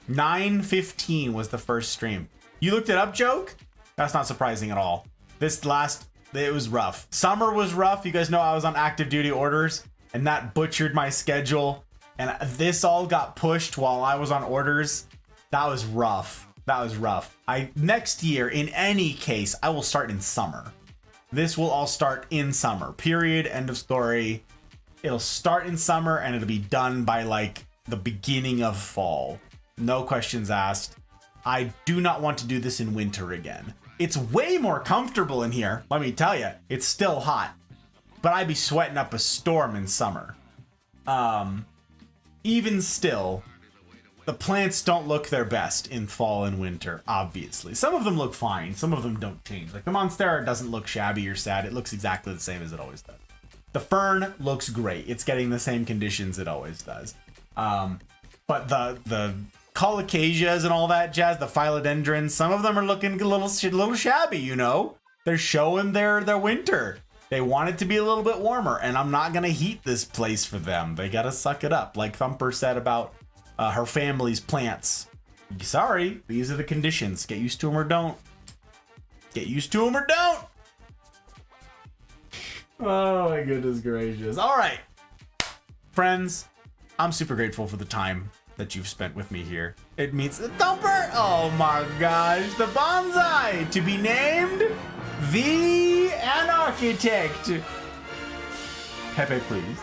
9:15 was the first stream. You looked it up, Joke? That's not surprising at all. It was rough. Summer was rough. You guys know I was on active duty orders and that butchered my schedule. And this all got pushed while I was on orders. That was rough. That was rough. Next year, in any case, I will start in summer. This will all start in summer. Period. End of story. It'll start in summer and it'll be done by like the beginning of fall. No questions asked. I do not want to do this in winter again. It's way more comfortable in here, let me tell you. It's still hot. but I'd be sweating up a storm in summer. Even still, the plants don't look their best in fall and winter, obviously. Some of them look fine, some of them don't change. Like the Monstera doesn't look shabby or sad, it looks exactly the same as it always does. The fern looks great, it's getting the same conditions it always does. But the colocasias and all that jazz, the philodendrons, some of them are looking a little shabby, you know? They're showing their winter. They want it to be a little bit warmer, and I'm not gonna heat this place for them. They gotta suck it up, like Thumper said about her family's plants. Sorry, these are the conditions. Get used to them or don't. Get used to them or don't. Oh my goodness gracious. All right, friends, I'm super grateful for the time that you've spent with me here. It means Thumper. Oh my gosh, the bonsai to be named the Anarchitect. Pepe, please.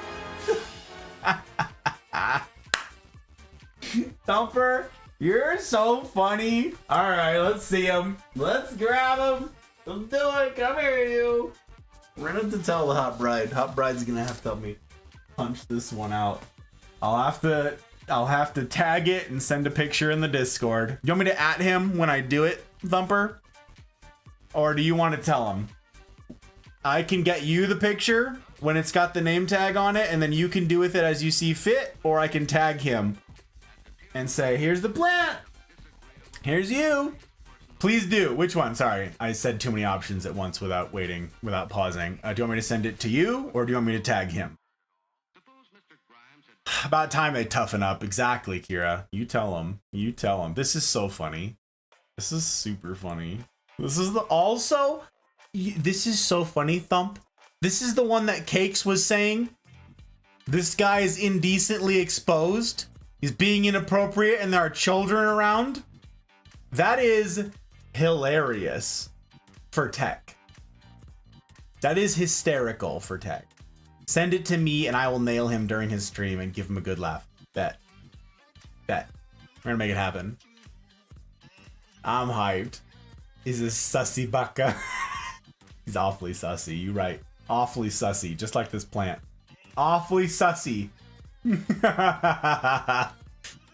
Thumper, you're so funny. All right, let's see him. Let's grab him. Let's do it. Come here, you. We're gonna have to tell the Hot Bride. Hot Bride's gonna have to help me punch this one out. I'll have to tag it and send a picture in the Discord. You want me to at him when I do it, Thumper? Or do you want to tell him? I can get you the picture when it's got the name tag on it, and then you can do with it as you see fit, or I can tag him and say, here's the plant. Here's you. Please do. Which one? Sorry, I said too many options at once without waiting, without pausing. Do you want me to send it to you, or do you want me to tag him? About time they toughen up. Exactly, Kira. You tell him. You tell him. This is so funny. This is super funny. This is this is so funny, Thump. This is the one that Cakes was saying. This guy is indecently exposed. He's being inappropriate and there are children around. That is hilarious for tech. That is hysterical for tech. Send it to me and I will nail him during his stream and give him a good laugh. Bet. Bet. We're gonna make it happen. I'm hyped. He's a sussy baka. He's awfully sussy. You right. Awfully sussy. Just like this plant. Awfully sussy.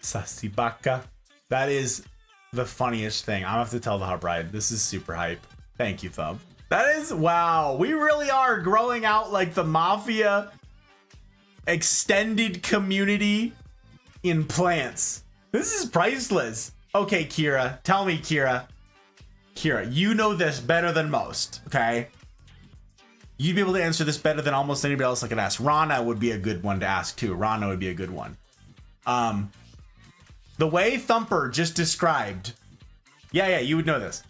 Sussy baka. That is the funniest thing. I'm gonna have to tell the Hot Bride. This is super hype. Thank you, Thumb. That is, wow. We really are growing out like the Mafia extended community in plants. This is priceless. Okay, Kira. Tell me, Kira. Kira, you know this better than most, okay? You'd be able to answer this better than almost anybody else I could ask. Rana would be a good one to ask too. Rana would be a good one. The way Thumper just described, yeah, you would know this.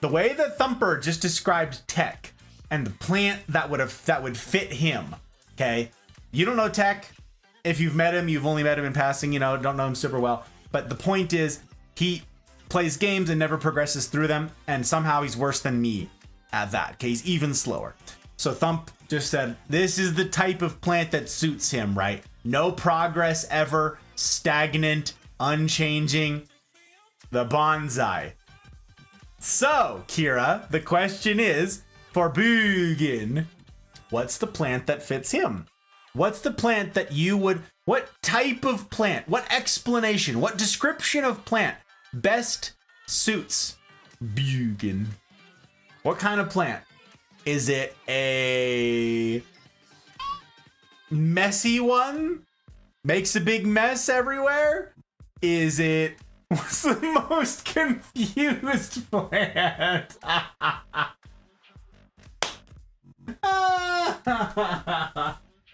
The way that Thumper just described Tech and the plant that would fit him, okay? You don't know Tech. If you've met him, you've only met him in passing, you know, don't know him super well. But the point is, he plays games and never progresses through them, and somehow he's worse than me at that, okay? He's even slower. So Thump just said, this is the type of plant that suits him, right? No progress ever, stagnant, unchanging, the bonsai. So, Kira, the question is, for Bugin, what's the plant that fits him? What's the plant that you would, what type of plant, what explanation, what description of plant best suits Bugin? What kind of plant? Is it a messy one? Makes a big mess everywhere? Is it, what's the most confused plant?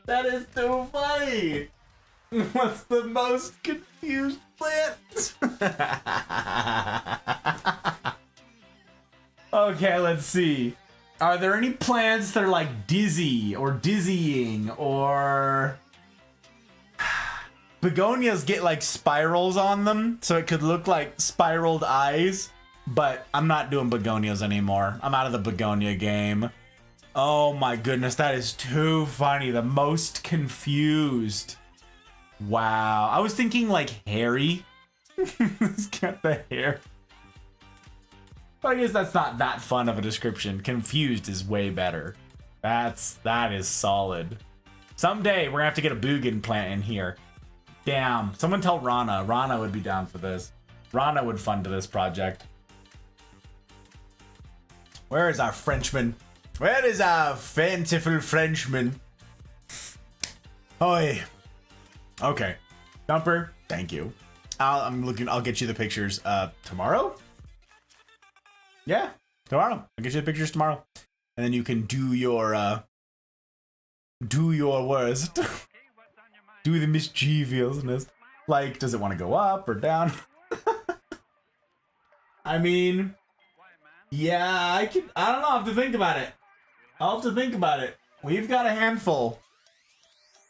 That is too funny. What's the most confused plant? Okay, let's see. Are there any plants that are like dizzy or dizzying, or begonias get like spirals on them, so it could look like spiraled eyes, but I'm not doing begonias anymore. I'm out of the begonia game. Oh my goodness, that is too funny. The most confused. Wow. I was thinking like hairy. He's got the hair. But I guess that's not that fun of a description. Confused is way better. That is solid. Someday we're gonna have to get a Bugin plant in here. Damn. Someone tell Rana. Rana would be down for this. Rana would fund this project. Where is our Frenchman? Where is our fanciful Frenchman? Oi. Okay. Dumper, thank you. I'll get you the pictures tomorrow? Yeah, tomorrow. I'll get you the pictures tomorrow. And then you can do your worst. Do the mischievousness. Like, does it want to go up or down? I mean, yeah, I don't know, I'll have to think about it. I'll have to think about it. We've got a handful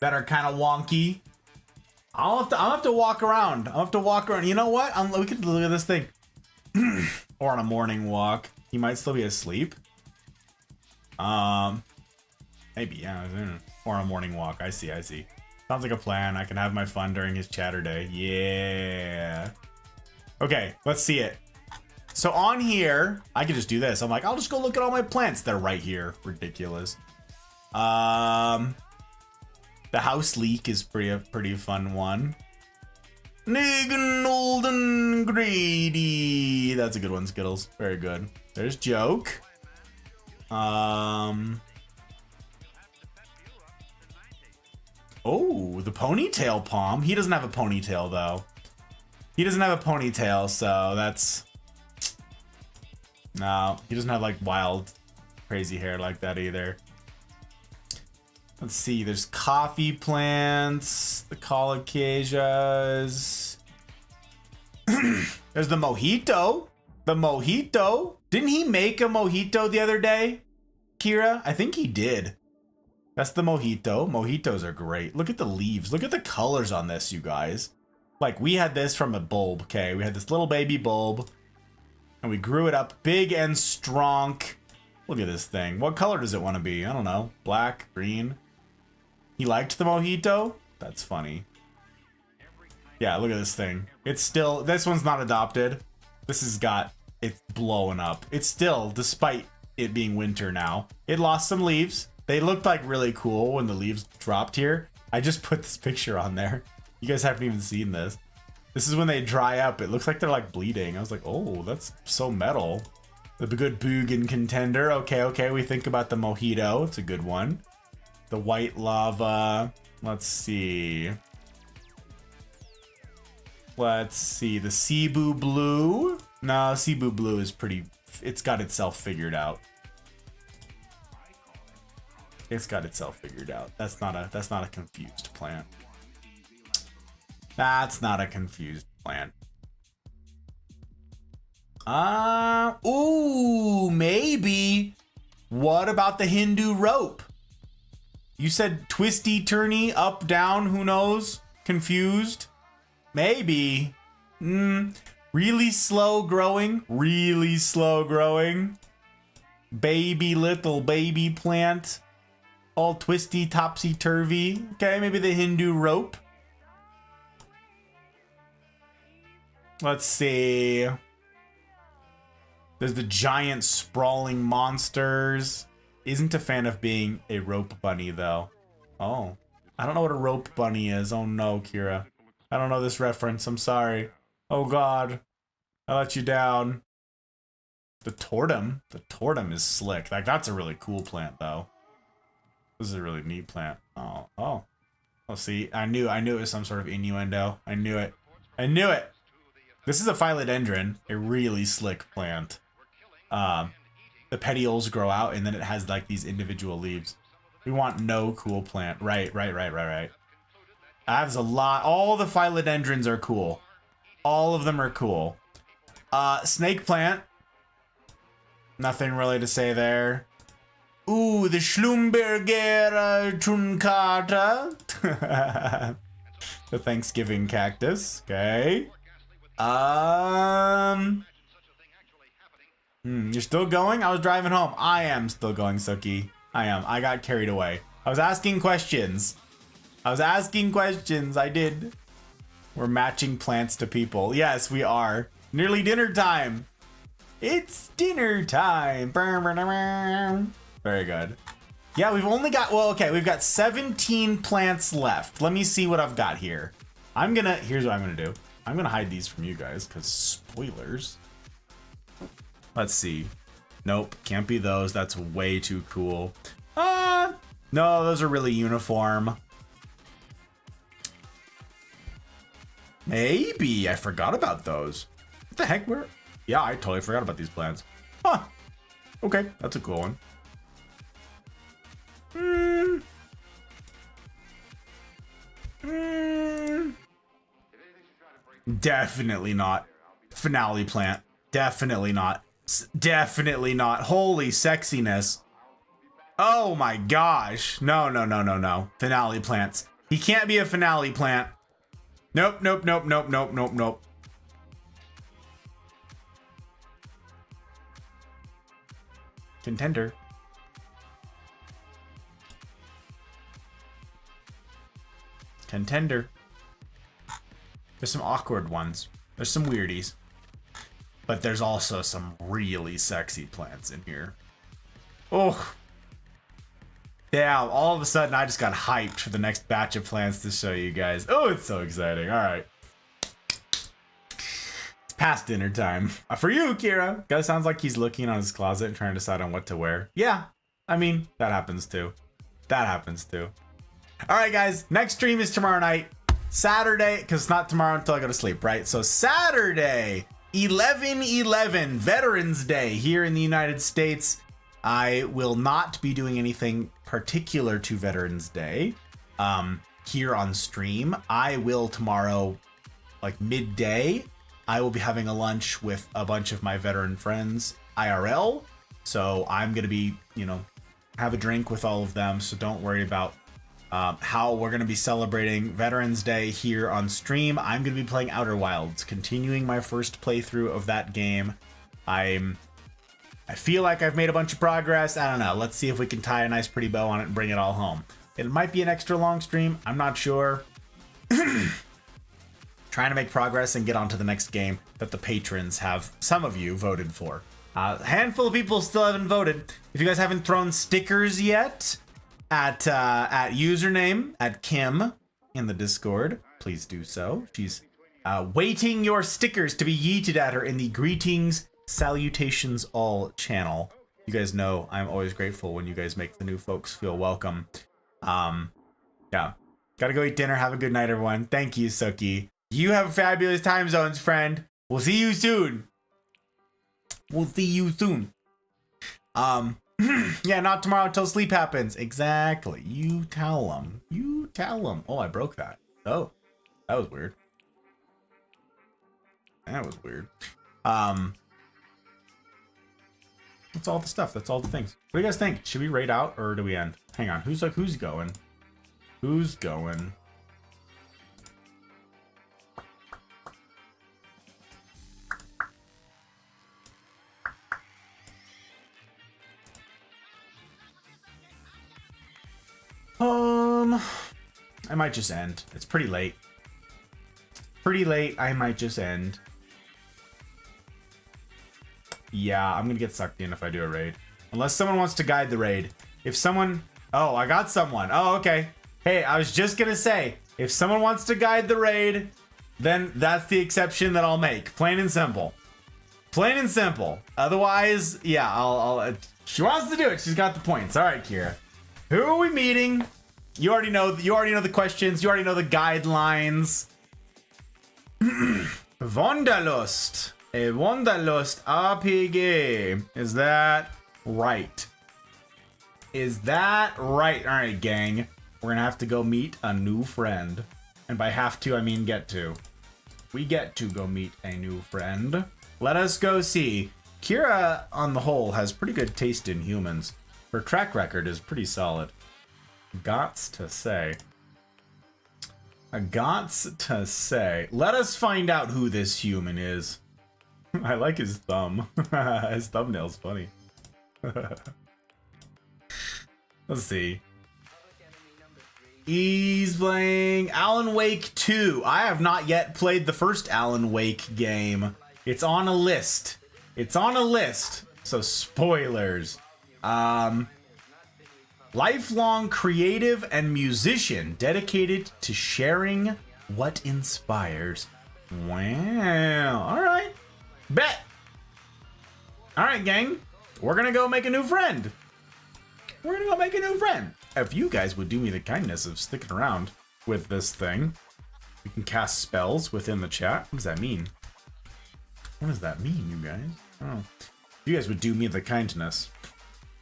that are kind of wonky. I'll have to walk around. I'll have to walk around. You know what? We could look at this thing. Or on a morning walk. He might still be asleep. Maybe, yeah. Or on a morning walk. I see. Sounds like a plan. I can have my fun during his chatter day. Yeah. Okay, let's see it. So on here, I could just do this. I'm like, I'll just go look at all my plants. They're right here. Ridiculous. The house leek is a pretty fun one. Negan Olden Grady. That's a good one, Skittles. Very good. There's Joke. Oh, the ponytail palm. He doesn't have a ponytail though. He doesn't have a ponytail, so that's... No, he doesn't have like wild, crazy hair like that either. Let's see, there's coffee plants, the colocasias. There's the mojito. The mojito. Didn't he make a mojito the other day, Kira? I think he did. That's the mojito. Mojitos are great. Look at the leaves. Look at the colors on this, you guys. Like, we had this from a bulb, okay? We had this little baby bulb, and we grew it up big and strong. Look at this thing. What color does it want to be? I don't know. Black, green. He liked the mojito? That's funny. Yeah, look at this thing. It's still... This one's not adopted. This has got... It's blowing up. It's still, despite it being winter now, it lost some leaves. They looked like really cool when the leaves dropped here. I just put this picture on there. You guys haven't even seen this. This is when they dry up. It looks like they're like bleeding. I was like, oh, that's so metal. The good Bugin contender. Okay, we think about the mojito. It's a good one. The white lava. Let's see. The Cebu blue. No, Cebu blue is pretty... It's got itself figured out. It's got itself figured out. That's not a confused plant. That's not a confused plant. Ooh, maybe. What about the Hindu rope? You said twisty, turny, up, down, who knows? Confused? Maybe. Really slow growing. Really slow growing. Little baby plant. All twisty, topsy-turvy. Okay, maybe the Hindu rope. Let's see. There's the giant sprawling monsters. Isn't a fan of being a rope bunny, though. Oh. I don't know what a rope bunny is. Oh no, Kira. I don't know this reference. I'm sorry. Oh god. I let you down. The tortum. The tortum is slick. Like, that's a really cool plant, though. This is a really neat plant. Oh, see, I knew it was some sort of innuendo. I knew it. This is a philodendron, a really slick plant. The petioles grow out, and then it has like these individual leaves. We want no cool plant. Right. That's a lot. All the philodendrons are cool. All of them are cool. Snake plant. Nothing really to say there. Ooh, the Schlumberger truncata. The Thanksgiving cactus. Okay. You're still going? I was driving home. I am still going, Suki. I am. I got carried away. I was asking questions. I did. We're matching plants to people. Yes, we are. Nearly dinner time. It's dinner time. Very good. Yeah, we've only got, well, okay, we've got 17 plants left. Let me see what I've got here. Here's what I'm gonna do. I'm gonna hide these from you guys, because spoilers. Let's see. Nope, can't be those. That's way too cool. No, those are really uniform. Maybe, I forgot about those. What the heck, yeah, I totally forgot about these plants. Huh, okay, that's a cool one. Definitely not. Finale plant. Definitely not. Definitely not. Holy sexiness. Oh my gosh. No, no, no, no, no. Finale plants. He can't be a finale plant. Nope, nope, nope, nope, nope, nope, nope. Contender. Contender. There's some awkward ones. There's some weirdies. But there's also some really sexy plants in here. Oh. Yeah, all of a sudden I just got hyped for the next batch of plants to show you guys. Oh, it's so exciting. All right. It's past dinner time. For you, Kira. Guy sounds like he's looking on his closet and trying to decide on what to wear. Yeah, I mean, that happens too. That happens too. All right, guys. Next stream is tomorrow night. Saturday, because it's not tomorrow until I go to sleep, right? So Saturday, 11/11, Veterans Day here in the United States. I will not be doing anything particular to Veterans Day here on stream. I will tomorrow, like midday, I will be having a lunch with a bunch of my veteran friends IRL. So I'm going to be, you know, have a drink with all of them. So don't worry about how we're going to be celebrating Veterans Day here on stream. I'm going to be playing Outer Wilds, continuing my first playthrough of that game. I feel like I've made a bunch of progress. I don't know. Let's see if we can tie a nice pretty bow on it and bring it all home. It might be an extra long stream. I'm not sure. Trying to make progress and get on to the next game that the patrons have, some of you, voted for. A handful of people still haven't voted. If you guys haven't thrown stickers yet at username at Kim in the Discord, please do so. She's waiting your stickers to be yeeted at her in the greetings, salutations all channel. You guys know I'm always grateful when you guys make the new folks feel welcome. Yeah, gotta go eat dinner. Have a good night, everyone. Thank you, Suki. You have fabulous time zones, friend. We'll see you soon. We'll see you soon. Yeah, not tomorrow until sleep happens. Exactly. You tell them. You tell them. Oh, I broke that. Oh, that was weird. That was weird. That's all the stuff. That's all the things. What do you guys think? Should we raid out or do we end? Hang on. Who's going? Who's going? I might just end. It's pretty late. Pretty late. I might just end. Yeah, I'm gonna get sucked in if I do a raid. Unless someone wants to guide the raid. If someone... Oh, I got someone. Oh, okay. Hey, I was just gonna say, if someone wants to guide the raid, then that's the exception that I'll make. Plain and simple. Plain and simple. Otherwise, yeah, I'll she wants to do it. She's got the points. All right, Kira. Who are we meeting? You already know the questions. You already know the guidelines. Wanderlust. A Wanderlust RPG. Is that right? Is that right? All right, gang. We're gonna have to go meet a new friend. And by have to, I mean get to. We get to go meet a new friend. Let us go see. Kira, on the whole, has pretty good taste in humans. Her track record is pretty solid. Gots to say. Gots to say. Let us find out who this human is. I like his thumb. His thumbnail's funny. Let's see. He's playing Alan Wake 2. I have not yet played the first Alan Wake game. It's on a list. It's on a list. So spoilers. Lifelong creative and musician dedicated to sharing what inspires. Wow. All right. Bet. All right, gang. We're going to go make a new friend. If you guys would do me the kindness of sticking around with this thing, we can cast spells within the chat. What does that mean? What does that mean, you guys? Oh. If you guys would do me the kindness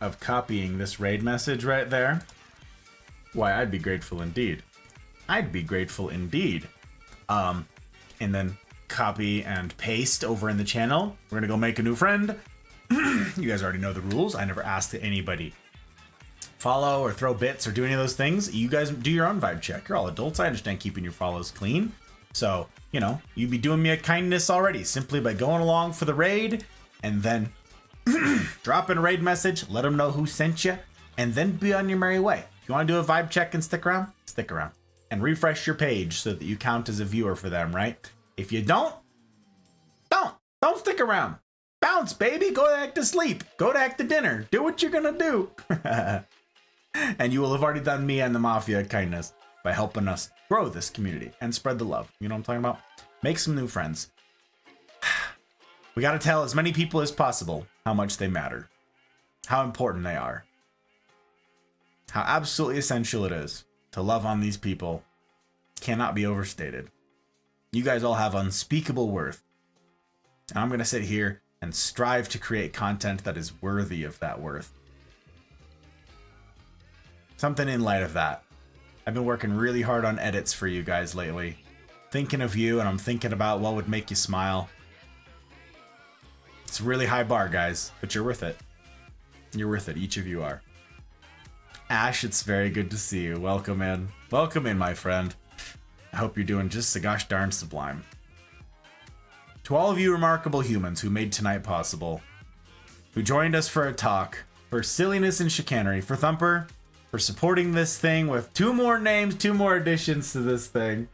of copying this raid message right there, why, I'd be grateful indeed. And then copy and paste over in the channel. We're gonna go make a new friend. You guys already know the rules. I never asked that anybody follow or throw bits or do any of those things. You guys do your own vibe check. You're all adults. I understand keeping your follows clean. So, you know, you'd be doing me a kindness already simply by going along for the raid and then drop in a raid message, let them know who sent you, and then be on your merry way. If you want to do a vibe check and stick around, stick around. And refresh your page so that you count as a viewer for them, right? If you don't stick around. Bounce, baby. Go back to sleep. Go back to dinner. Do what you're gonna do. And you will have already done me and the Mafia a kindness by helping us grow this community and spread the love. You know what I'm talking about? Make some new friends. We gotta tell as many people as possible how much they matter, how important they are, how absolutely essential it is to love on these people. Cannot be overstated. You guys all have unspeakable worth. And I'm gonna sit here and strive to create content that is worthy of that worth. Something in light of that. I've been working really hard on edits for you guys lately. Thinking of you, and I'm thinking about what would make you smile. It's a really high bar, guys, but you're worth it. You're worth it. Each of you are. Ash, it's very good to see you. Welcome in. Welcome in, my friend. I hope you're doing just so gosh darn sublime. To all of you remarkable humans who made tonight possible, who joined us for a talk, for silliness and chicanery, for Thumper, for supporting this thing with 2 more names, 2 more additions to this thing,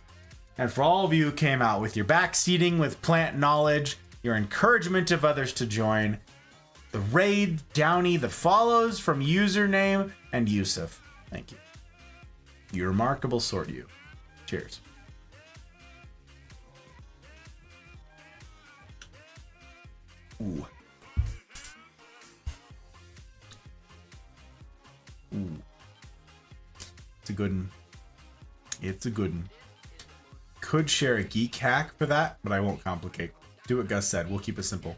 and for all of you who came out with your backseating, with plant knowledge, your encouragement of others to join, the raid, Downey, the follows from username, and Yusuf. Thank you. You remarkable sort, you. Cheers. Ooh. Ooh. It's a good one. It's a good one. Could share a geek hack for that, but I won't complicate. Do what Gus said. We'll keep it simple.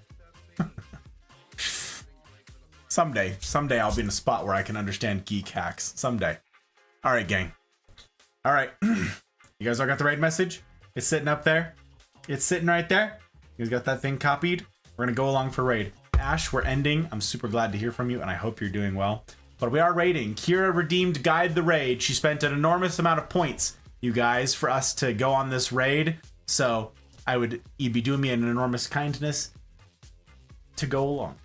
Someday I'll be in a spot where I can understand geek hacks. Someday. All right, gang. All right. You guys all got the raid message? It's sitting up there. It's sitting right there. You guys got that thing copied? We're going to go along for raid. Ash, we're ending. I'm super glad to hear from you, and I hope you're doing well. But we are raiding. Kira redeemed Guide the Raid. She spent an enormous amount of points, you guys, for us to go on this raid. So you'd be doing me an enormous kindness to go along.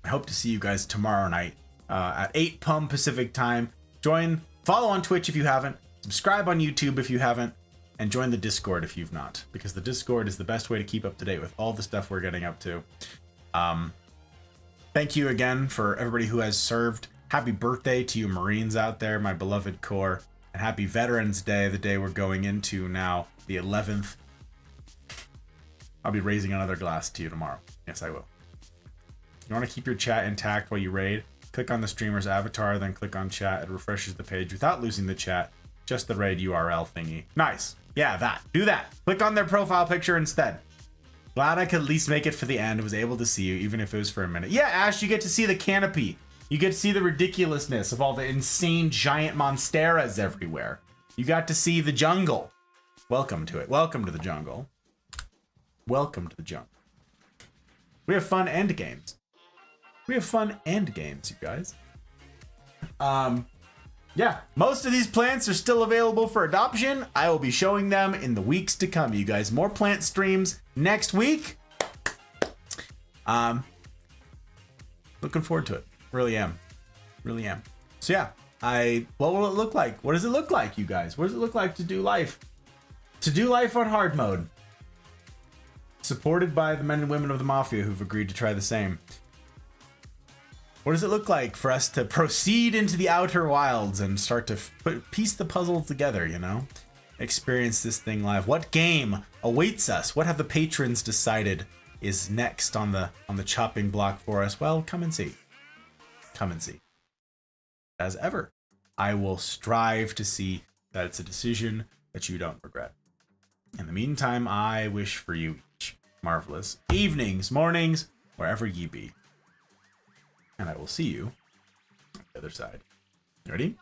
I hope to see you guys tomorrow night at 8 p.m. Pacific time. Follow on Twitch if you haven't. Subscribe on YouTube if you haven't. And join the Discord if you've not. Because the Discord is the best way to keep up to date with all the stuff we're getting up to. Thank you again for everybody who has served. Happy birthday to you Marines out there, my beloved Corps. And happy Veterans Day, the day we're going into now, the 11th. I'll be raising another glass to you tomorrow. Yes, I will. You want to keep your chat intact while you raid? Click on the streamer's avatar, then click on chat. It refreshes the page without losing the chat. Just the raid URL thingy. Nice. Yeah, that. Do that. Click on their profile picture instead. Glad I could at least make it for the end. Was able to see you, even if it was for a minute. Yeah, Ash, you get to see the canopy. You get to see the ridiculousness of all the insane giant monsteras everywhere. You got to see the jungle. Welcome to it. Welcome to the jungle. Welcome to the jungle. We have fun end games. We have fun end games, you guys. Yeah, most of these plants are still available for adoption. I will be showing them in the weeks to come, you guys. More plant streams next week. Looking forward to it. Really am. Really am. So yeah, what will it look like? What does it look like, you guys? What does it look like to do life? To do life on hard mode. Supported by the men and women of the Mafia who've agreed to try the same. What does it look like for us to proceed into the outer wilds and start to piece the puzzle together, you know? Experience this thing live. What game awaits us? What have the patrons decided is next on the chopping block for us? Well, come and see. Come and see. As ever, I will strive to see that it's a decision that you don't regret. In the meantime, I wish for you each marvelous evenings, mornings, wherever ye be. And I will see you on the other side. Ready?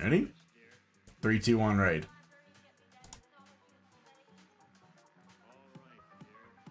Ready? 3, 2, 1, raid.